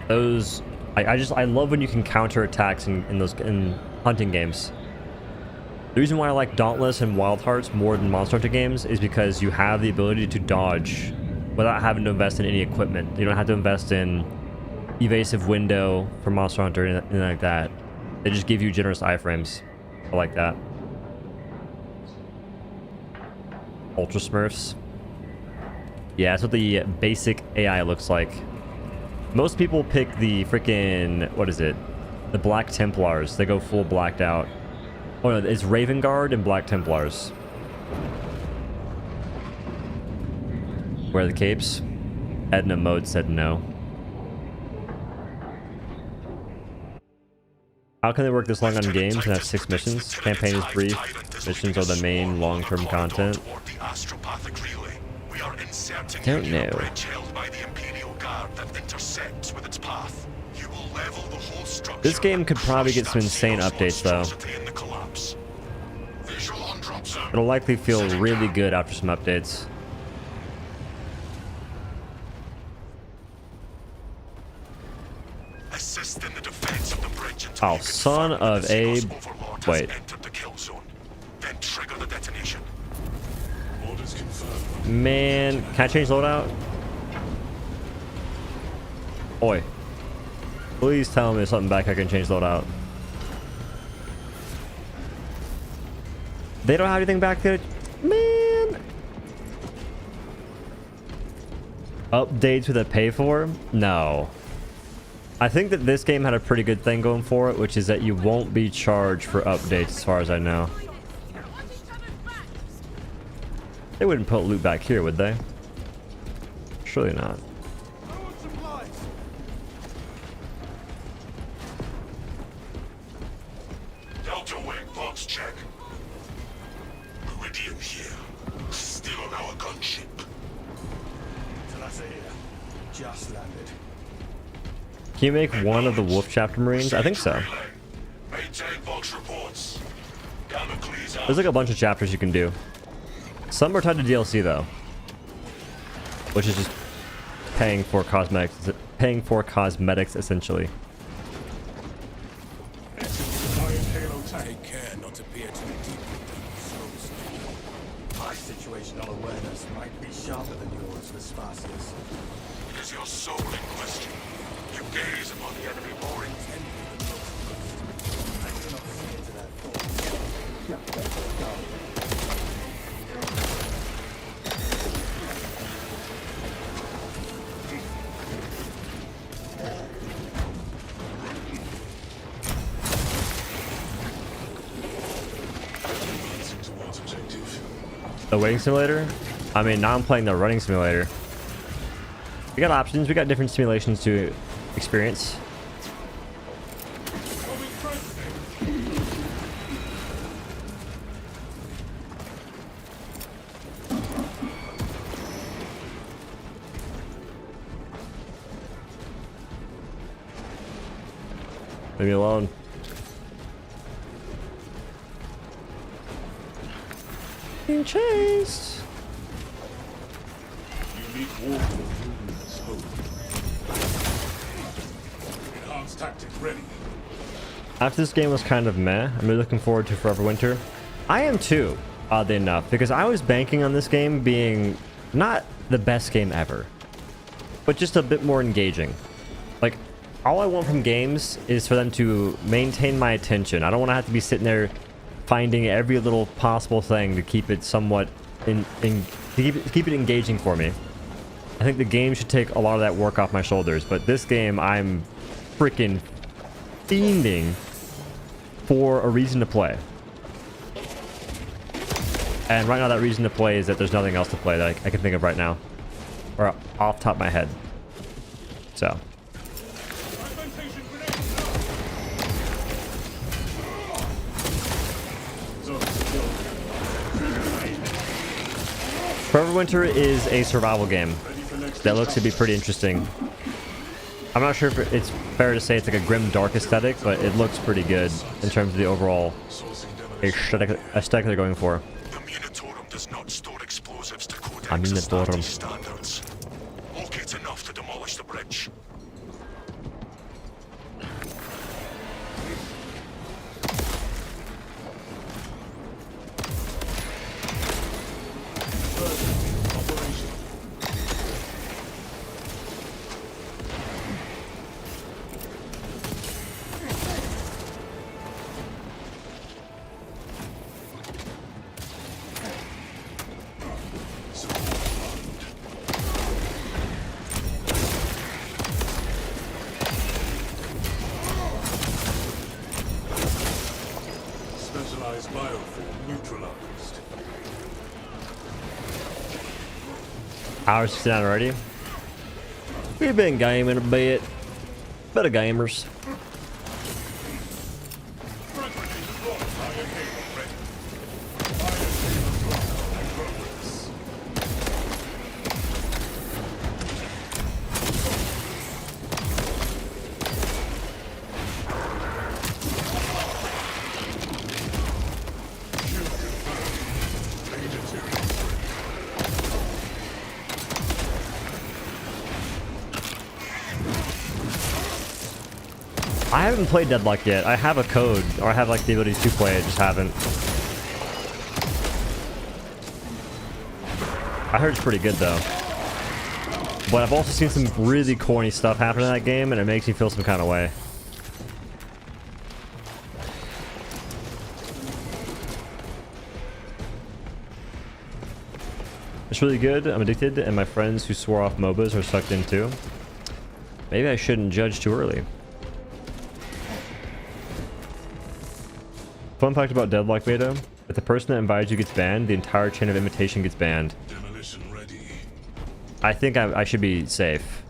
Those... I love when you can counter attacks in hunting games. The reason why I like Dauntless and Wild Hearts more than Monster Hunter games is because you have the ability to dodge without having to invest in any equipment. You don't have to invest in evasive window for Monster Hunter and anything like that. They just give you generous iframes. I like that. Ultra Smurfs. Yeah, that's what the basic AI looks like. Most people pick the freaking... What is it? The Black Templars. They go full blacked out. Oh no, it's Raven Guard and Black Templars. Wear the capes? Edna Mode said no. How can they work this long on games and have 6 missions? Campaign is brief. Missions are the main long-term content. The astropathic relay. We are insert a Don't nuclear know. bridge held by the Imperial Guard that intercepts with its path. You will level the whole structure. This game could and probably crush get some that insane Xenos updates, though. monstrosity in the collapse. Visual on drop zone. It'll likely feel really good after some updates. Assist in the defense of the bridge until Oh, you can son confirm of that the Xenos Abe. Overlord has Wait. entered the kill zone. Then trigger the detonation. Orders confirmed. Man, can I change loadout? Oi. Please tell me there's something back I can change loadout. They don't have anything back there? Man. Updates with a pay for? No. I think that this game had a pretty good thing going for it, which is that you won't be charged for updates as far as I know. They wouldn't put loot back here, would they? Surely not. Delta Wing, box check. Meridian here. Still on our gunship. Talassa here. Just landed. Can you make one of the Wolf Chapter Marines? I think so. Relay. Maintain box reports. Damocles out. There's like a bunch of chapters you can do. Some are tied to DLC though, which is just paying for cosmetics. Essentially. Take care not to peer too deeply down the slope stream. My situational awareness might be sharper than yours, Vespasius. Is your soul in question? You gaze upon the enemy more intently than most. I cannot see into that thought. Towards objective. The waiting simulator? I mean, now I'm playing the running simulator. We got options. We got different simulations to experience. Leave me alone. Being chased. Unique warfare movements hope. Enhanced tactics ready. After this game was kind of meh, I'm really looking forward to Forever Winter. I am too, oddly enough, because I was banking on this game being not the best game ever, but just a bit more engaging. Like, all I want from games is for them to maintain my attention. I don't want to have to be sitting there finding every little possible thing to keep it somewhat to keep it engaging for me. I think the game should take a lot of that work off my shoulders, but this game I'm freaking fiending for a reason to play. And right now that reason to play is that there's nothing else to play that I can think of right now, or off the top of my head. So Forever Winter is a survival game that looks to be pretty interesting. I'm not sure if it's fair to say it's like a grim, dark aesthetic, but it looks pretty good in terms of the overall aesthetic they're going for. The Munitorum does not store explosives to Codex Munitorum. Astartes standards. Locate enough to demolish the bridge. Specialized bioform neutralized. Hours 69 already. We've been gaming a bit. Bit of gamers. I haven't played Deadlock yet. I have a code, or I have like the ability to play it, just haven't. I heard it's pretty good though. But I've also seen some really corny stuff happen in that game, and it makes me feel some kind of way. It's really good. I'm addicted, and my friends who swore off MOBAs are sucked in too. Maybe I shouldn't judge too early. Fun fact about Deadlock beta: if the person that invited you gets banned, the entire chain of invitation gets banned. Demolition ready. I think I should be safe.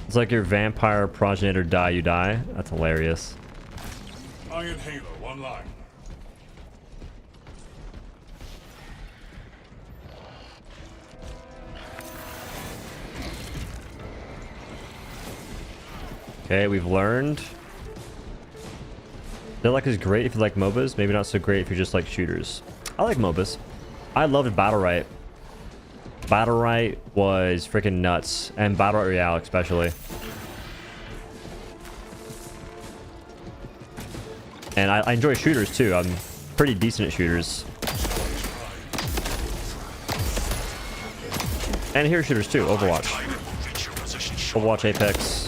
It's like your vampire progenitor die, you die. That's hilarious. Iron Halo, one line. Okay, we've learned. Deadlock is great if you like MOBAs, maybe not so great if you just like shooters. I like MOBAs. I loved Battle Right. Battle Right was freaking nuts, and Battle Royale especially. And I enjoy shooters too. I'm pretty decent at shooters. And hero shooters too, Overwatch. Overwatch, Apex.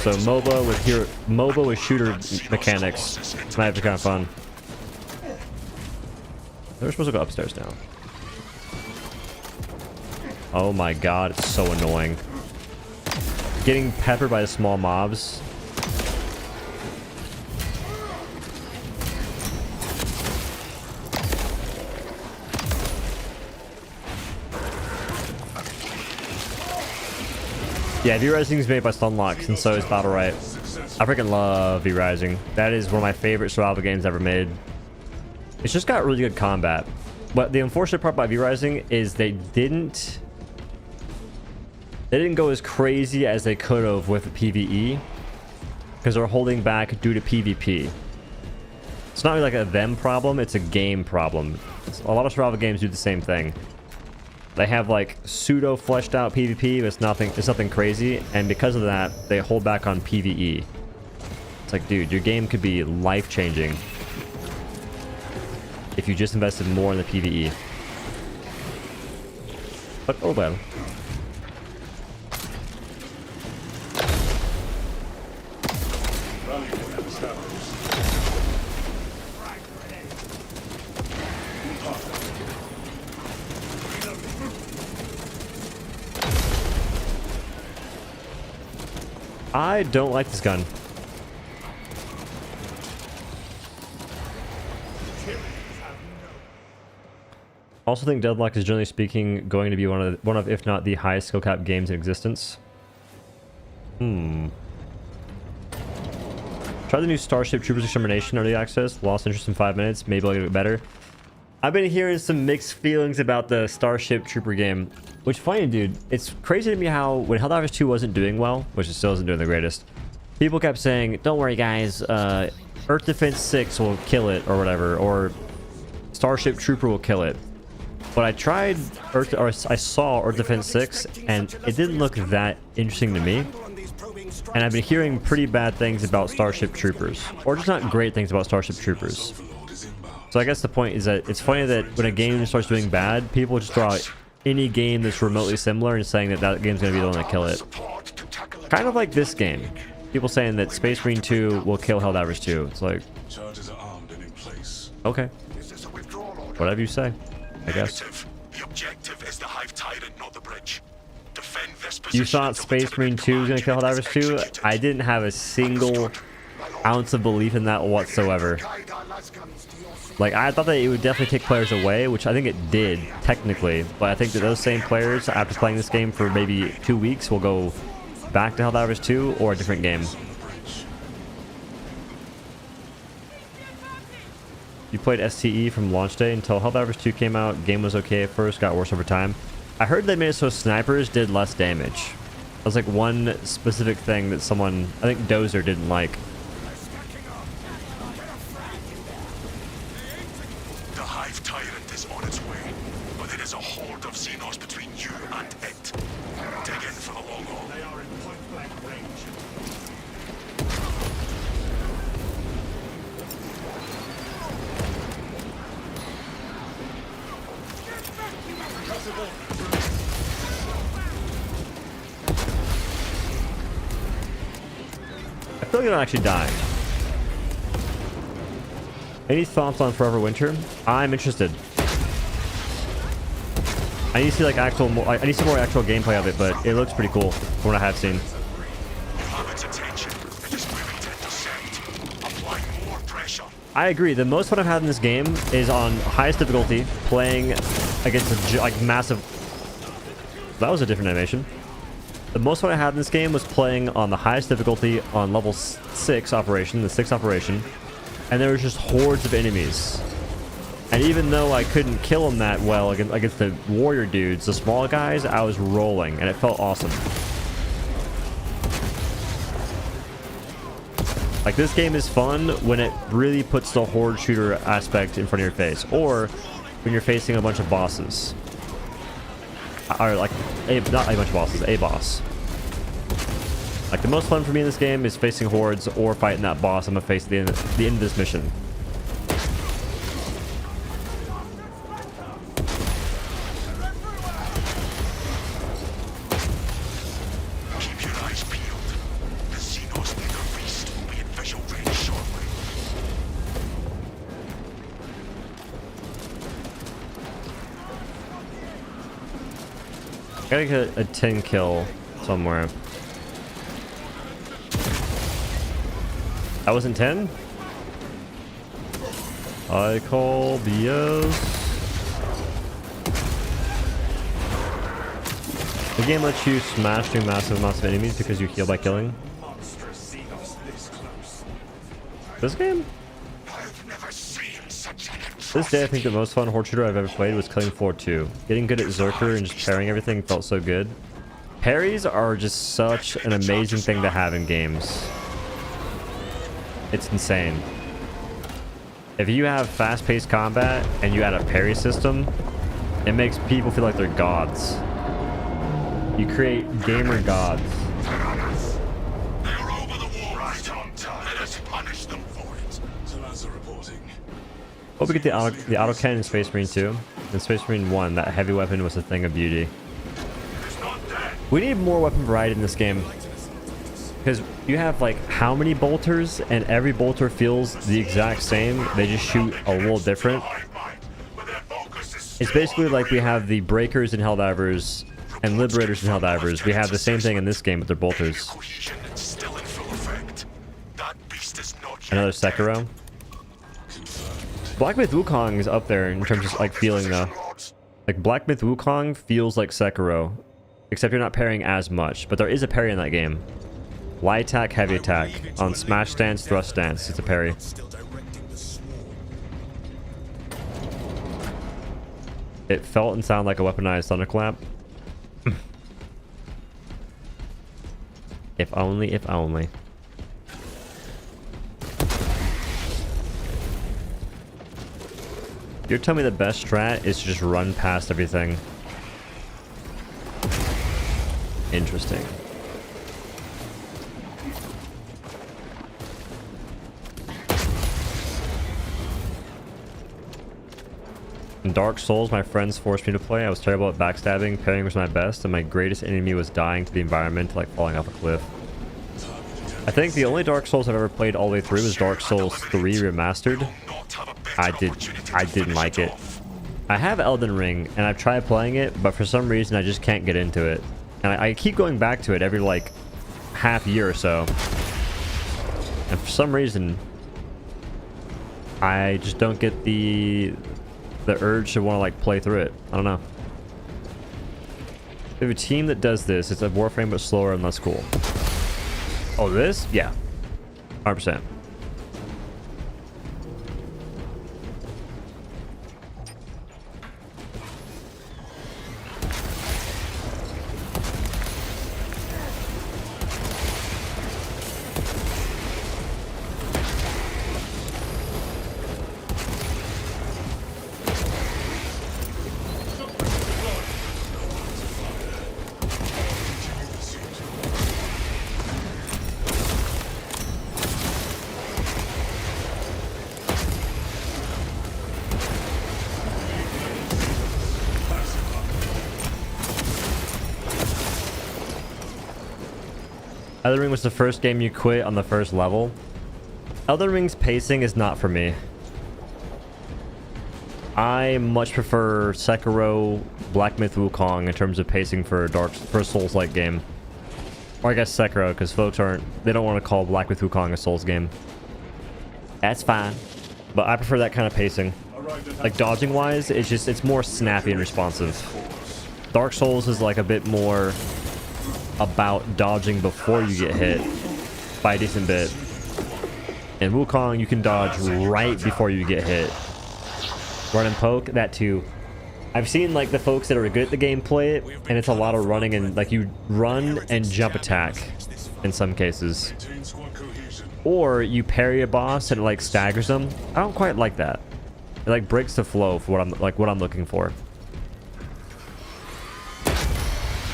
So MOBA with shooter mechanics might be kind of fun. They're supposed to go upstairs now. Oh my god, it's so annoying. Getting peppered by the small mobs. Yeah, V-Rising is made by Stunlocks, and so is Battle Right. I freaking love V-Rising. That is one of my favorite survival games ever made. It's just got really good combat. But the unfortunate part about V-Rising is they didn't go as crazy as they could have with PvE, because they're holding back due to PvP. It's not really like a them problem, it's a game problem. A lot of survival games do the same thing. They have like pseudo fleshed out PvP, but it's nothing crazy, and because of that, they hold back on PvE. It's like, dude, your game could be life-changing if you just invested more in the PvE. But oh well. I don't like this gun. Also think Deadlock is, generally speaking, going to be one of if not the highest skill cap games in existence. Try the new Starship Troopers Extermination early access. Lost interest in 5 minutes. Maybe I'll get it better. I've been hearing some mixed feelings about the Starship Trooper game. Which, funny, dude, it's crazy to me how when Helldivers 2 wasn't doing well, which it still isn't doing the greatest, people kept saying, don't worry guys, Earth Defense 6 will kill it or whatever, or Starship Trooper will kill it. But I I saw Earth Defense 6 and it didn't look that interesting to me. And I've been hearing pretty bad things about Starship Troopers, or just not great things about Starship Troopers. So I guess the point is that it's funny that when a game starts doing bad, people just throw out any game that's remotely similar and saying that that game's going to be the one to kill it. Kind of like this game. People saying that Space Marine 2 will kill Helldivers 2. It's like, okay. Whatever you say, I guess. The objective is the Hive Tyrant, not the bridge. Defend this You position thought Space Marine 2 was going to kill Helldivers 2? I didn't have a single ounce of belief in that whatsoever. Like, I thought that it would definitely take players away, which I think it did, technically. But I think that those same players, after playing this game for maybe 2 weeks, will go back to Helldivers 2 or a different game. You played STE from launch day until Helldivers 2 came out. Game was okay at first, got worse over time. I heard they made it so snipers did less damage. That was like one specific thing that someone, I think Dozer, didn't like. The Hive Tyrant is on its way, but it is a horde of Xenos between you and it. Dig in for the long haul. They are in point-blank range. I feel like I'm actually dying. Any thoughts on Forever Winter? I'm interested. I need to see like I need to see more actual gameplay of it, but it looks pretty cool from what I have seen. I agree. The most fun I've had in this game is on highest difficulty, playing against a massive. That was a different animation. The most fun I had in this game was playing on the highest difficulty on level 6 operation, the 6th operation, and there was just hordes of enemies. And even though I couldn't kill them that well against the warrior dudes, the small guys, I was rolling, and it felt awesome. Like, this game is fun when it really puts the horde shooter aspect in front of your face, or when you're facing a bunch of bosses. Or like, not a bunch of bosses, a boss. Like, the most fun for me in this game is facing hordes or fighting that boss I'm gonna face at the end of this mission. I gotta get a 10 kill somewhere. That wasn't 10? I call BS. The game lets you smash through massive amounts of enemies because you heal by killing. This game? This day, I think the most fun horde shooter I've ever played was Killing Floor 2. Getting good at Zerker and just parrying everything felt so good. Parries are just such an amazing thing to have in games. It's insane. If you have fast-paced combat and you add a parry system, it makes people feel like they're gods. You create gamer gods. They're over the wall right on time. Let us punish them for it. Salaza reporting. Hope we get the auto cannon in Space Marine 2. In Space Marine 1, that heavy weapon was a thing of beauty. We need more weapon variety in this game. Because you have like how many bolters, and every bolter feels the exact same. They just shoot a little different. It's basically like we have the breakers in Helldivers and liberators in Helldivers. We have the same thing in this game with their bolters. Another Sekiro. Black Myth Wukong is up there in terms of like feeling though. Like Black Myth Wukong feels like Sekiro, except you're not parrying as much, but there is a parry in that game. Light attack, heavy attack. On smash stance, thrust stance, it's a parry. It felt and sounded like a weaponized thunderclap. If only, if only. You're telling me the best strat is to just run past everything. Interesting. In Dark Souls, my friends forced me to play. I was terrible at backstabbing, parrying was my best, and my greatest enemy was dying to the environment, like falling off a cliff. I think the only Dark Souls I've ever played all the way through was Dark Souls 3 Remastered. I didn't like it. I have Elden Ring, and I've tried playing it, but for some reason I just can't get into it. And I keep going back to it every, like, half year or so. And for some reason, I just don't get the urge to want to, like, play through it. I don't know. We have a team that does this. It's a Warframe, but slower and less cool. Oh, this? Yeah. 100%. Elden Ring was the first game you quit on the first level. Elden Ring's pacing is not for me. I much prefer Sekiro, Black Myth Wukong in terms of pacing for a Souls-like game. Or I guess Sekiro, because folks they don't want to call Black Myth Wukong a Souls game. That's fine, but I prefer that kind of pacing. Like dodging wise, it's more snappy and responsive. Dark Souls is like a bit more about dodging before you get hit by a decent bit. In Wukong, you can dodge right before you get hit. Run and poke, that too. I've seen like the folks that are good at the game play it, and it's a lot of running and like you run and jump attack in some cases. Or you parry a boss and it like staggers them. I don't quite like that. It like breaks the flow for what I'm looking for.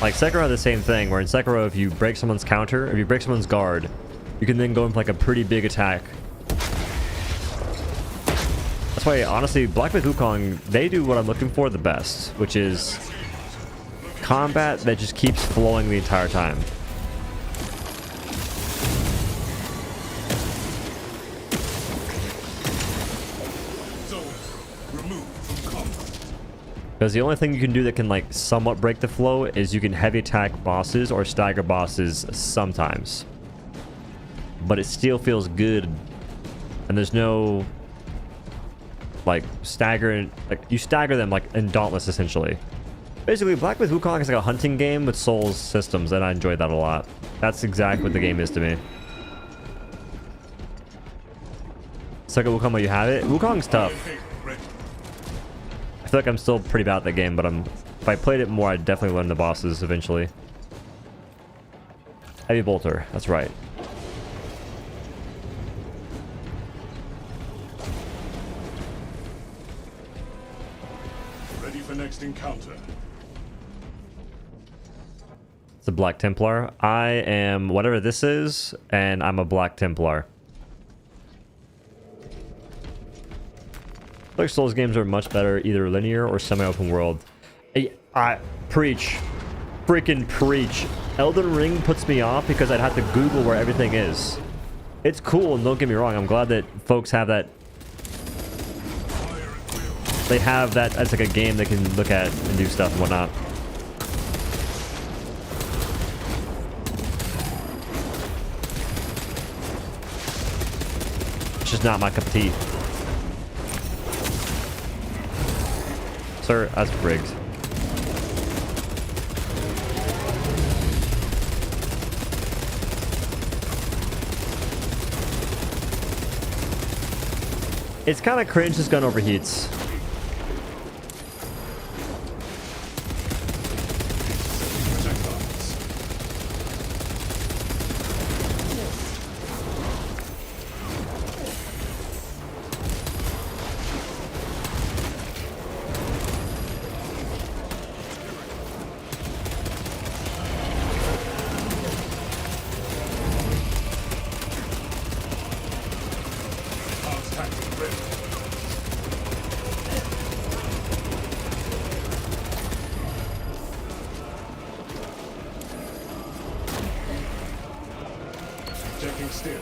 Like Sekiro, the same thing, where in Sekiro if you break someone's counter, if you break someone's guard, you can then go into like a pretty big attack. That's why, honestly, Black Myth Wukong, they do what I'm looking for the best, which is combat that just keeps flowing the entire time. Because the only thing you can do that can like somewhat break the flow is you can heavy attack bosses or stagger bosses sometimes. But it still feels good. And there's no like stagger, like you stagger them like in Dauntless essentially. Basically, Black Myth Wukong is like a hunting game with Souls systems, and I enjoyed that a lot. That's exactly what the game is to me. Second Wukong, you have it. Wukong's tough. I feel like I'm still pretty bad at the game, but if I played it more, I'd definitely learn the bosses eventually. Heavy Bolter, that's right. Ready for next encounter. It's a Black Templar. I am whatever this is, and I'm a Black Templar. Like Souls games are much better, either linear or semi-open world. I preach, freaking preach. Elden Ring puts me off because I'd have to Google where everything is. It's cool, and don't get me wrong, I'm glad that folks have that. They have that as like a game they can look at and do stuff and whatnot. It's just not my cup of tea. Sir, that's rigged. It's kind of cringe this gun overheats. Checking still.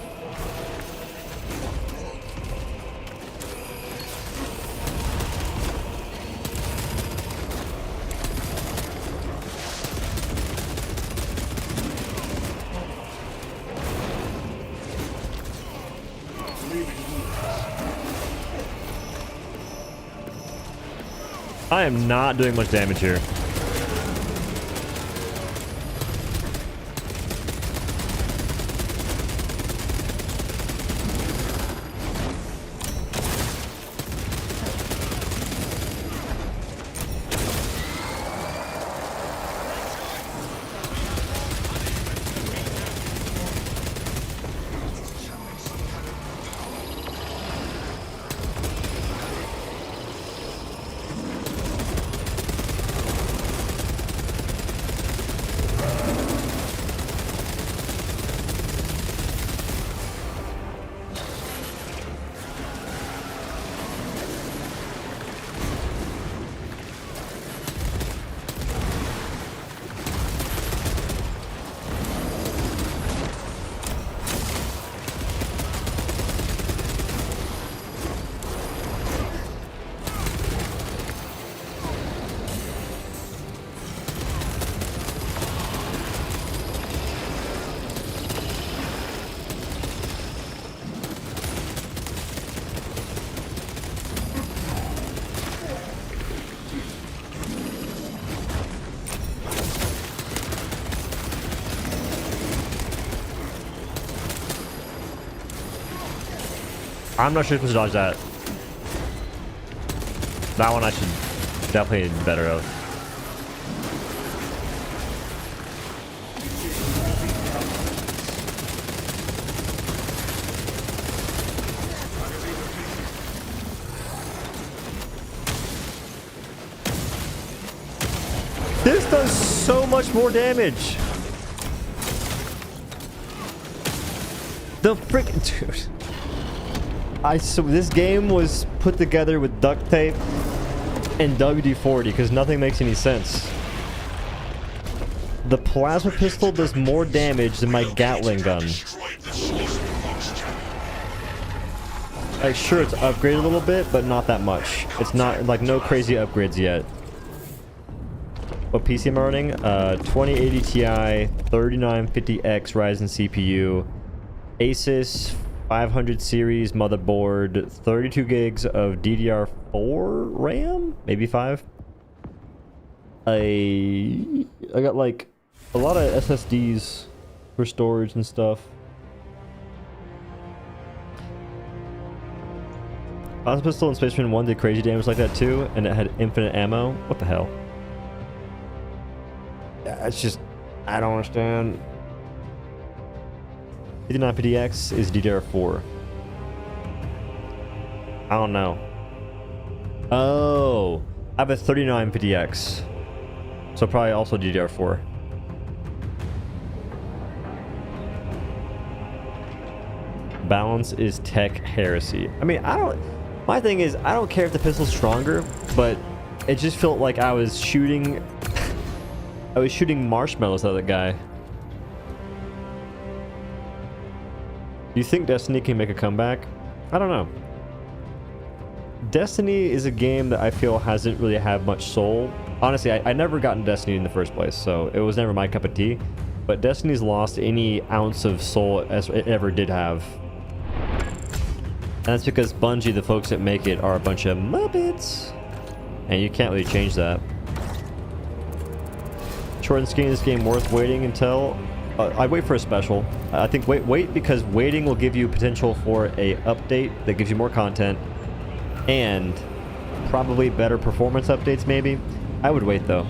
I am not doing much damage here. I'm not sure if I should dodge that. That one I should definitely be better of. This does so much more damage. The freaking dude. So this game was put together with duct tape and WD-40 because nothing makes any sense. The plasma pistol does more damage than my Gatling gun. Like, sure, it's upgraded a little bit, but not that much. It's not like no crazy upgrades yet. What PC am I running? 2080 Ti, 3950X Ryzen CPU, Asus 500 series motherboard, 32 gigs of DDR4 RAM, maybe 5. I got like a lot of SSDs for storage and stuff. Plasma pistol in Space Marine 1 did crazy damage like that too, and it had infinite ammo. What the hell? Yeah, it's just, I don't understand. 5950X is DDR4. I don't know. Oh, I have a 3950X. So probably also DDR4. Balance is tech heresy. I mean, my thing is, I don't care if the pistol's stronger, but it just felt like I was shooting marshmallows at that guy. Do you think Destiny can make a comeback? I don't know. Destiny is a game that I feel hasn't really had much soul. Honestly, I never got into Destiny in the first place, so it was never my cup of tea. But Destiny's lost any ounce of soul as it ever did have. And that's because Bungie, the folks that make it, are a bunch of muppets. And you can't really change that. Short and skinny, this game worth waiting until... I'd wait for a special. I think wait because waiting will give you potential for a update that gives you more content and probably better performance updates maybe. I would wait though.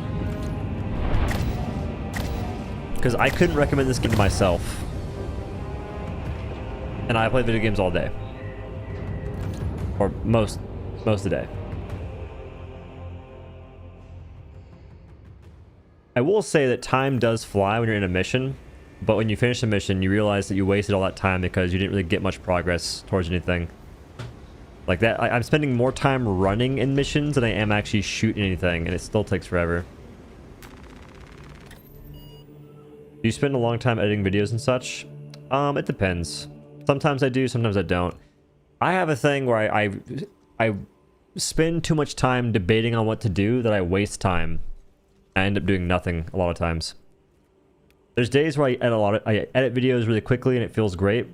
Because I couldn't recommend this game to myself. And I play video games all day. Or most of the day. I will say that time does fly when you're in a mission. But when you finish a mission, you realize that you wasted all that time because you didn't really get much progress towards anything. Like that, I'm spending more time running in missions than I am actually shooting anything, and it still takes forever. Do you spend a long time editing videos and such? It depends. Sometimes I do, sometimes I don't. I have a thing where I spend too much time debating on what to do that I waste time. I end up doing nothing a lot of times. There's days where I edit videos really quickly and it feels great,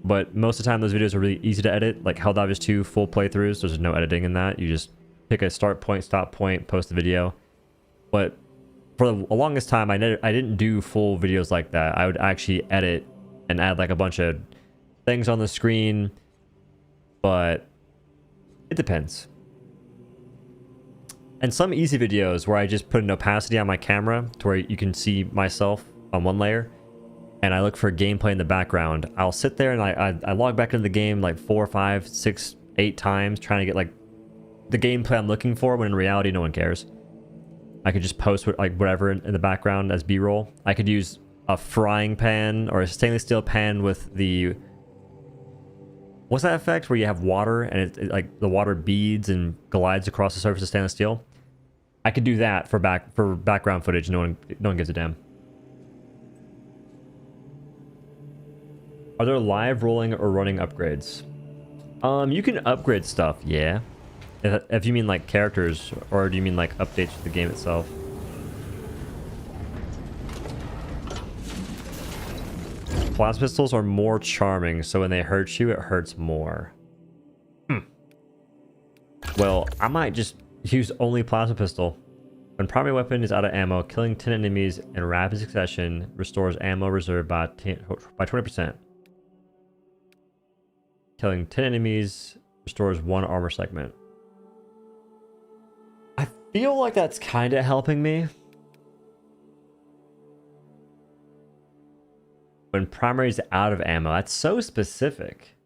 but most of the time those videos are really easy to edit, like Helldivers 2 full playthroughs. There's no editing in that. You just pick a start point, stop point, post the video. But for the longest time, I didn't do full videos like that. I would actually edit and add like a bunch of things on the screen, but it depends. And some easy videos where I just put an opacity on my camera to where you can see myself on one layer, and I look for gameplay in the background. I'll sit there and I log back into the game like 4, 5, 6, 8 times trying to get like the gameplay I'm looking for, when in reality no one cares. I could just post whatever in the background as B-roll. I could use a frying pan or a stainless steel pan with the... What's that effect where you have water and it like the water beads and glides across the surface of stainless steel? I could do that for background footage. No one gives a damn. Are there live rolling or running upgrades? You can upgrade stuff, yeah. If you mean like characters, or do you mean like updates to the game itself? Plasma pistols are more charming, so when they hurt you, it hurts more. Well, I might just use only plasma pistol. When primary weapon is out of ammo, killing 10 enemies in rapid succession restores ammo reserve by 20%. Killing 10 enemies restores 1 armor segment. I feel like that's kind of helping me. When primary's out of ammo, that's so specific.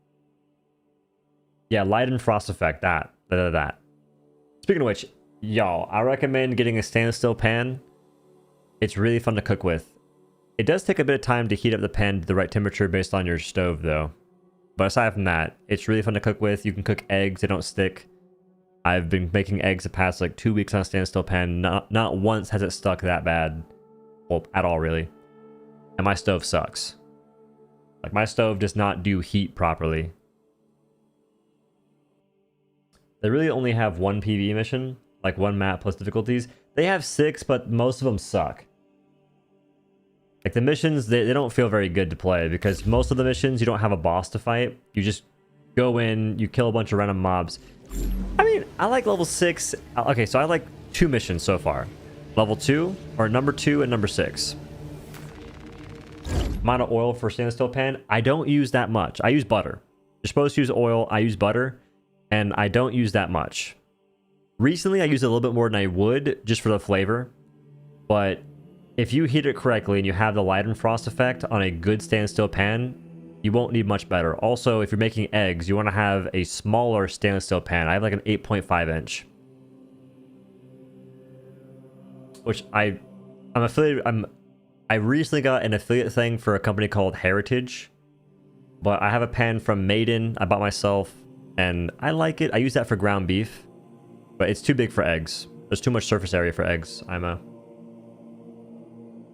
Yeah, light and frost effect, that. Speaking of which, y'all, I recommend getting a stainless steel pan. It's really fun to cook with. It does take a bit of time to heat up the pan to the right temperature based on your stove, though. But aside from that, it's really fun to cook with. You can cook eggs, they don't stick. I've been making eggs the past like 2 weeks on a stainless steel pan. Not once has it stuck that bad. Well, at all, really. And my stove sucks. Like, my stove does not do heat properly. They really only have 1 PvE mission, like 1 map plus difficulties. They have 6, but most of them suck. Like, the missions, they don't feel very good to play, because most of the missions, you don't have a boss to fight. You just go in, you kill a bunch of random mobs. I mean, I like level 6. Okay, so I like 2 missions so far. Level 2, or number 2 and number 6. Amount of oil for stainless steel pan, I don't use that much. I use butter. You're supposed to use oil, I use butter, and I don't use that much. Recently, I used a little bit more than I would, just for the flavor. But if you heat it correctly and you have the light and frost effect on a good stainless steel pan, you won't need much better. Also, if you're making eggs, you want to have a smaller stainless steel pan. I have like an 8.5 inch. Which I'm affiliated... I recently got an affiliate thing for a company called Heritage, but I have a pan from Maiden I bought myself, and I like it. I use that for ground beef, but it's too big for eggs. There's too much surface area for eggs.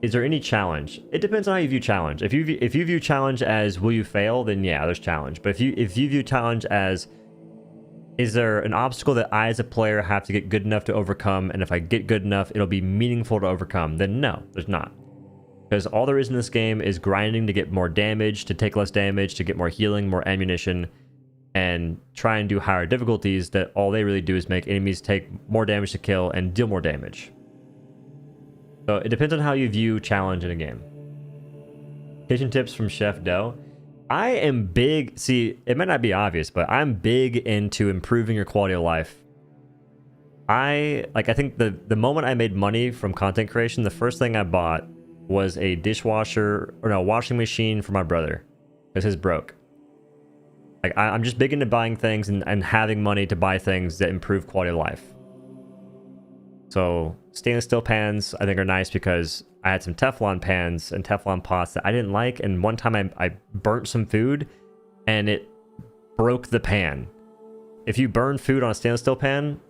Is there any challenge? It depends on how you view challenge. If you view challenge as will you fail, then yeah, there's challenge. But if you view challenge as is there an obstacle that I as a player have to get good enough to overcome, and if I get good enough, it'll be meaningful to overcome, then no, there's not. Because all there is in this game is grinding to get more damage, to take less damage, to get more healing, more ammunition, and try and do higher difficulties that all they really do is make enemies take more damage to kill and deal more damage. So it depends on how you view challenge in a game. Kitchen tips from Chef Doe. I am big, see, it might not be obvious, but I'm big into improving your quality of life. I think the moment I made money from content creation, the first thing I bought was a washing machine for my brother, because his broke. Like, I'm just big into buying things and having money to buy things that improve quality of life. So stainless steel pans I think are nice because I had some Teflon pans and Teflon pots that I didn't like, and one time I burnt some food and it broke the pan. If you burn food on a stainless steel pan,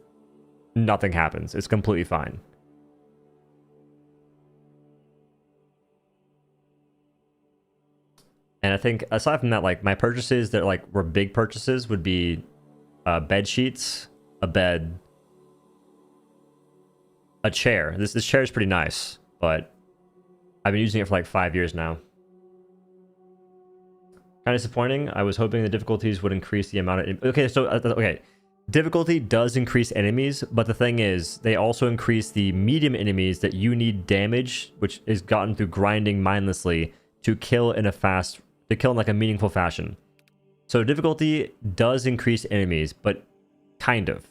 nothing happens. It's completely fine. And I think aside from that, like, my purchases that were big purchases would be bed sheets, a bed, a chair. This chair is pretty nice, but I've been using it for like 5 years now. Kind of disappointing. I was hoping the difficulties would increase the amount of... Okay. Difficulty does increase enemies, but the thing is, they also increase the medium enemies that you need damage, which is gotten through grinding mindlessly to kill in like a meaningful fashion. So difficulty does increase enemies, but kind of.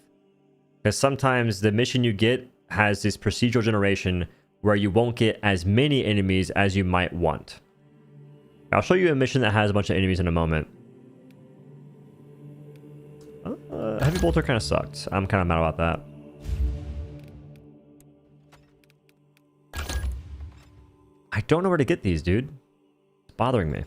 Because sometimes the mission you get has this procedural generation where you won't get as many enemies as you might want. I'll show you a mission that has a bunch of enemies in a moment. Heavy bolter kind of sucked. I'm kind of mad about that. I don't know where to get these, dude. It's bothering me.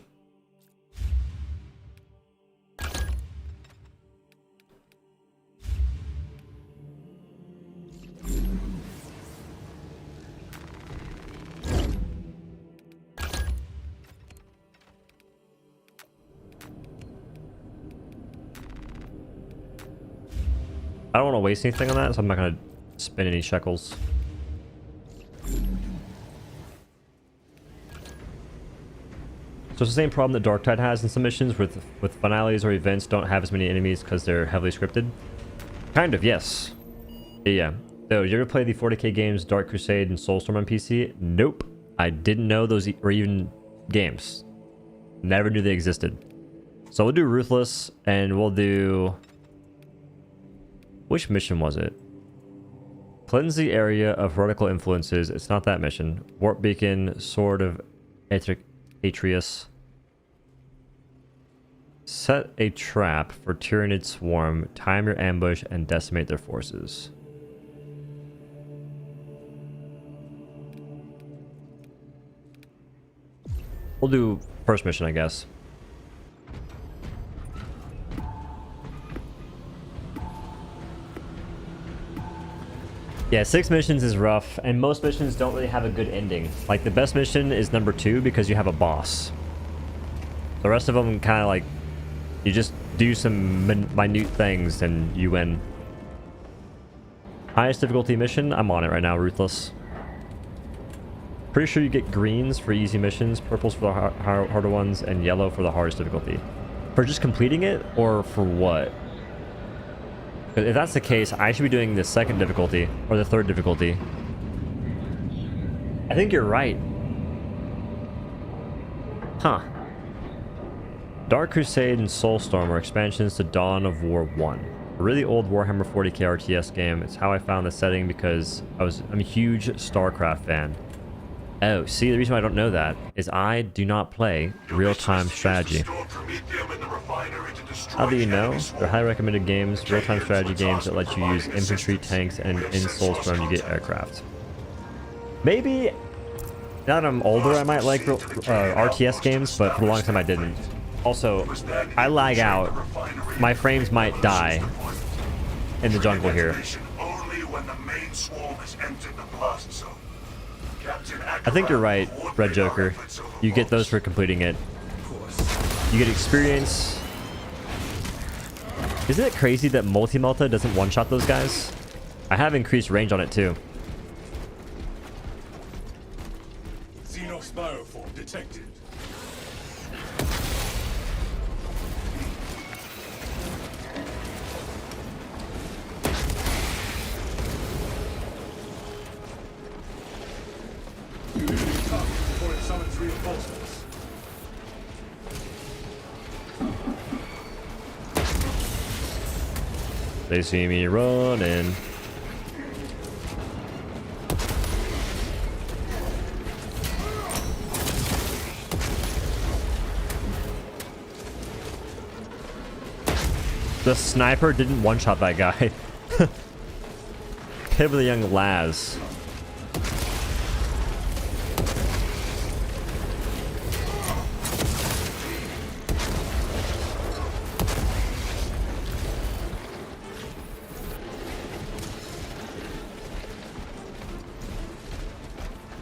I don't want to waste anything on that, so I'm not going to spend any shekels. So it's the same problem that Darktide has in some missions with finales or events don't have as many enemies because they're heavily scripted. Kind of, yes. Yeah. So, did you ever play the 40k games Dark Crusade and Soulstorm on PC? Nope. I didn't know those were even games. Never knew they existed. So we'll do Ruthless, and we'll do... Which mission was it? Cleanse the area of heretical influences. It's not that mission. Warp Beacon, Sword of Atreus. Set a trap for Tyranid Swarm. Time your ambush and decimate their forces. We'll do first mission, I guess. Yeah, 6 missions is rough, and most missions don't really have a good ending. Like, the best mission is number 2 because you have a boss. The rest of them kind of like, you just do some minute things and you win. Highest difficulty mission, I'm on it right now, Ruthless. Pretty sure you get greens for easy missions, purples for the harder ones, and yellow for the hardest difficulty. For just completing it, or for what? If that's the case, I should be doing the 2nd difficulty, or the 3rd difficulty. I think you're right. Huh. Dark Crusade and Soulstorm are expansions to Dawn of War 1. A really old Warhammer 40k RTS game. It's how I found the setting because I'm a huge StarCraft fan. Oh, see, the reason why I don't know that is I do not play real-time strategy. How do you know? They're highly recommended games, real-time strategy games that let you use infantry, tanks, and in Soulstorm you get aircraft. Maybe, now that I'm older, I might like RTS games, but for a long time I didn't. Also, I lag out. My frames might die in the jungle here. I think you're right, Red Joker. You get those for completing it. You get experience. Isn't it crazy that Multi-Melta doesn't one-shot those guys? I have increased range on it too. Xenos bioform detected. Before it summons reinforcements. They see me running. The sniper didn't one-shot that guy. Hit with a young Laz.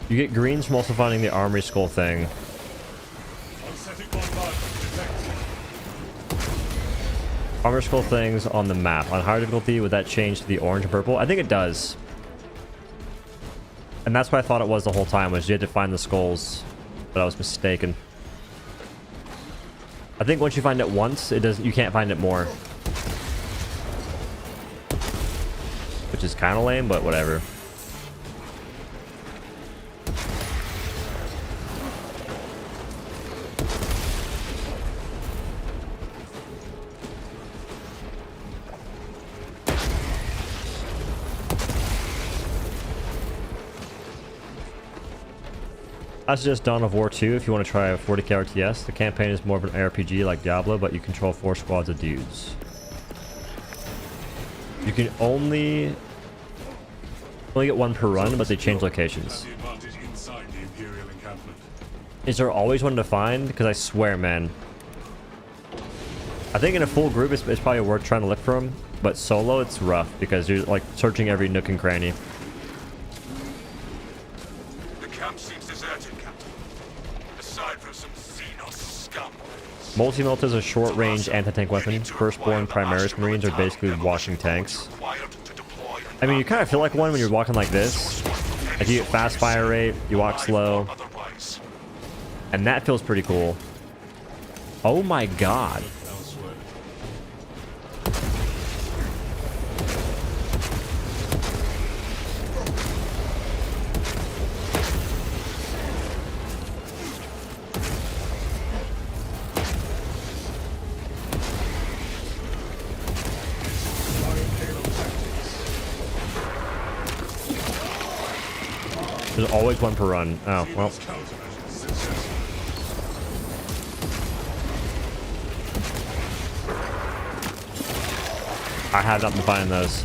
You get greens from also finding the armory skull thing. Armor skull things on the map. On higher difficulty, would that change to the orange and purple? I think it does. And that's what I thought it was the whole time, was you had to find the skulls. But I was mistaken. I think once you find it once, it doesn't. You can't find it more. Which is kind of lame, but whatever. I suggest Dawn of War 2 if you want to try a 40k RTS. The campaign is more of an RPG like Diablo, but you control 4 squads of dudes. You can only get 1 per run, but they change locations. Is there always one to find? Because I swear, man. I think in a full group it's probably worth trying to look for them, but solo it's rough because you're like searching every nook and cranny. Multi-Melta is a short-range anti-tank weapon. Firstborn Primaris Marines are basically washing tanks. I mean, you kind of feel like one when you're walking like this. Like you get fast fire rate, you walk slow. And that feels pretty cool. Oh my god. There's always one per run. Oh, well. Zealot's countermeasures successful. I have not been finding those.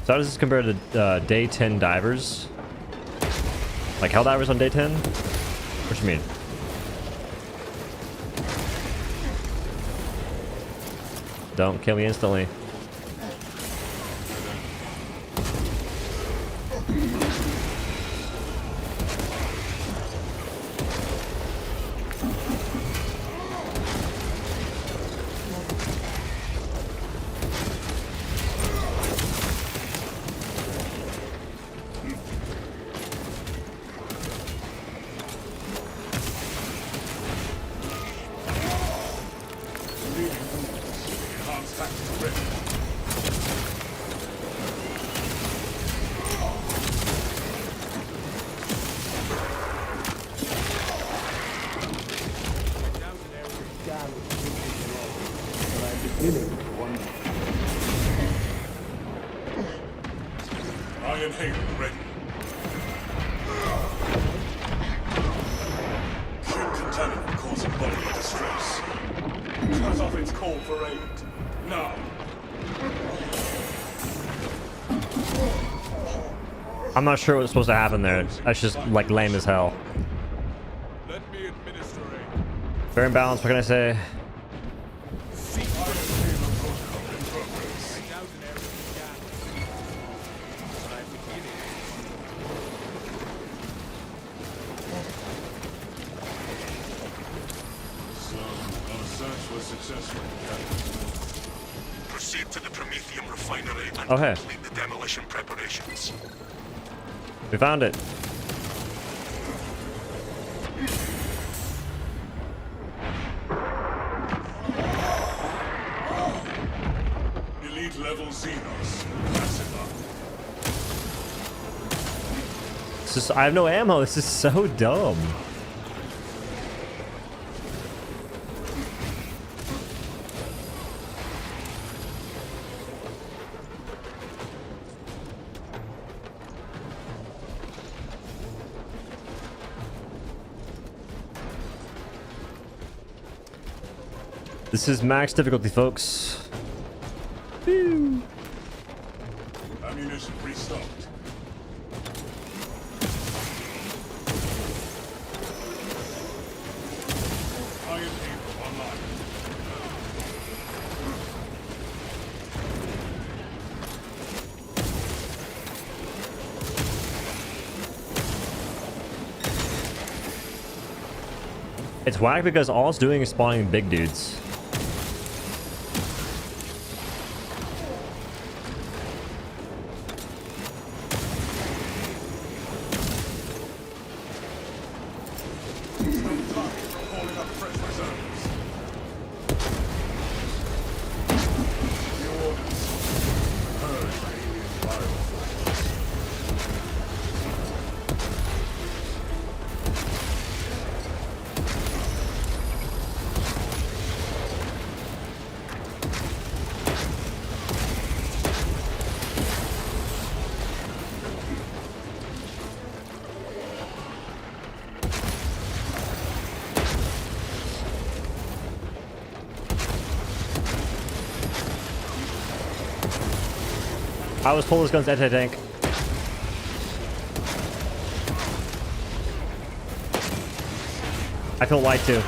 So how does this compare to day 10 divers? Like Helldivers on day 10? What you mean? Don't kill me instantly. Enhanced tactical ready. Iron Hail ready. Ship contaminant causing bodily distress. Cut off its call for aid. Now. I'm not sure what's supposed to happen there. That's just like lame as hell. Let me administer aid. Very imbalanced, what can I say? Iron Hail protocol in progress. So, our search was successful, Captain. Proceed to the Prometheum refinery and Oh, hey. complete the demolition preparations. We found it. Elite level Xenos. Classified. This is, I have no ammo. This is so dumb. This is max difficulty, folks. Woo. Ammunition restocked. Iron Hail online. It's whack because all it's doing is spawning big dudes. Calling up fresh reserves. New orders. Purge alien bioforms. I was told this gun's anti-tank. I feel light too.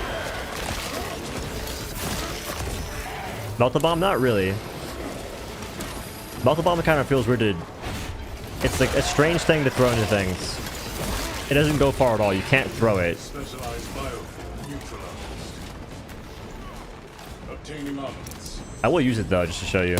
Melt the bomb? Not really. Melt the bomb kind of feels weird to... It's like a strange thing to throw into things. It doesn't go far at all. You can't throw it. Specialized bioform neutralized. Obtaining armaments. I will use it though, just to show you.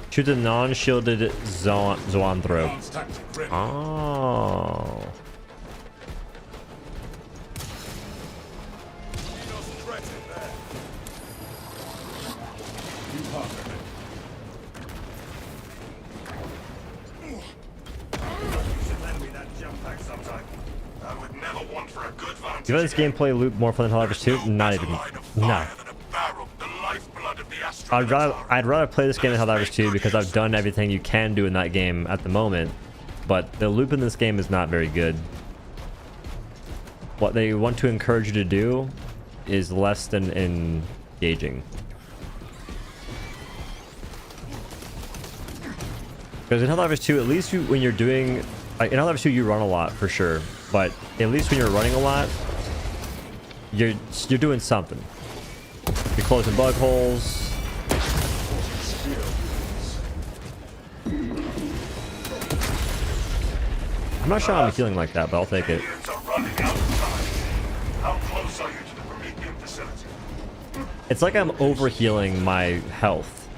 Shoot the non-shielded zoanthrope. Advanced tactic ready. Oh. Xenos threat in there. faster than You should lend me that jump pack sometime. I would never want for a good vantage. You know this gameplay loop more fun than Helldivers 2? Not even. No. I'd rather play this game than Helldivers 2 because I've done everything you can do in that game at the moment. But the loop in this game is not very good. What they want to encourage you to do is less than engaging. Because in Helldivers 2, at least you, when you're doing... Like in Helldivers 2, you run a lot for sure. But at least when you're running a lot, you're doing something. You're closing bug holes. I'm not sure I'm feeling like that, but I'll take it. How close are you to the Promethean facility? It's like I'm overhealing my health.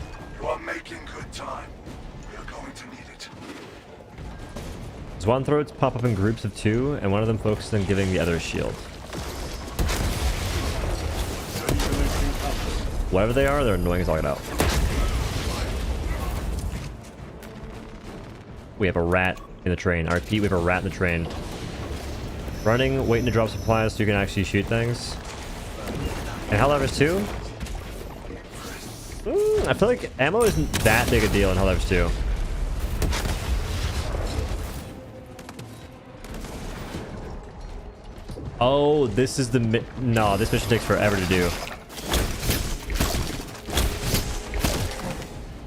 You are making good time. We are going to need it. Swan throats pop up in groups of 2, and one of them focuses on giving the other a shield. Whatever they are, they're annoying as all get out. We have a rat in the train. I repeat, we have a rat in the train. Running, waiting to drop supplies so you can actually shoot things. And Helldivers 2? I feel like ammo isn't that big a deal in Helldivers 2. Oh, this is the no, this mission takes forever to do.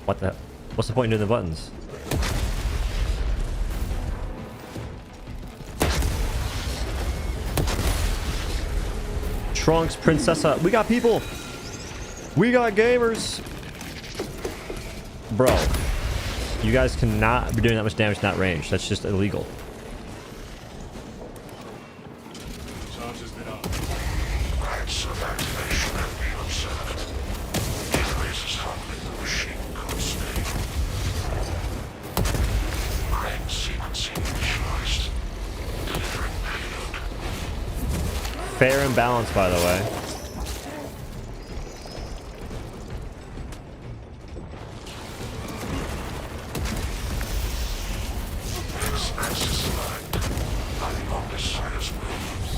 What the? What's the point in doing the buttons? Trunks, Princessa, we got people. We got gamers. Bro, you guys cannot be doing that much damage in that range. That's just illegal. charge has been up. Rates of activation have been observed. Increases handling the machine code state. Brain sequencing initialized. Delivering payload. Fair and balanced, by the way.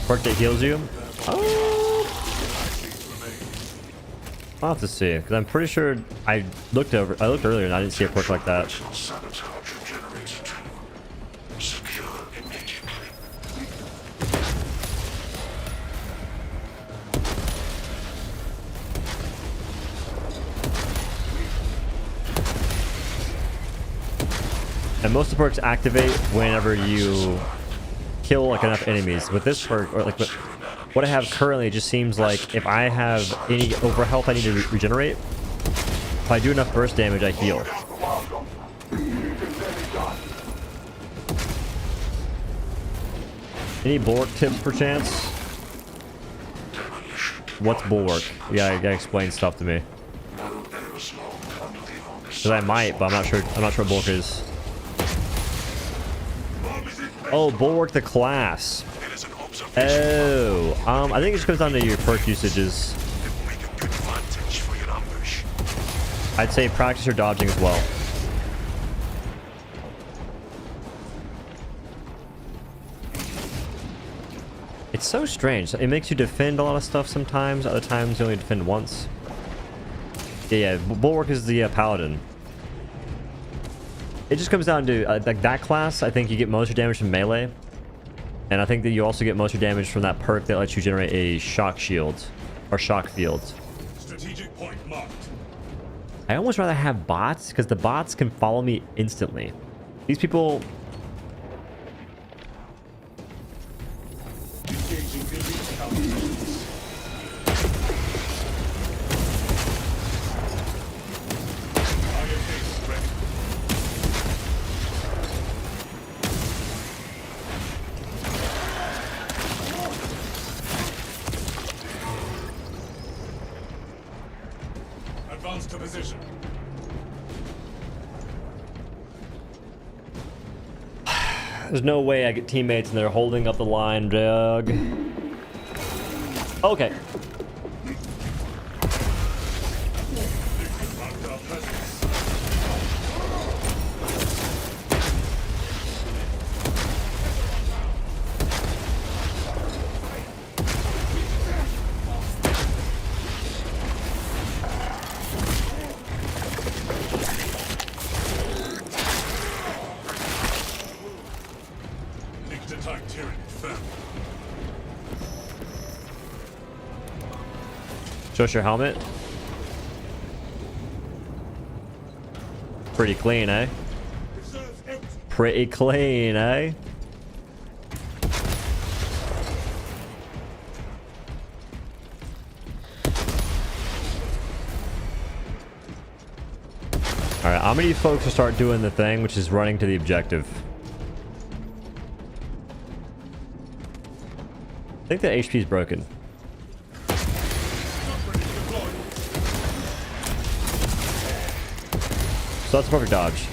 Perk that heals you? Oh. I'll have to see, because I'm pretty sure I looked earlier and I didn't see a perk like that. Sabotage generator 2. Secure immediately. And most of the perks activate whenever you kill like enough enemies. With this perk, or like what I have currently, it just seems like if I have any over health I need to regenerate, if I do enough burst damage, I heal. Any bulwark tips perchance? What's bulwark? Yeah, you gotta explain stuff to me. Because I might, but I'm not sure. I'm not sure what bulwark is. Oh, bulwark the class. Oh, I think it just comes down to your perk usages. I'd say practice your dodging as well. It's so strange. It makes you defend a lot of stuff sometimes. Other times you only defend once. Yeah, bulwark is the paladin. It just comes down to like that class. I think you get most of your damage from melee, and I think that you also get most of your damage from that perk that lets you generate a shock shield or shock field. Strategic point marked. I almost rather have bots because the bots can follow me instantly. These people. Engaging elite calculations. Iron base ready. Advance to position. There's no way I get teammates and they're holding up the line, Doug. Okay. Marked our Show us your helmet. Pretty clean, eh? Reserves empty. Pretty clean, eh? Alright, I'm gonna need folks to start doing the thing, which is running to the objective. I think the HP is broken. So that's a perfect dodge.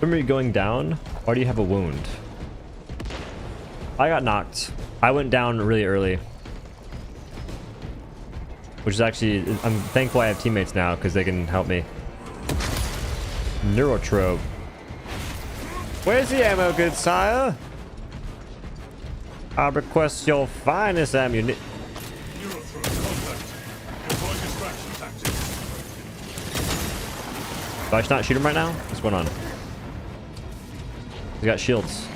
Remember you going down? Or do you have a wound? I got knocked. I went down really early. Which is actually, I'm thankful I have teammates now because they can help me. Neurotrope. Where's the ammo, good sire? I request your finest ammunition. Neurothrow contact. Deploy distraction tactics. Do I just not shoot him right now? What's going on? He's got shields.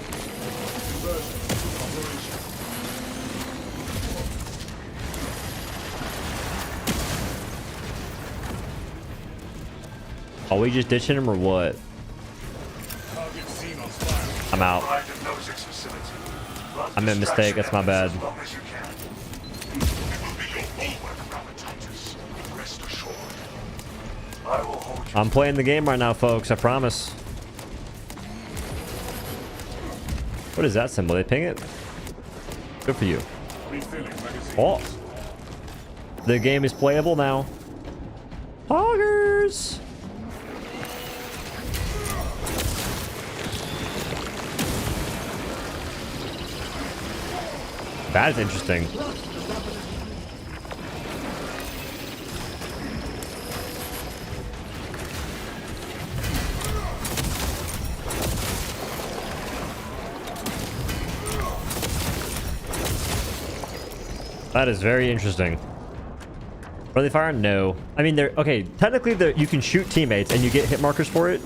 Are we just ditching him or what? Target seen on fire. I'm out. Arrived at Nozick's facility. Run I made a mistake. That's my bad. as long as you can. It will be your bulwark, Titus. Rest assured. I will hold you. I'm playing the game right now, folks. I promise. What is that symbol? They ping it? Good for you. Refilling magazine. Oh. The game is playable now. Hoggers! That is interesting. That is very interesting. Are they firing? No. I mean, they're okay. Technically, you can shoot teammates and you get hit markers for it.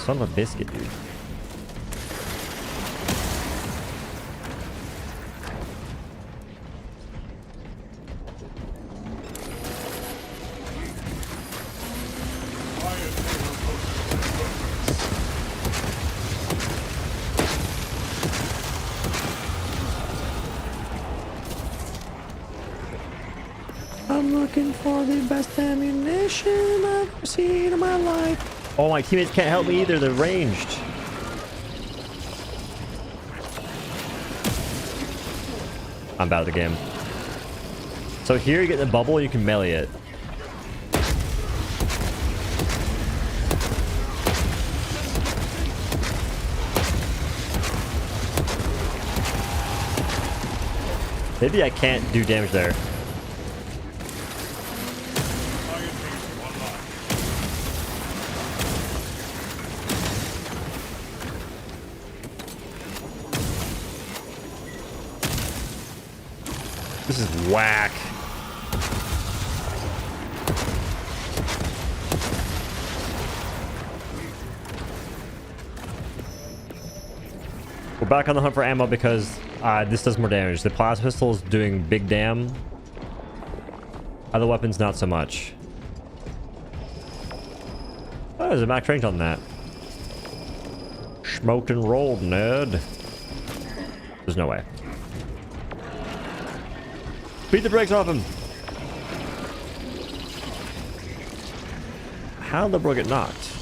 Son of a biscuit, dude. I'm looking for the best ammunition I've ever seen in my life. Oh, my teammates can't help me either. They're ranged. I'm bad at the game. So here you get the bubble and you can melee it. Maybe I can't do damage there. This is whack. We're back on the hunt for ammo because this does more damage. The plasma pistol is doing big damn. Other weapons, not so much. Oh, there's a max range on that. Smoked and rolled, Ned. There's no way. Beat the brakes off him. How did the bro get knocked?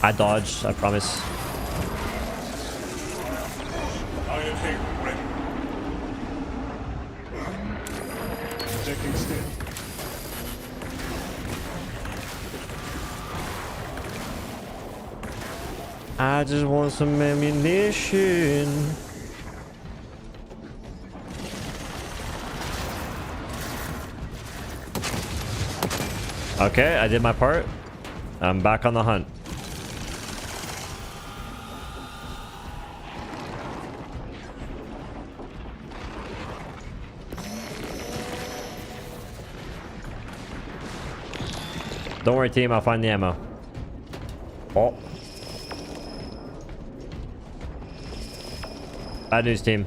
I dodged, I promise. Iron Haven ready. Taking still. I just want some ammunition. Okay, I did my part. I'm back on the hunt. Don't worry, team. I'll find the ammo. Oh. Bad news, team.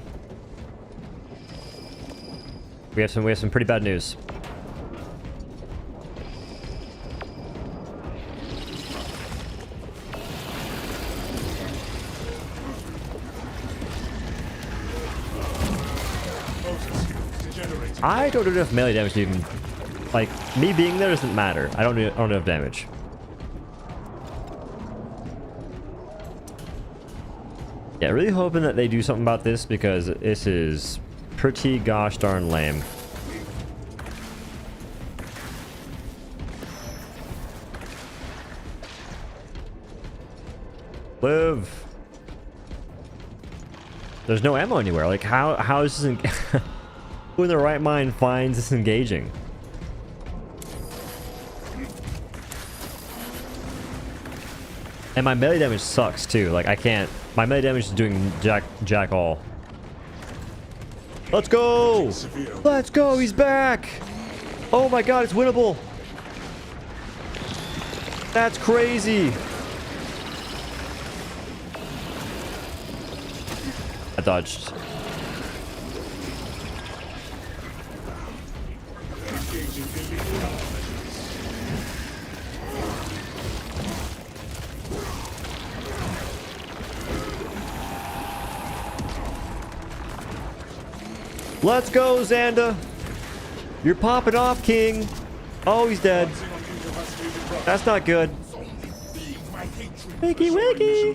We have some pretty bad news. I don't do enough melee damage to even, like, me being there doesn't matter. I don't do enough damage. Yeah, really hoping that they do something about this because this is pretty gosh darn lame. Live. There's no ammo anywhere. Like, how is this? Who in their right mind finds this engaging? And my melee damage sucks too. Like, I can't. My melee damage is doing jack all. Let's go! Let's go! He's back! Oh my god, it's winnable! That's crazy! I dodged. Let's go, Xanda! You're popping off, King! Oh, he's dead. That's not good. Wiki wiki!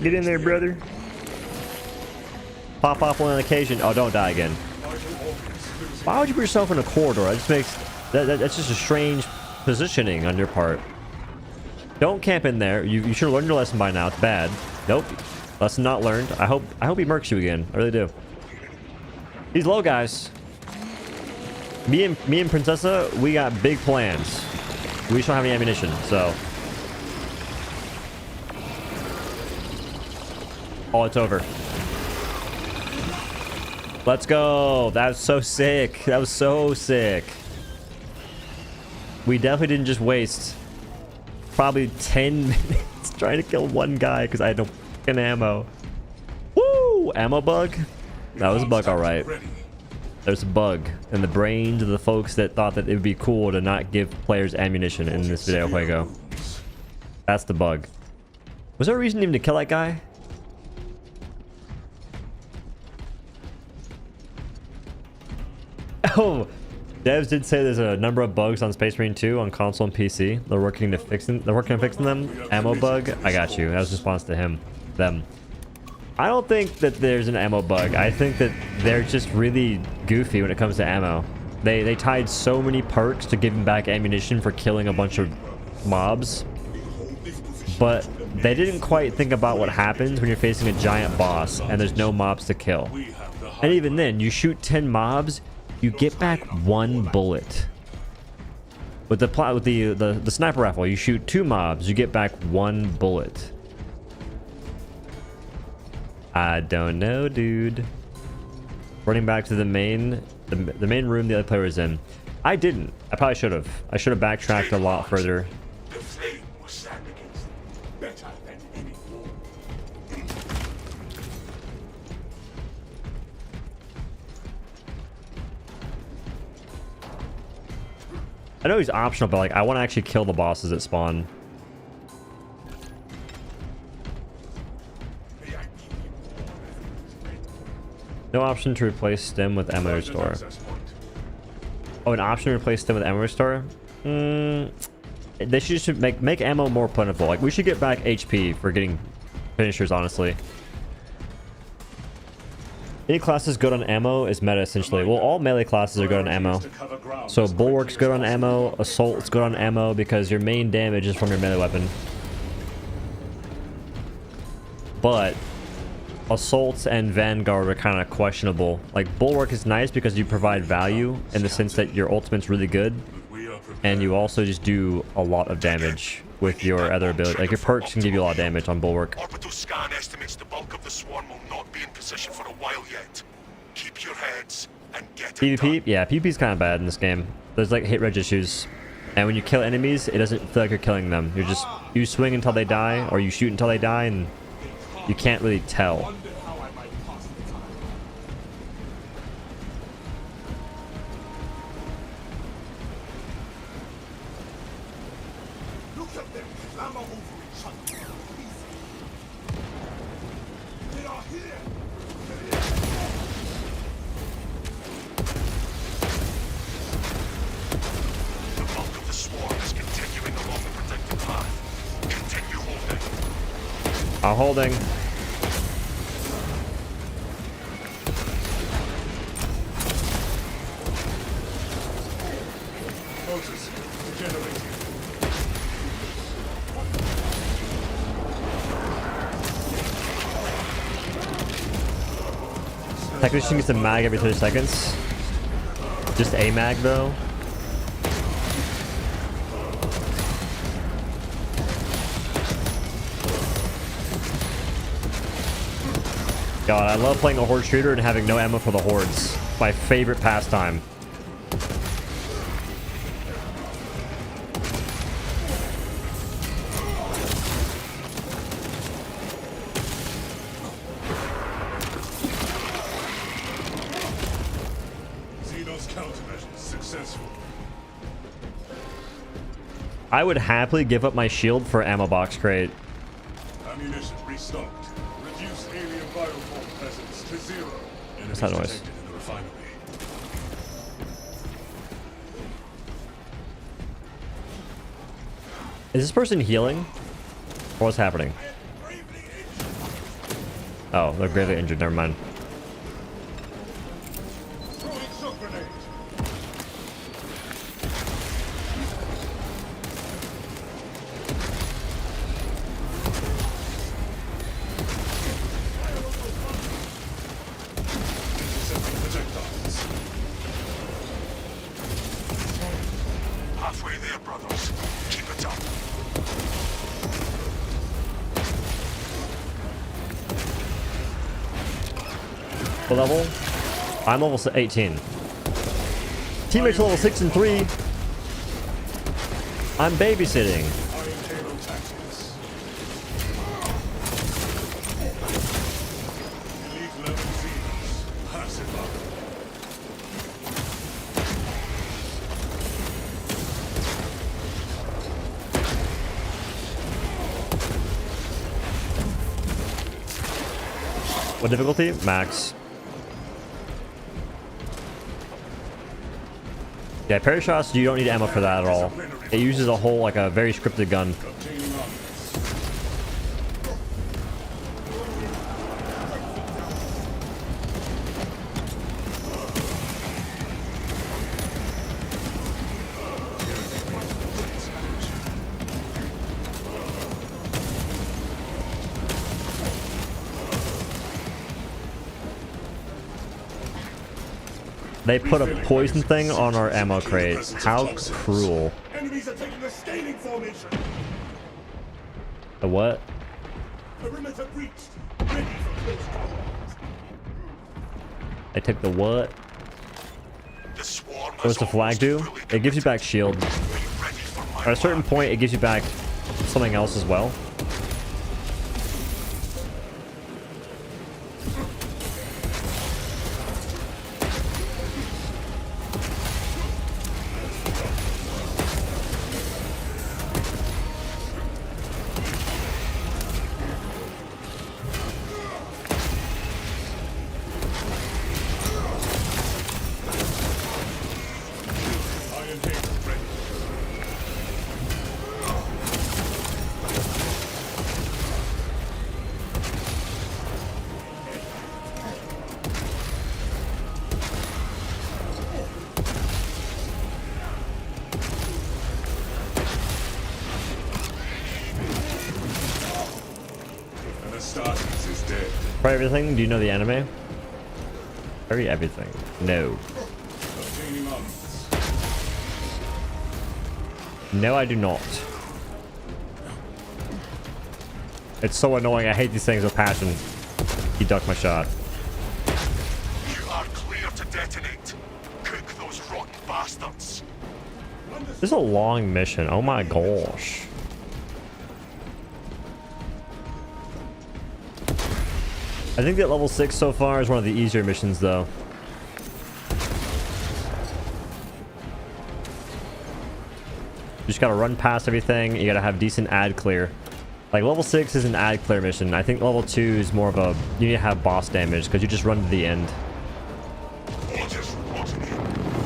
Get in there, brother. Pop off on occasion. Oh, don't die again. Why would you put yourself in a corridor? That just makes... That's just a strange positioning on your part. Don't camp in there. You should have learned your lesson by now. It's bad. Nope. Lesson not learned. I hope he murks you again. I really do. He's low, guys. Me and Princessa, we got big plans. We just don't have any ammunition, so. Oh, it's over. Let's go. That was so sick. That was so sick. We definitely didn't just waste probably 10 minutes trying to kill one guy because I had no fucking ammo. Woo! Ammo bug? That was a bug, all right. There's a bug in the brains of the folks that thought that it would be cool to not give players ammunition in this video, Fuego. That's the bug. Was there a reason even to kill that guy? Oh, devs did say there's a number of bugs on Space Marine 2 on console and PC. They're working on fixing them. Ammo bug. I got you. That was a response to them. I don't think that there's an ammo bug. I think that they're just really goofy when it comes to ammo. They tied so many perks to giving back ammunition for killing a bunch of mobs, but they didn't quite think about what happens when you're facing a giant boss and there's no mobs to kill. And even then, you shoot 10 mobs, you get back 1 bullet. With the sniper rifle, you shoot 2 mobs, you get back 1 bullet. I don't know, dude. Running back to the main room the other player was in. I didn't. I probably should have. I should have backtracked a lot further. I know he's optional, but like I want to actually kill the bosses that spawn. No option to replace stem with ammo restore. Oh, an option to replace stem with ammo restore? They should just make ammo more plentiful. Like, we should get back HP for getting finishers, honestly. Any classes good on ammo is meta, essentially. Well, all melee classes are good on ammo. So Bulwark's good on ammo, Assault's good on ammo because your main damage is from your melee weapon. But Assaults and Vanguard are kind of questionable. Like, Bulwark is nice because you provide value in the sense that your ultimate's really good. and you also just do a lot of damage with your other ability. Like your perks can give you a lot of damage on Bulwark. Orbital scan estimates the bulk of the swarm will not be in position for a while yet. Keep your heads and get it PvP? done. Yeah, PvP's kind of bad in this game. There's like hit reg issues. And when you kill enemies, it doesn't feel like you're killing them. You're just, you swing until they die, or you shoot until they die, and you can't really tell. Wondered how I might pass the time. Look at them clamber over each other. They are here. The bulk of the swarm is continuing along the protected path. Continue holding. I'm holding. Moses, regenerating. Technician gets a mag every 30 seconds. Just a mag though. God, I love playing a horde shooter and having no ammo for the hordes. My favorite pastime. Xenos countermeasures successful. I would happily give up my shield for ammo box crate. Ammunition restocked. Reduce alien bioform presence to 0. What's that noise? Detected in the refinery. Is this person healing? Or what's happening? Oh, they're gravely injured. Never mind. Throwing shock grenade. Intercepting projectiles. Halfway there, brothers. Keep it up. What level? I'm level 18. Teammates level 6 and 3. I'm babysitting. Iron Halo tactics. Elite level Xenos. Passive up. What difficulty? Max. Yeah, parry shots, you don't need ammo for that at all. It uses a whole, like a very scripted gun. Obtaining armaments. They put a poison thing on our ammo crate. How cruel. Enemies are taking a scaling formation. The what? Perimeter breached. Ready for close combat. They took the what? The swarm What does the flag do? It gives you back shield. At a certain point, it gives you back something else as well. Iron Halo ready. And Astartes is dead. Try everything. Do you know the anime? Parry everything. No. Obtaining armaments. No, I do not. It's so annoying. I hate these things with passion. He ducked my shot. You are clear to detonate. Cook those rotten bastards. This is a long mission. Oh my gosh. I think that level 6 so far is one of the easier missions though. You just gotta run past everything. You gotta have decent ad clear. Like level 6 is an ad clear mission. I think level 2 is more of a, you need to have boss damage because you just run to the end.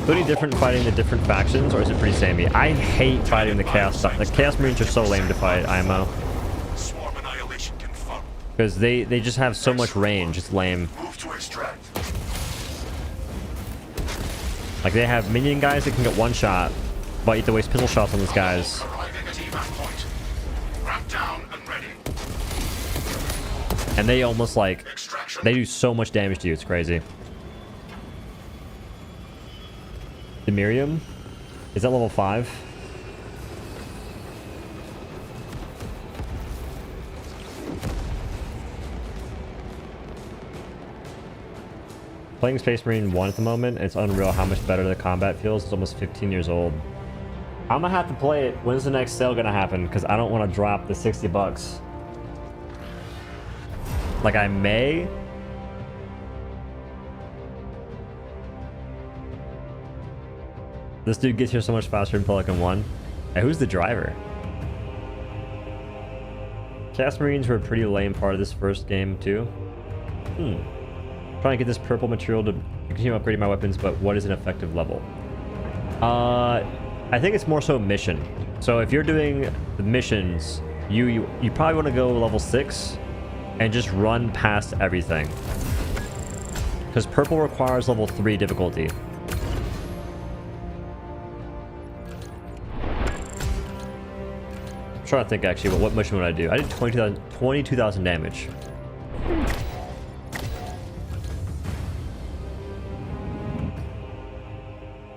So any different fighting the different factions, or is it pretty samey? I hate fighting the Chaos stuff. The Chaos Marines are so lame to fight, IMO. Swarm annihilation confirmed. Because they just have so much range, it's lame. Move to extract. Like they have minion guys that can get one shot, but you have to waste pistol shots on these guys. Arriving at evac point. Ramp down and ready. And they almost like, Extraction. they do so much damage to you, it's crazy. The Miriam? Is that level 5? Playing Space Marine 1 at the moment, it's unreal how much better the combat feels. It's almost 15 years old. I'm gonna have to play it. When's the next sale gonna happen? Because I don't want to drop the 60 bucks. Like I may. This dude gets here so much faster than Pelican 1. Hey, who's the driver? Chaos Marines were a pretty lame part of this first game too. Trying to get this purple material to continue upgrading my weapons, but what is an effective level? I think it's more so mission. So if you're doing the missions, you probably want to go level 6 and just run past everything. Because purple requires level 3 difficulty. I'm trying to think actually, but what mission would I do? I did 22,000 damage.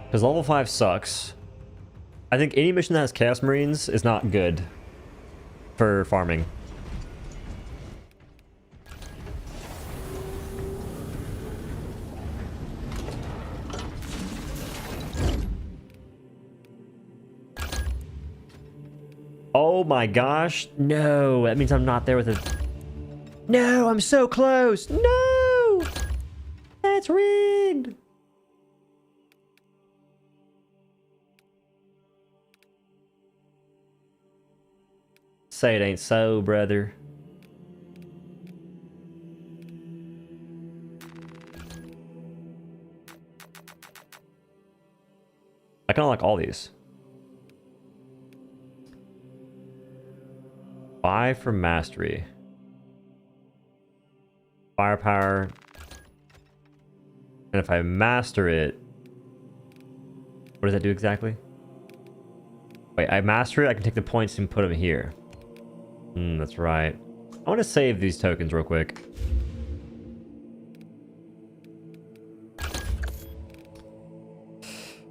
Because level 5 sucks. I think any mission that has Chaos Marines is not good for farming. Oh my gosh. No, that means I'm not there with it. No, I'm so close. No! That's rigged. Say it ain't so, brother. I kind of like all these. Buy for mastery. Firepower. And if I master it, what does that do exactly? Wait, I master it, I can take the points and put them here. That's right. I want to save these tokens real quick.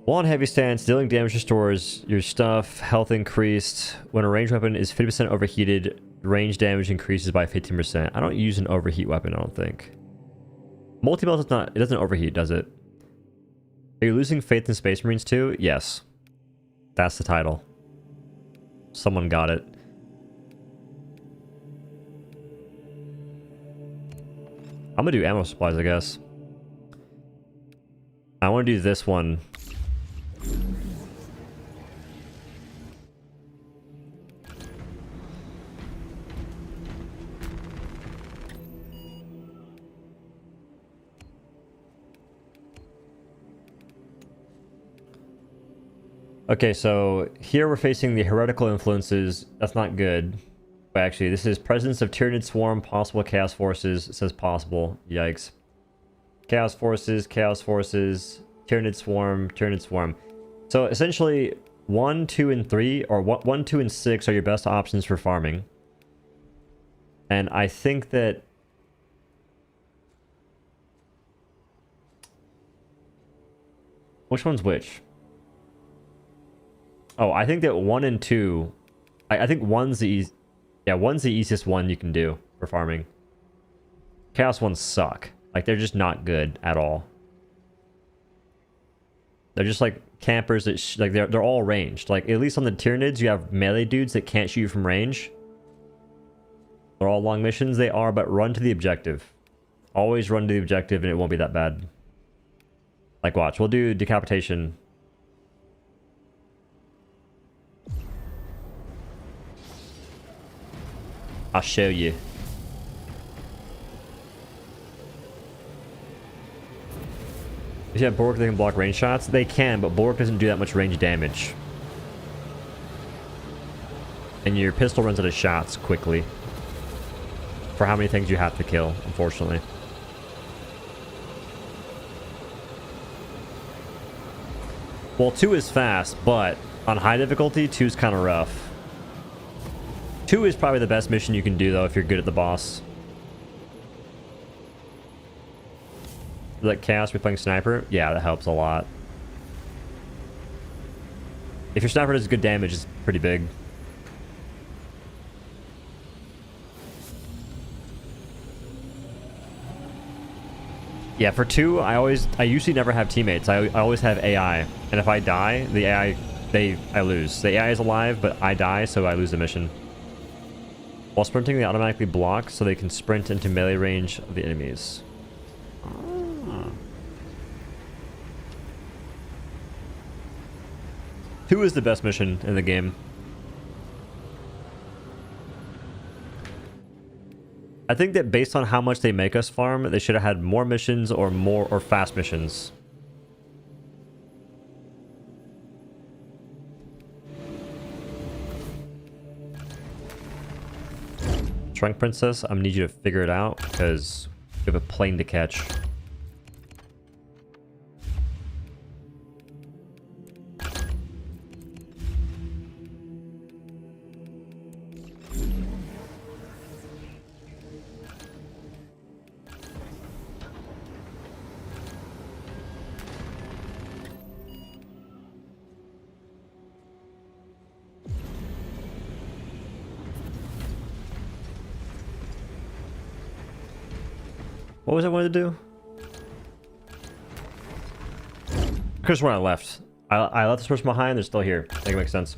While on heavy stance, dealing damage restores your stuff, health increased. When a ranged weapon is 50% overheated, range damage increases by 15%. I don't use an overheat weapon, I don't think. Multi-melt is not, it doesn't overheat, does it? Are you losing faith in Space Marines too? Yes. That's the title. Someone got it. I'm gonna do ammo supplies, I guess. I want to do this one. Okay, so here we're facing the heretical influences. That's not good. But actually, this is presence of Tyranid Swarm, possible Chaos Forces. It says possible. Yikes. Chaos Forces, Tyranid Swarm, Tyranid Swarm. So essentially, 1, 2, and 3, or 1, 2, and 6 are your best options for farming. And I think that... Which one's which? Oh, I think that 1 and 2... I think one's the one's the easiest one you can do for farming. Chaos ones suck. Like, they're just not good at all. They're just like campers that like they're all ranged. Like, at least on the Tyranids, you have melee dudes that can't shoot you from range. They're all long missions. They are, but run to the objective. Always run to the objective, and it won't be that bad. Like, watch. We'll do decapitation. I'll show you. If you have Borg, they can block range shots. They can, but Borg doesn't do that much range damage. And your pistol runs out of shots quickly. For how many things you have to kill, unfortunately. Well, 2 is fast, but on high difficulty, 2 is kind of rough. 2 is probably the best mission you can do, though, if you're good at the boss. Like Chaos, we're playing Sniper? Yeah, that helps a lot. If your Sniper does good damage, it's pretty big. Yeah, for 2, I usually never have teammates. I always have AI. And if I die, the AI, I lose. The AI is alive, but I die, so I lose the mission. While sprinting, they automatically block, so they can sprint into melee range of the enemies. Ah. 2 is the best mission in the game. I think that based on how much they make us farm, they should have had more missions or fast missions. Shrunk Princess, I'm gonna need you to figure it out because we have a plane to catch. What was I wanted to do? Here's where I left. I left this person behind. They're still here. I think it makes sense.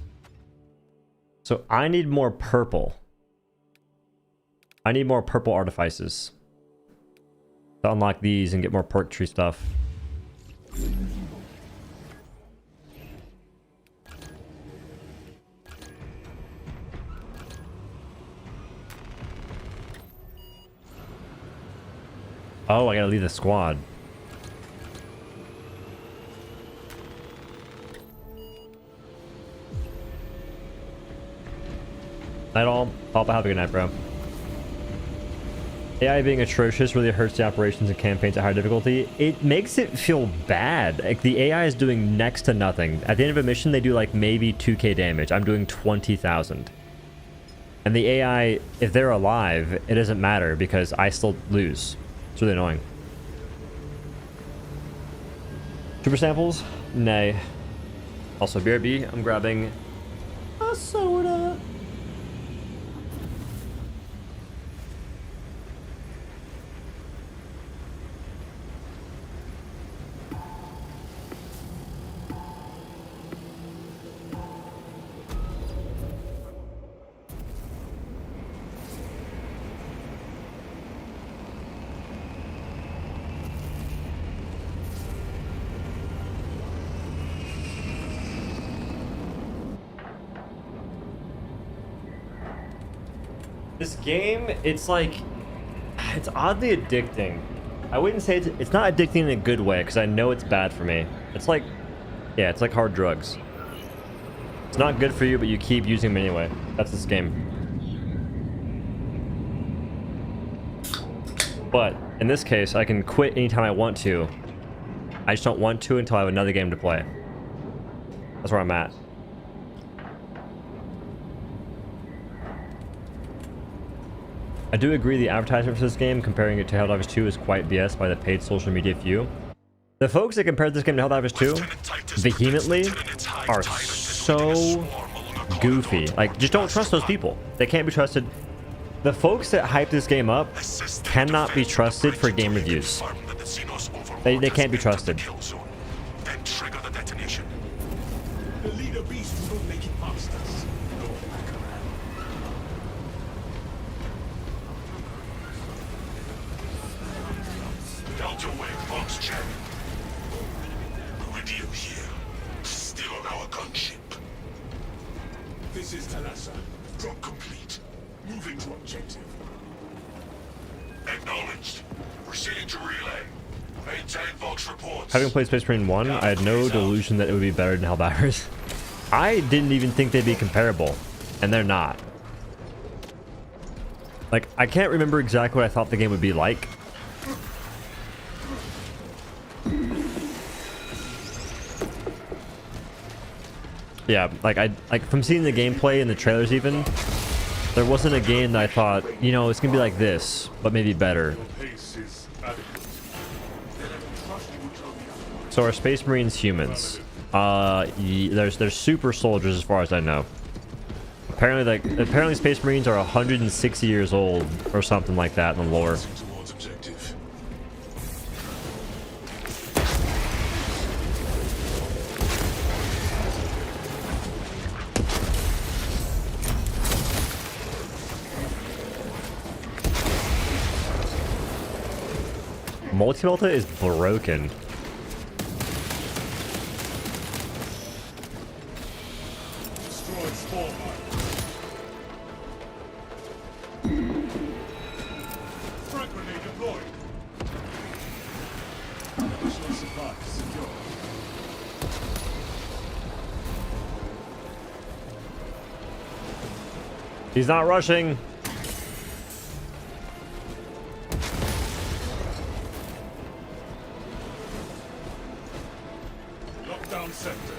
So I need more purple. I need more purple artifices to unlock these and get more perk tree stuff. Oh, I gotta leave the squad. Night all. Papa, have a good night, bro. AI being atrocious really hurts the operations and campaigns at high difficulty. It makes it feel bad. Like, the AI is doing next to nothing. At the end of a mission, they do like maybe 2k damage. I'm doing 20,000. And the AI, if they're alive, it doesn't matter because I still lose. It's really annoying. Super samples? Nay. Also, BRB, I'm grabbing a soda. This game, it's like, it's oddly addicting. I wouldn't say it's not addicting in a good way, because I know it's bad for me. It's like, yeah, it's like hard drugs. It's not good for you, but you keep using them anyway. That's this game. But, in this case, I can quit anytime I want to. I just don't want to until I have another game to play. That's where I'm at. I do agree the advertisement for this game, comparing it to Helldivers 2, is quite BS by the paid social media few. The folks that compared this game to Helldivers 2 vehemently are so goofy. Like, just don't trust those people. They can't be trusted. The folks that hype this game up cannot be trusted for game reviews. They can't be trusted. Then trigger the detonation. The leader beast will make it past us. Go back around. Delta Wave box check. Iridium here. Still on our gunship. This is Talassa. Drop complete. Moving to objective. Acknowledged. Proceeding to relay. Maintain Vox reports. Having played Space Marine 1, I had no delusion that it would be better than Helldivers. I didn't even think they'd be comparable, and they're not. Like, I can't remember exactly what I thought the game would be like. Yeah, like from seeing the gameplay and the trailers even, there wasn't a game that I thought, you know, it's gonna be like this, but maybe better. Pace is adequate. So are Space Marines humans? There's super soldiers as far as I know. Apparently Space Marines are 160 years old or something like that in the lore. Towards objective. Multi-Delta is broken. Destroy spawn mine. Frag grenade deployed. Additional supplies secure. He's not rushing. Lockdown sector.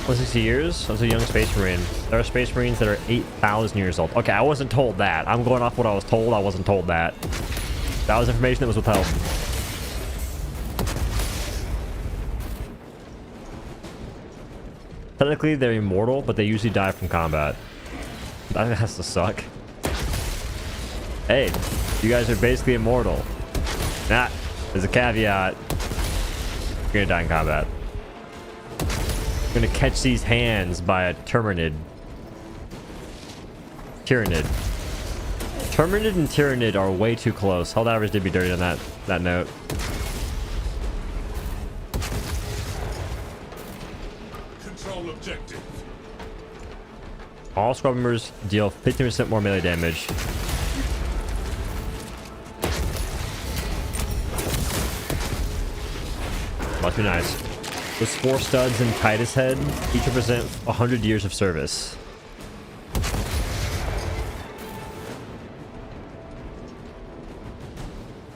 160 years? I was a young Space Marine. There are Space Marines that are 8,000 years old. Okay, I wasn't told that. I'm going off what I was told. I wasn't told that. That was information that was withheld. Technically, they're immortal, but they usually die from combat. That has to suck. Hey, you guys are basically immortal. Nah, there's a caveat. You're gonna die in combat. You're gonna catch these hands by a Terminid. Tyrannid. Terminid and Tyrannid are way too close. Helldivers did be dirty on that note. Control objective. All scrub members deal 15% more melee damage. Must be nice. With Spore Studs and Titus Head, each represent 100 years of service.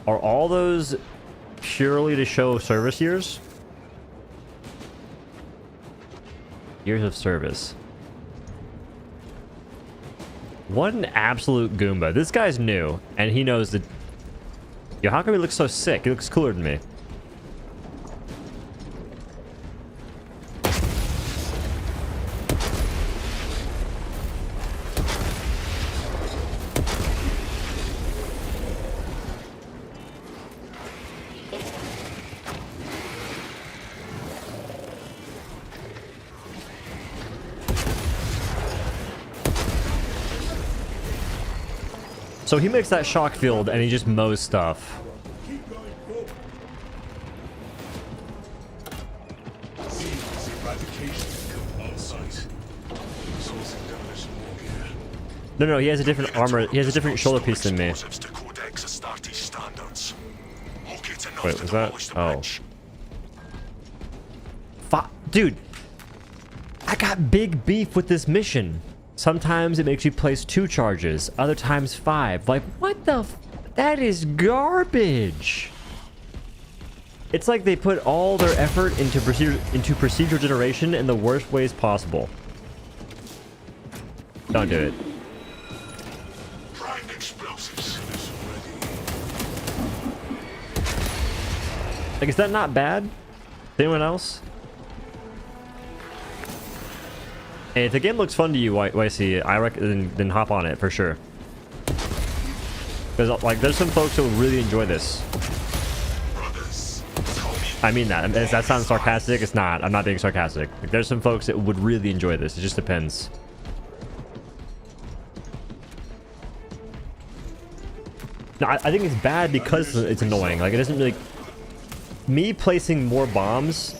Are all those purely to show service years? Years of service. What an absolute Goomba. This guy's new, and he knows that... Yo, how come he looks so sick? He looks cooler than me. So he makes that shock field and he just mows stuff. Keep going forward. Seeds eradication on site. Sourcing demolition wargear. No, he has a different armor. He has a different shoulder piece than me. Explosives to Codex Astartes standards. Look, it's enough Wait, to was that? demolish the Oh. bridge. Dude, I got big beef with this mission. Sometimes it makes you place 2 charges, other times 5. Like, what the that is garbage. It's like they put all their effort into procedure generation in the worst ways possible. Don't do it. Prime explosives. Like, is that not bad? Anyone else? Hey, if the game looks fun to you, YC, I reckon then hop on it for sure. Because like, there's some folks that will really enjoy this. I mean that. Does that sound sarcastic? It's not. I'm not being sarcastic. Like, there's some folks that would really enjoy this. It just depends. No, I think it's bad because it's annoying. Like, it doesn't really... Me placing more bombs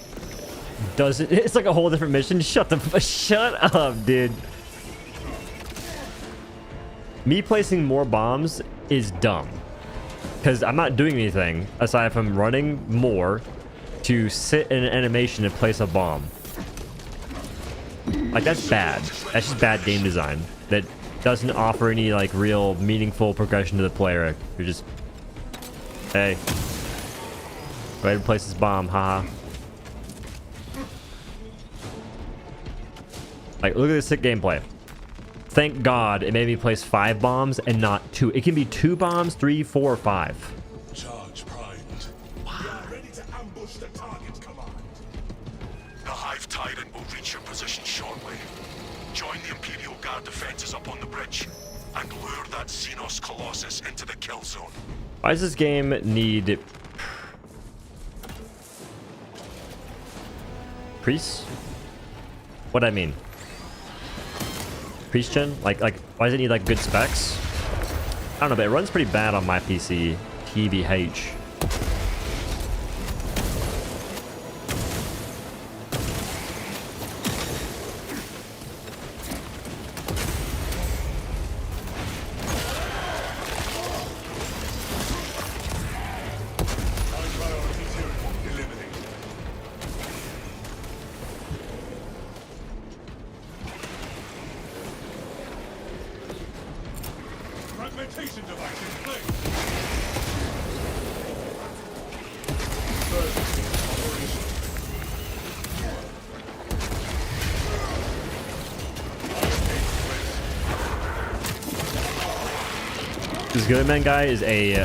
doesn't... It's like a whole different mission. Shut up, dude. Me placing more bombs is dumb. Because I'm not doing anything aside from running more to sit in an animation and place a bomb. Like, that's bad. That's just bad game design. That doesn't offer any, like, real meaningful progression to the player. You're just... Hey. Go ahead and place this bomb, haha. Like, look at this sick gameplay. Thank God it made me place 5 bombs and not 2. It can be 2 bombs, 3, 4, or 5. Charge primed. We are ready to ambush the target, command. The Hive Tyrant will reach your position shortly. Join the Imperial Guard defenses up on the bridge and lure that Xenos Colossus into the kill zone. Why does this game need... priests? What I mean? Priest gen? Like, why does it need, like, good specs? I don't know, but it runs pretty bad on my PC. TBH. Fragmentation device in place. This Goodman guy is a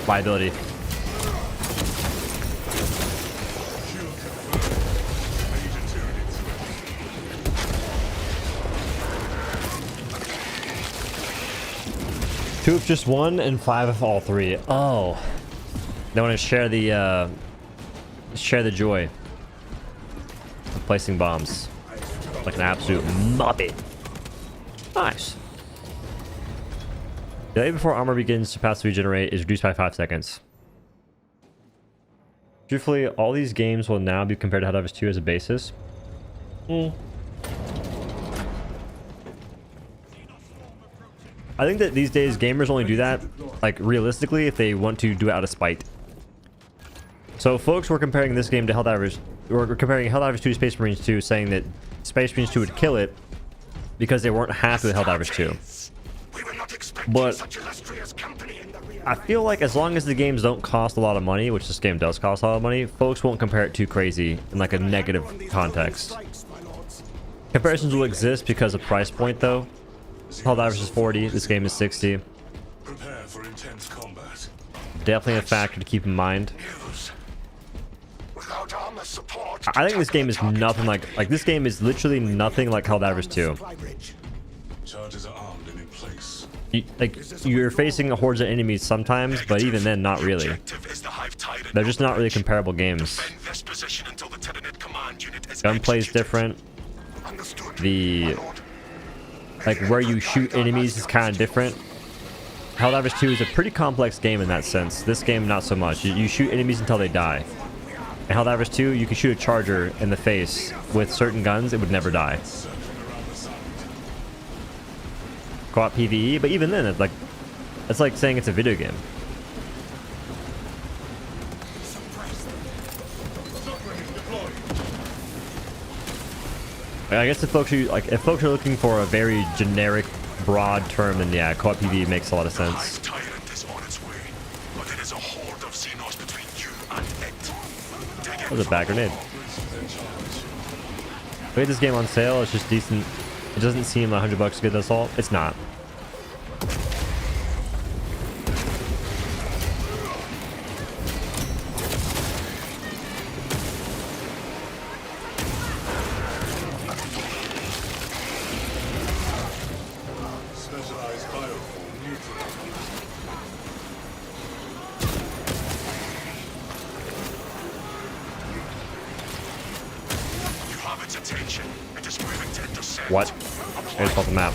liability. Two of just one and 5 of all 3. Oh, they want to share the joy of placing bombs like an absolute muppet. Nice. Delay before armor begins to pass to regenerate is reduced by 5 seconds. Truthfully, all these games will now be compared to Helldiver 2 as a basis. I think that these days gamers only do that, like, realistically, if they want to do it out of spite. So folks were comparing this game to Helldivers, or comparing Helldivers 2 to Space Marines 2, saying that Space Marines 2 would kill it because they weren't happy with Helldivers 2. But I feel like as long as the games don't cost a lot of money, which this game does cost a lot of money, folks won't compare it too crazy in like a negative context. Comparisons will exist because of price point though. Helldivers is 40, this game is 60. Prepare for intense combat. Definitely a factor to keep in mind. I think this game is nothing like this game is literally nothing like Helldivers 2. Charges are armed and in place. You're facing hordes of enemies sometimes, but even then, not really. They're just not really comparable games. Gunplay is different. Like where you shoot enemies is kind of different. Helldivers 2 is a pretty complex game in that sense. This game, not so much. You shoot enemies until they die. In Helldivers 2, you can shoot a charger in the face with certain guns, it would never die. Co-op PvE, but even then, it's like saying it's a video game. I guess if folks are looking for a very generic, broad term, then yeah, co-op PvE makes a lot of sense. That was a bad grenade. We had this game on sale. It's just decent. It doesn't seem $100 to get this all. It's not. What? I just bought the map.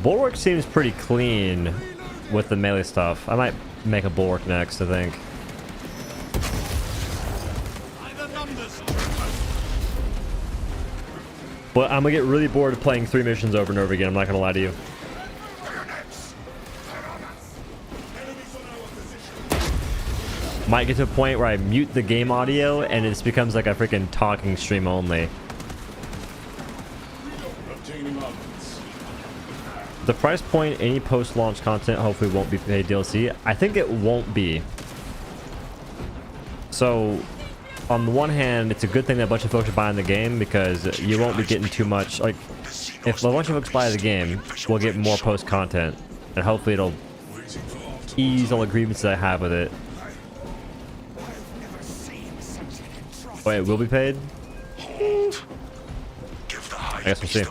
Bulwark seems pretty clean with the melee stuff. I might make a Bulwark next, I think. But I'm gonna get really bored of playing 3 missions over and over again. I'm not gonna lie to you. Might get to a point where I mute the game audio and it just becomes like a freaking talking stream only. The price point, any post-launch content hopefully won't be paid DLC. I think it won't be. So, on the one hand, it's a good thing that a bunch of folks are buying the game because you won't be getting too much. Like, if a bunch of folks buy the game, we'll get more post content, and hopefully it'll ease all the grievances I have with it. Wait, will be paid? I guess we'll see.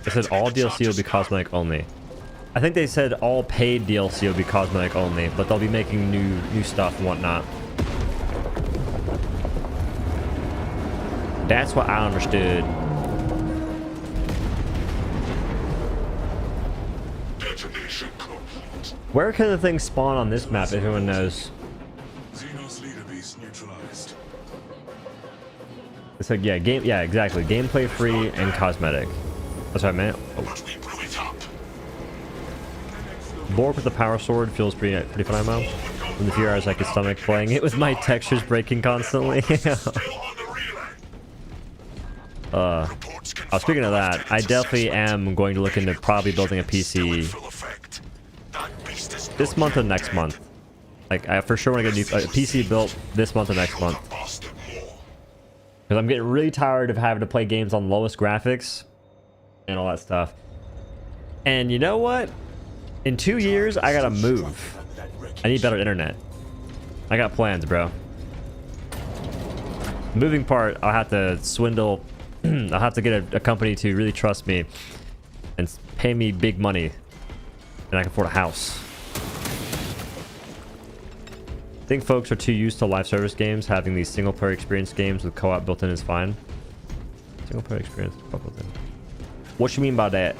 They said all DLC will be cosmetic only. I think they said all paid DLC will be cosmetic only, but they'll be making new stuff and whatnot. That's what I understood. Where can the thing spawn on this map, if anyone knows? It's like, yeah, exactly. Gameplay free and cosmetic. That's what I meant. Oh. Bulwark with the power sword feels pretty fun, man. In the few hours I could stomach playing it with my textures breaking constantly. Speaking of that, I definitely am going to look into probably building a PC this month or next month. Like, I for sure want to get a PC built this month or next month. Because I'm getting really tired of having to play games on lowest graphics and all that stuff. And you know what? In 2 years, I gotta move. I need better internet. I got plans, bro. Moving part, I'll have to swindle. I'll have to get a company to really trust me and pay me big money, and I can afford a house. I think folks are too used to live service games. Having these single player experience games with co-op built in is fine. Single player experience built in. What you mean by that?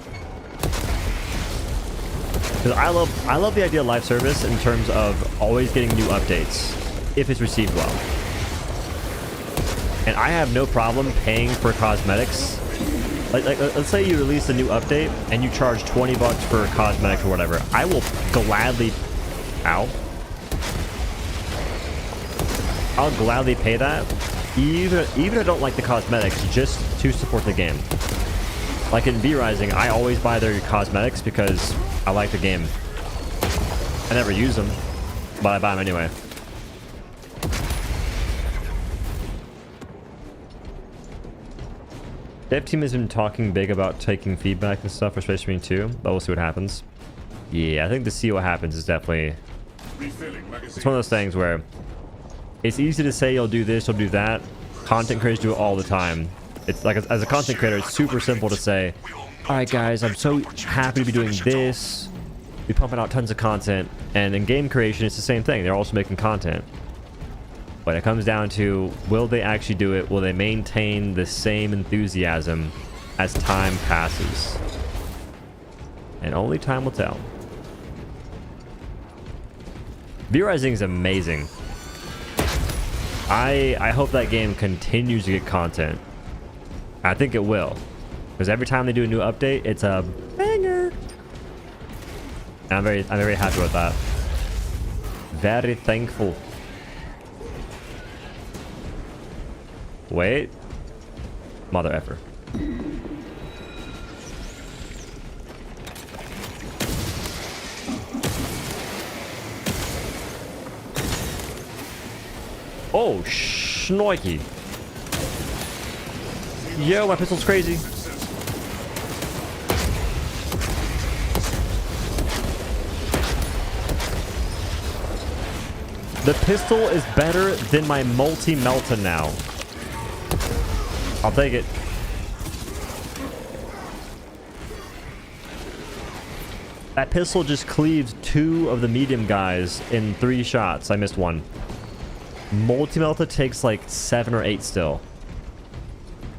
Because I love the idea of live service in terms of always getting new updates if it's received well. And I have no problem paying for cosmetics. Like let's say you release a new update and you charge 20 bucks for cosmetics or whatever. I will gladly I'll gladly pay that even if I don't like the cosmetics, just to support the game. Like in V Rising, I always buy their cosmetics because I like the game. I never use them, but I buy them anyway. Dev team has been talking big about taking feedback and stuff for Space Marine 2, but we'll see what happens. Yeah, I think to see what happens is definitely... It's one of those things where it's easy to say you'll do this, you'll do that. Content creators do it all the time. It's like, as a content creator, it's super simple to say, alright guys, I'm so happy to be doing this. We're pumping out tons of content. And in game creation, it's the same thing. They're also making content. But it comes down to, will they actually do it? Will they maintain the same enthusiasm as time passes? And only time will tell. V Rising is amazing. I hope that game continues to get content. I think it will. Because every time they do a new update, it's a banger. And I'm very happy with that. Very thankful. Wait. Mother effer. Oh, shnikey. Yo, my pistol's crazy. The pistol is better than my multi-melta now. I'll take it. That pistol just cleaves 2 of the medium guys in 3 shots. I missed 1. Multi-melta takes like 7 or 8 still.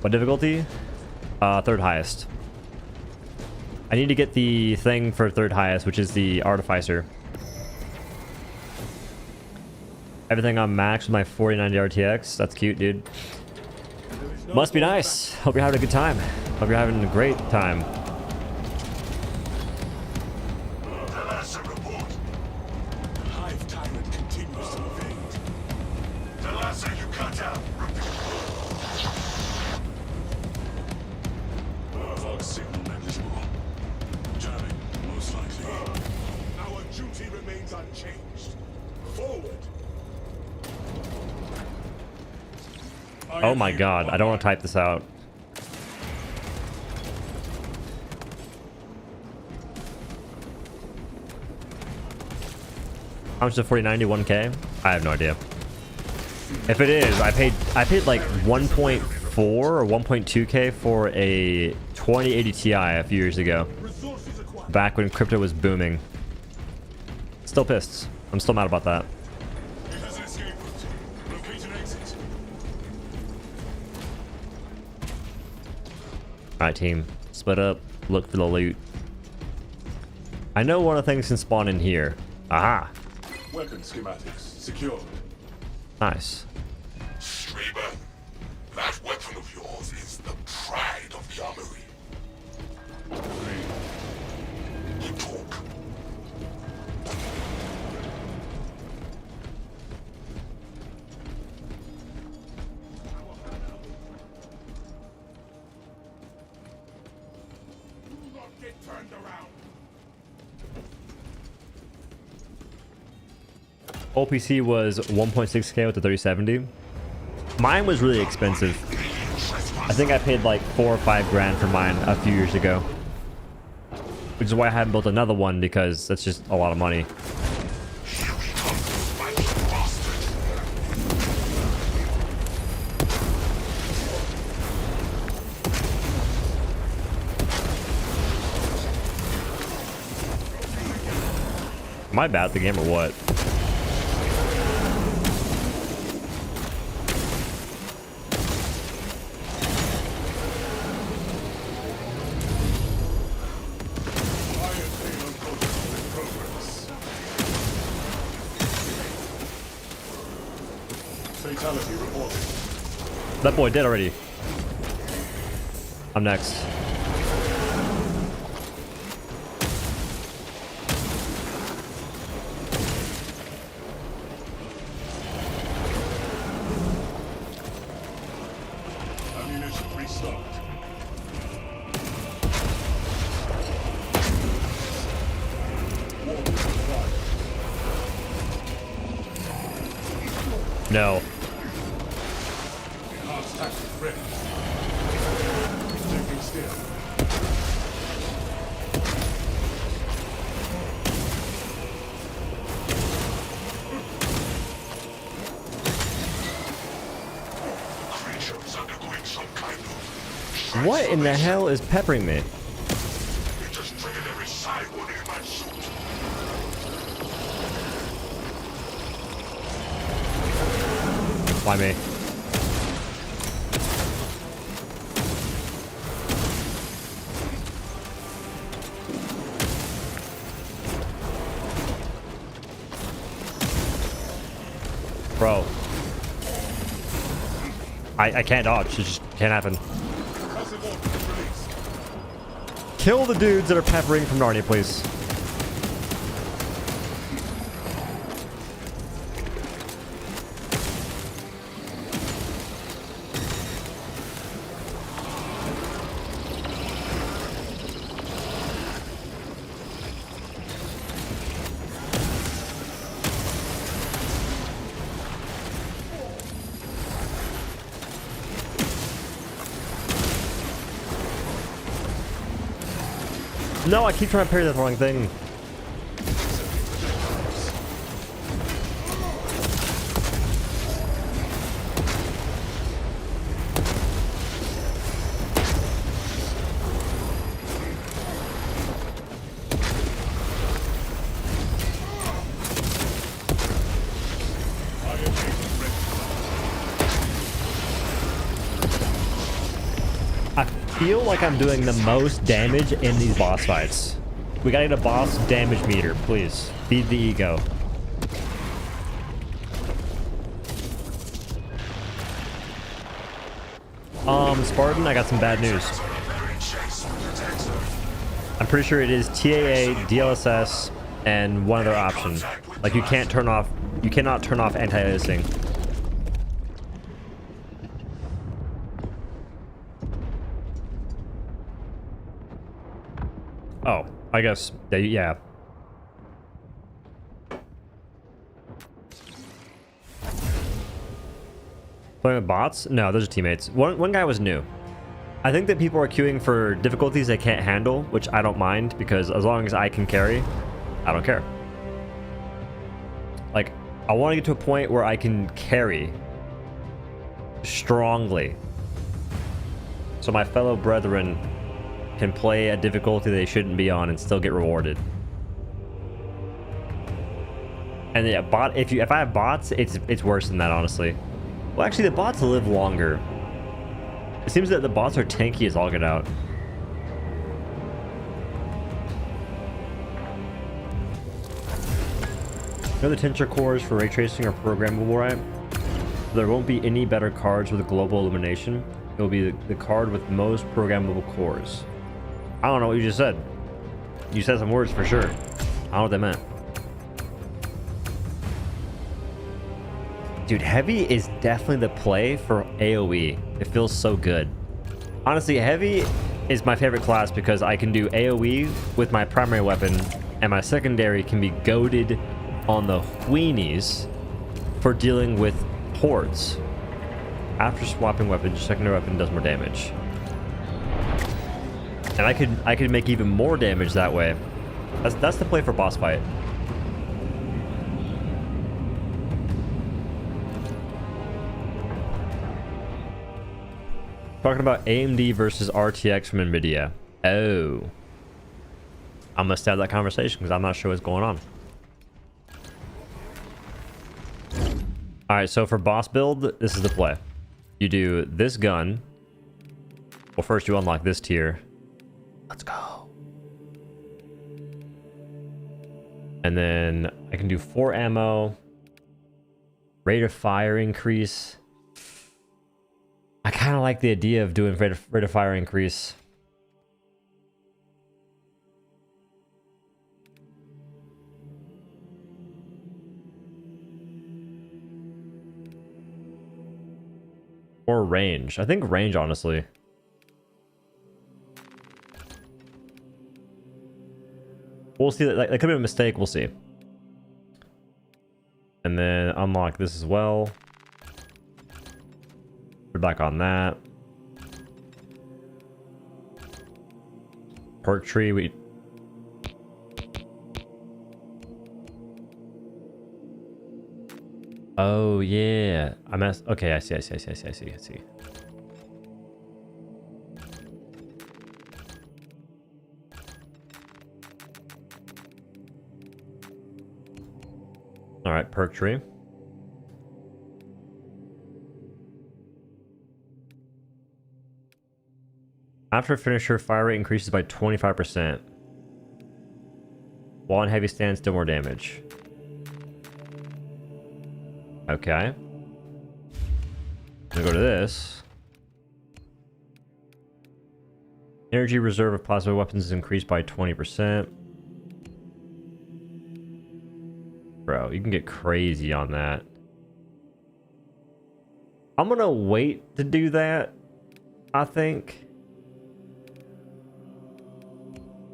What difficulty? 3rd highest. I need to get the thing for 3rd highest, which is the Artificer. Everything on max with my 4090 RTX. That's cute, dude. Must be nice. Hope you're having a good time. Hope you're having a great time. Hive tyrant continues to evade. Delasa, you cut out. Fog signal negligible. Jamming, most likely. Our duty remains unchanged. Forward. Oh my god, I don't want to type this out. How much is 4090? 1K? I have no idea. If it is, I paid like 1.4 or 1.2K for a 2080 Ti a few years ago. Resources acquired. Back when crypto was booming. Still pissed. I'm still mad about that. It has an escape route. Locate an exit. Alright, team. Split up. Look for the loot. I know one of the things can spawn in here. Aha! Weapon schematics secured. Nice. Streamer, that weapon of yours is the pride of the armory. You talk. Do not get turned around. OPC was 1.6K with the 3070. Mine was really expensive. I think I paid like 4 or 5 grand for mine a few years ago. Which is why I haven't built another one, because that's just a lot of money. Am I bad at the game or what? Fatality reported. That boy dead already. I'm next. Ammunition restocked. Warning fire. No. Enhanced tactics ready. Taking steer. Creature is undergoing some kind of... What in the hell is peppering me? It just triggered every side wounding in my suit. Why me? Bro. I can't dodge. It just can't happen. Passive ordnance released. Kill the dudes that are peppering from Narnia, please. No, I keep trying to parry the wrong thing. feel like I'm doing the most damage in these boss fights. We gotta get a boss damage meter, please. Feed the ego. Spartan, I got some bad news. I'm pretty sure it is TAA, DLSS, and one other option. Like you cannot turn off anti-aliasing. Oh, I guess yeah. Playing with bots? No, those are teammates. One guy was new. I think that people are queuing for difficulties they can't handle, which I don't mind because as long as I can carry, I don't care. Like, I want to get to a point where I can carry strongly, so my fellow brethren can play a difficulty they shouldn't be on and still get rewarded. And yeah, if I have bots, it's worse than that, honestly. Well, actually, the bots live longer. It seems that the bots are tanky as all get out. You know, the tincture cores for ray tracing are programmable, right? There won't be any better cards with global illumination. It will be the card with most programmable cores. I don't know what you just said. You said some words for sure. I don't know what they meant. Dude, heavy is definitely the play for AoE. It feels so good. Honestly, heavy is my favorite class because I can do AoE with my primary weapon and my secondary can be goaded on the weenies for dealing with hordes. After swapping weapons, your secondary weapon does more damage. And I could make even more damage that way. That's the play for boss fight. Talking about AMD versus RTX from NVIDIA. Oh. I must have that conversation because I'm not sure what's going on. Alright, so for boss build, this is the play. You do this gun. Well, first you unlock this tier. Let's go. And then I can do 4 ammo. Rate of fire increase. I kind of like the idea of doing rate of fire increase. Or range. I think range, honestly. We'll see. That could be a mistake. We'll see. And then unlock this as well. We're back on that. Perk tree. Oh yeah. Okay, I see. All right, perk tree. After finisher, fire rate increases by 25%. While on heavy stance, still more damage. Okay. I'm gonna go to this. Energy reserve of plasma weapons is increased by 20%. Bro, you can get crazy on that. I'm gonna wait to do that, I think.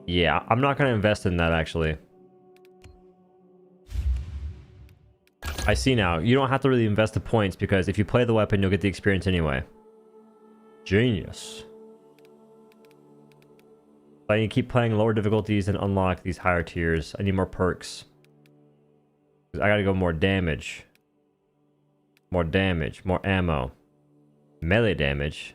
Yeah, I'm not gonna invest in that, actually. I see now. You don't have to really invest the points because if you play the weapon, you'll get the experience anyway. Genius. But I need to keep playing lower difficulties and unlock these higher tiers. I need more perks. I gotta go more damage. More damage. More ammo. Melee damage.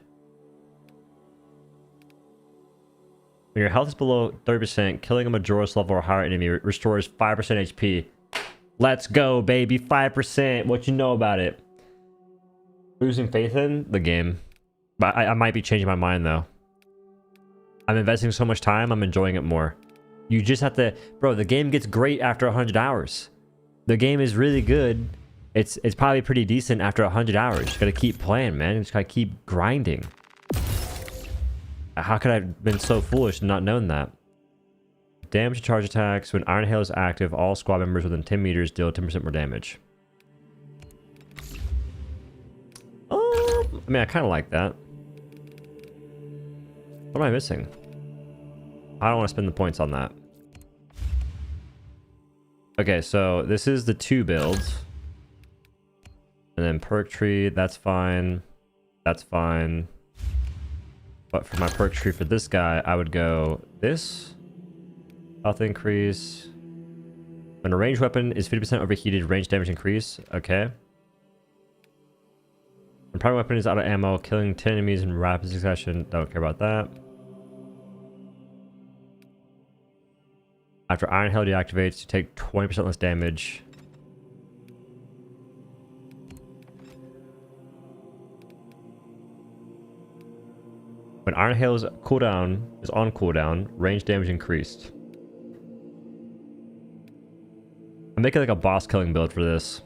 When your health is below 30%, killing a Majora's level or higher enemy restores 5% HP. Let's go, baby. 5%. What you know about it? Losing faith in the game. But I might be changing my mind, though. I'm investing so much time, I'm enjoying it more. You just have to, bro, the game gets great after 100 hours. The game is really good. It's probably pretty decent after 100 hours. You just gotta keep playing, man. You just gotta keep grinding. How could I have been so foolish and not known that? Damage to charge attacks. When Iron Hail is active, all squad members within 10 meters deal 10% more damage. I mean, I kind of like that. What am I missing? I don't want to spend the points on that. Okay, so this is the 2 builds. And then perk tree, that's fine. That's fine. But for my perk tree for this guy, I would go this. Health increase. When a ranged weapon is 50% overheated, range damage increase. Okay. When primary weapon is out of ammo, killing 10 enemies in rapid succession. Don't care about that. After Iron Hail deactivates, you take 20% less damage. When Iron Hail is on cooldown, range damage increased. I'm making like a boss killing build for this.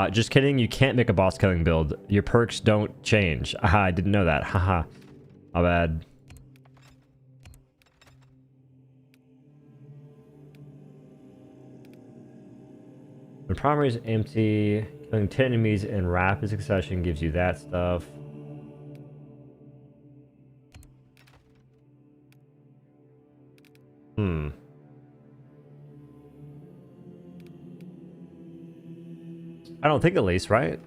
Just kidding, you can't make a boss killing build. Your perks don't change. Aha, I didn't know that. Haha. My bad. When primary is empty, killing 10 enemies in rapid succession gives you that stuff. I don't think at least, right?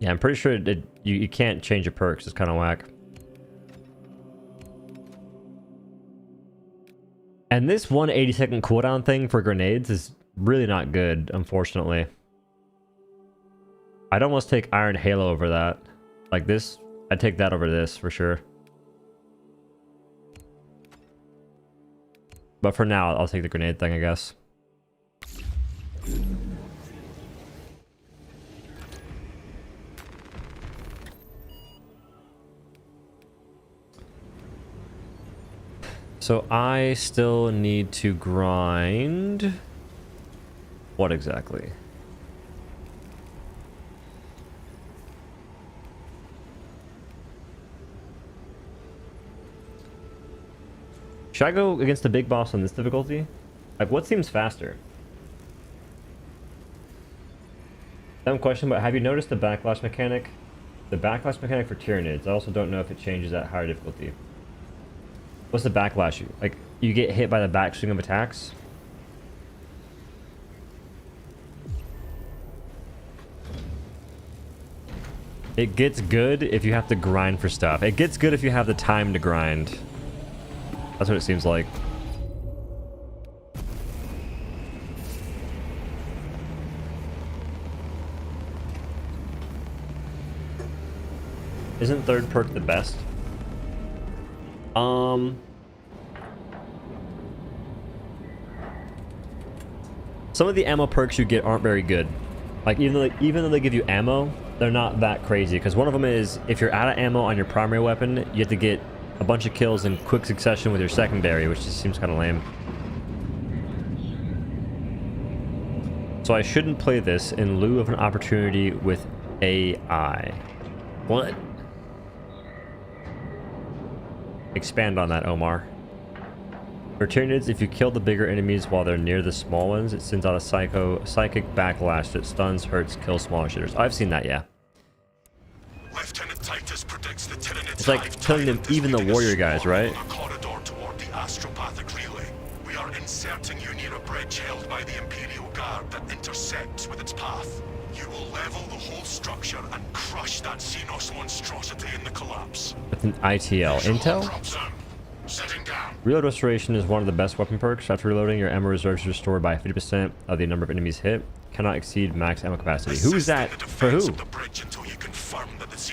Yeah, I'm pretty sure you can't change your perks. It's kind of whack. And this 180-second cooldown thing for grenades is really not good, unfortunately. I'd almost take Iron Halo over that. Like this, I'd take that over this for sure. But for now, I'll take the grenade thing, I guess. So I still need to grind. What exactly? Should I go against the big boss on this difficulty? Like, what seems faster? Dumb question, but have you noticed the backlash mechanic? The backlash mechanic for Tyranids. I also don't know if it changes at higher difficulty. What's the backlash? Like, you get hit by the backswing of attacks? It gets good if you have to grind for stuff. It gets good if you have the time to grind. That's what it seems like. Isn't third perk the best? Some of the ammo perks you get aren't very good. Like even though they give you ammo, they're not that crazy. Because one of them is if you're out of ammo on your primary weapon, you have to get a bunch of kills in quick succession with your secondary, which just seems kind of lame. So I shouldn't play this in lieu of an opportunity with AI. What? Expand on that, Omar. For Tyranids, if you kill the bigger enemies while they're near the small ones, it sends out a psychic backlash that stuns, hurts, kills smaller shitters. I've seen that, yeah. Lieutenant Titus predicts the Tyranid it's like killing them, even the warrior guys, right? A corridor toward the astropathic relay. We are inserting you near a bridge held by the Imperial Guard that intersects with its path. You will level the whole structure and crush that Xenos monstrosity in the collapse. With an ITL. Intel? Sitting down. Reload restoration is one of the best weapon perks. After reloading, your ammo reserves are restored by 50% of the number of enemies hit. Cannot exceed max ammo capacity. Who is that? For who?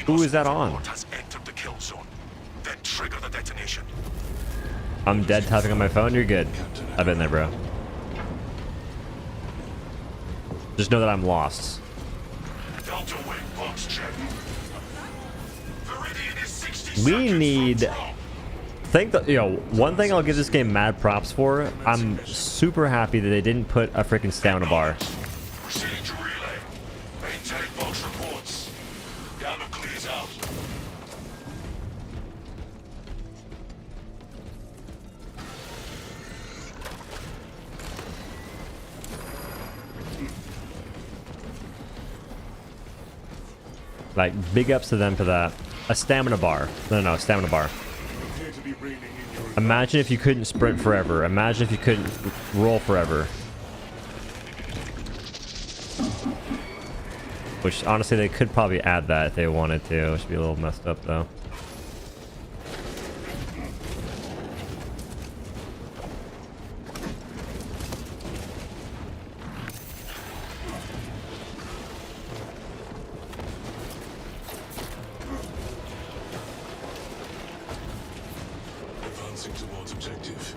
Who is that on? Has entered the kill zone. Then trigger the detonation. I'm dead tapping on my phone. You're good. I've been there, bro. Just know that I'm lost. Delta Wing box check. Viridian is 60 We seconds need... from drop. Think that, one thing I'll give this game mad props for. I'm super happy that they didn't put a freaking stamina bar. Proceeding to relay. Maintain box reports. Gamma clears out. Like, big ups to them for that. A stamina bar. No, stamina bar. Appear to be reining in your Imagine if you couldn't sprint forever. Imagine if you couldn't roll forever. Which, honestly, they could probably add that if they wanted to. Which would be a little messed up, though. Advancing towards objective.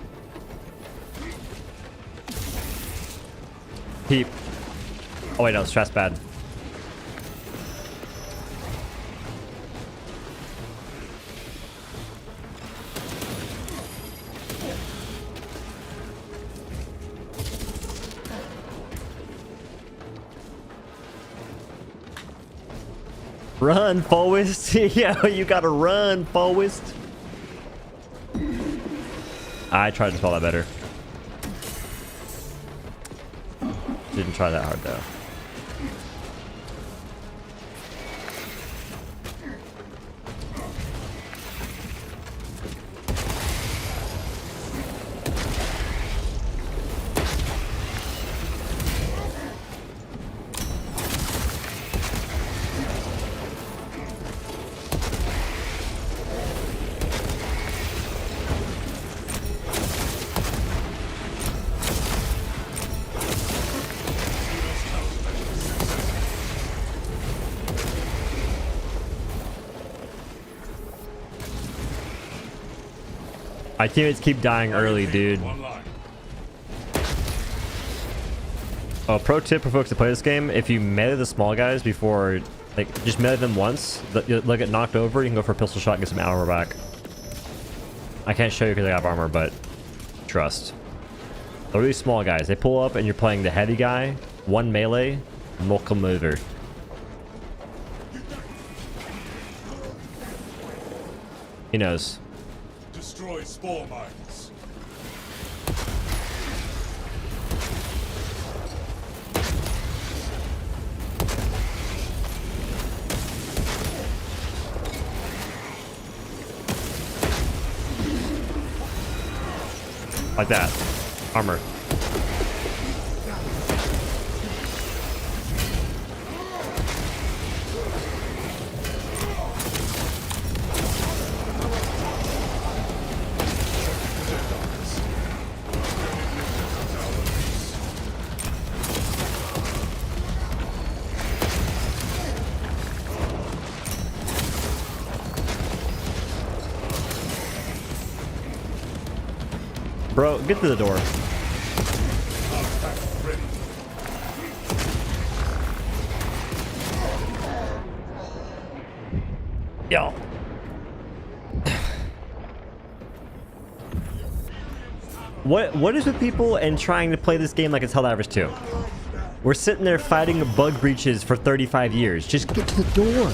Peep. Oh, wait, no, stress bad. Run, Forwest. Yeah, you gotta run, Forwest. I tried to spell that better. Didn't try that hard, though. My teammates keep dying early, dude. one line. Oh, pro tip for folks to play this game: if you melee the small guys before, like, just melee them once, they'll get knocked over. You can go for a pistol shot and get some armor back. I can't show you because I have armor, but trust. The really small guys, they pull up and you're playing the heavy guy, one melee, knock them over. He knows. Destroy spore mines. Like that. Armor. Bro, get to the door. Yo. What is with people and trying to play this game like it's Helldivers 2? We're sitting there fighting bug breaches for 35 years. Just get to the door.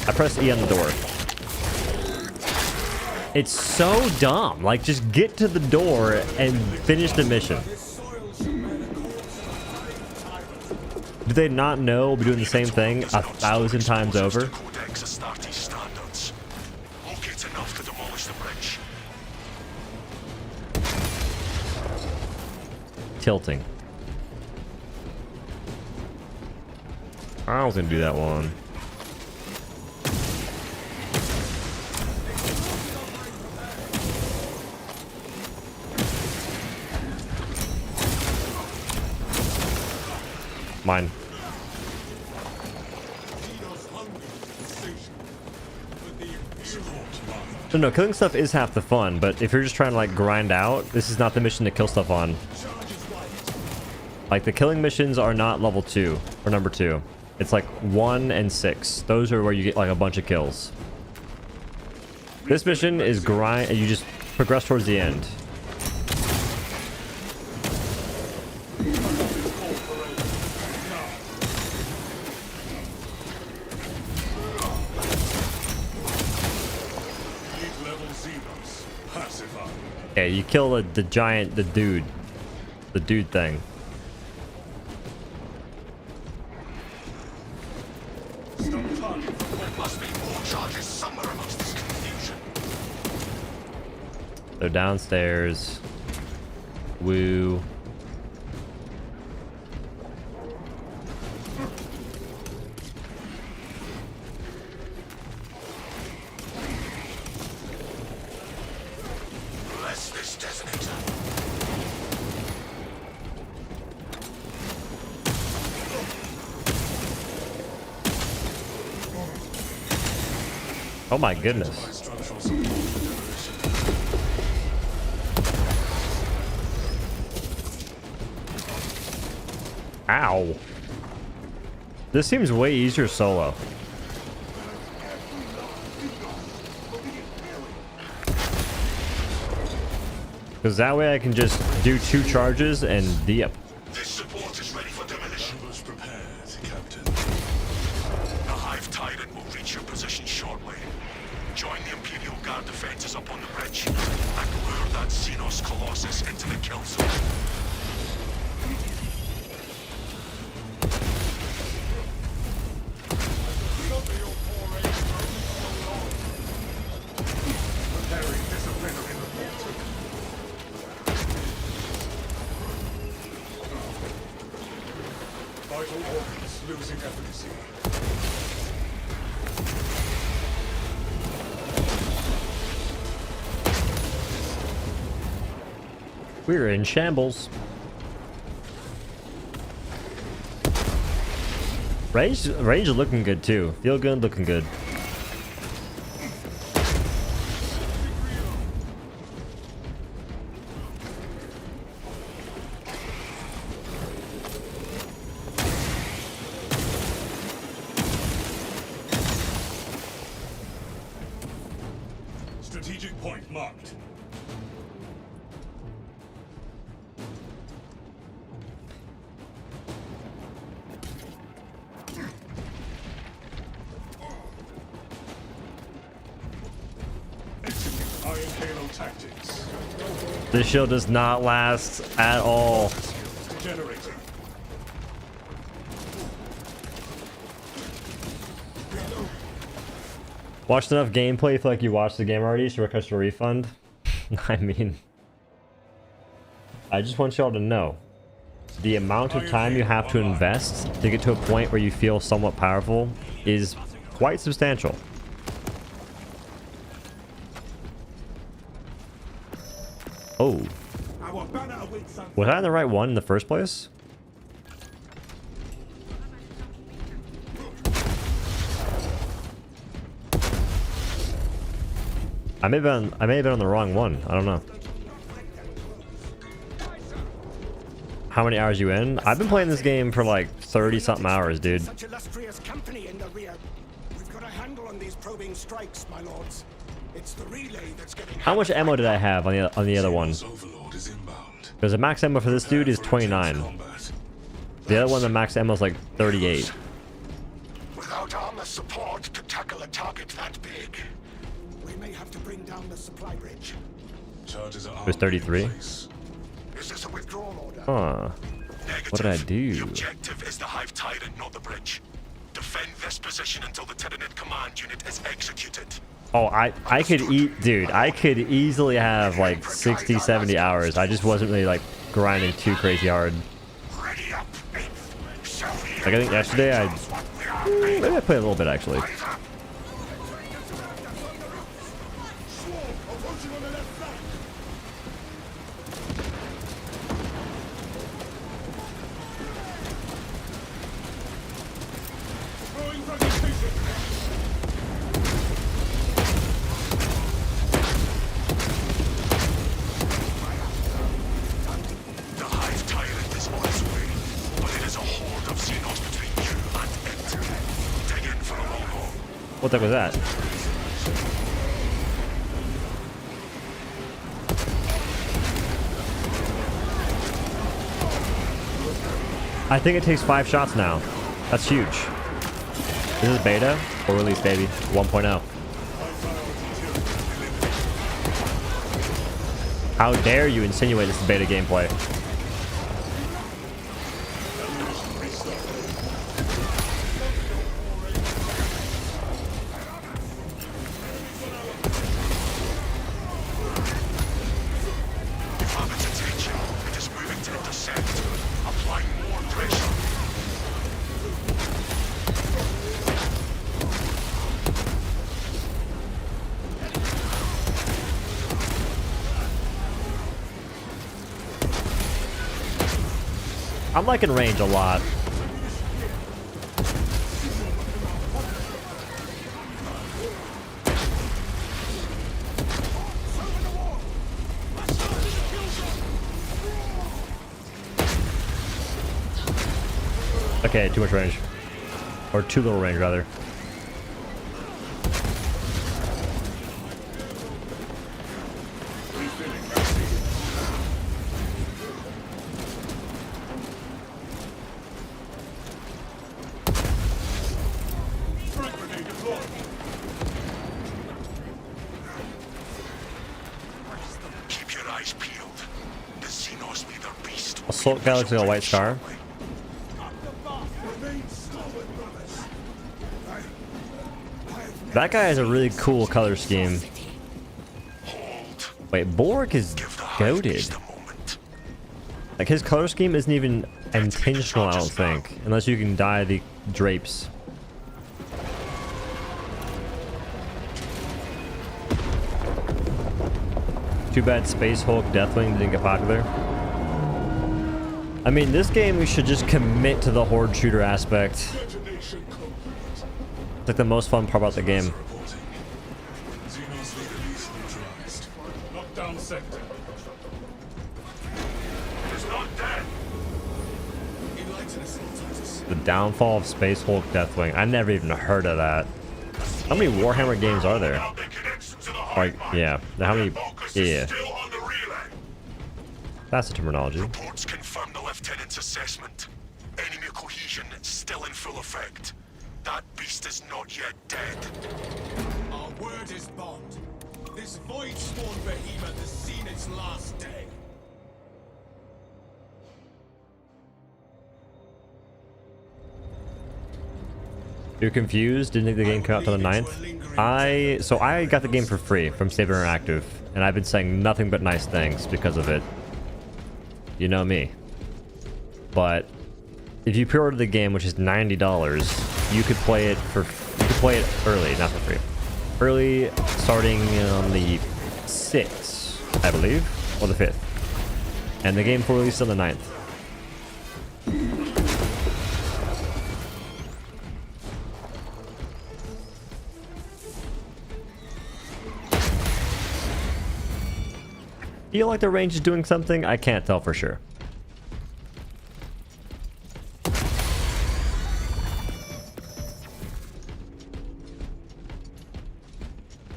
I pressed E on the door. It's so dumb. Like, just get to the door and finish the mission. Do they not know we'll be doing the same thing 1,000 times over? Codex Astartes standards. Locate enough to demolish the bridge. Tilting. I was gonna do that one. Mine. Tito's hungry for sensation, but the No, killing stuff is half the fun, but if you're just trying to like grind out, this is not the mission to kill stuff on. Like the killing missions are not level 2 or number 2. It's like 1 and 6. Those are where you get like a bunch of kills. This mission is grind, and you just progress towards the end. Yeah, you kill the giant, the dude thing. There must be more charges somewhere amongst this confusion. They're downstairs. Woo. Bless this designator. Oh my goodness. Structural support for demolition. Ow. This seems way easier solo. Because that way I can just do 2 charges and yep. This support is ready for demolition. Ambulance prepared, Captain. The Hive Tyrant will reach your position shortly. Join the Imperial Guard defenses up on the bridge and lure that Xenos Colossus into the kill zone. Preparing disciplinary report. Vital organs losing efficacy. We're in shambles. Range is looking good too. Feel good, looking good. Strategic point marked. Execute Iron Halo tactics. This shield does not last at all. Generator. Watched enough gameplay, you feel like you watched the game already, so request a refund? I mean, I just want y'all to know the amount of time you have to invest to get to a point where you feel somewhat powerful is quite substantial. Oh, Our banner awaits on was I in the right one in the first place? I may have been on the wrong one. I don't know. How many hours you in? I've been playing this game for like 30 something hours, dude. such illustrious company in the rear. We've got a handle on these probing strikes, my lords. It's the relay that's getting. How much ammo did I have on the other one? Overlord is inbound. Because the max ammo for this dude is 29. Combat. The other one, the max ammo is like 38. Without armor support to tackle a target that big. We may have to bring down the supply bridge. Charges are It was 33. in place. Is this a withdrawal order? Huh. Negative. What did I do? The objective is the Hive Tyrant, not the bridge. Defend this position until the Tyranid command unit is executed. Oh, I could eat, dude. I could easily have like 60, 70 hours. I just wasn't really like grinding too crazy hard. Ready up, Like I think yesterday maybe I played a little bit actually. What the heck was that? I think it takes 5 shots now. That's huge. This is beta or release, baby. 1.0. How dare you insinuate this is beta gameplay? I'm liking range a lot. Okay, too much range. Or too little range, rather. Assault Galaxy, a white star. That guy has a really cool color scheme. Wait, Borg is goated. Like, his color scheme isn't even intentional, I don't think. Unless you can dye the drapes. Too bad Space Hulk Deathwing didn't get popular. I mean, this game we should just commit to the horde shooter aspect. It's like the most fun part about the game. Lockdown sector. The downfall of Space Hulk Deathwing. I never even heard of that. How many Warhammer games are there? Like, yeah. How many? Yeah. That's the terminology. Reports confirm the lieutenant's assessment. Enemy cohesion still in full effect. That beast is not yet dead. Our word is bond. This void-spawn behemoth has seen its last day. You're confused? Didn't think the game came out till the 9th? So I got the game for free from Saber Interactive, and I've been saying nothing but nice things because of it. You know me. But if you pre-order the game, which is $90, you could play it early, not for free. Early, starting on the 6th, I believe, or the 5th. And the game for release on the 9th. Feel like the range is doing something? I can't tell for sure.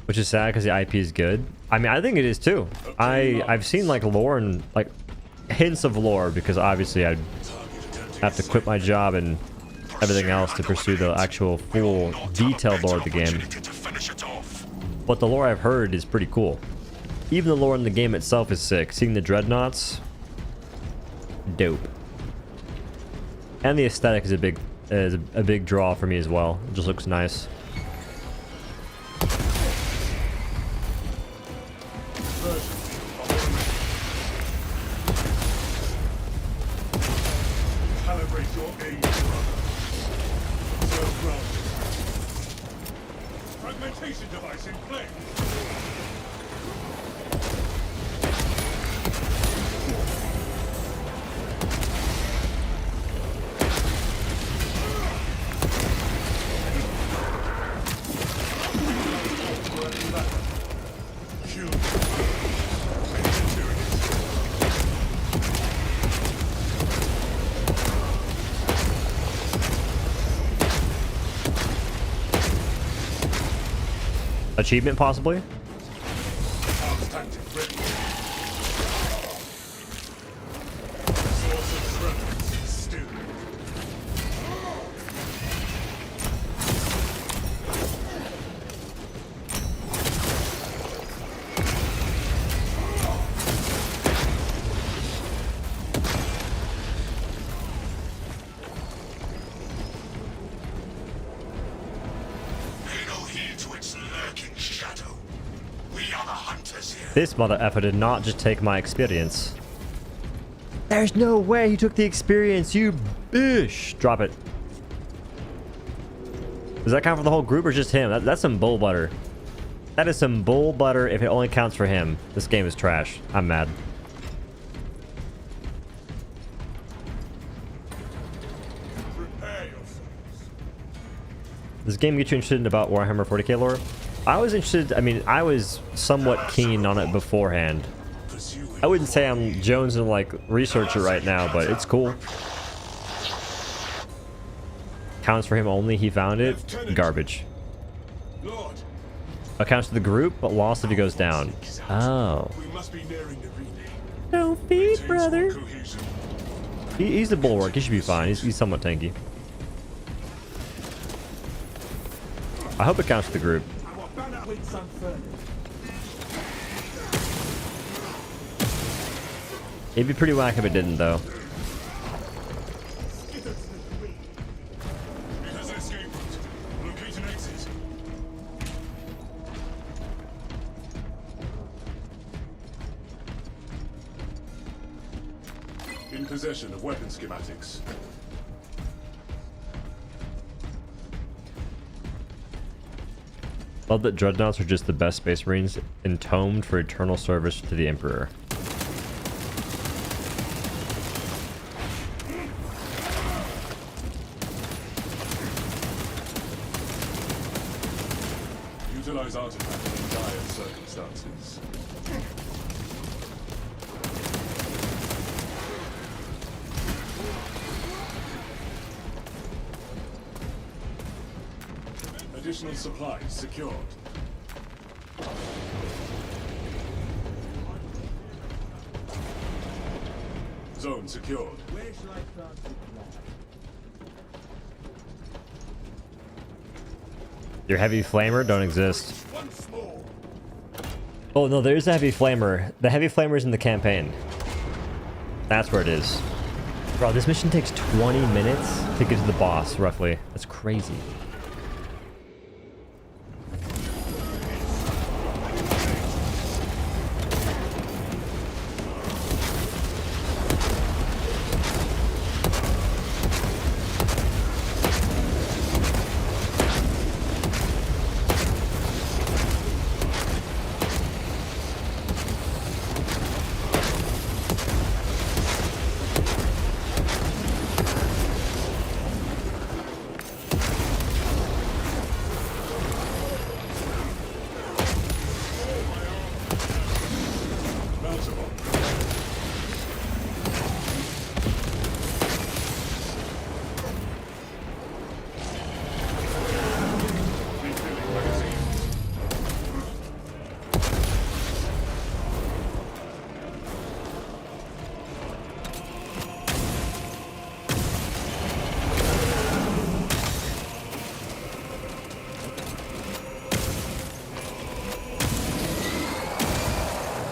Which is sad because the IP is good. I mean, I think it is too. I've seen like lore and like hints of lore because obviously I'd have to quit my job and everything else to pursue the actual full detailed lore of the game. But the lore I've heard is pretty cool. Even the lore in the game itself is sick. Seeing the dreadnoughts, dope. And the aesthetic is a big draw for me as well. It just looks nice. Calibrate your aim, brother. Observe ground. Fragmentation device in play. Achievement, possibly? Arms tactic ready. Source of preference still. Pay no heed to its lurking shadow. We are the hunters here. This mother effer did not just take my experience. There's no way he took the experience, you bish. Drop it. Does that count for the whole group or just him? That's some bull butter. That is some bull butter if it only counts for him. This game is trash. I'm mad. Prepare yourselves. Does this game get you interested in about Warhammer 40k lore? I was interested, I mean, I was somewhat keen on it beforehand. I wouldn't say I'm jonesing like researcher right now, but it's cool. Counts for him only, he found it. Garbage. Lord, Accounts to the group, but lost if he goes down. Oh. we must be nearing the relay. No feed, brother. Cohesion. He's a bulwark, he should be fine. He's somewhat tanky. I hope it counts to the group. Our banner waits unfurled. It'd be pretty whack if it didn't, though. It has an escape route. Locate an exit. In possession of weapon schematics. Love that dreadnoughts are just the best space marines, entombed for eternal service to the Emperor. Utilize artifacts in dire circumstances. Additional supplies secured. Zone secured. Where shall I start to fly? Your heavy flamer don't exist. Once more. Oh no, there's a heavy flamer. The heavy flamer's in the campaign. That's where it is. Bro, this mission takes 20 minutes to get to the boss, roughly. That's crazy.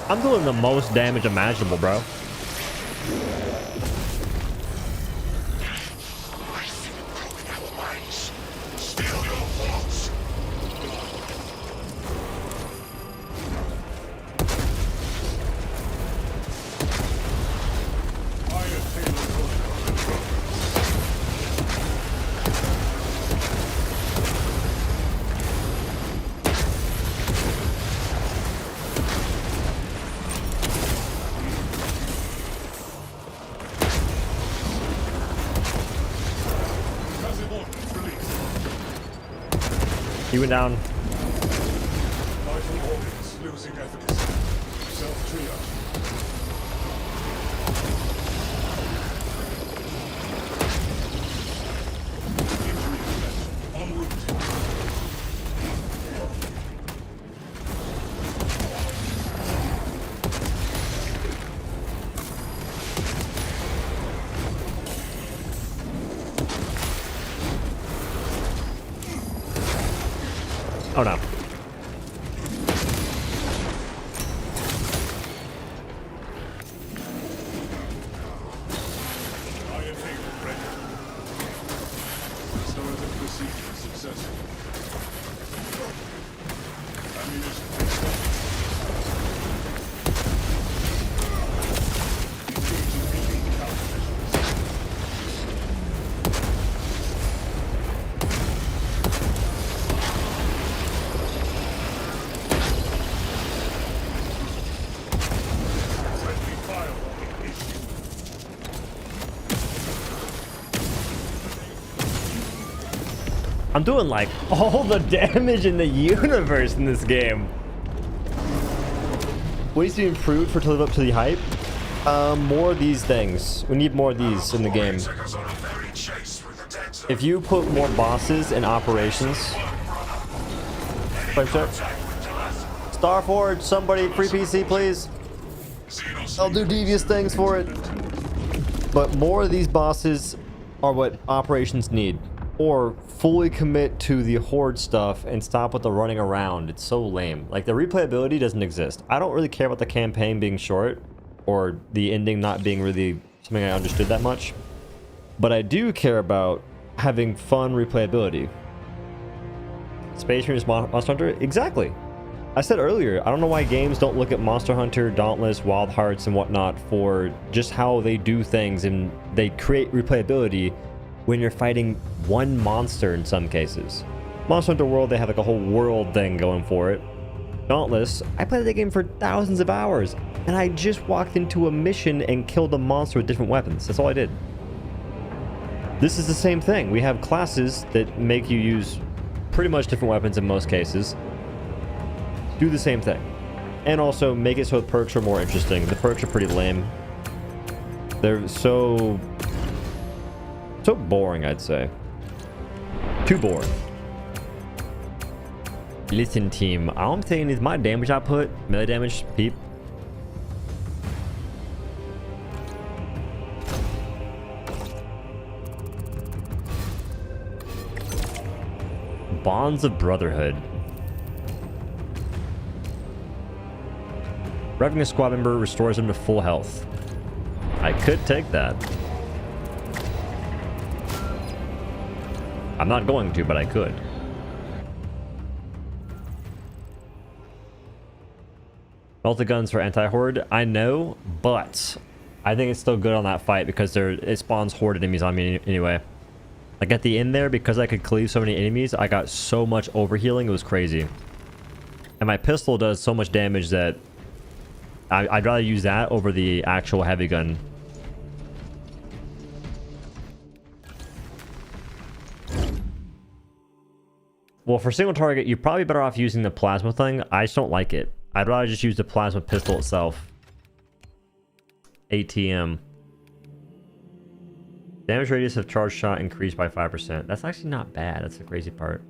I'm doing the most damage imaginable, bro. He went down. Vital organs losing efficacy. Self-triage. Injury prevention. En route. Oh no. Iron Halo ready. So as a procedure successful. Ammunition extended. Engaging elite countermeasures. Friendly firewall issued. I'm doing like all the damage in the universe in this game. Ways to improve for to live up to the hype. More of these things. We need more of these in the game. Took us on a merry chase through the dead zone. If you put more bosses in operations. Flame check. Starforge, somebody free PC, please. I'll do devious things for it. But more of these bosses are what operations need. Or fully commit to the horde stuff and stop with the running around. It's so lame. Like, the replayability doesn't exist. I don't really care about the campaign being short or the ending not being really something I understood that much. But I do care about having fun replayability. Space Marine is Monster Hunter? Exactly. I said earlier, I don't know why games don't look at Monster Hunter, Dauntless, Wild Hearts, and whatnot for just how they do things, and they create replayability when you're fighting one monster in some cases. Monster Hunter World, they have like a whole world thing going for it. Dauntless, I played that game for thousands of hours, and I just walked into a mission and killed a monster with different weapons. That's all I did. This is the same thing. We have classes that make you use pretty much different weapons in most cases. Do the same thing. And also make it so the perks are more interesting. The perks are pretty lame. They're so boring, I'd say. Too boring. Listen, team. All I'm saying is my damage output, melee damage, peep. Bonds of Brotherhood. Revving a squad member restores them to full health. I could take that. I'm not going to, but I could. Multi-guns for anti-horde. I know, but I think it's still good on that fight because it spawns horde enemies on me anyway. Like at the end there, because I could cleave so many enemies, I got so much overhealing, it was crazy. And my pistol does so much damage that I'd rather use that over the actual heavy gun. Well, for single target, you're probably better off using the plasma thing. I just don't like it. I'd rather just use the plasma pistol itself. ATM. Damage radius of charge shot increased by 5%. That's actually not bad. That's the crazy part.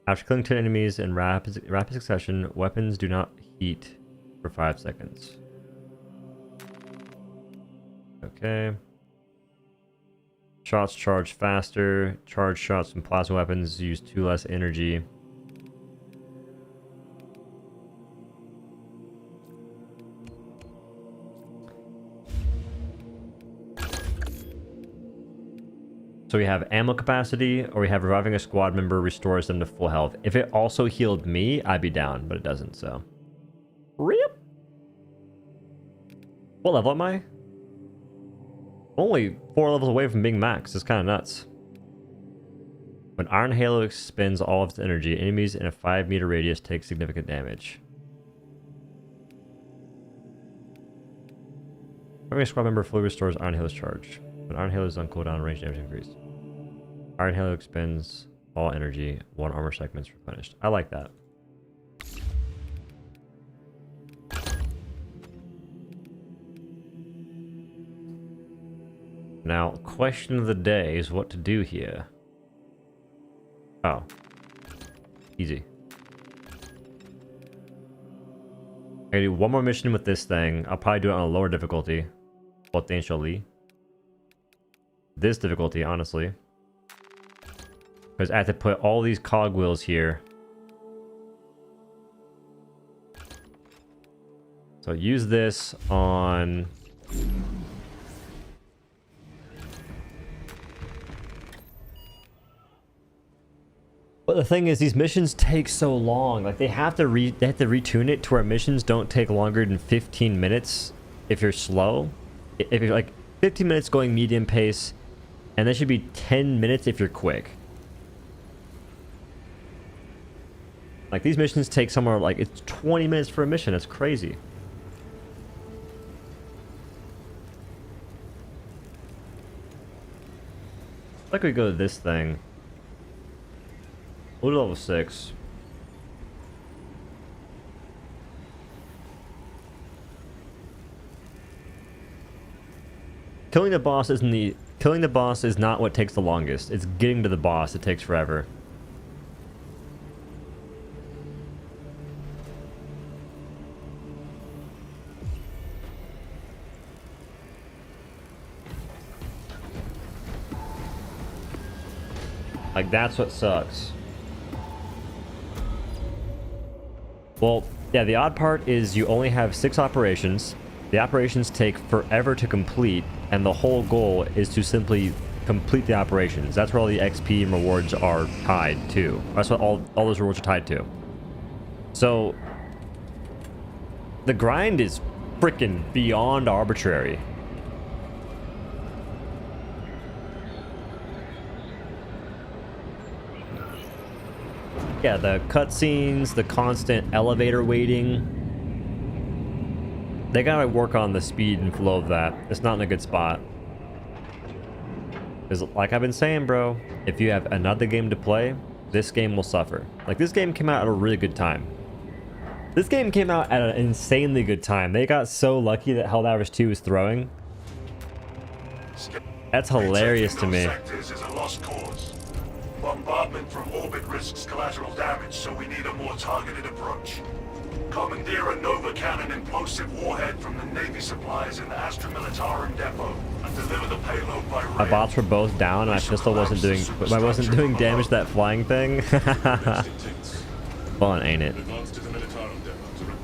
After killing 10 enemies in rapid succession, weapons do not heat for 5 seconds. Okay. Shots charge faster. Charge shots from plasma weapons use 2 less energy. So we have ammo capacity, or we have reviving a squad member restores them to full health. If it also healed me, I'd be down, but it doesn't, so. RIP! What level am I? Only 4 levels away from being max. It's kind of nuts. When Iron Halo expends all of its energy, enemies in a 5-meter radius take significant damage. Having a squad member fully restores Iron Halo's charge. When Iron Halo is on cooldown, range damage increased. Iron Halo expends all energy. 1 armor segment is replenished. I like that. Now, question of the day is what to do here. Oh. Easy. I gotta do one more mission with this thing. I'll probably do it on a lower difficulty. Potentially. This difficulty, honestly. Because I have to put all these cogwheels here. So use this on... But the thing is, these missions take so long. Like, they have to retune it to where missions don't take longer than 15 minutes if you're slow. If you're like 15 minutes going medium pace, and that should be 10 minutes if you're quick. Like, these missions take somewhere like it's 20 minutes for a mission. It's crazy. Like, we go to this thing. We'll do level 6. Killing the boss is not what takes the longest. It's getting to the boss that takes forever. Like, that's what sucks. Well, yeah, the odd part is you only have 6 operations. The operations take forever to complete, and the whole goal is to simply complete the operations. That's where all the XP and rewards are tied to. That's what all those rewards are tied to. So, the grind is freaking beyond arbitrary. Yeah, the cutscenes, the constant elevator waiting. They gotta work on the speed and flow of that. It's not in a good spot. Because like I've been saying, bro, if you have another game to play, this game will suffer. Like, this game came out at a really good time. This game came out at an insanely good time. They got so lucky that Helldivers 2 was throwing. That's hilarious to me. Bombardment from orbit risks collateral damage, so we need a more targeted approach. Commandeer a Nova Cannon implosive warhead from the Navy supplies in the Astra Militarum depot and deliver the payload by rail. My bots were both down, and I pistol wasn't doing damage to that flying thing. Fun, ain't it?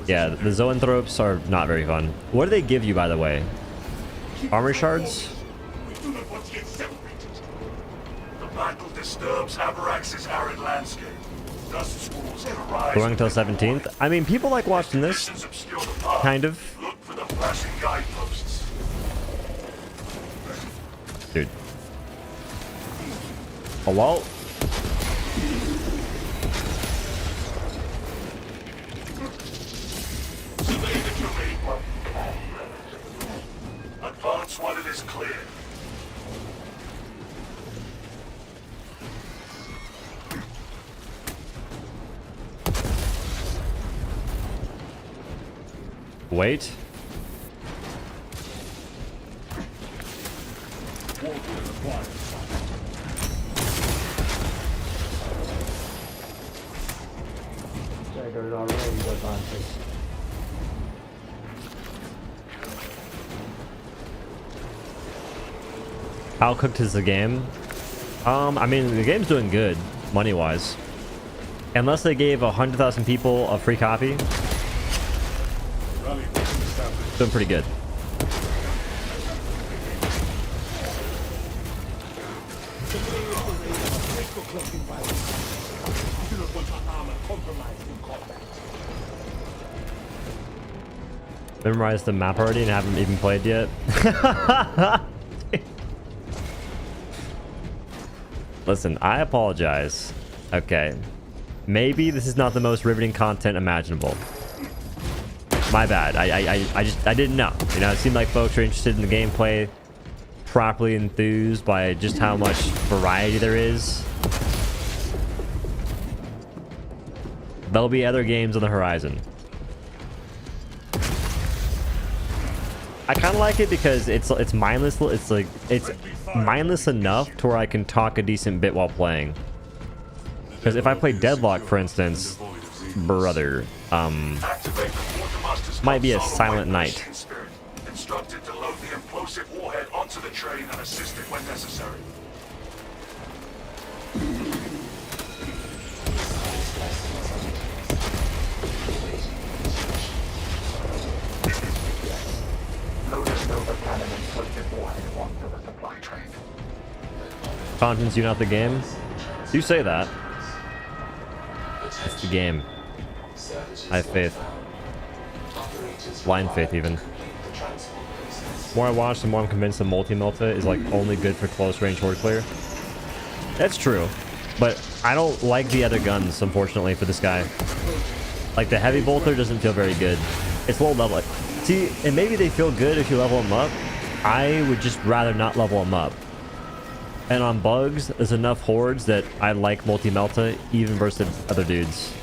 Yeah, the zoanthropes are not very fun. What do they give you, by the way? Armor shards? Battle disturbs Avarax's arid landscape. Dust schools can arise. Going until 17th. I mean, people like watching this. Kind of. Look for the flashing guideposts. Dude. Hello? Survey the terrain. Advance when it is clear. Wait. How cooked is the game? I mean, the game's doing good, money-wise. Unless they gave 100,000 people a free copy. Doing pretty good. Memorized the map already and haven't even played yet. Listen, I apologize. Okay. Maybe this is not the most riveting content imaginable. My bad. I didn't know. You know, it seemed like folks are interested in the gameplay, properly enthused by just how much variety there is. There'll be other games on the horizon. I kind of like it because it's mindless. It's mindless enough to where I can talk a decent bit while playing. Because if I play Deadlock, for instance, brother, might be a silent night. Instructed to load the implosive warhead onto the train and assist it when necessary. Contents, you not the game? You say that. It's the game. I have faith. Blind faith, even. The more I watch, the more I'm convinced the multi-melta is like only good for close range horde clear. That's true, but I don't like the other guns, unfortunately, for this guy. Like the heavy bolter doesn't feel very good. It's low level. See, and maybe they feel good if you level them up. I would just rather not level them up. And on bugs, there's enough hordes that I like multi-melta even versus other dudes.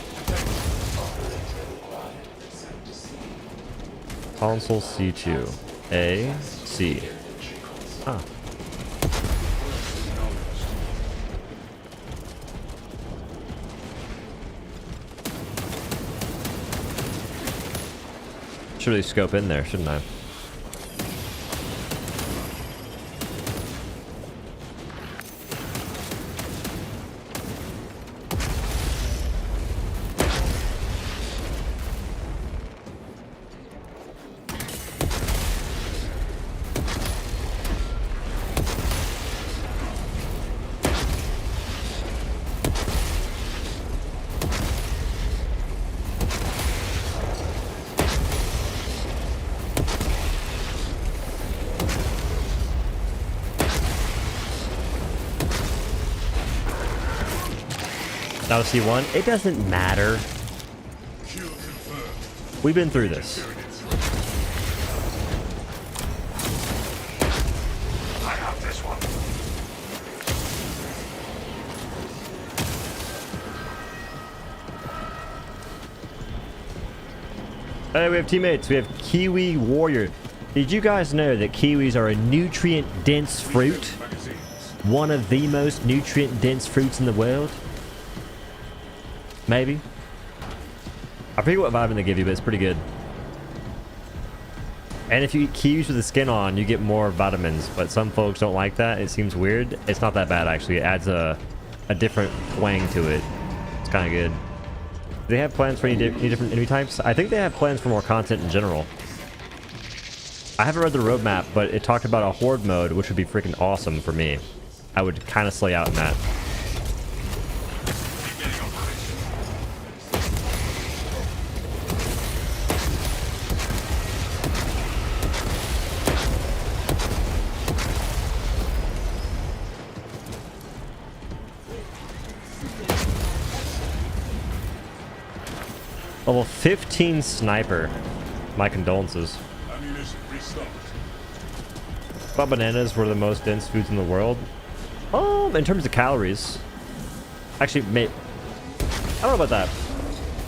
Console C2. A, C. Ah. Should really scope in there, shouldn't I? That was C1. It doesn't matter. We've been through this. I have this one. Hey, we have teammates. We have Kiwi Warrior. Did you guys know that kiwis are a nutrient-dense fruit? One of the most nutrient-dense fruits in the world? Maybe. I forget what vitamin they give you, but it's pretty good. And if you eat kiwis with the skin on, you get more vitamins. But some folks don't like that. It seems weird. It's not that bad, actually. It adds a different twang to it. It's kind of good. Do they have plans for any different enemy types? I think they have plans for more content in general. I haven't read the roadmap, but it talked about a horde mode, which would be freaking awesome for me. I would kind of slay out in that. Level 15 sniper. My condolences. Thought bananas were the most dense foods in the world. In terms of calories. Actually, I don't know about that.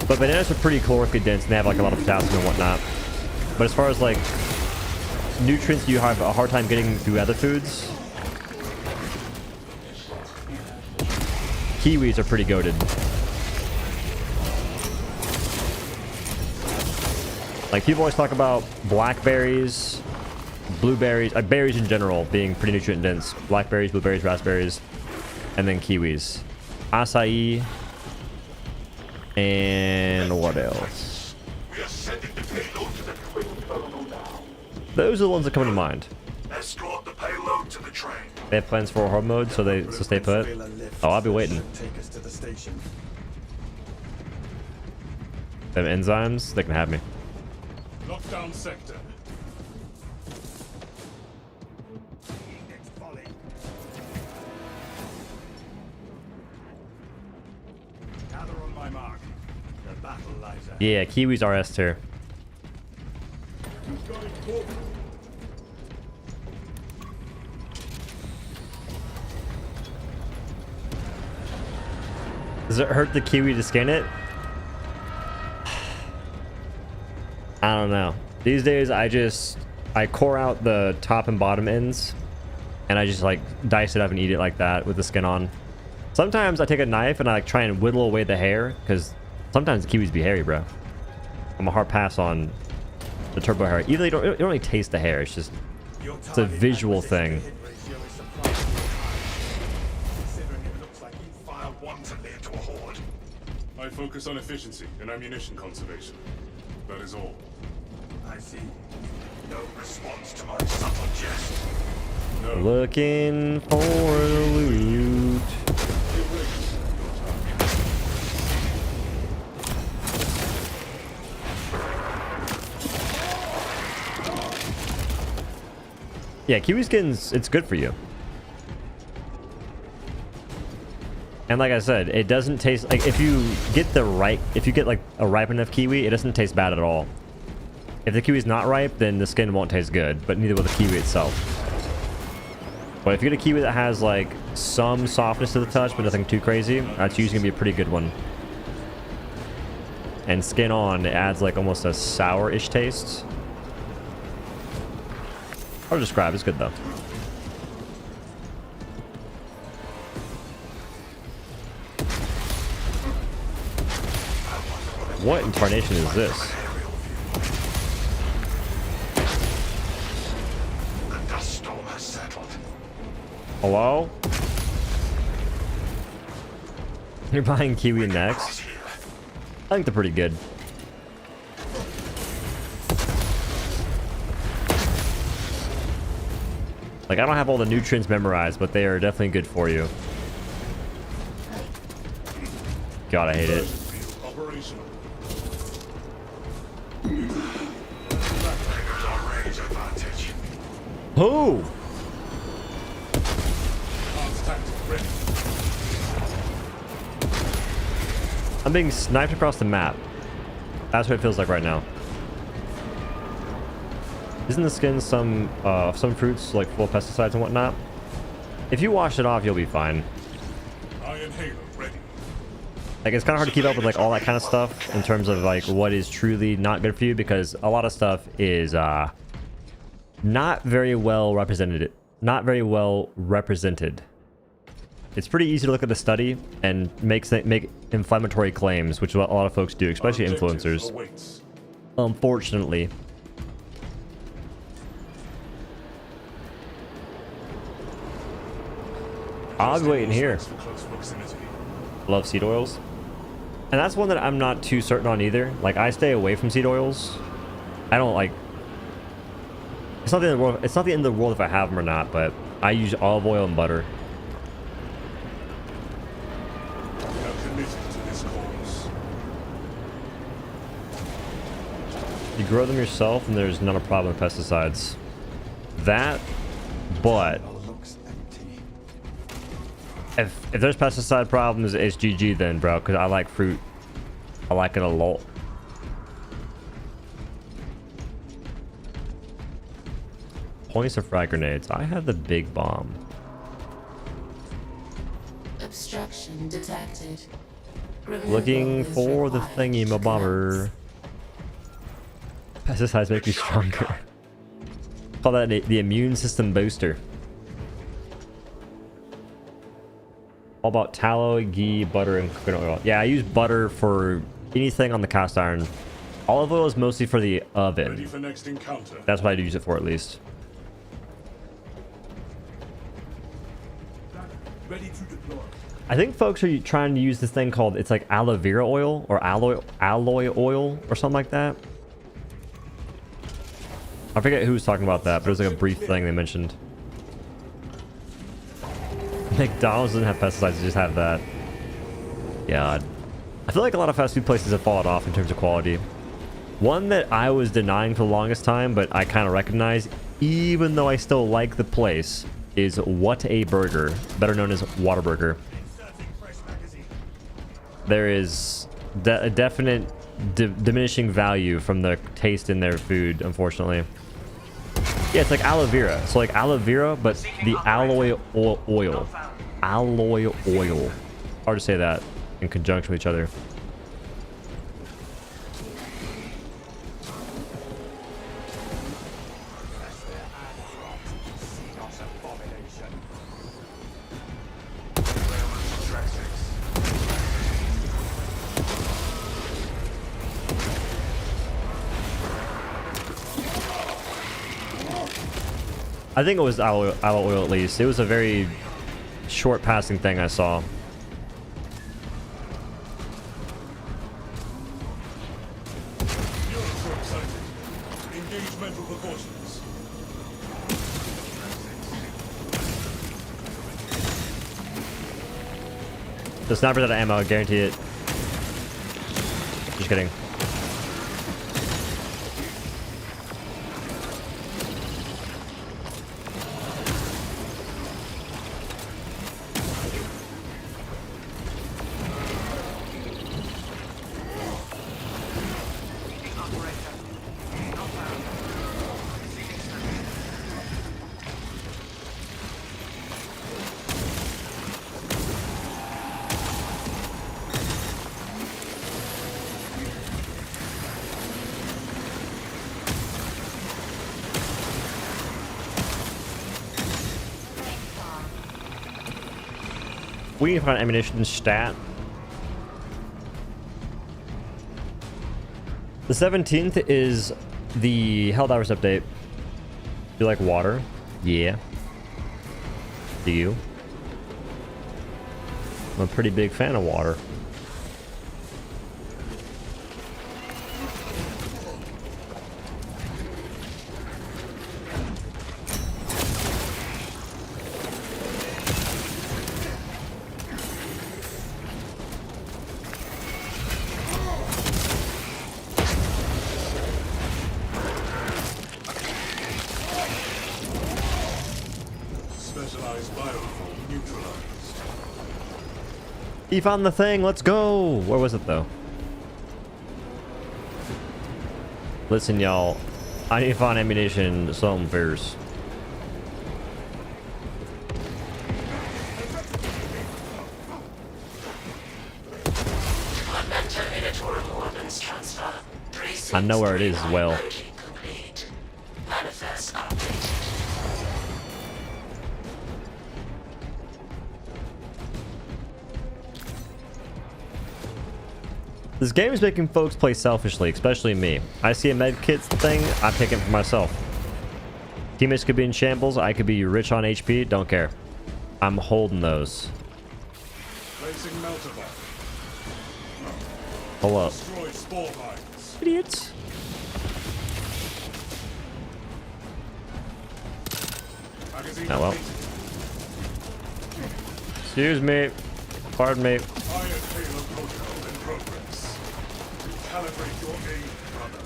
But bananas are pretty calorically dense and they have like a lot of potassium and whatnot. But as far as like nutrients you have a hard time getting through other foods, kiwis are pretty goated. Like people always talk about blackberries, blueberries, berries in general being pretty nutrient dense. Blackberries, blueberries, raspberries, and then kiwis. Acai, and what else? Those are the ones that come to mind. Escort the payload to the train. They have plans for horde mode, so stay put. Oh, I'll be waiting. Them enzymes, they can have me. Lockdown sector. Gather on my mark. The battle lies ahead. Yeah, kiwis are S tier. Does it hurt the kiwi to scan it? I don't know. These days, I core out the top and bottom ends, and I just like dice it up and eat it like that with the skin on. Sometimes I take a knife and I like try and whittle away the hair, because sometimes the kiwis be hairy, bro. I'm a hard pass on the turbo hair. Even though you don't really taste the hair, it's just it's a visual thing. Considering it looks like you filed wantonly into a horde. I focus on efficiency and ammunition conservation. That is all. I see. No response to my subtle jest. No. Looking for the loot. Yeah, kiwi skins, it's good for you. And like I said, it doesn't taste like if you get like a ripe enough kiwi, it doesn't taste bad at all. If the kiwi's not ripe, then the skin won't taste good, but neither will the kiwi itself. But if you get a kiwi that has like some softness to the touch, but nothing too crazy, that's usually gonna be a pretty good one. And skin on, it adds like almost a sour-ish taste. Hard to describe, it's good though. What in tarnation is this? The dust storm has settled. Hello? You're buying kiwi next? I think they're pretty good. Like, I don't have all the nutrients memorized, but they are definitely good for you. God, I hate it. Operational. Range advantage. Who? Advanced tactic ready. I'm being sniped across the map. That's what it feels like right now. Isn't the skin some fruits like full of pesticides and whatnot? If you wash it off, you'll be fine. Iron Halo ready. Like, it's kind of hard to keep up with like all that kind of stuff in terms of like what is truly not good for you, because a lot of stuff is not very well represented. It's pretty easy to look at the study and make inflammatory claims, which is what a lot of folks do, especially influencers. Awaits. Unfortunately. I'll be waiting here. For close proximity. Love seed oils. And that's one that I'm not too certain on either. Like, I stay away from seed oils. I don't like... It's not the end of the world, it's not the end of the world if I have them or not, but I use olive oil and butter. We are committed to this cause. You grow them yourself and there's not a problem with pesticides. That, but... If there's pesticide problems, it's GG then, bro, because I like fruit. I like it a lot. Points of frag grenades. I have the big bomb. Obstruction detected. Looking for the thingy, my bomber. Pesticides make me stronger. Call that the immune system booster. All about tallow, ghee, butter, and coconut oil. Yeah, I use butter for anything on the cast iron. Olive oil is mostly for the Ready oven. for next encounter. That's what I do use it for, at least. Ready to deploy. I think folks are trying to use this thing called, it's like aloe vera oil or alloy oil or something like that. I forget who was talking about that, but it was like a brief thing they mentioned. McDonald's doesn't have pesticides, they just have that. God. I feel like a lot of fast food places have fallen off in terms of quality. One that I was denying for the longest time, but I kind of recognize, even though I still like the place, is What a Burger, better known as Whataburger. There is a definite diminishing value from the taste in their food, unfortunately. Yeah, it's like aloe vera. So like aloe vera, but the alloy oil. Alloy oil. Hard to say that in conjunction with each other. I think it was aloe oil at least. It was a very short passing thing I saw. The sniper's out of ammo, I guarantee it. Just kidding. We need to find ammunition stat. The 17th is the Helldivers update. Do you like water? Yeah. Do you? I'm a pretty big fan of water. Specialized bioform neutralized. You found the thing, let's go! Where was it though? Listen y'all, I need to find ammunition something fierce. I know where it is as well. Manifest updated. This game is making folks play selfishly, especially me. I see a med kit thing, I'm taking it for myself. Teammates could be in shambles, I could be rich on HP, don't care. I'm holding those. Placing melter bomb. Hold up. Destroy spore mines. Idiots. Magazine Oh well. depleted. Excuse me. Pardon me. Iron payload protocol in progress. Recalibrate your aim, brother.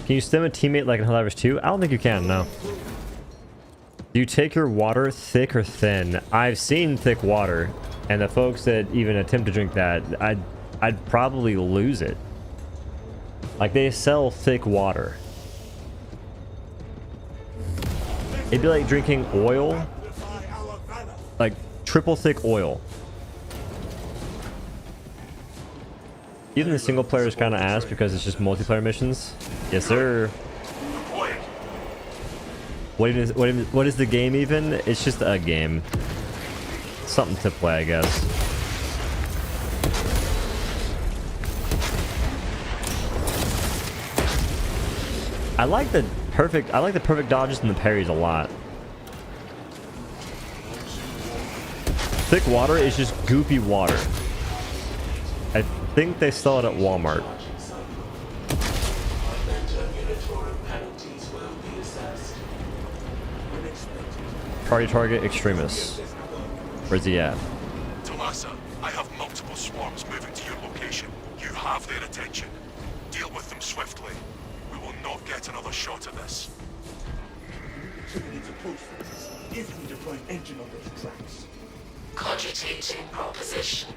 Can you stem a teammate like in Helldivers 2? I don't think you can, no. Do you take your water thick or thin? I've seen thick water, and the folks that even attempt to drink that, I'd probably lose it. Like, they sell thick water. It'd be like drinking oil, like triple thick oil. Even the single player is kind of ass because it's just multiplayer missions. Yes, sir. What is the game even? It's just a game. Something to play, I guess. I like the perfect dodges and the parries a lot. Thick water is just goopy water. I think they sell it at Walmart. Party target extremists. Where's he at? Talassa, I have multiple swarms moving to your location. You have their attention. Deal with them swiftly. We will not get another shot at this. If we deploy an engine on those tracks. Cogitating proposition.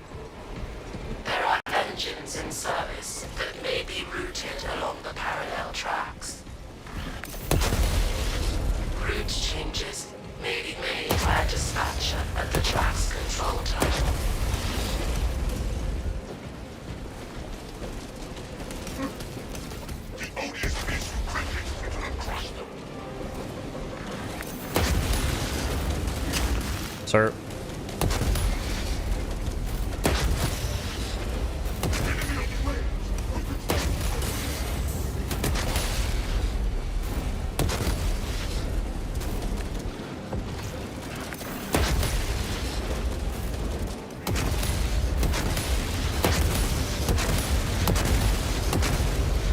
There are engines in service that may be routed along the parallel tracks. Route changes may be made by a dispatcher at the track's control tower. The odious beast you created will crush them. Sir.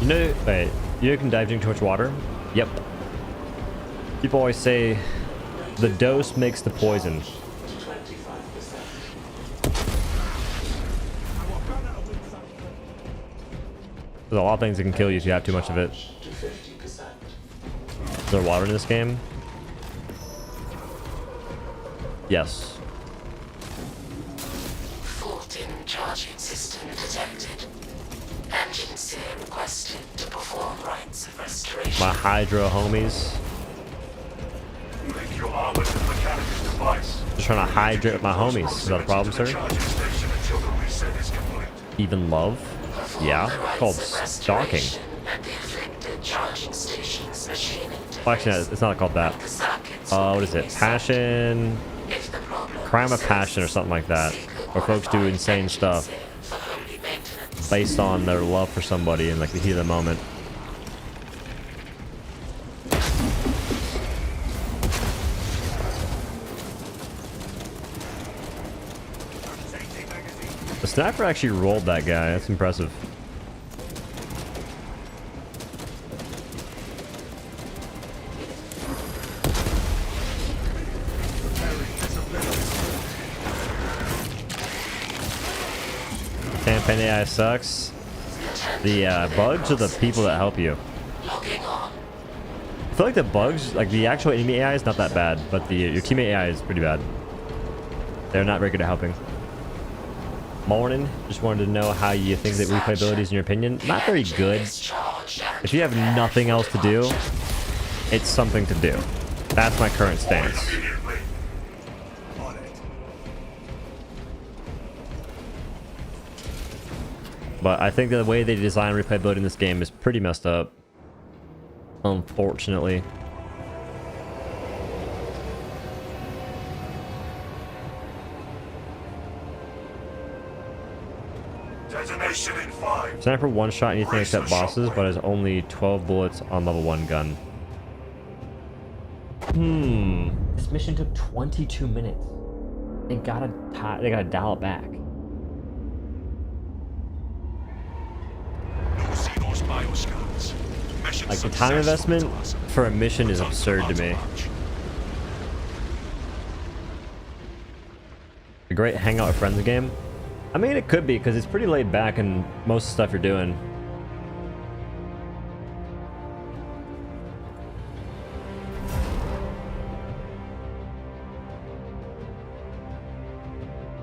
You know, wait, you can dive into too much water? Yep. People always say the dose makes the poison. There's a lot of things that can kill you if you have too much of it. Is there water in this game? Yes. Fault in charging system detected. Engine seer requested to perform rites of restoration. My Hydra homies. Link your armored and mechanical device. Just trying to hydrate with my homies. Is that a problem, sir? Charging station until the reset is complete. Even love? Yeah, it's called stalking. At the afflicted charging station's machining Well, actually, no, it's not called that. What is it? Passion? Crime of passion or something like that. Where folks do insane stuff based on their love for somebody and like the heat of the moment. The sniper actually rolled that guy. That's impressive. Campaign AI sucks. The bugs are the people that help you. I feel like the bugs, like the actual enemy AI is not that bad, but your teammate AI is pretty bad. They're not very good at helping. Morning, just wanted to know how you think that replayability is in your opinion. Not very good. If you have nothing else to do, it's something to do. That's my current stance. But I think that the way they design replayability in this game is pretty messed up. Unfortunately. Detonation in 5. Sniper one-shot anything except bosses, but has only 12 bullets on level 1 gun. This mission took 22 minutes. They gotta dial it back. Like the time investment for a mission is absurd to me. A great hangout with friends game. I mean, it could be because it's pretty laid back in most stuff you're doing.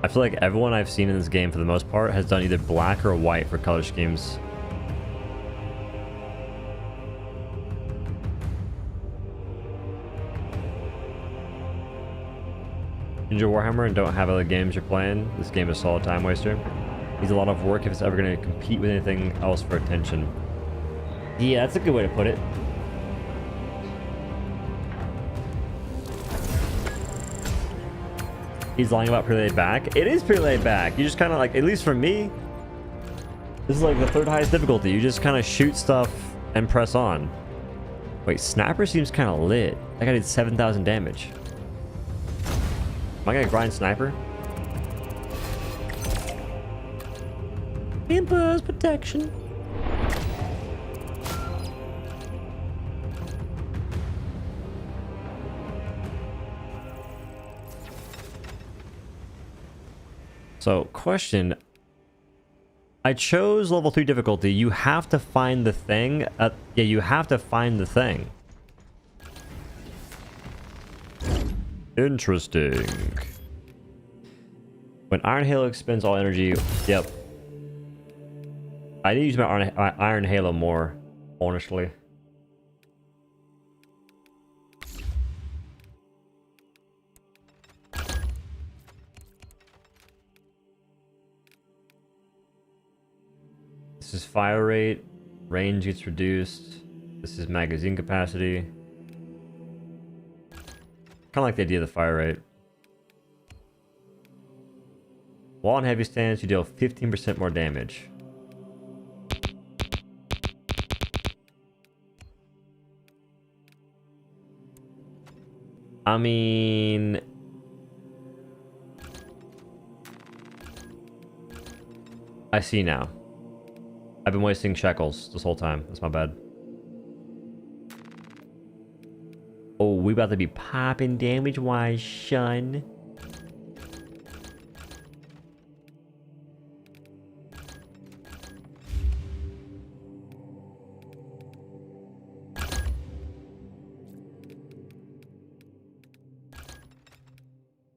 I feel like everyone I've seen in this game for the most part has done either black or white for color schemes. Enjoy Warhammer and don't have other games you're playing. This game is a solid time waster. Needs a lot of work if it's ever going to compete with anything else for attention. Yeah, that's a good way to put it. He's lying about pretty laid back. It is pretty laid back. You just kind of like, at least for me, this is like the third highest difficulty. You just kind of shoot stuff and press on. Wait, Sniper seems kind of lit. That guy did 7,000 damage. Am I gonna grind Sniper? Campus protection. So, question. I chose level 3 difficulty. You have to find the thing. Yeah, you have to find the thing. Interesting. When Iron Halo expends all energy, yep. I need to use my Iron Halo more, honestly. This is fire rate, range gets reduced. This is magazine capacity. Kind of like the idea of the fire rate. While on heavy stance, you deal 15% more damage. I mean... I see now. I've been wasting shekels this whole time. That's my bad. Oh, we about to be popping damage-wise, son.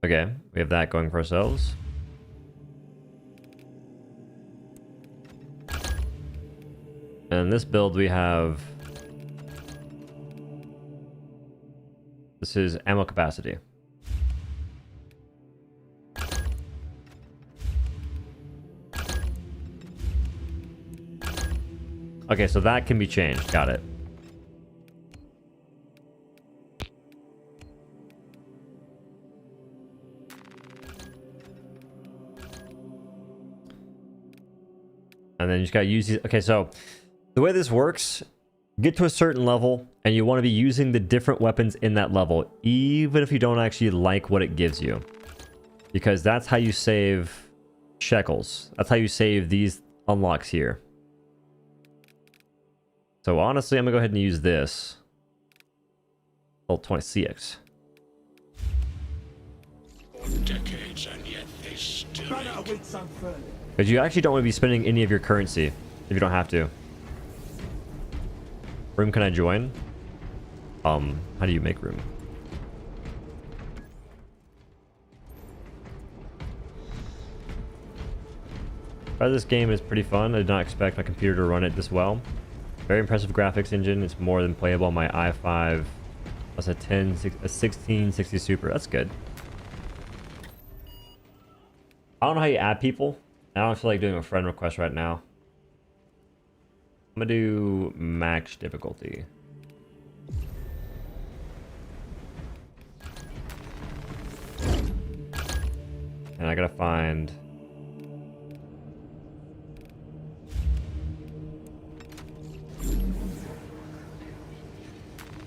Okay, we have that going for ourselves. And this build we have... This is ammo capacity. Okay, so that can be changed. Got it. And then you just gotta use these. Okay, so the way this works, get to a certain level and you want to be using the different weapons in that level, even if you don't actually like what it gives you, because that's how you save shekels. That's how you save these unlocks here. So honestly, I'm gonna go ahead and use this. Level 20 CX. Decades and yet they still Because you actually don't want to be spending any of your currency if you don't have to. Room, can I join? How do you make room? This game is pretty fun. I did not expect my computer to run it this well. Very impressive graphics engine. It's more than playable on my i5. That's a 1660 Super. That's good. I don't know how you add people. I don't feel like doing a friend request right now. I'm gonna do max difficulty. And I gotta find...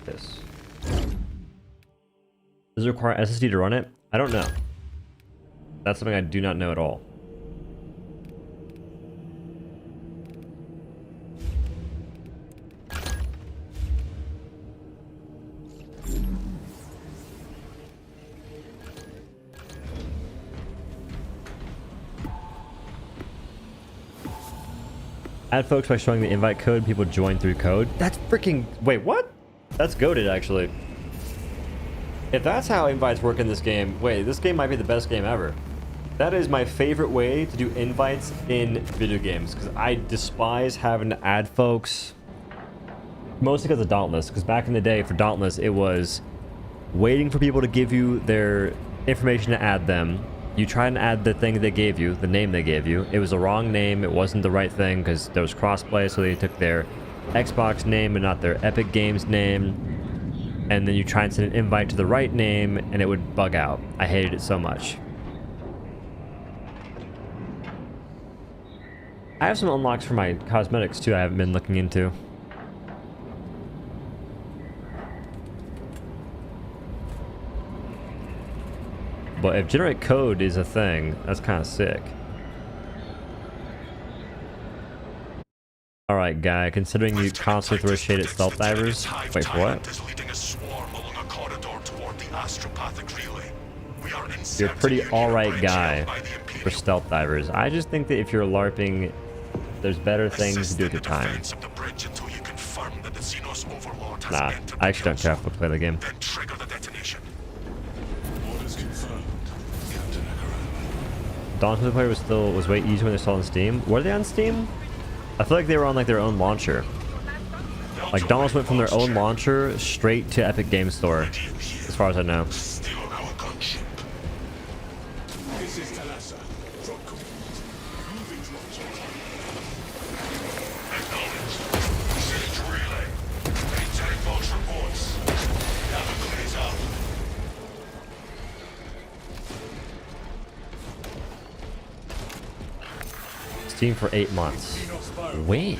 this. Does it require SSD to run it? I don't know. That's something I do not know at all. Add folks by showing the invite code. People join through code. That's freaking... Wait, what? That's goated, actually. If that's how invites work in this game, wait, this game might be the best game ever. That is my favorite way to do invites in video games, because I despise having to add folks. Mostly because of Dauntless, because back in the day for Dauntless, it was waiting for people to give you their information to add them. You try and add the thing they gave you, the name they gave you. It was the wrong name. It wasn't the right thing because there was crossplay, so they took their Xbox name and not their Epic Games name. And then you try and send an invite to the right name, and it would bug out. I hated it so much. I have some unlocks for my cosmetics too I haven't been looking into. But if generate code is a thing, that's kind of sick. Alright, guy, considering you constantly throw shade at stealth divers. Wait, what? You're a pretty alright guy for stealth divers. I just think that if you're LARPing, there's better things to do at the time. Nah, I actually don't care if I play the game. Dawn's multiplayer was way easier when they're still on Steam. Were they on Steam? I feel like they were on like their own launcher. Like Dawn's went from their own launcher straight to Epic Games Store, as far as I know. Steam for 8 months. Wait.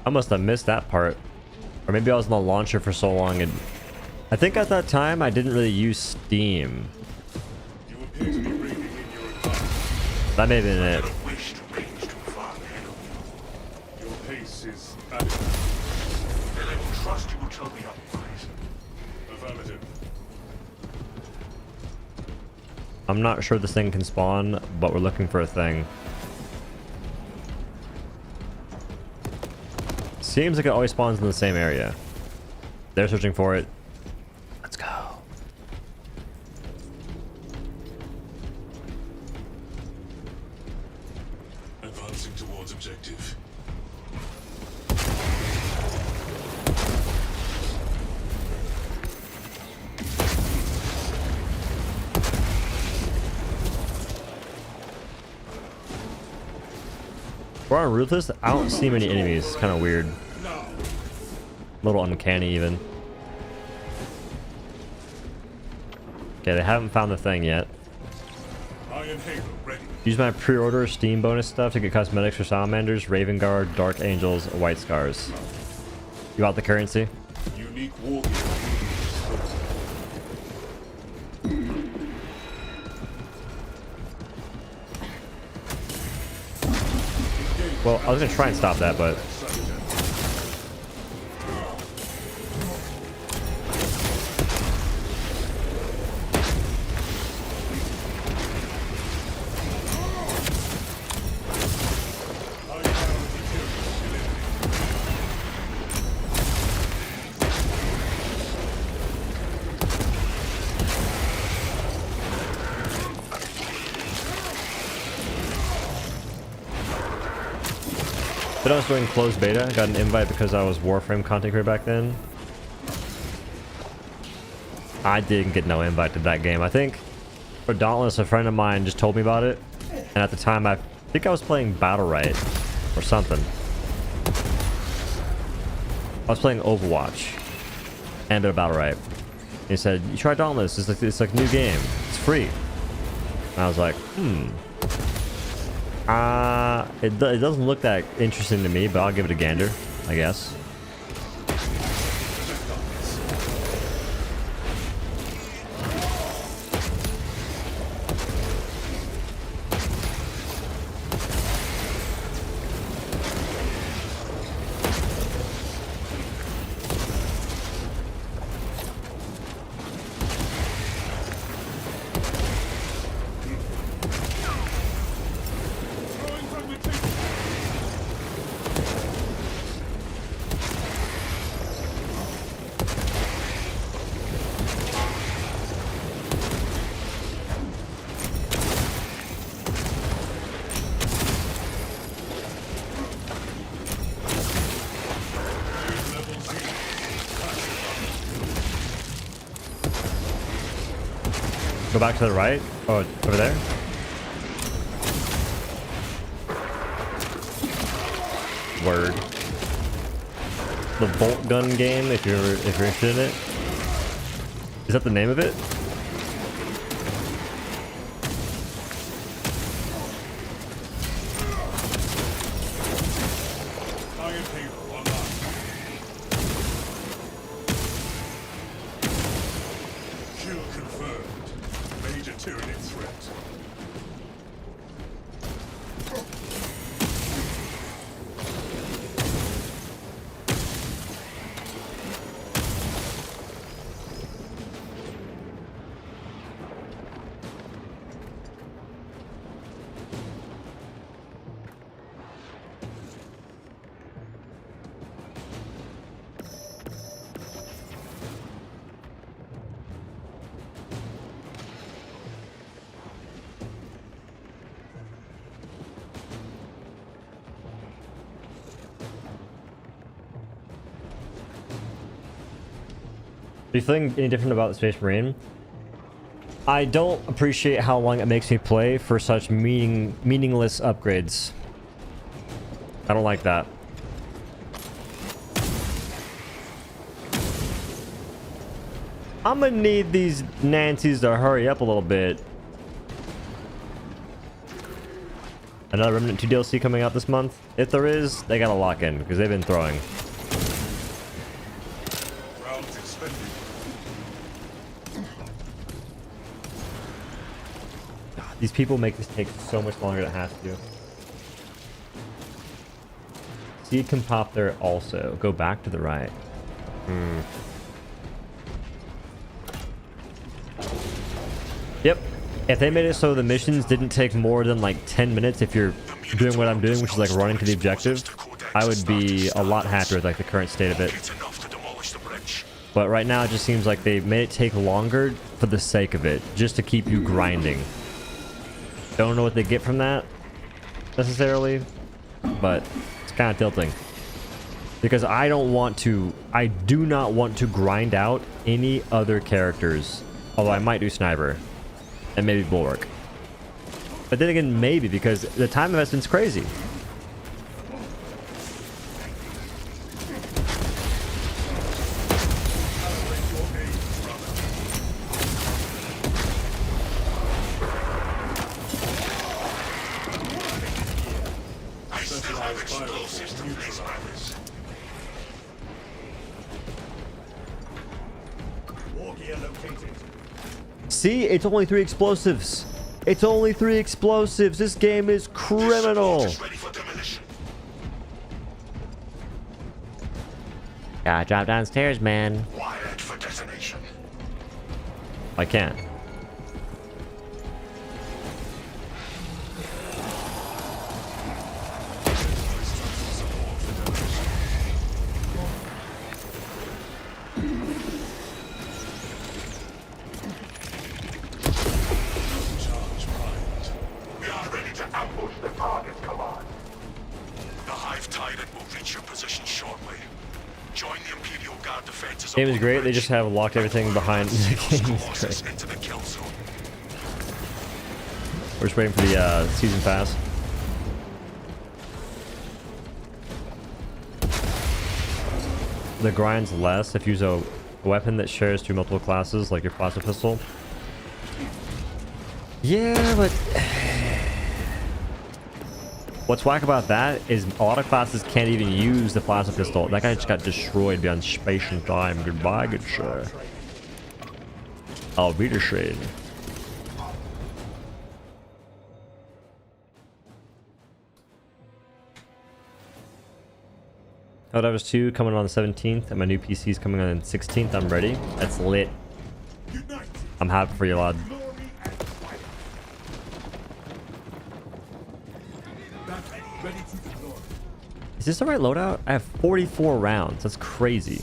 I must have missed that part. Or maybe I was on the launcher for so long and I think at that time I didn't really use Steam. You appear to be bringing in your advance. That may have been it. Wish to range too far ahead of you. Your pace is adequate. Then I will trust you will tell me otherwise. Affirmative. I'm not sure this thing can spawn, but we're looking for a thing. Seems like it always spawns in the same area. They're searching for it. Let's go. Advancing towards objective. We're on Ruthless. I don't see many enemies. It's kind of weird. A little uncanny even. Okay, they haven't found the thing yet. Iron Halo ready. Use my pre-order Steam bonus stuff to get cosmetics for Salamanders, Raven Guard, Dark Angels, White Scars. You want the currency? Unique war gear. Well, I was gonna try and stop that, but then I was doing closed beta. I got an invite because I was Warframe content creator back then. I didn't get no invite to that game. I think for Dauntless, a friend of mine just told me about it, and at the time I think I was playing Battle Right or something. I was playing Overwatch and a bit of Battle Right. He said, "You try Dauntless. It's like a new game. It's free." And I was like, it doesn't look that interesting to me, but I'll give it a gander, I guess. Go back to the right. Oh, over there. Word. The bolt gun game, if you're interested in it. Is that the name of it? Iron Halo online. Kill confirmed. Major Tyranid threat. Do you think any different about the Space Marine? I don't appreciate how long it makes me play for such meaningless upgrades. I don't like that. I'm gonna need these Nancys to hurry up a little bit. Another Remnant 2 DLC coming out this month? If there is, they gotta lock in because they've been throwing. Rounds expended. These people make this take so much longer than it has to. Seed can pop there also. Go back to the right. Yep. If they made it so the missions didn't take more than like 10 minutes if you're doing what I'm doing, which is like running to the objective, I would be a lot happier with like the current state of it. But right now it just seems like they made it take longer for the sake of it, just to keep you grinding. Don't know what they get from that necessarily, but it's kind of tilting. Because I do not want to grind out any other characters. Although I might do Sniper and maybe Bulwark. But then again, maybe, because the time investment's crazy. I still have explosives to place my list. War gear located. See, it's only 3 explosives. It's only 3 explosives. This game is criminal. Is ready for demolition. Gotta drop downstairs, man. Wired for detonation. I can't. We are ready to ambush the target, command. The Hive Tide will reach your position shortly. Join the Imperial Guard defenses. Game is great. They just have locked everything behind the game. Is great. Into the kill zone. We're just waiting for the season pass. The grind's less if you use a weapon that shares through multiple classes, like your plasma pistol. Yeah, but what's whack about that is a lot of classes can't even use the plasma pistol. That guy just got destroyed beyond space and time. Goodbye, good sir. Auf Wiedersehen. Helldivers 2 coming on the 17th, and my new PC is coming on the 16th. I'm ready. That's lit. I'm happy for you, lad. Is this the right loadout? I have 44 rounds. That's crazy.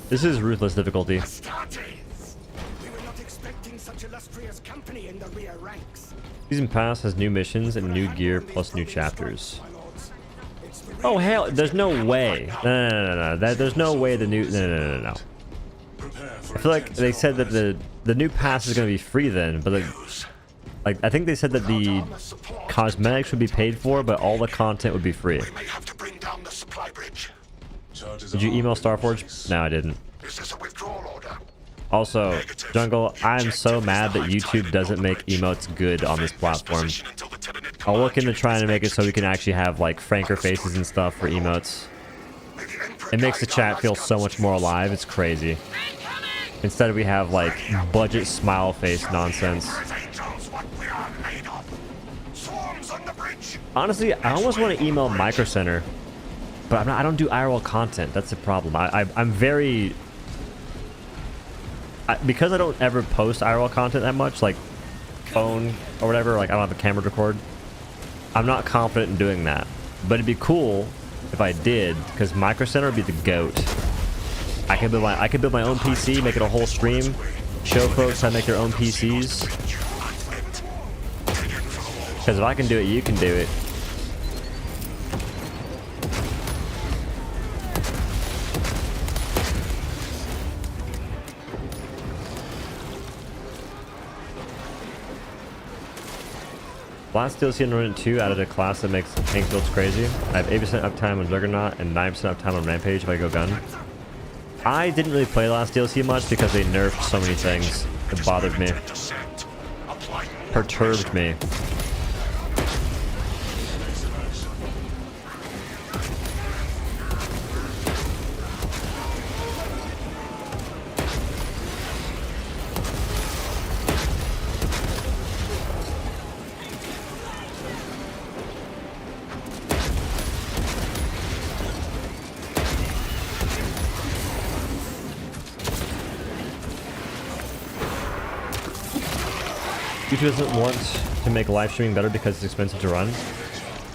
This is ruthless difficulty. Astartes! We were not expecting such illustrious company in the rear ranks. Season Pass has new missions and new gear plus new chapters. My lords. It's the Oh hell, there's no way. No. There's no way the new no. I feel like they said that the new pass is gonna be free then, but like I think they said that the cosmetics would be paid for, but all the content would be free. We may have to bring down the supply bridge. Did you email Starforge? No, I didn't. Is this a withdrawal order? Also, Jungle, I'm so mad that YouTube doesn't make emotes good on this platform. I'll look into trying to make it so we can actually have like franker faces and stuff for emotes. It makes the chat feel so much more alive. It's crazy. Instead we have like budget smile face nonsense. Honestly, I almost want to email Micro Center, but I don't do IRL content. That's the problem. I'm very... because I don't ever post IRL content that much, like phone or whatever, like I don't have a camera to record, I'm not confident in doing that. But it'd be cool if I did, because Micro Center would be the GOAT. I could build my own PC, make it a whole stream, show folks how to make their own PCs. Because if I can do it, you can do it. Last DLC in Remnant 2 added a class that makes tank builds crazy. I have 80% uptime on Juggernaut and 9% uptime on Rampage if I go gun. I didn't really play last DLC much because they nerfed so many things. It bothered me. Perturbed me. YouTube doesn't want to make live streaming better because it's expensive to run.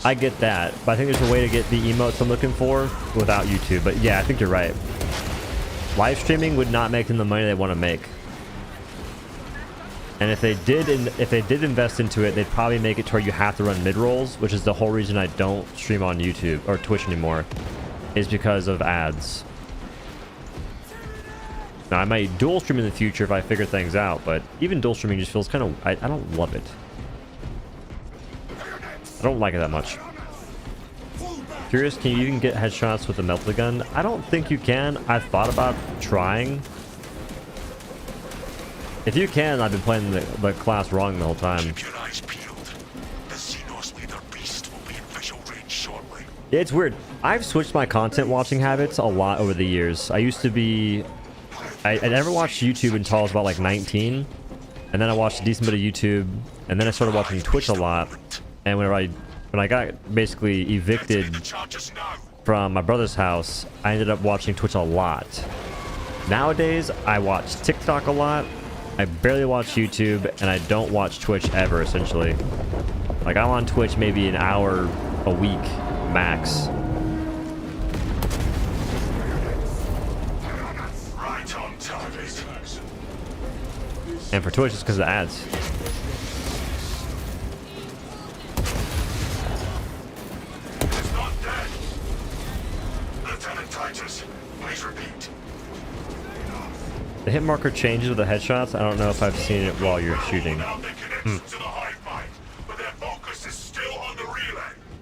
I get that, but I think there's a way to get the emotes I'm looking for without YouTube. But yeah, I think you're right. Live streaming would not make them the money they want to make. And if they did invest into it, they'd probably make it to where you have to run mid-rolls, which is the whole reason I don't stream on YouTube or Twitch anymore, is because of ads. Now, I might dual stream in the future if I figure things out, but even dual streaming just feels kind of... I don't love it. I don't like it that much. Curious, can you even get headshots with the melted gun? I don't think you can. I've thought about trying. If you can, I've been playing the class wrong the whole time. Keep your eyes peeled. The Xenos leader beast will be in visual range shortly. Yeah, it's weird. I've switched my content watching habits a lot over the years. I used to be... I never watched YouTube until I was about like 19. And then I watched a decent bit of YouTube. And then I started watching Twitch a lot. And when I got basically evicted from my brother's house, I ended up watching Twitch a lot. Nowadays, I watch TikTok a lot. I barely watch YouTube, and I don't watch Twitch ever, essentially. Like, I'm on Twitch maybe an hour a week, max. Right on target. And for Twitch, it's because of the ads. It's not dead. Lieutenant Titus, please repeat. The hit marker changes with the headshots. I don't know if I've seen it while you're shooting.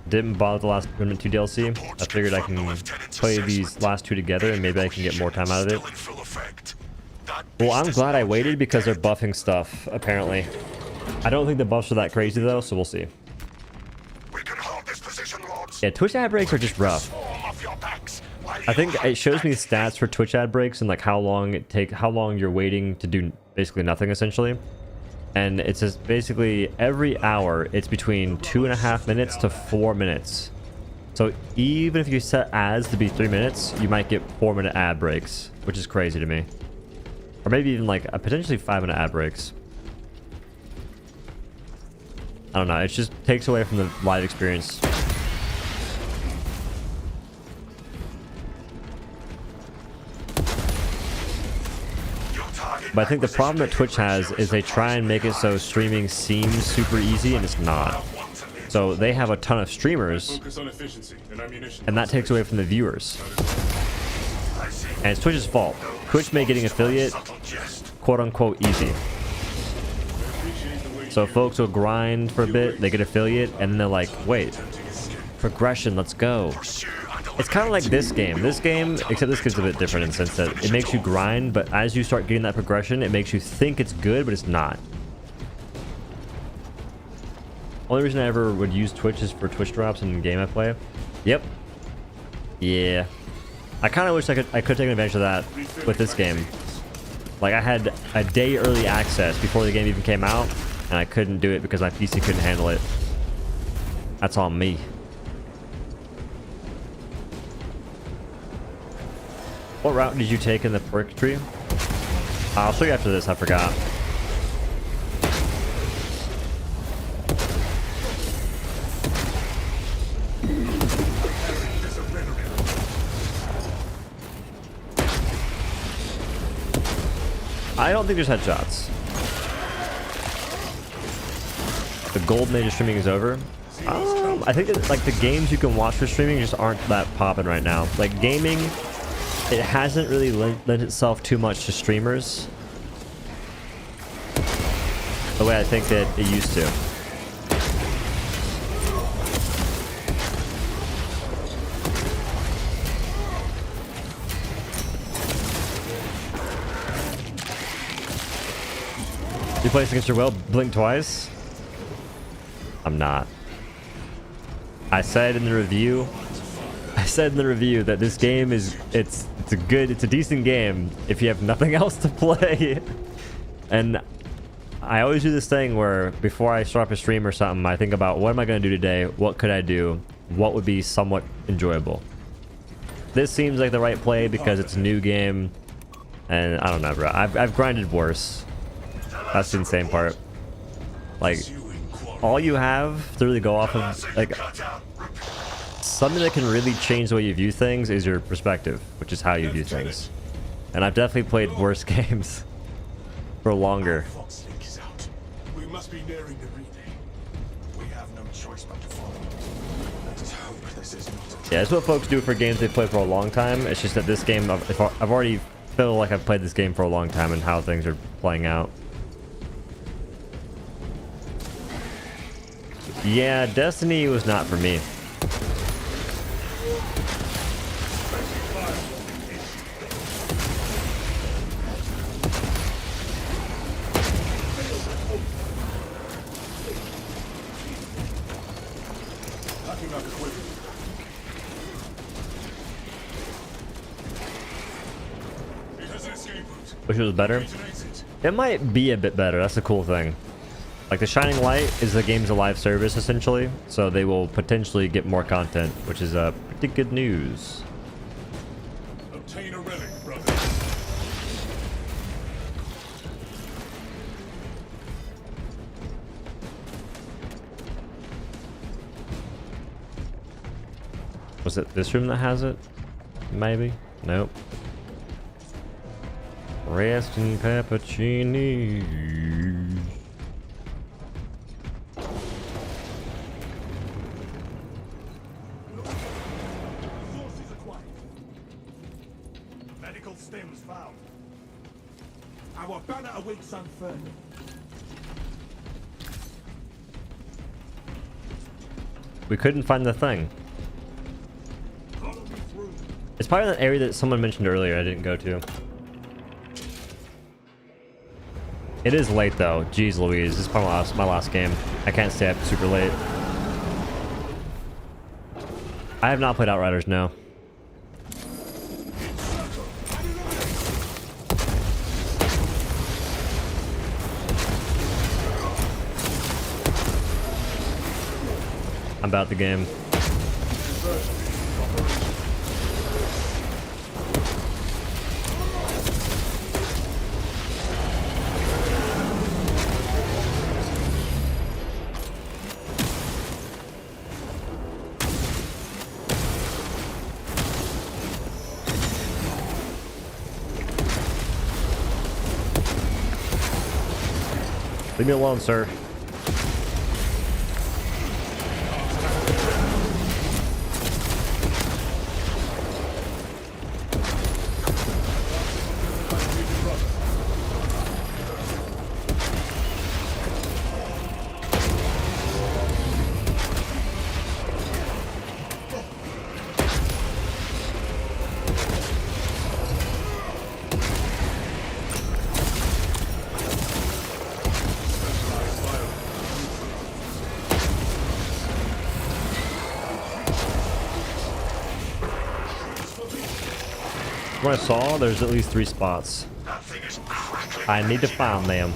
Didn't bother the last Remnant 2 DLC. I figured I can play these last two together and maybe I can get more time out of it. Well, I'm glad I waited because they're buffing stuff, apparently. I don't think the buffs are that crazy though, so we'll see. Yeah, Twitch ad breaks are just rough. I think it shows me stats for Twitch ad breaks and like how long you're waiting to do basically nothing essentially. And it says basically every hour it's between 2.5 minutes to 4 minutes. So even if you set ads to be 3 minutes, you might get 4-minute ad breaks, which is crazy to me. Or maybe even like potentially 5-minute ad breaks. I don't know, it just takes away from the live experience. But I think the problem that Twitch has is they try and make it so streaming seems super easy and it's not. So they have a ton of streamers and that takes away from the viewers. And it's Twitch's fault. Twitch made getting affiliate quote unquote easy. So folks will grind for a bit, they get affiliate, and then they're like, wait, progression, let's go. It's kind of like this game. This game, except this game's a bit different in the sense that it makes you grind, but as you start getting that progression, it makes you think it's good, but it's not. Only reason I ever would use Twitch is for Twitch drops in the game I play. Yep. Yeah. I kind of wish I could take advantage of that with this game. Like, I had a day early access before the game even came out, and I couldn't do it because my PC couldn't handle it. That's on me. What route did you take in the perk tree? I'll show you after this, I forgot. I don't think there's headshots. The golden age of streaming is over. I think that like the games you can watch for streaming just aren't that popping right now. Like gaming, it hasn't really lent itself too much to streamers the way I think that it used to. You play against your will, blink twice? I'm not. I said in the review that this game is it's a decent game if you have nothing else to play. And I always do this thing where before I start up a stream or something, I think about what am I going to do today? What could I do? What would be somewhat enjoyable? This seems like the right play because it's a new game, and I don't know, bro. I've grinded worse. That's the insane part. Like, Pursuing quality. all you have to really go off of, like, Cut out. Repeat. something that can really change the way you view things is your perspective, which is how you view things. And I've definitely played worse games for longer. Fox link is out. We must be nearing the relay. We have no choice but to follow. Let's hope this is not a Yeah, it's what folks do for games they play for a long time. It's just that this game, I've already feel like I've played this game for a long time and how things are playing out. Yeah, Destiny was not for me. packing up equipment. It has an escape route. Wish it was better. Create an exit. It might be a bit better. That's the cool thing. Like, the Shining Light is the game's a live service, essentially. So they will potentially get more content, which is pretty good news. Obtain a relic, brother. Was it this room that has it? Maybe? Nope. Resting pepperoncinis. Resources acquired. Medical stems found. Our banner awaits unfurled. We couldn't find the thing. Follow me through. It's probably that area that someone mentioned earlier I didn't go to. It is late though. Jeez Louise, this is probably my last game. I can't stay up super late. I have not played Outriders, no. I'm about the game. Leave me alone, sir. From what I saw, there's at least 3 spots. That thing is crackling. I need to find them.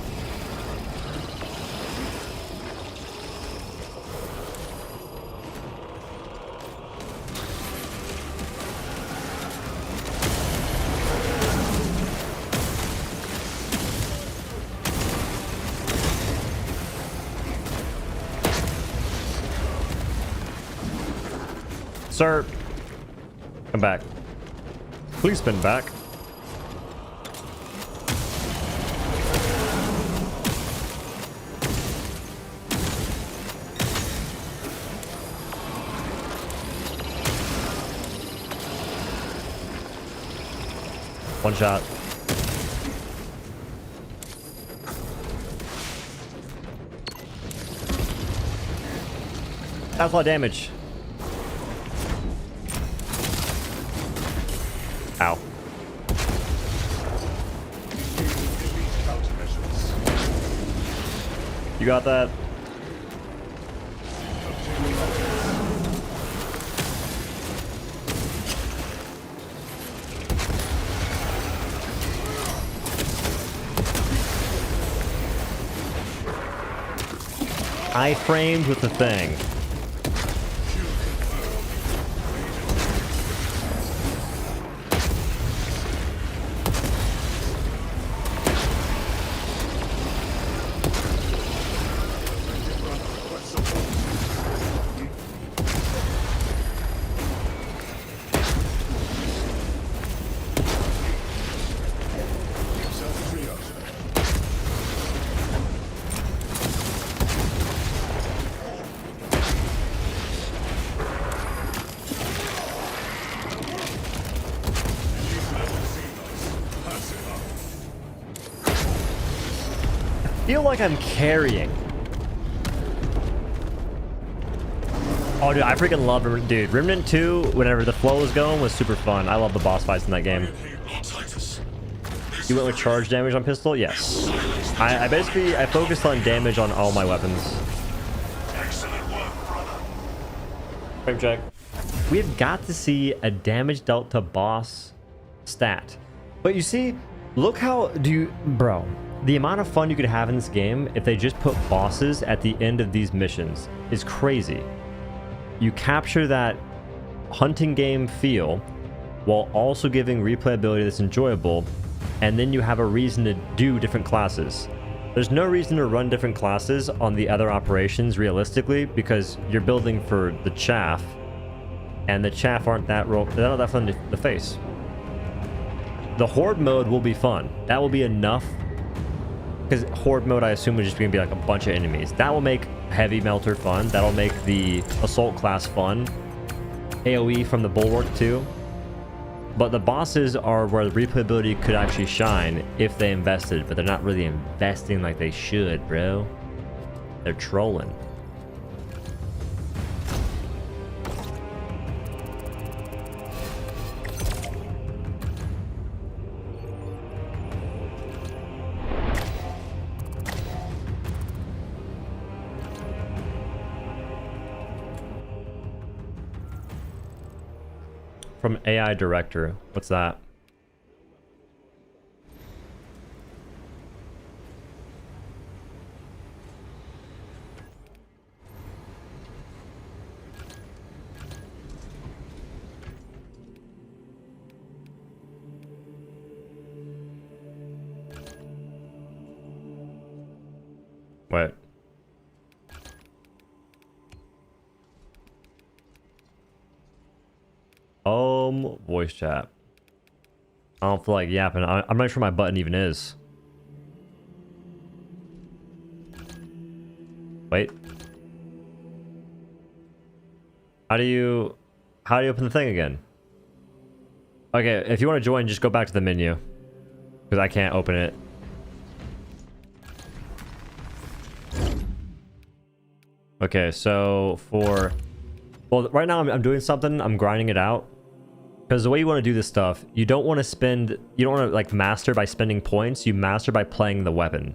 Sir, come back. Please spin back. One shot. That's a lot of damage. Ow. You got that? I framed with the thing. feel like I'm carrying. Oh, dude, I freaking love Remnant. Dude, Remnant 2, whenever the flow was going, was super fun. I love the boss fights in that game. You went with charge damage on pistol? Yes. I basically, I focused on damage on all my weapons. Excellent work, brother. Frame check. We have got to see a damage dealt to boss stat. But you see, look how bro, the amount of fun you could have in this game if they just put bosses at the end of these missions is crazy. You capture that hunting game feel while also giving replayability that's enjoyable, and then you have a reason to do different classes. There's no reason to run different classes on the other operations realistically, because you're building for the chaff, and the chaff aren't that fun to face. The horde mode will be fun. That will be enough, because horde mode I assume is just going to be like a bunch of enemies. That will make heavy melter fun. That'll make the assault class fun. AoE from the bulwark too. But the bosses are where the replayability could actually shine if they invested, but they're not really investing like they should, bro. They're trolling. From AI director. What's that? What? Voice chat. I don't feel like yapping. I'm not sure my button even is. Wait. How do you open the thing again? Okay, if you want to join, just go back to the menu, because I can't open it. Okay, so well, right now I'm doing something. I'm grinding it out. Because the way you want to do this stuff, you don't want to like master by spending points. You master by playing the weapon.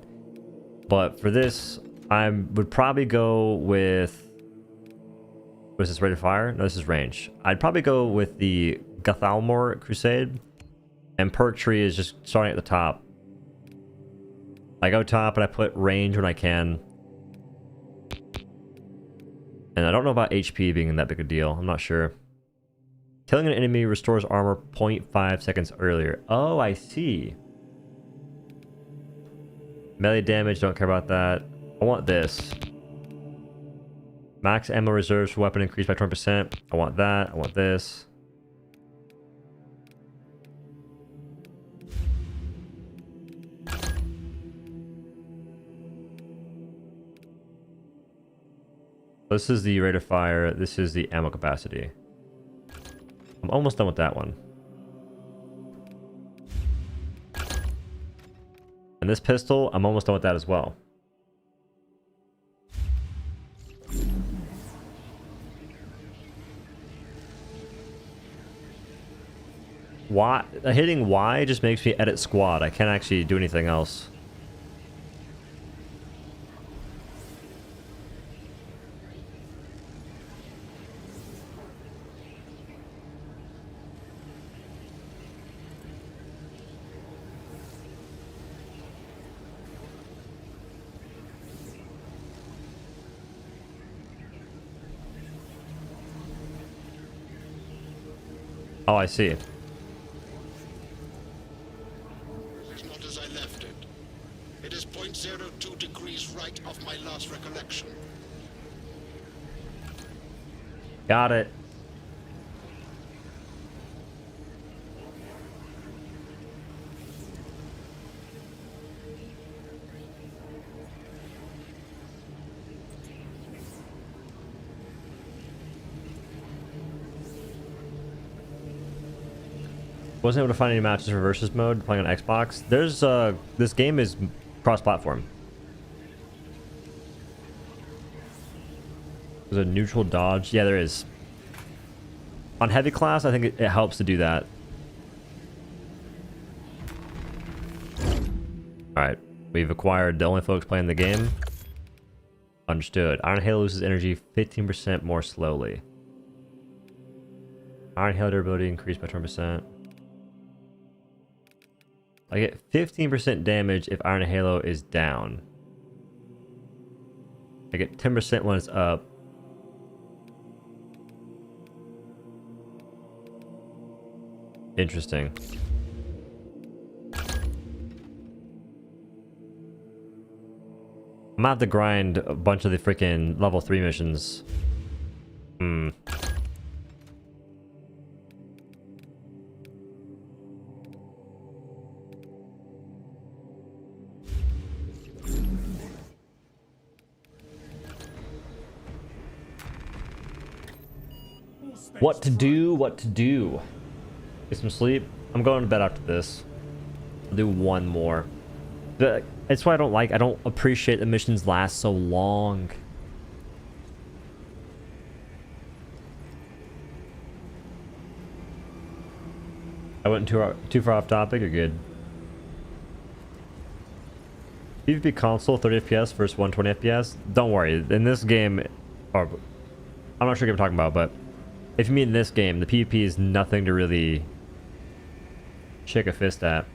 But for this, I would probably go with... Was this rate of fire? No, this is range. I'd probably go with the Gathalmor Crusade. And perk tree is just starting at the top. I go top and I put range when I can. And I don't know about HP being that big a deal. I'm not sure. Killing an enemy restores armor 0.5 seconds earlier. Oh, I see. Melee damage, don't care about that. I want this. Max ammo reserves for weapon increased by 20%. I want that. I want this. This is the rate of fire. This is the ammo capacity. I'm almost done with that one. And this pistol, I'm almost done with that as well. Y, hitting Y just makes me edit squad. I can't actually do anything else. Oh, I see. It's not as I left it. It is 0.02 degrees right of my last recollection. Got it. Wasn't able to find any matches for versus mode playing on Xbox. There's this game is cross-platform. There's a neutral dodge. Yeah, there is. On heavy class, I think it helps to do that. Alright. We've acquired the only folks playing the game. Understood. Iron Halo loses energy 15% more slowly. Iron Halo durability increased by 20%. I get 15% damage if Iron Halo is down. I get 10% when it's up. Interesting. I'm gonna have to grind a bunch of the freaking level 3 missions. What to do, what to do. Get some sleep. I'm going to bed after this. I'll do one more. That's why I don't appreciate the missions last so long. I went too far off topic, or good? PvP console 30 FPS versus 120 FPS. Don't worry, in this game, or I'm not sure what I'm talking about, but if you mean this game, the PvP is nothing to really shake a fist at.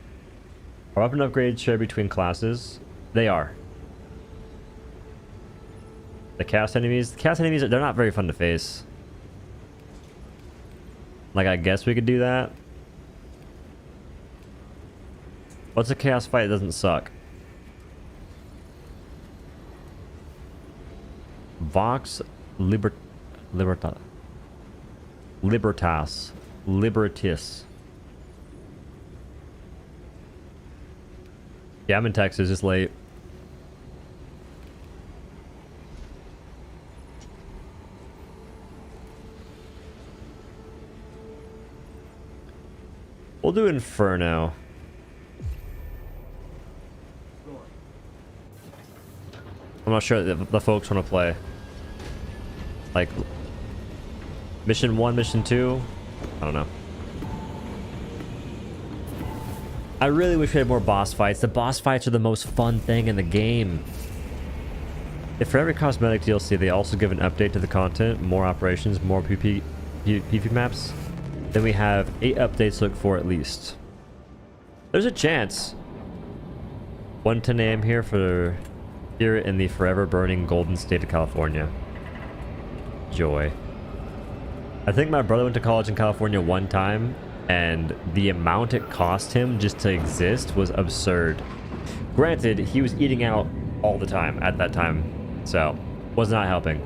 Are weapon upgrades shared between classes? They are. The cast enemies, they're not very fun to face. Like, I guess we could do that. What's a chaos fight that doesn't suck? Vox Libertas. Yeah, I'm in Texas. It's late. We'll do Inferno. I'm not sure that the folks want to play. Like, mission 1, mission 2? I don't know. I really wish we had more boss fights. The boss fights are the most fun thing in the game. If for every cosmetic DLC they also give an update to the content, more operations, more PvP maps, then we have 8 updates to look for at least. There's a chance. 1:10 a.m. here in the forever burning golden state of California. Joy. I think my brother went to college in California one time, and the amount it cost him just to exist was absurd. Granted, he was eating out all the time at that time, so was not helping.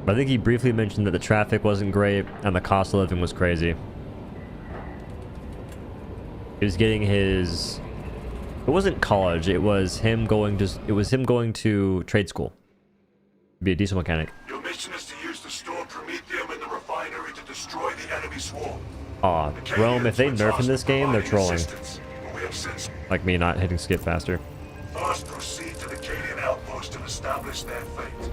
But I think he briefly mentioned that the traffic wasn't great and the cost of living was crazy. He was getting his... It wasn't college, it was him going to trade school. Be a diesel mechanic. Your mission is to use the stored promethium in the refinery to destroy the enemy swarm. Aw, Rome, if they nerf in this game, they're trolling. Like me not hitting skip faster. First, proceed to the Cadian outpost and establish their fate.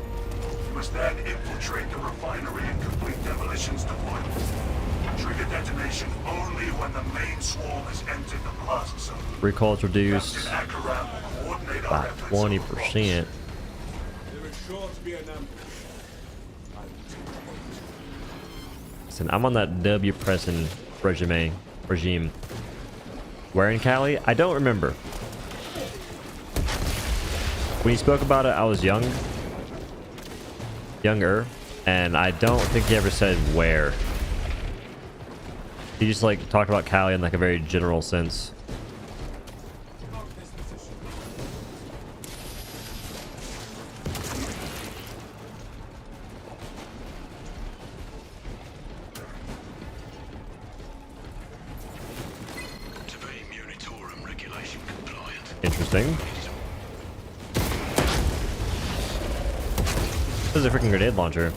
You must then infiltrate the refinery and complete demolitions deployment. Trigger detonation only when the main swarm has entered the plaza zone. Recall's reduced Captain Akaram will coordinate our by efforts on the 20%. There is sure to be an ambush. Listen, I'm on that W pressing regime. Where in Cali? I don't remember. When you spoke about it, I was younger, and I don't think he ever said where. He just like talked about Cali in like a very general sense. Interesting. This is a freaking grenade launcher.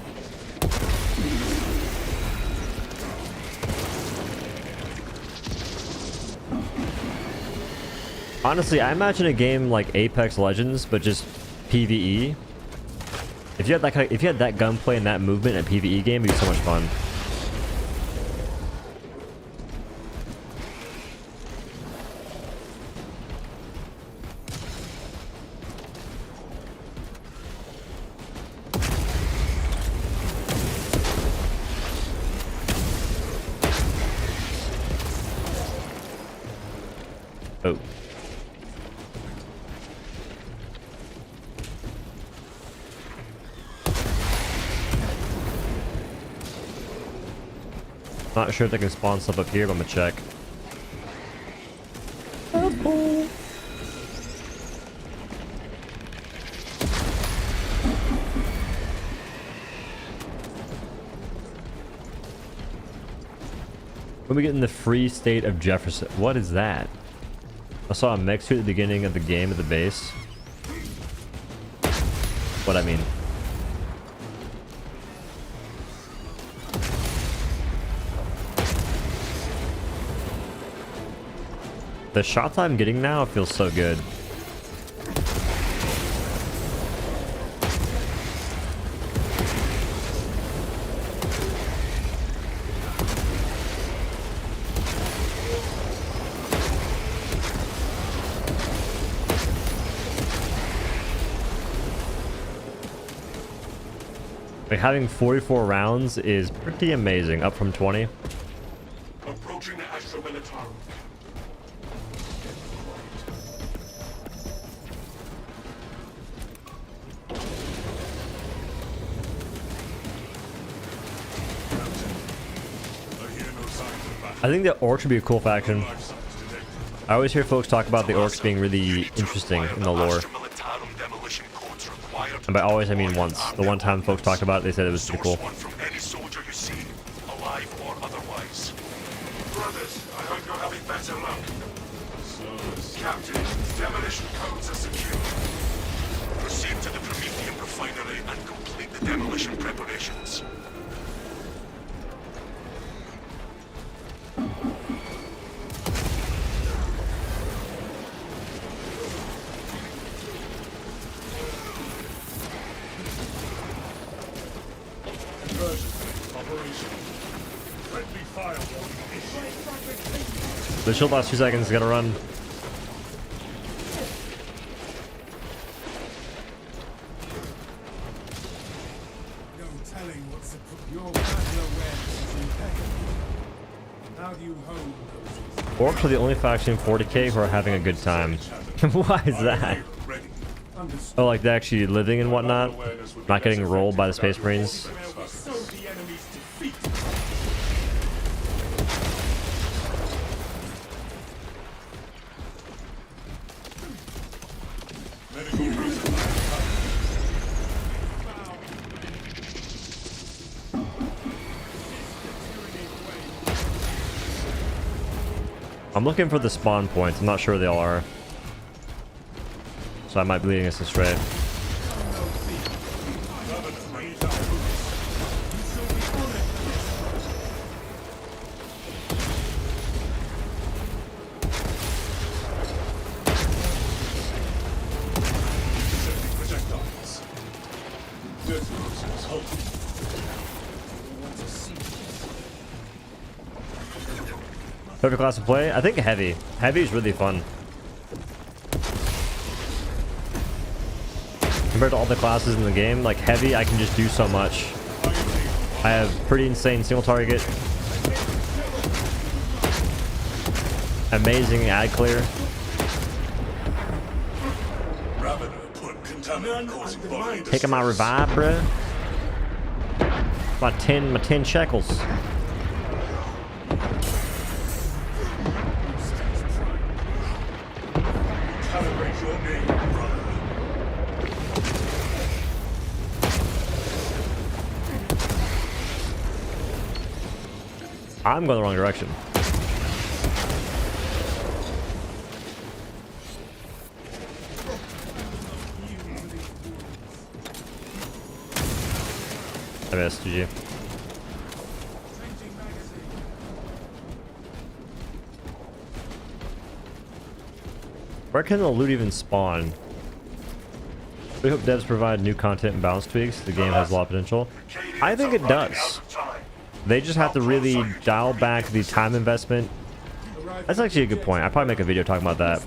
Honestly, I imagine a game like Apex Legends, but just PvE. If you had that if you had that gunplay and that movement in a PvE game, it'd be so much fun. Oh. Not sure if they can spawn stuff up here, but I'm gonna check. When we get in the free state of Jefferson, what is that? I saw a mech suit at the beginning of the game at the base. What I mean. The shots I'm getting now feels so good. Like having 44 rounds is pretty amazing, up from 20. Approaching the Astra Militarum. I think the orcs would be a cool faction. I always hear folks talk about the orcs being really interesting in the lore. And by always I mean once. The one time folks talked about it, they said it was pretty cool. From any soldier you see, alive or otherwise. Brothers, I hope you're having better luck. Captain, demolition codes are secure. Proceed to the Promethean refinery and complete the demolition preparations. The shield lasts 2 seconds, gotta run. No telling what's your battle awareness is impeccable. How do you hone those? Orcs are the only faction in 40k who are having a good time. Why is that? Oh, like they're actually living and whatnot? Not getting rolled by the Space Marines? So the enemy's defeat. I'm looking for the spawn points. I'm not sure where they all are. So I might be leading us astray. Favorite class to play? I think heavy. Heavy is really fun. Compared to all the classes in the game, like heavy, I can just do so much. I have pretty insane single target. Amazing ad clear. Taking my revive, bruh. My 10 shekels. I'm going the wrong direction. I missed, GG. Where can the loot even spawn? We hope devs provide new content and balance tweaks. The game has a lot of potential. I think it does. They just have to really dial back the time investment. That's actually a good point. I'll probably make a video talking about that.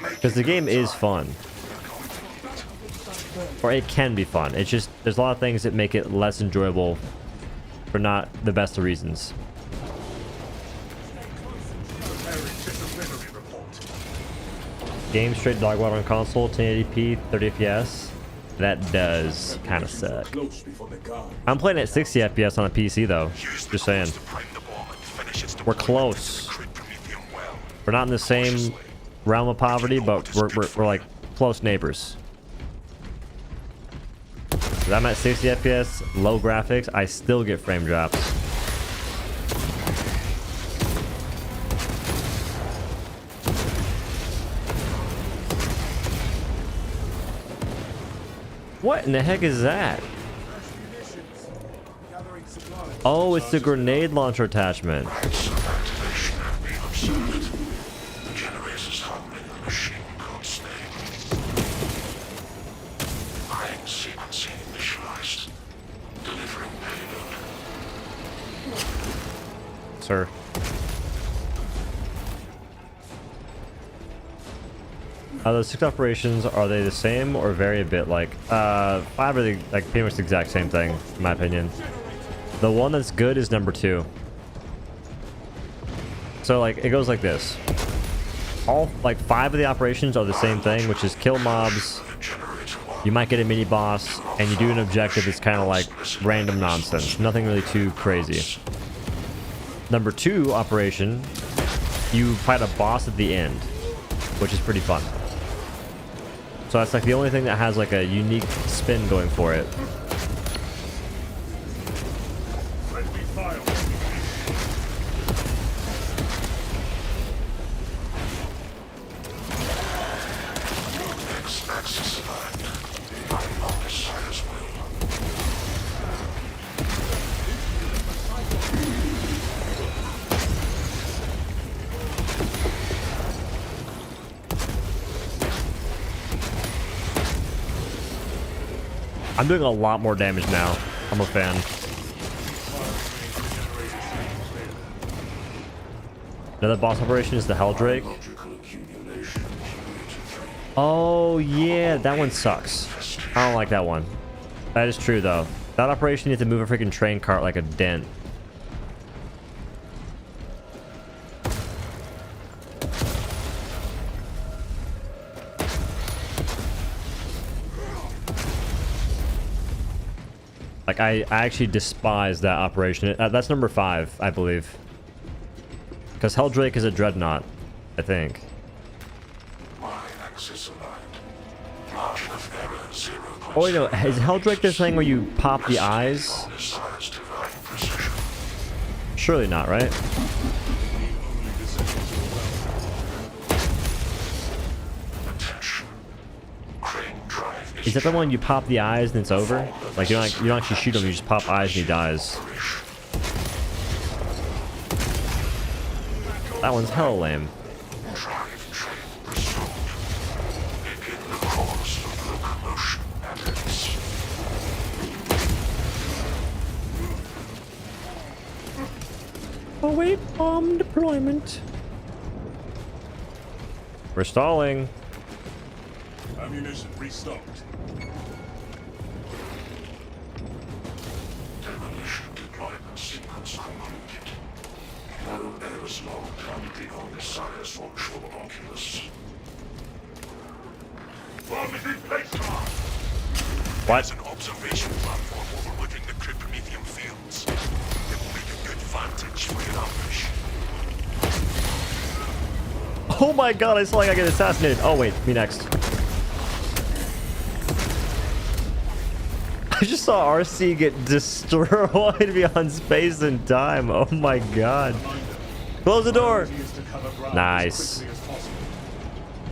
Because the game is fun. Or it can be fun. It's just, there's a lot of things that make it less enjoyable for not the best of reasons. Game straight dog water on console, 1080p, 30 FPS. That does kind of suck. I'm playing at 60 FPS on a PC though. Just saying. We're close. We're not in the same realm of poverty, but we're like close neighbors. I'm at 60 FPS, low graphics. I still get frame drops. What in the heck is that? Oh, it's the grenade launcher attachment. Sir. Those 6 operations, are they the same or vary a bit? Like, 5 are the, like pretty much the exact same thing, in my opinion. The one that's good is number 2. So like, it goes like this. All, like 5 of the operations are the same thing, which is kill mobs. You might get a mini boss, and you do an objective that's kind of like random nonsense. Nothing really too crazy. Number 2 operation, you fight a boss at the end, which is pretty fun. So that's like the only thing that has like a unique spin going for it. I'm doing a lot more damage now. I'm a fan. Another boss operation is the Helldrake. Oh yeah, that one sucks. I don't like that one. That is true though. That operation, you have to move a freaking train cart like a dent. Like, I actually despise that operation. That's number 5, I believe. Because Helldrake is a dreadnought, I think. Oh, wait, no. Is Helldrake this thing where you pop the eyes? Surely not, right? Is that the one you pop the eyes and it's over? Like you don't actually shoot him, you just pop eyes and he dies. That one's hella lame. Await bomb deployment. We're stalling. Ammunition restocked. Demolition deployment sequence completed. No errors logged currently on the Sirius functional oculus. Bomb is in place, Command. What? There's an observation platform overlooking the Kryptometium fields. It will make a good vantage for your ambush. Oh my god, I saw like I get assassinated. Oh wait, me next. I just saw RC get destroyed beyond space and time. Oh my god. Close the door. Nice.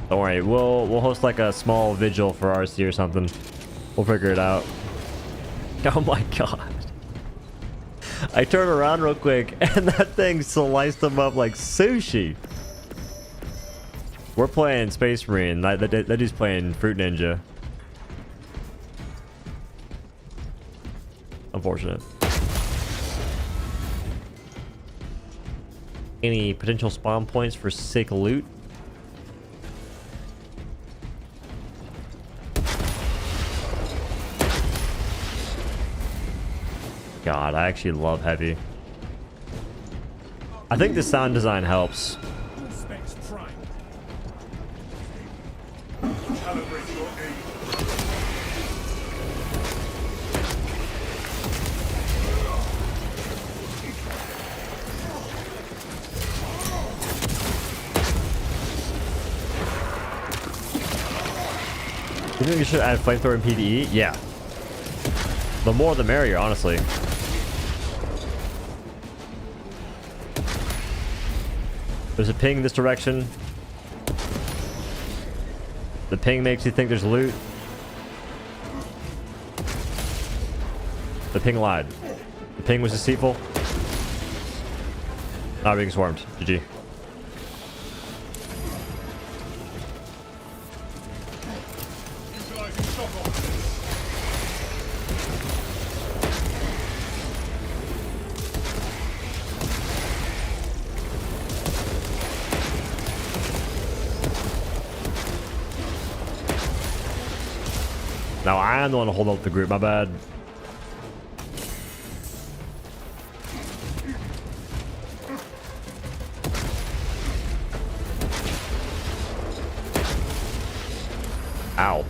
Don't worry, we'll host like a small vigil for RC or something. We'll figure it out. Oh my god. I turned around real quick and that thing sliced him up like sushi. We're playing Space Marine. That dude's playing Fruit Ninja. Unfortunate. Any potential spawn points for sick loot? God, I actually love heavy. I think the sound design helps. Specs prime. Calibrate your aim. You think we should add flamethrower and PvE? Yeah. The more the merrier, honestly. There's a ping this direction. The ping makes you think there's loot. The ping lied. The ping was deceitful. Not being swarmed. GG. Utilizing shock off. Now I am the one to hold up the group. My bad. Ow.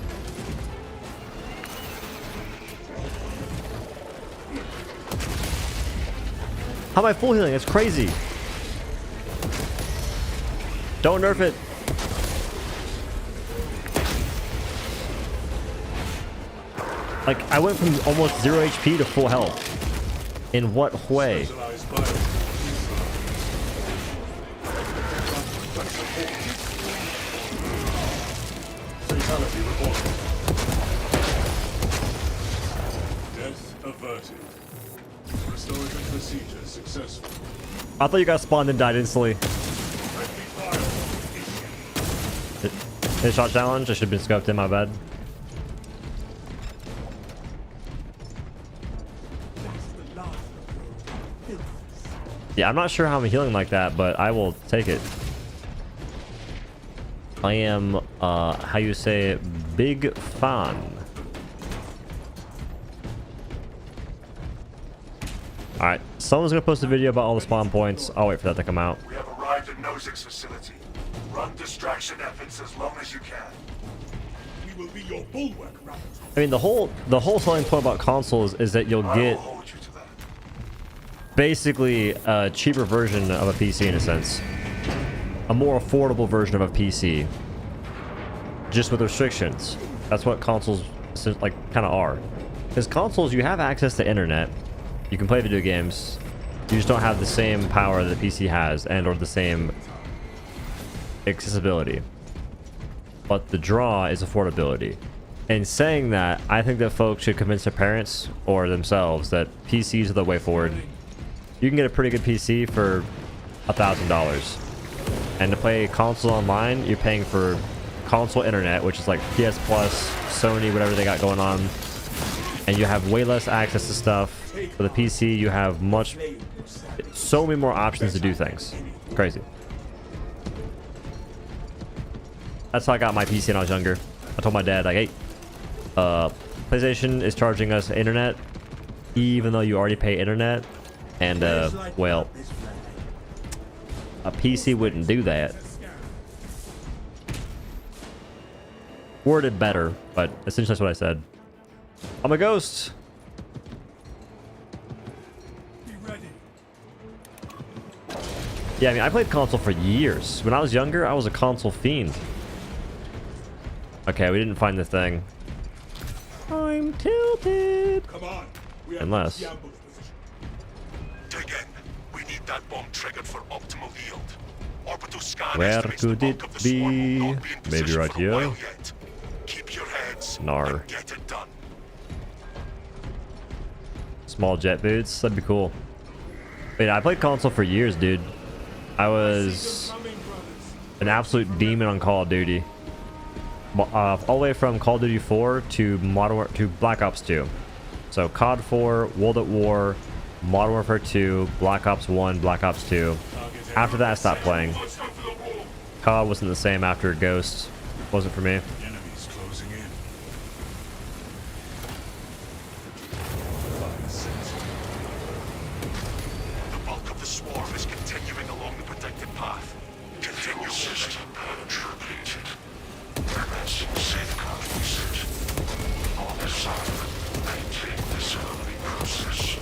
How am I full healing? It's crazy. Don't nerf it. Like, I went from almost 0 HP to full health. In what way? Specialized bio. Fatality reported. Death averted. Restorative procedure successful. I thought you guys spawned and died instantly. Friendly fire issued. Hit shot challenge. I should have been scoped in, my bad. Yeah, I'm not sure how I'm healing like that, but I will take it. I am, how you say, big fan. Alright, someone's gonna post a video about all the spawn points. I'll wait for that to come out. We have arrived at Nozick's facility. Run distraction efforts as long as you can. We will be your bulwark, Rabbit. I mean, the whole selling point about consoles is that you'll I get will hold you to that. basically a cheaper version of a PC in a sense. A more affordable version of a PC. Just with restrictions. That's what consoles like kind of are. Because consoles, you have access to internet. You can play video games. You just don't have the same power that the PC has and or the same accessibility. But the draw is affordability. In saying that, I think that folks should convince their parents or themselves that PCs are the way forward. You can get a pretty good PC for $1,000. And to play console online, you're paying for console internet, which is like PS Plus, Sony, whatever they got going on. And you have way less access to stuff. For the PC, you have so many more options to do things. Crazy. That's how I got my PC when I was younger. I told my dad, like, hey, PlayStation is charging us internet, even though you already pay internet. And, well, a PC wouldn't do that. Worded better, but essentially that's what I said. I'm a ghost. Be ready. Yeah, I mean, I played console for years. When I was younger, I was a console fiend. Okay, we didn't find the thing. I'm tilted. Come on. We have Unless. the ambush position. Dig in. We need that bomb triggered for optimal yield. Orbital scan Where estimates the could bulk it of the swarm will be? not in Maybe position right for a while here? yet. Keep your heads Nar. and get it done. Small jet boots. That'd be cool. Wait, I played console for years, dude. I was... an absolute demon on Call of Duty. All the way from Call of Duty 4 to Black Ops 2. So COD 4, World at War, Modern Warfare 2, Black Ops 1, Black Ops 2. After that, I stopped playing. COD wasn't the same after Ghost. Wasn't for me. Enemies closing in. The bulk of the swarm is continuing along the protected path. Continue system penetrated. Commencing safeguard research. On assignment, maintain this early process.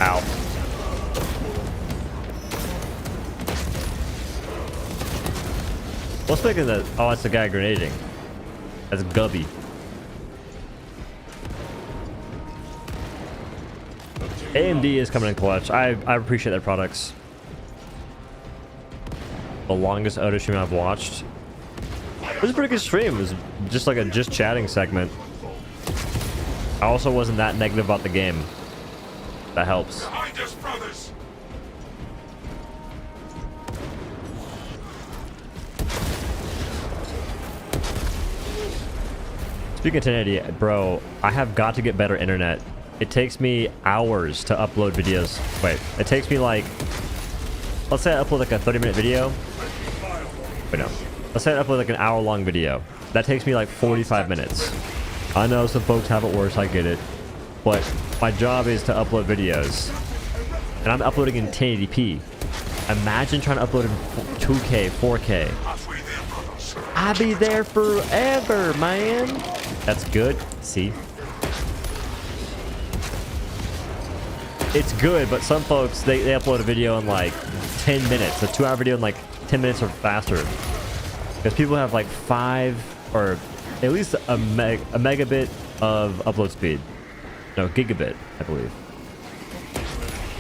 Ow. What's making that? Oh, that's the guy grenading. That's Gubby. AMD is coming in clutch. I appreciate their products. The longest auto stream I've watched. It was a pretty good stream. It was just like a just chatting segment. I also wasn't that negative about the game. That helps. Behind us, brothers! Speaking of 1080, bro, I have got to get better internet. It takes me hours to upload videos. Wait, it takes me like, let's say I upload like a 30-minute video. Wait, no. Let's say I upload like an hour-long video. That takes me like 45 minutes. I know some folks have it worse, I get it. But my job is to upload videos. And I'm uploading in 1080p. Imagine trying to upload in 2K, 4K. Halfway there, brothers. I'll be there forever, man. That's good. See? It's good, but some folks, they upload a video in like 10 minutes. A 2-hour video in like 10 minutes or faster. Because people have like 5 or at least a megabit of upload speed. No, gigabit, I believe.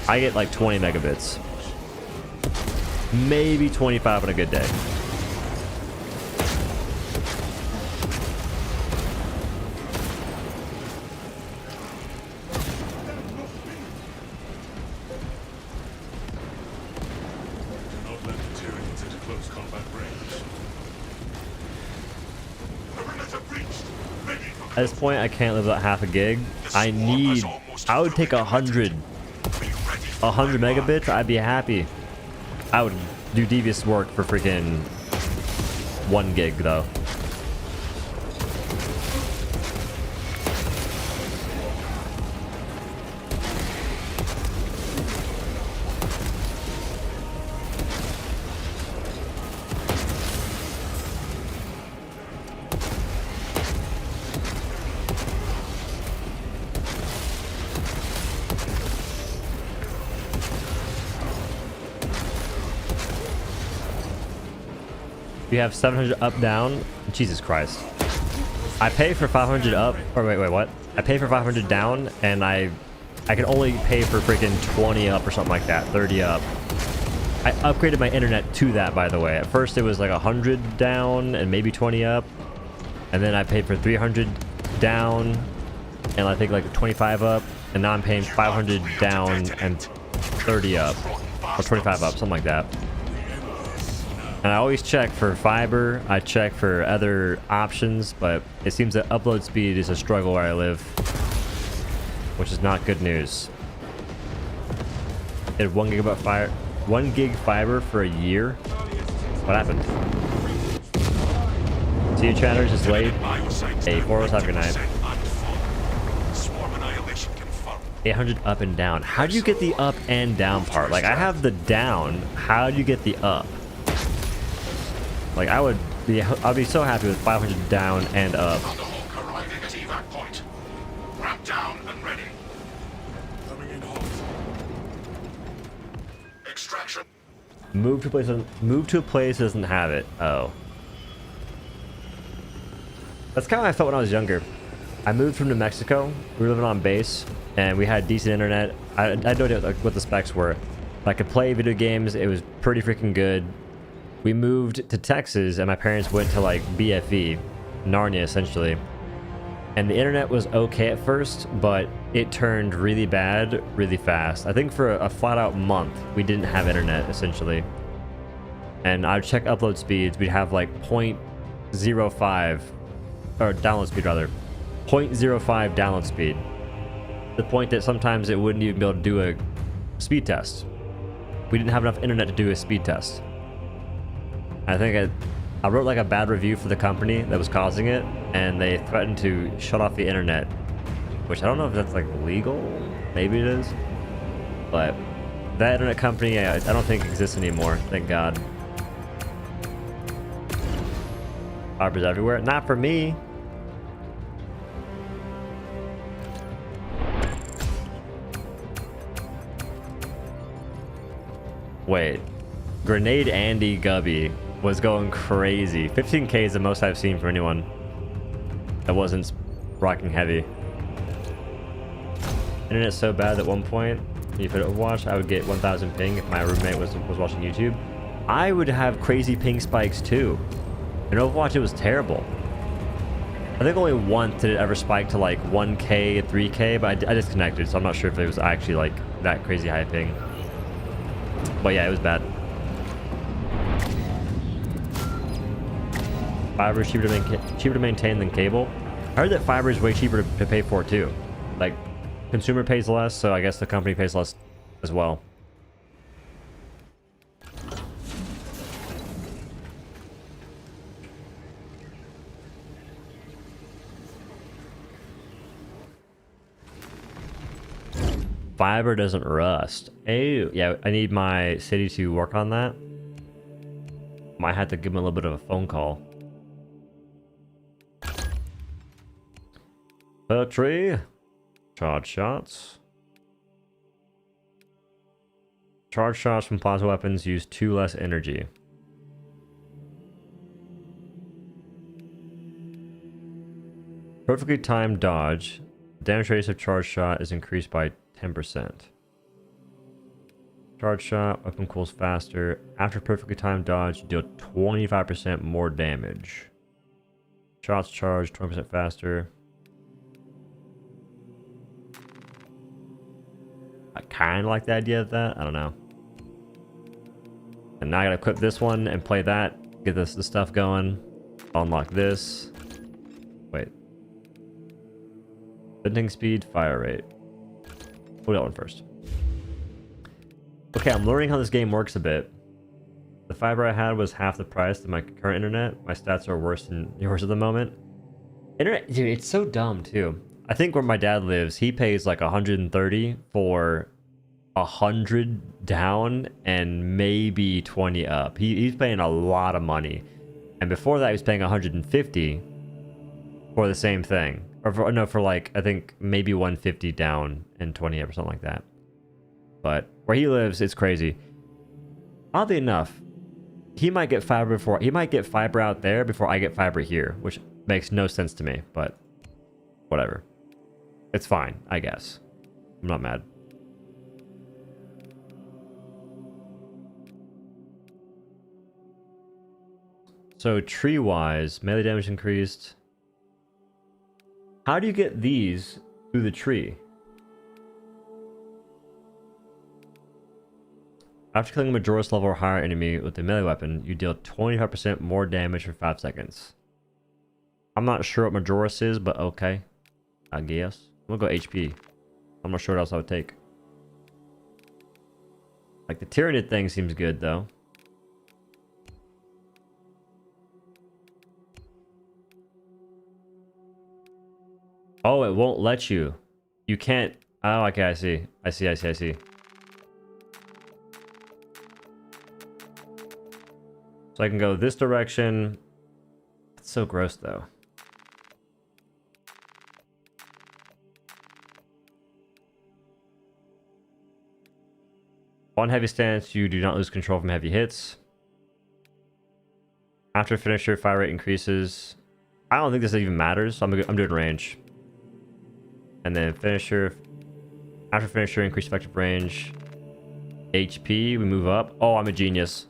I get like 20 megabits. Maybe 25 on a good day. Not let the Tyranids at close combat range. Perimeter breached. Ready for At this point, I can't live without half a gig. I would take 100 megabits. I'd be happy. I would do devious work for freaking 1 gig though. You have 700 up, down. Jesus Christ. I pay for 500 up. Or wait, what? I pay for 500 down, and I can only pay for freaking 20 up or something like that. 30 up. I upgraded my internet to that, by the way. At first, it was like 100 down and maybe 20 up. And then I paid for 300 down, and I think like 25 up. And now I'm paying 500 down and 30 up. Or 25 up, something like that. And I always check for fiber, I check for other options, but it seems that upload speed is a struggle where I live, which is not good news. It had 1 gig fiber for a year. What happened? See you, chatters, is late. Hey, 4 have a good night. Swarm annihilation confirmed. 800 up and down. How do you get the up and down part? Like, I have the down. How do you get the up? Like, I'd be so happy with 500 down and up. On the Hulk arriving at evac point. Ramp down and ready. Coming in hot. Extraction. Move to a place that doesn't have it. Oh. That's kind of how I felt when I was younger. I moved from New Mexico. We were living on base, and we had decent internet. I had no idea what the specs were. I could play video games. It was pretty freaking good. we moved to Texas and my parents went to like BFE, Narnia essentially. And the internet was okay at first, but it turned really bad really fast. I think for a flat out month, we didn't have internet essentially. And I'd check upload speeds, we'd have like 0.05, or download speed rather, 0.05 download speed. The point that sometimes it wouldn't even be able to do a speed test. We didn't have enough internet to do a speed test. I think I wrote like a bad review for the company that was causing it, and they threatened to shut off the internet, which I don't know if that's like legal. Maybe it is, but that internet company I don't think exists anymore. Thank God. Fibers everywhere. Not for me. Wait, Grenade Andy Gubby was going crazy. 15k is the most I've seen from anyone that wasn't rocking heavy. Internet's so bad that at one point, when you put Overwatch, I would get 1000 ping if my roommate was watching YouTube. I would have crazy ping spikes too. In Overwatch, it was terrible. I think only once did it ever spike to like 1k, 3k, but I disconnected, so I'm not sure if it was actually like that crazy high ping. But yeah, it was bad. Fiber is cheaper to maintain than cable. I heard that fiber is way cheaper to pay for too. Like, consumer pays less, so I guess the company pays less as well. Fiber doesn't rust. Oh, yeah, I need my city to work on that. Might have to give them a little bit of a phone call. Tree. Charge shots. Charge shots from plasma weapons use 2 less energy. Perfectly timed dodge. Damage radius of charge shot is increased by 10%. Charge shot, weapon cools faster. After perfectly timed dodge, you deal 25% more damage. Shots charged 20% faster. I kind of like the idea of that. I don't know. And now I gotta equip this one and play that. Get the stuff going. Unlock this. Wait. Bending speed, fire rate. We'll do that one first. Okay, I'm learning how this game works a bit. The fiber I had was half the price of my current internet. My stats are worse than yours at the moment. Internet, dude, it's so dumb too. I think where my dad lives, he pays like 130 for 100 down and maybe 20 up. He's paying a lot of money. And before that, he was paying 150 for the same thing. Or for, no, for like, I think maybe 150 down and 20 up or something like that. But where he lives, it's crazy. Oddly enough, he might get fiber out there before I get fiber here, which makes no sense to me, but whatever. It's fine, I guess. I'm not mad. So tree-wise, melee damage increased. How do you get these through the tree? After killing a Majora's level or higher enemy with a melee weapon, you deal 25% more damage for 5 seconds. I'm not sure what Majora's is, but okay. I guess. I'm gonna go HP. I'm not sure what else I would take. Like the Tyranid thing seems good though. Oh, it won't let you. You can't. Oh, okay, I see. I see. So I can go this direction. It's so gross though. On heavy stance, you do not lose control from heavy hits. After finisher, fire rate increases. I don't think this even matters, so I'm doing range. And then finisher. After finisher, increase effective range. HP, we move up. Oh, I'm a genius.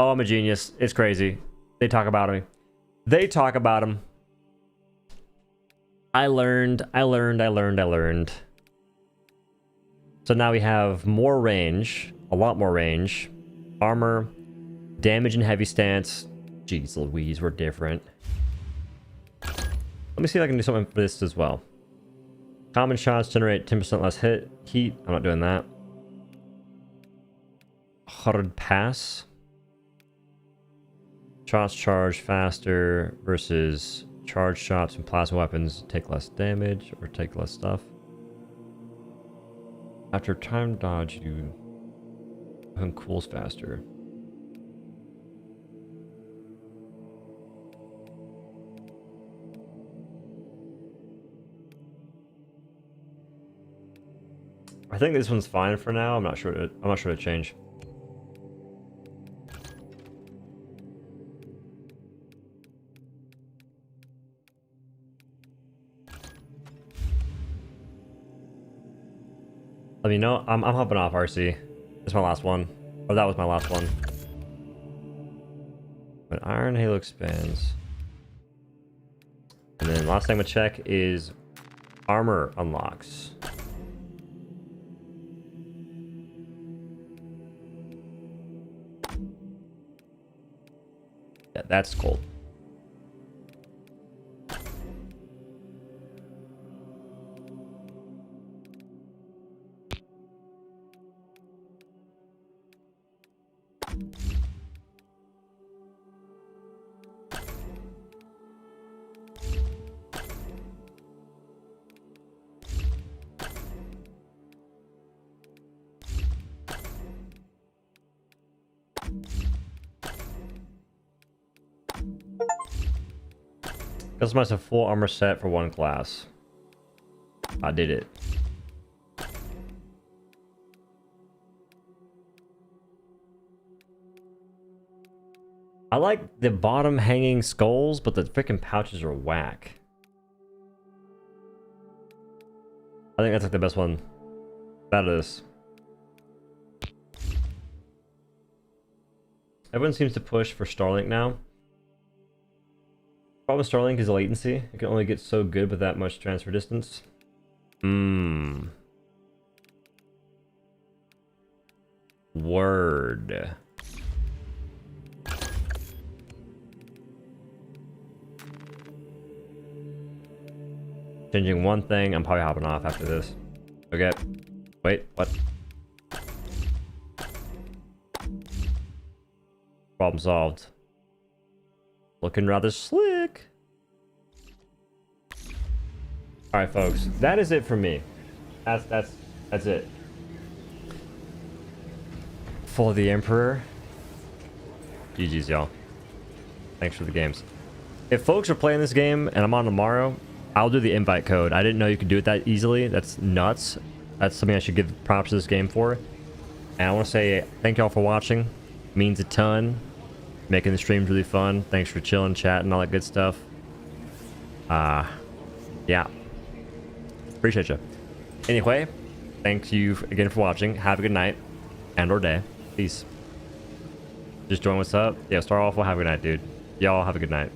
Oh, I'm a genius. It's crazy. They talk about me. They talk about him. I learned. So now we have more range. A lot more range. Armor. Damage and heavy stance. Jeez Louise, we're different. Let me see if I can do something for this as well. Common shots generate 10% less heat. I'm not doing that. Hard pass. Shots charge faster versus charge shots and plasma weapons take less damage or take less stuff. After time dodge, you cools faster. I think this one's fine for now. I'm not sure to change. Let me know. I'm hopping off RC. It's my last one. Oh, that was my last one. When Iron Halo expands. And then last thing I'm gonna check is armor unlocks. Yeah, that's cool. Customize a full armor set for one class. I did it. I like the bottom hanging skulls, but the freaking pouches are whack. I think that's like the best one out of this. Everyone seems to push for Starlink now. Problem with Starlink is the latency. It can only get so good with that much transfer distance. Word. Changing one thing, I'm probably hopping off after this. Okay. Wait, what? Problem solved. Looking rather slick. Alright, folks. That is it for me. That's it. For the Emperor. GG's, y'all. Thanks for the games. If folks are playing this game and I'm on tomorrow, I'll do the invite code. I didn't know you could do it that easily. That's nuts. That's something I should give props to this game for. And I want to say thank y'all for watching. It means a ton. Making the streams really fun. Thanks for chilling, chatting, all that good stuff. Yeah. Appreciate you. Anyway, thank you again for watching. Have a good night and or day. Peace. Just join what's up. Yeah, start off. Well, have a good night, dude. Y'all have a good night.